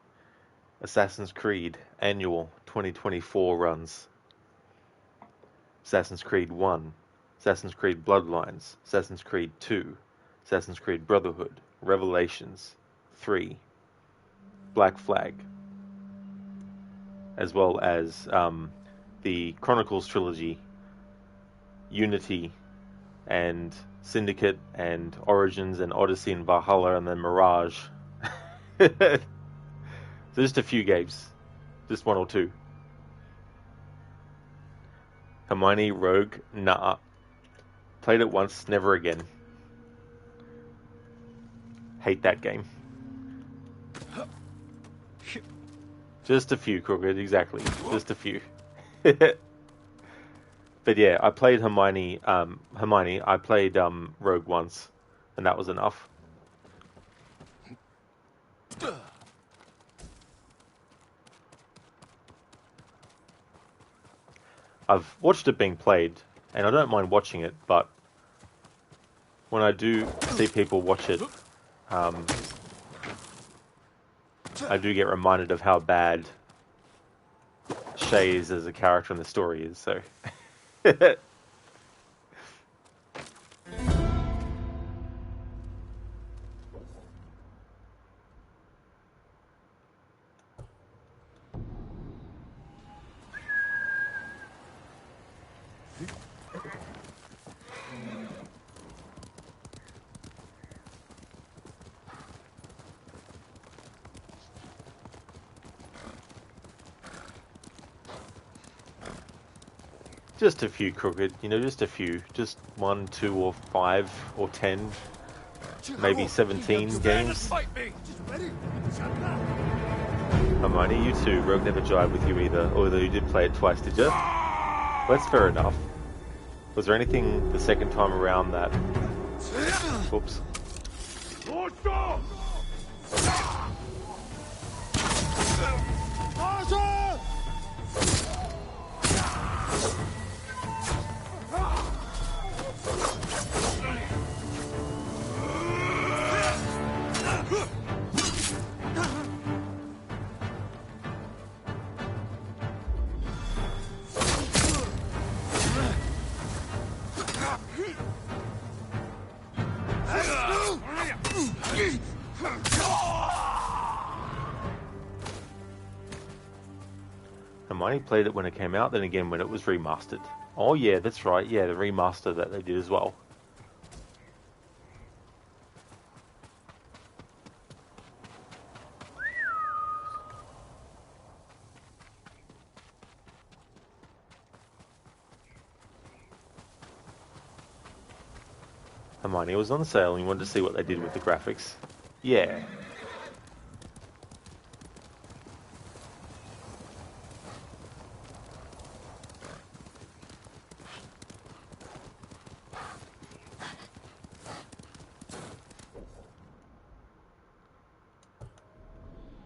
Assassin's Creed Annual 2024 runs. Assassin's Creed 1, Assassin's Creed Bloodlines, Assassin's Creed 2, Assassin's Creed Brotherhood, Revelations 3, Black Flag, as well as the Chronicles trilogy, Unity, and Syndicate, and Origins, and Odyssey, and Valhalla, and then Mirage. So just a few games. Just one or two. Hermione Rogue, nah. Played it once, never again. Hate that game. Just a few, Crooked, exactly. Just a few. But yeah, I played Hermione. I played Rogue once, and that was enough. I've watched it being played, and I don't mind watching it, but when I do see people watch it, I do get reminded of how bad Shay is as a character in the story is, so... Just a few crooked, you know, just a few. Just 1, 2, or 5, or 10, maybe 17 games. Hermione, you too. Rogue never jived with you either, although you did play it twice, did you? That's fair enough. Was there anything the second time around that... Oops. Hermione played it when it came out, then again when it was remastered. Oh yeah, that's right, yeah, the remaster that they did as well. Hermione was on sale and you wanted to see what they did with the graphics. Yeah.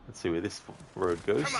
Let's see where this road goes.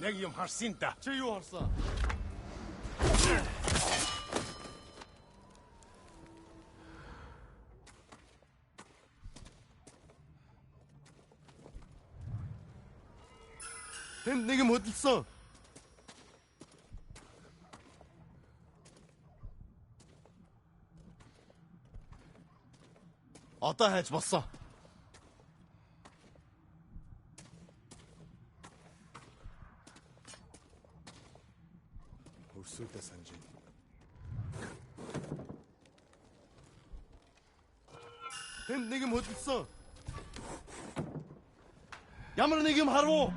Нэг юм харсан та. Чи юу харсан? Тэнд нэг юм хөдөлсөн. Одоо хайж болсон. Өрсөлдөө санаж байна. Тэнд нэг юм хөдөлсөн. Ямар нэг юм харав уу?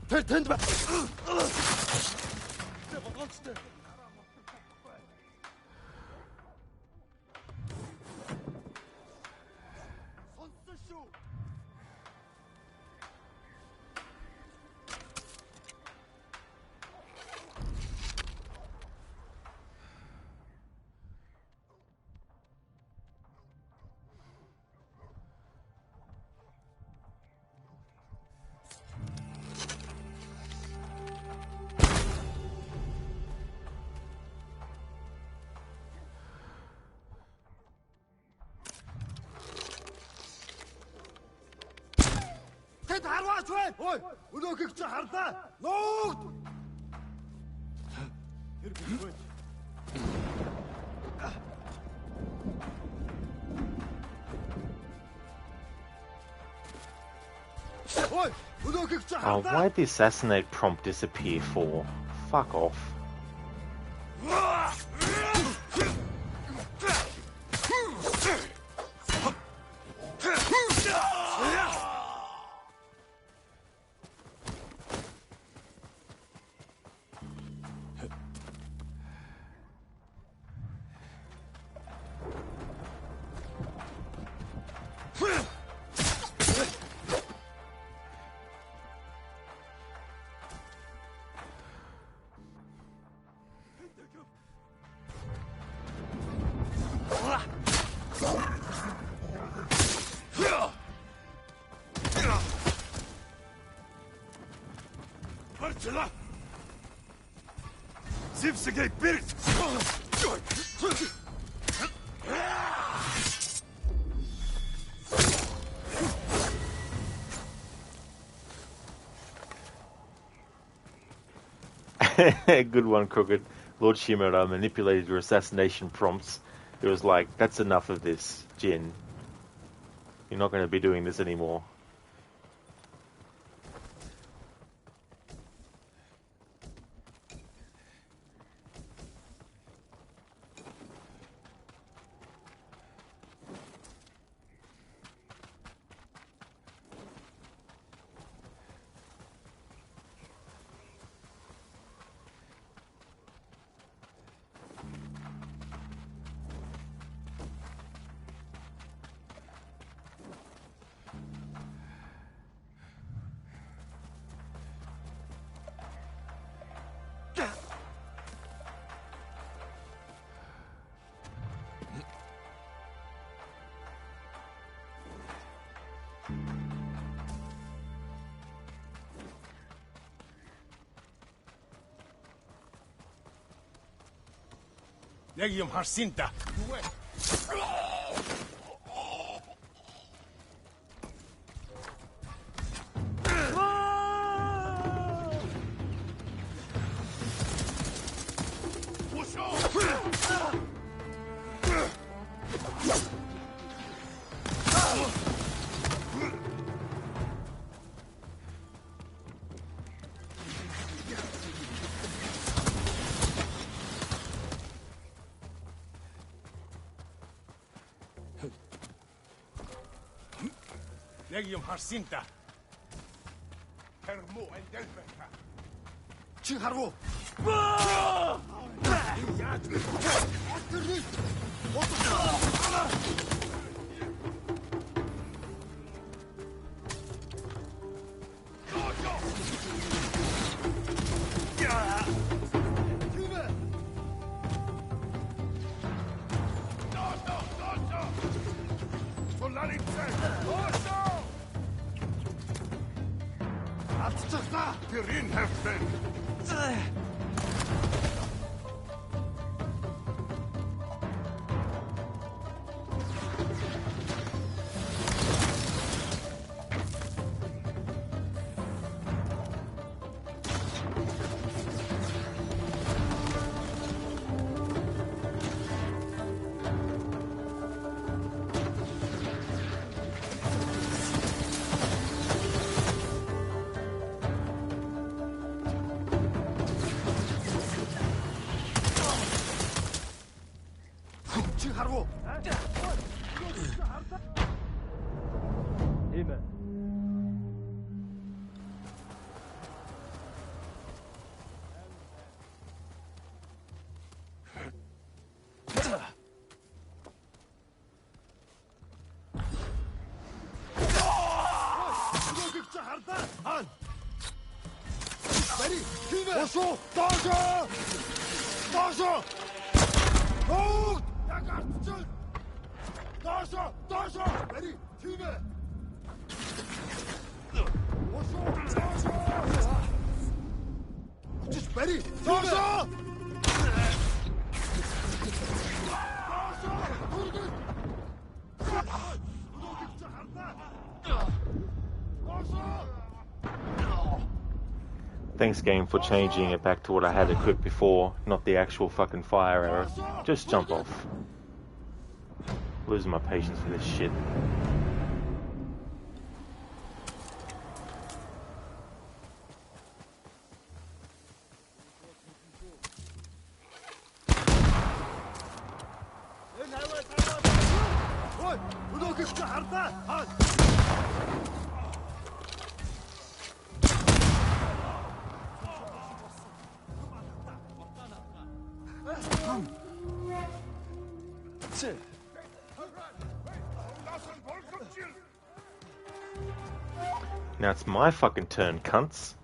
Тэнд ба. Тэ богоочтой. Ой, өнөөхийг чи харлаа. Нуугд. Тэр бишгүй. Ой, өнөөхийг чи Oh, харлаа. why'd the assassinate prompt disappear for? Fuck off. Good one, Crooked. Lord Shimura manipulated your assassination prompts. It was like, that's enough of this, Jin. You're not going to be doing this anymore. Legium Harsinta. Legium Harsinta. Hermo and Delpeka. Chiharvo. Thanks, game, for changing it back to what I had equipped before, not the actual fucking fire arrow. Just jump off. Losing my patience for this shit. Lassen Volk und Schild Now it's my fucking turn, cunts.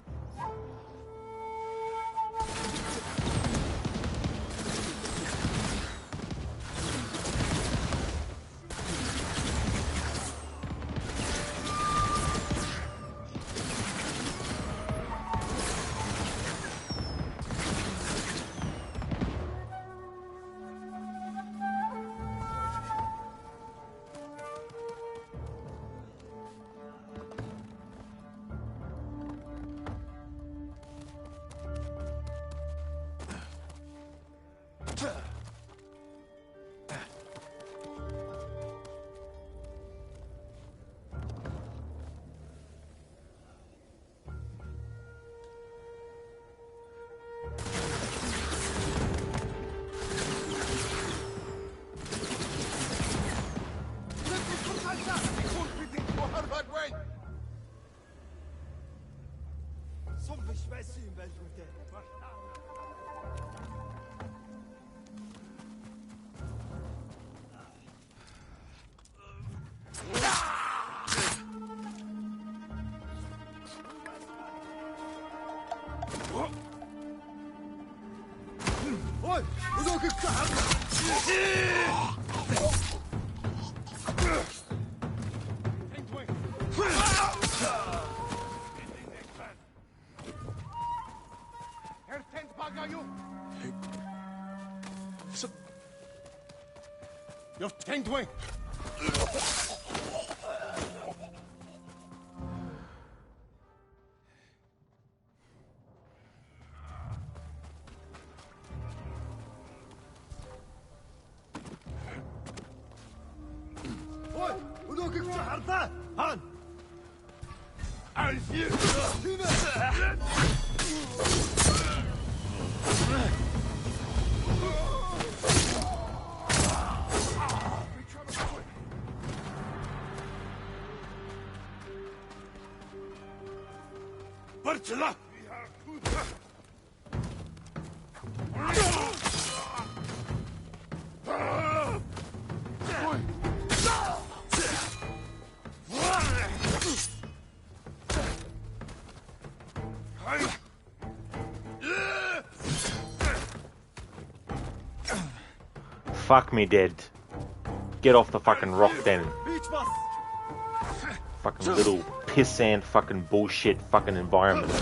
You're Tendwing. Fuck me dead. Get off the fucking rock then. Fucking little pissant fucking bullshit fucking environment.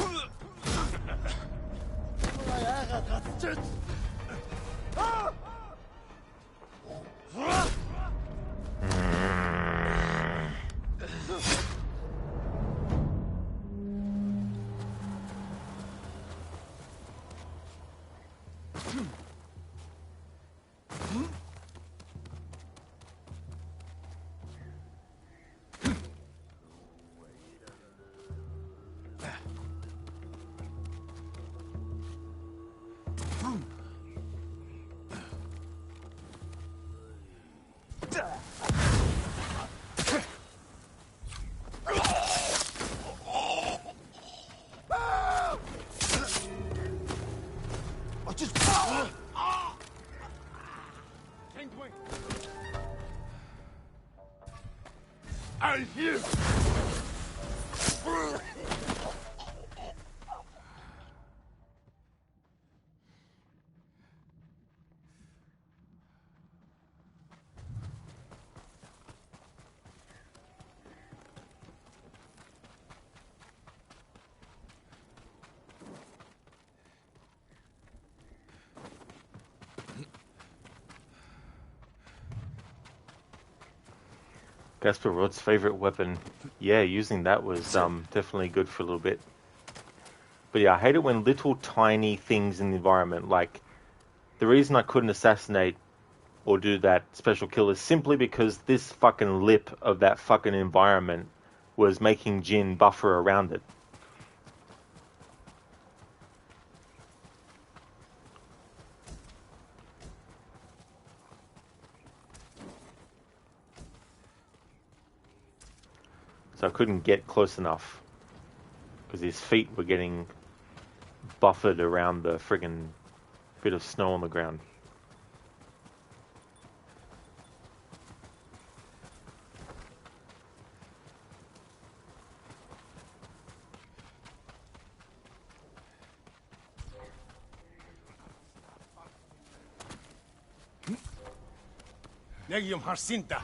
Gasper Rod's favorite weapon. Yeah, using that was definitely good for a little bit. But yeah, I hate it when little tiny things in the environment, like the reason I couldn't assassinate or do that special kill is simply because this fucking lip of that fucking environment was making Jin buffer around it. So I couldn't get close enough because his feet were getting buffered around the friggin' bit of snow on the ground. Яг юм харсан да.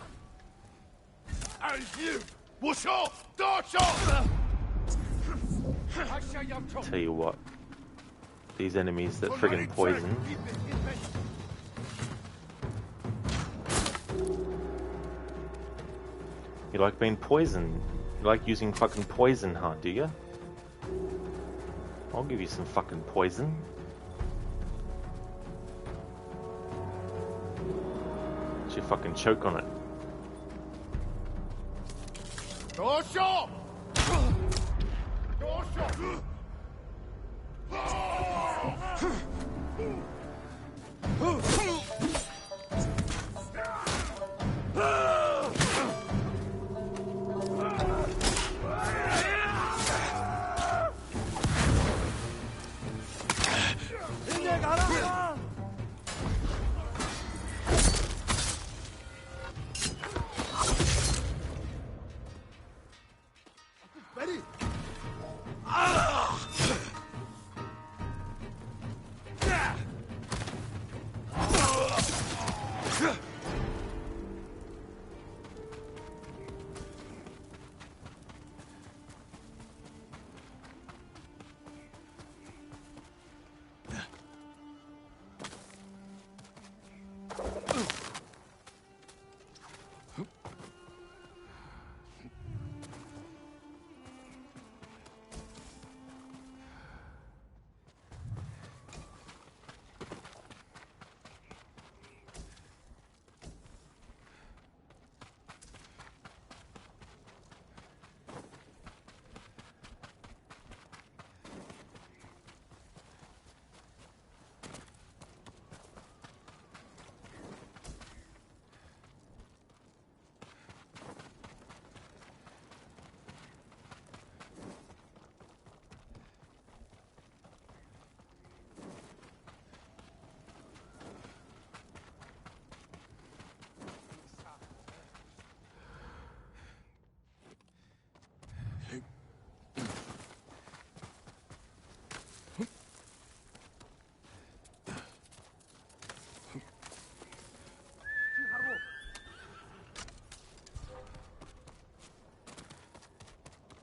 Tell you what, these enemies that friggin' poison. You like being poisoned? You like using fucking poison, huh? Do you? I'll give you some fucking poison. You fucking choke on it.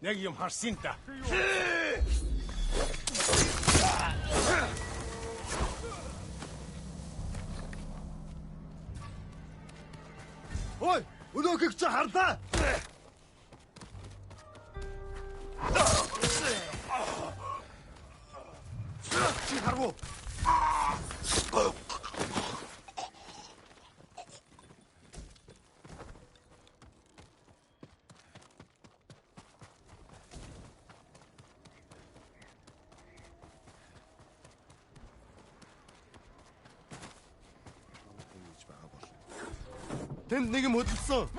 Яг юм харсан да. Ой, өнөөхийг чи харлаа. Чи харвуу. Тэнд нэг юм хөдөлсөн.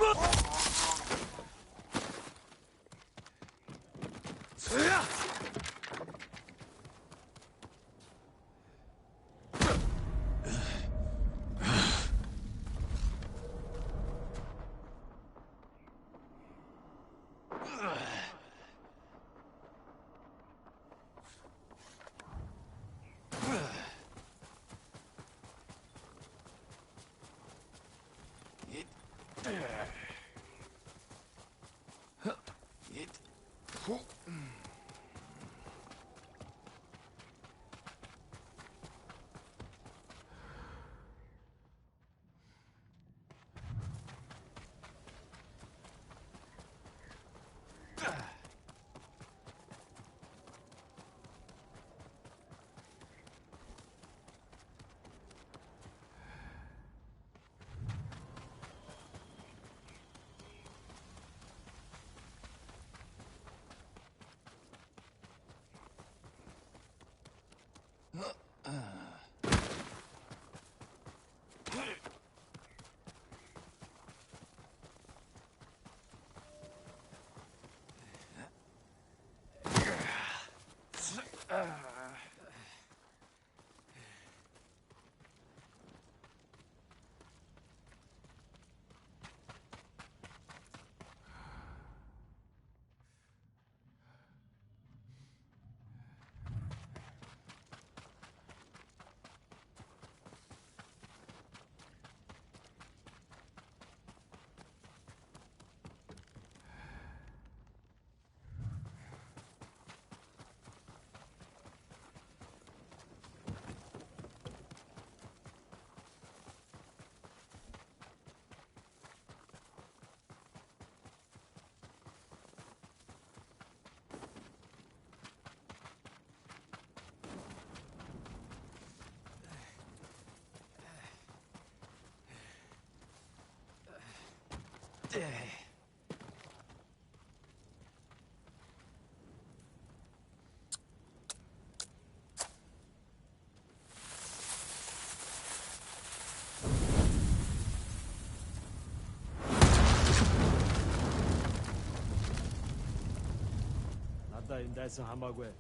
надаа энэ дайсан хамаагүй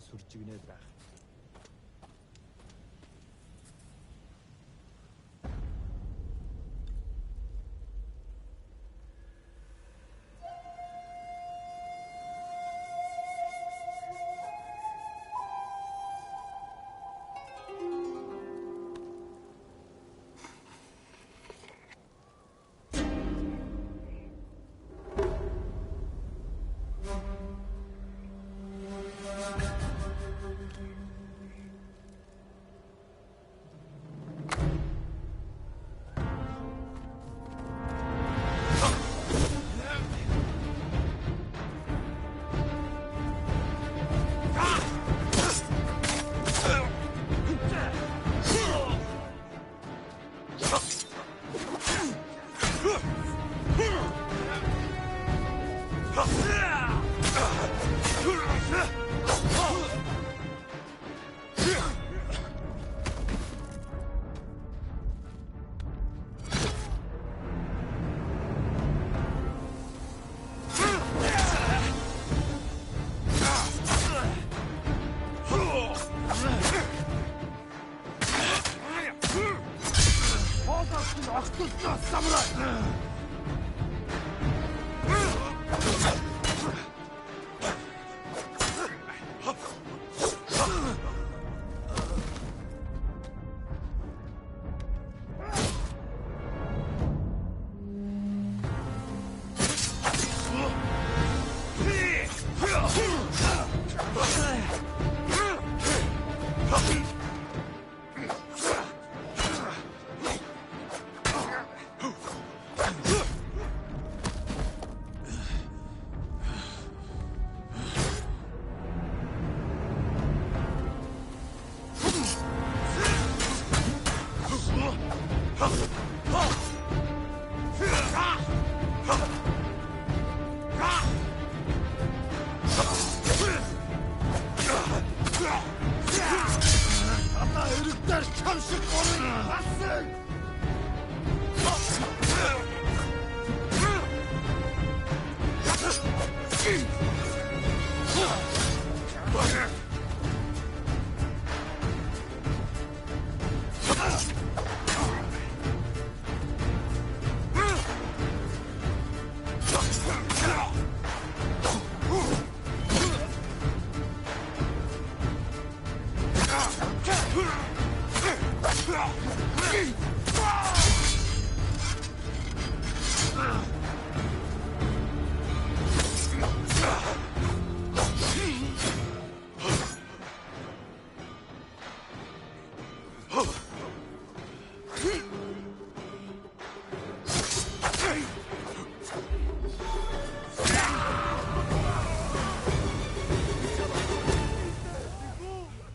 сүрчигнээд байх.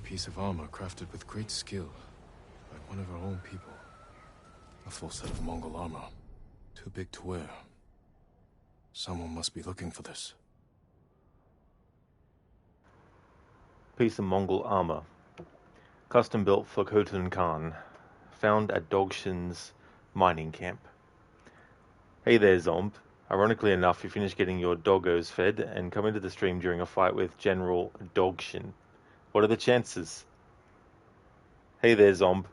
Piece of armor crafted with great skill by one of our own people. A full set of Mongol armor. Too big to wear. Someone must be looking for this. Piece of Mongol armor. Custom built for Khotun Khan. Found at Dogshin's mining camp. Hey there, Zomb. Ironically enough, you finished getting your doggos fed and come into the stream during a fight with General Dogshin. What are the chances? Hey there, Zomb.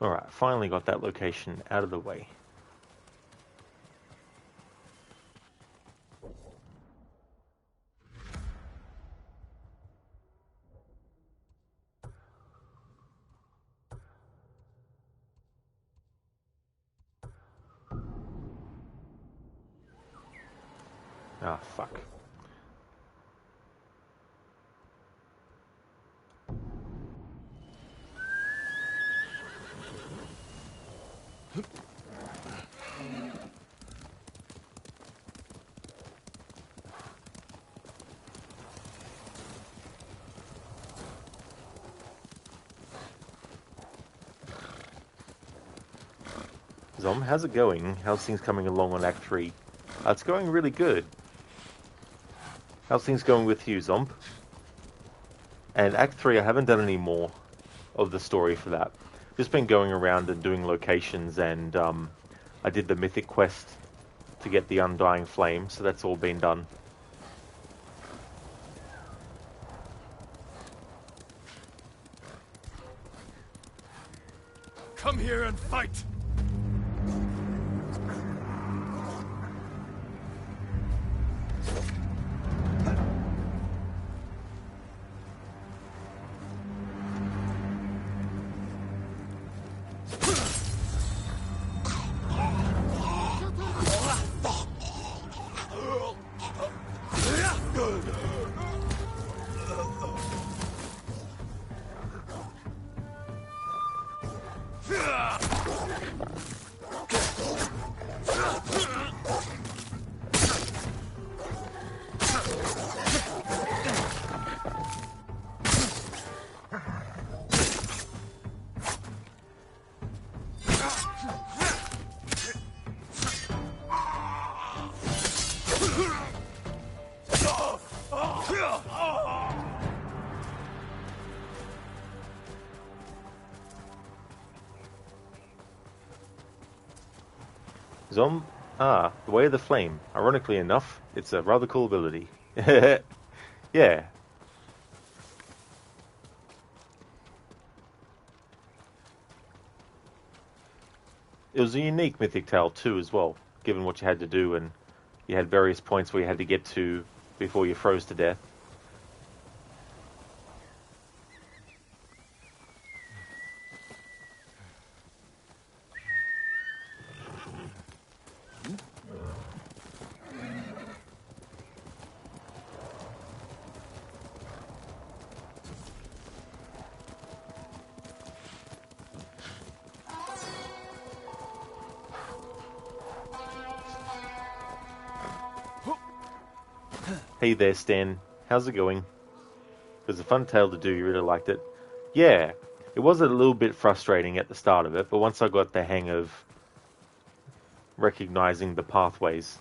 Alright, finally got that location out of the way. Ah, fuck. Zom, how's it going? How's things coming along on Act 3? It's going really good. How's things going with you, Zomp? And Act 3, I haven't done any more of the story for that. Just been going around and doing locations, and I did the mythic quest to get the Undying Flame, so that's all been done. Come here and fight! Zom, the Way of the Flame. Ironically enough, it's a rather cool ability. Yeah. It was a unique mythic tale too, as well, given what you had to do, and you had various points where you had to get to before you froze to death. Hey there, Stan. How's it going? It was a fun tale to do. You really liked it. Yeah, it was a little bit frustrating at the start of it, but once I got the hang of recognizing the pathways,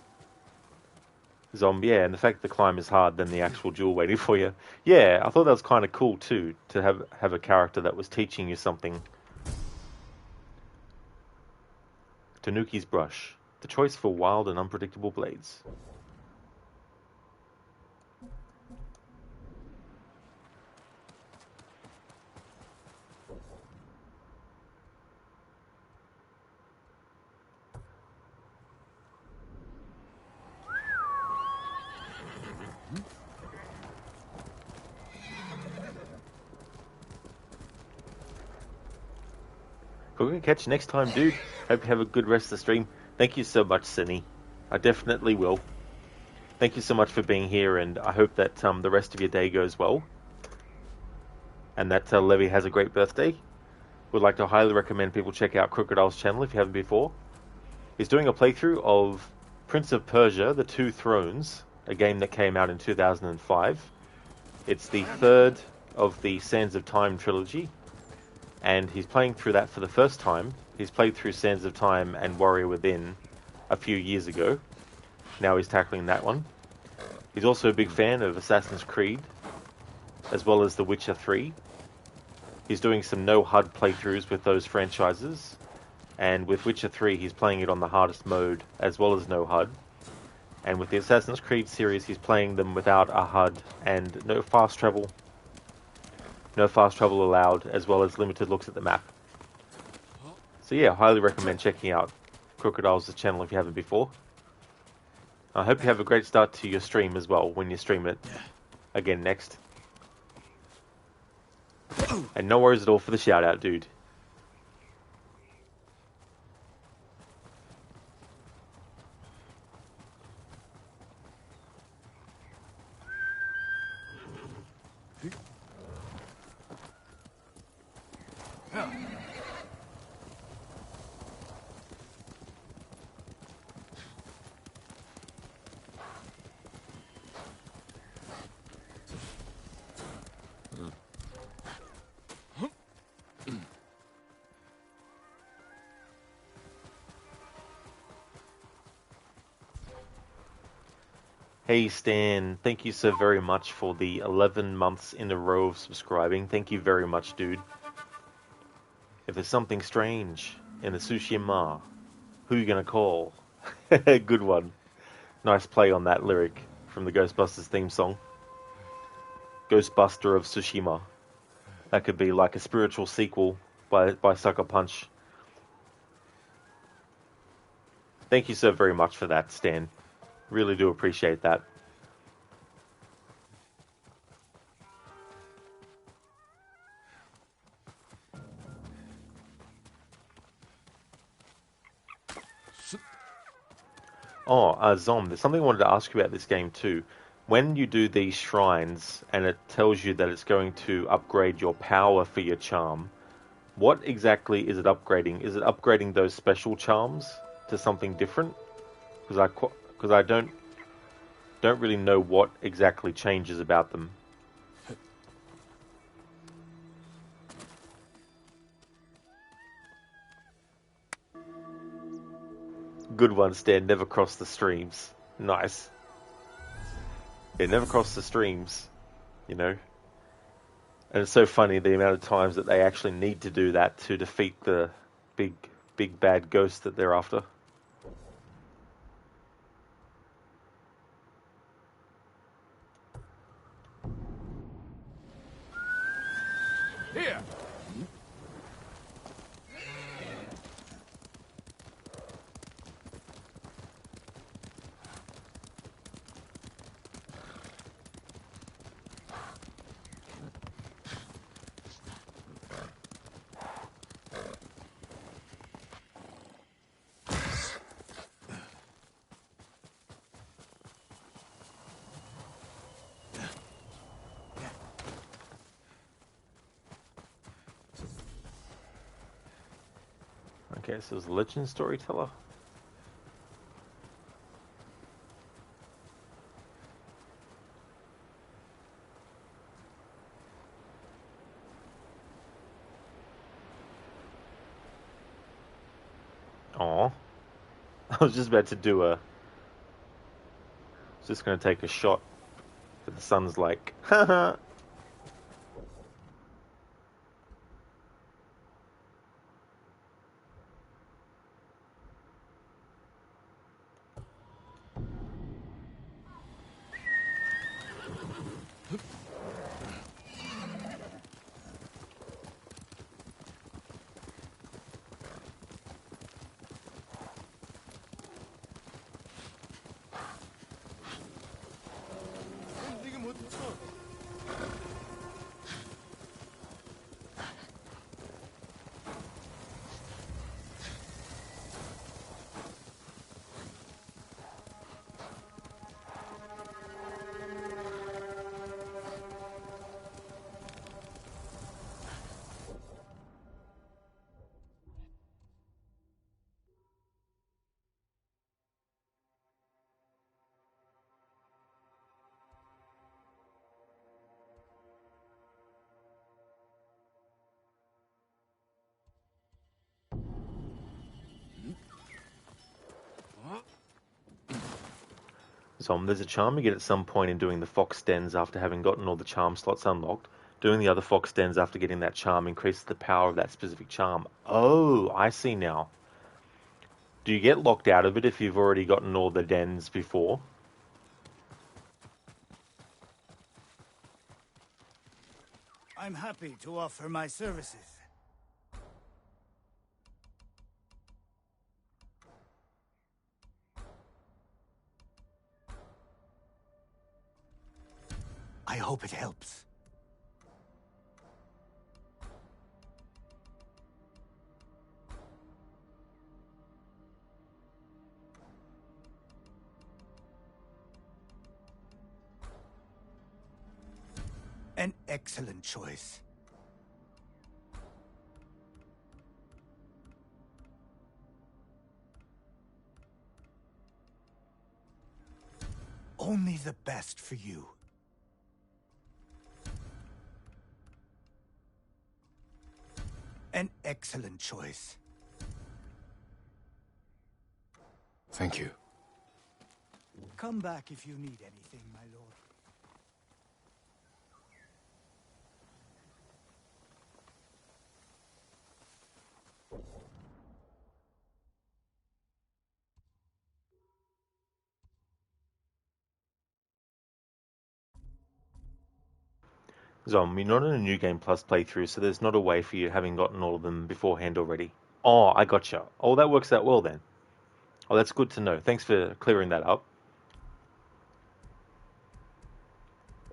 Zombie, yeah, and the fact the climb is hard than the actual jewel waiting for you. Yeah, I thought that was kind of cool too, to have a character that was teaching you something. Tanuki's Brush, the choice for wild and unpredictable blades. Cool, catch you next time, dude. Hope you have a good rest of the stream. Thank you so much, Cindy. I definitely will. Thank you so much for being here, and I hope that the rest of your day goes well. And that Levi has a great birthday. Would like to highly recommend people check out Crocodile's channel if you haven't before. He's doing a playthrough of Prince of Persia, The Two Thrones, a game that came out in 2005. It's the third of the Sands of Time trilogy, and he's playing through that for the first time. He's played through Sands of Time and Warrior Within a few years ago. Now he's tackling that one. He's also a big fan of Assassin's Creed, as well as The Witcher 3. He's doing some no-HUD playthroughs with those franchises, and with Witcher 3 he's playing it on the hardest mode, as well as no-HUD. And with the Assassin's Creed series he's playing them without a HUD, and no fast travel allowed, as well as limited looks at the map. So yeah, highly recommend checking out Crocodile's channel if you haven't before. I hope you have a great start to your stream as well when you stream it again next. And no worries at all for the shout out, dude. Hey Stan, thank you so very much for the 11 months in a row of subscribing. Thank you very much, dude. If there's something strange in the Tsushima, who you gonna call? Good one. Nice play on that lyric from the Ghostbusters theme song. Ghostbuster of Tsushima. That could be like a spiritual sequel by Sucker Punch. Thank you so very much for that, Stan. Really do appreciate that. Oh, Zom, there's something I wanted to ask you about this game too. When you do these shrines and it tells you that it's going to upgrade your power for your charm, what exactly is it upgrading? Is it upgrading those special charms to something different? Because I don't really know what exactly changes about them. Good one, Stan. Never cross the streams. Nice. Yeah, never cross the streams. You know. And it's so funny the amount of times that they actually need to do that to defeat the big bad ghost that they're after. Here! Okay, so it's a legend storyteller. Aw. I was just about to do a... I was just going to take a shot. But the sun's like, haha. So there's a charm you get at some point in doing the fox dens after having gotten all the charm slots unlocked. Doing the other fox dens after getting that charm increases the power of that specific charm. Oh, I see now. Do you get locked out of it if you've already gotten all the dens before? I'm happy to offer my services. I hope it helps. An excellent choice. Only the best for you. An excellent choice. Thank you. Come back if you need anything, my lord. Zom, you're not in a New Game Plus playthrough, so there's not a way for you having gotten all of them beforehand already. Oh, I gotcha. Oh, that works out well then. Oh, that's good to know. Thanks for clearing that up.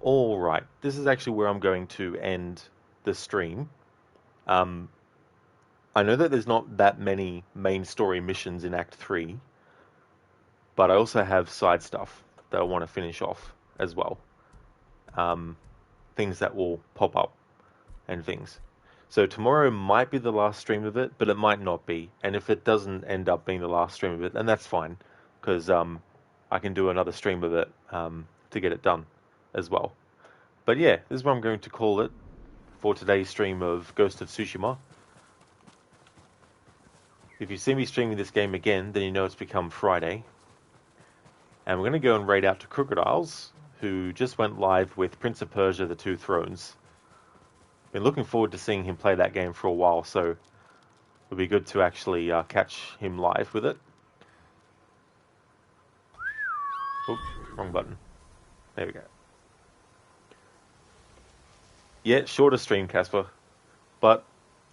All right, this is actually where I'm going to end the stream. I know that there's not that many main story missions in Act 3, but I also have side stuff that I want to finish off as well. Things that will pop up and things. So tomorrow might be the last stream of it, but it might not be. And if it doesn't end up being the last stream of it, then that's fine, because I can do another stream of it to get it done as well. But yeah, this is what I'm going to call it for today's stream of Ghost of Tsushima. If you see me streaming this game again, then you know it's become Friday. And we're going to go and raid out to Crocodiles, who just went live with Prince of Persia: The Two Thrones. Been looking forward to seeing him play that game for a while, so it'll be good to actually catch him live with it. Oops, wrong button. There we go. Yeah, shorter stream, Casper, but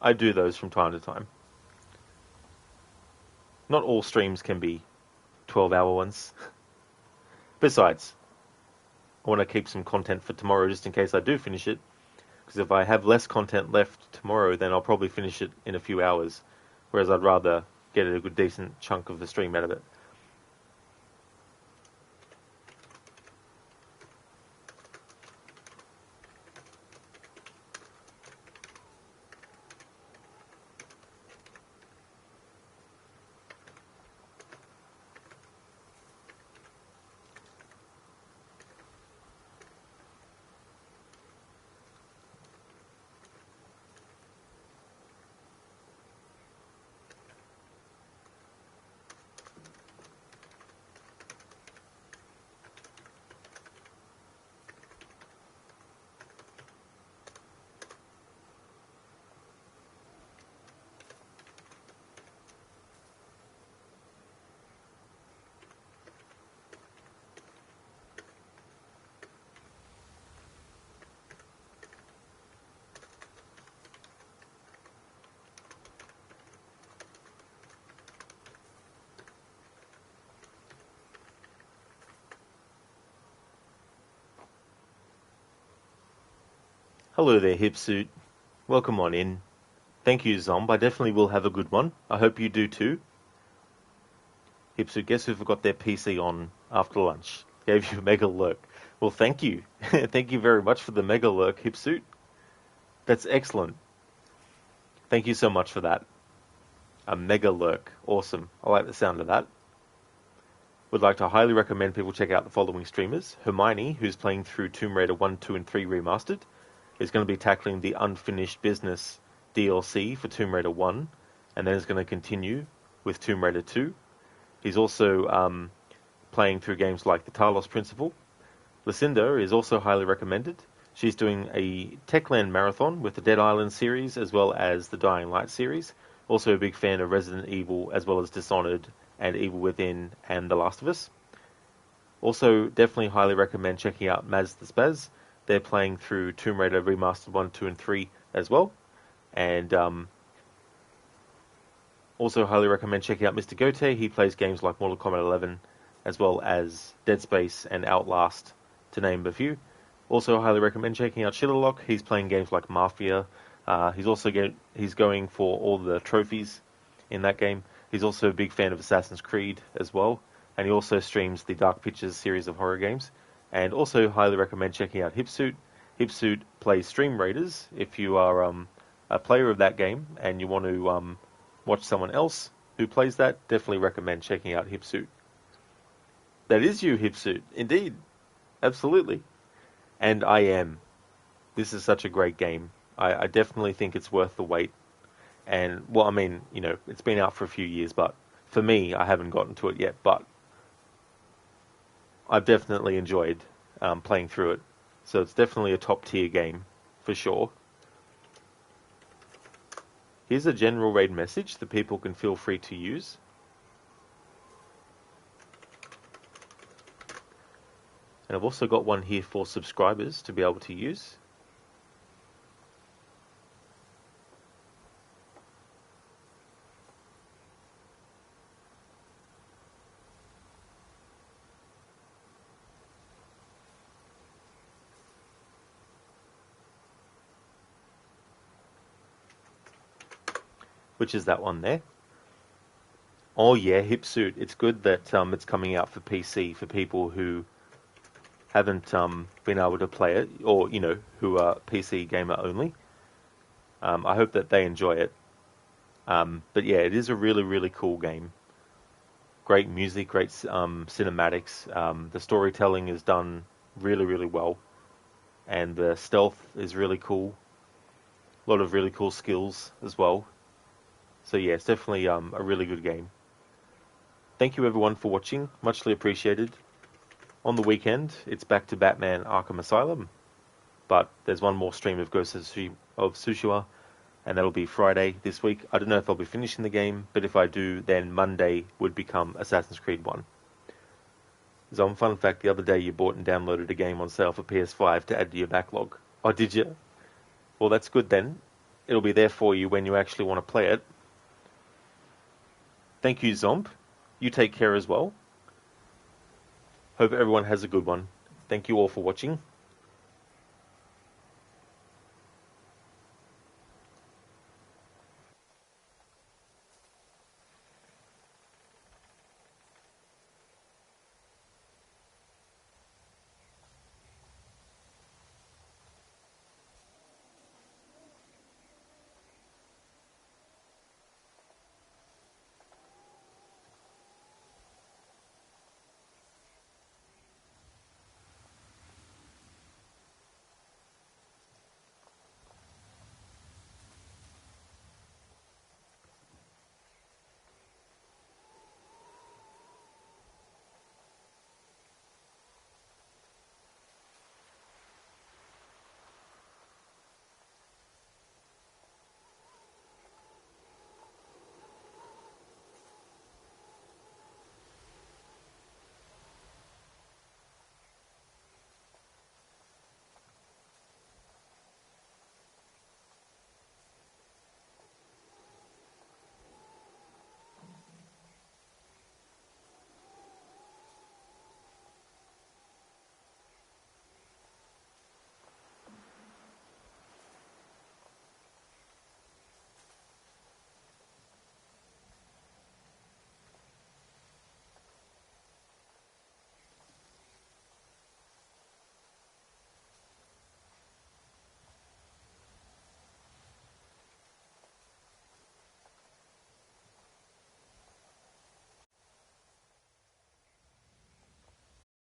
I do those from time to time. Not all streams can be 12-hour ones. Besides, I want to keep some content for tomorrow just in case I do finish it, because if I have less content left tomorrow, then I'll probably finish it in a few hours, whereas I'd rather get a good decent chunk of the stream out of it. Hello there, Hipsuit. Welcome on in. Thank you, Zomb. I definitely will have a good one. I hope you do too. Hipsuit, guess who forgot their PC on after lunch? Gave you a mega lurk. Well, thank you. Thank you very much for the mega lurk, Hipsuit. That's excellent. Thank you so much for that. A mega lurk. Awesome. I like the sound of that. Would like to highly recommend people check out the following streamers. Hermione, who's playing through Tomb Raider 1, 2, and 3 Remastered, is going to be tackling the Unfinished Business DLC for Tomb Raider 1, and then is going to continue with Tomb Raider 2. He's also playing through games like the Talos Principle. Lucinda is also highly recommended. She's doing a Techland marathon with the Dead Island series as well as the Dying Light series. Also a big fan of Resident Evil as well as Dishonored and Evil Within and The Last of Us. Also definitely highly recommend checking out Maz the Spaz. They're playing through Tomb Raider Remastered 1, 2, and 3 as well. And also highly recommend checking out Mr. Gote. He plays games like Mortal Kombat 11 as well as Dead Space and Outlast, to name a few. Also highly recommend checking out Shitterlock. He's playing games like Mafia. He's going for all the trophies in that game. He's also a big fan of Assassin's Creed as well. And he also streams the Dark Pictures series of horror games. And also highly recommend checking out Hipsuit. Hipsuit plays Stream Raiders. If you are a player of that game and you want to watch someone else who plays that, definitely recommend checking out Hipsuit. That is you, Hipsuit. Indeed. Absolutely. And I am. This is such a great game. I definitely think it's worth the wait. And, well, I mean, you know, it's been out for a few years, but for me, I haven't gotten to it yet. But I've definitely enjoyed playing through it. So it's definitely a top tier game for sure. Here's a general raid message that people can feel free to use. And I've also got one here for subscribers to be able to use. Which is that one there. Oh yeah, Hipsuit. It's good that it's coming out for PC for people who haven't been able to play it, or who are PC gamer only. I hope that they enjoy it. But yeah, it is a really, really cool game. Great music, great cinematics. The storytelling is done really, really well, and the stealth is really cool. A lot of really cool skills as well. So yeah, it's definitely a really good game. Thank you everyone for watching, muchly appreciated. On the weekend, it's back to Batman Arkham Asylum, but there's one more stream of Ghost of Tsushima, and that'll be Friday this week. I don't know if I'll be finishing the game, but if I do, then Monday would become Assassin's Creed 1. So, fun fact, the other day you bought and downloaded a game on sale for PS5 to add to your backlog. Oh, did you? Well, that's good then. It'll be there for you when you actually want to play it. Thank you, Zomp. You take care as well. Hope everyone has a good one. Thank you all for watching.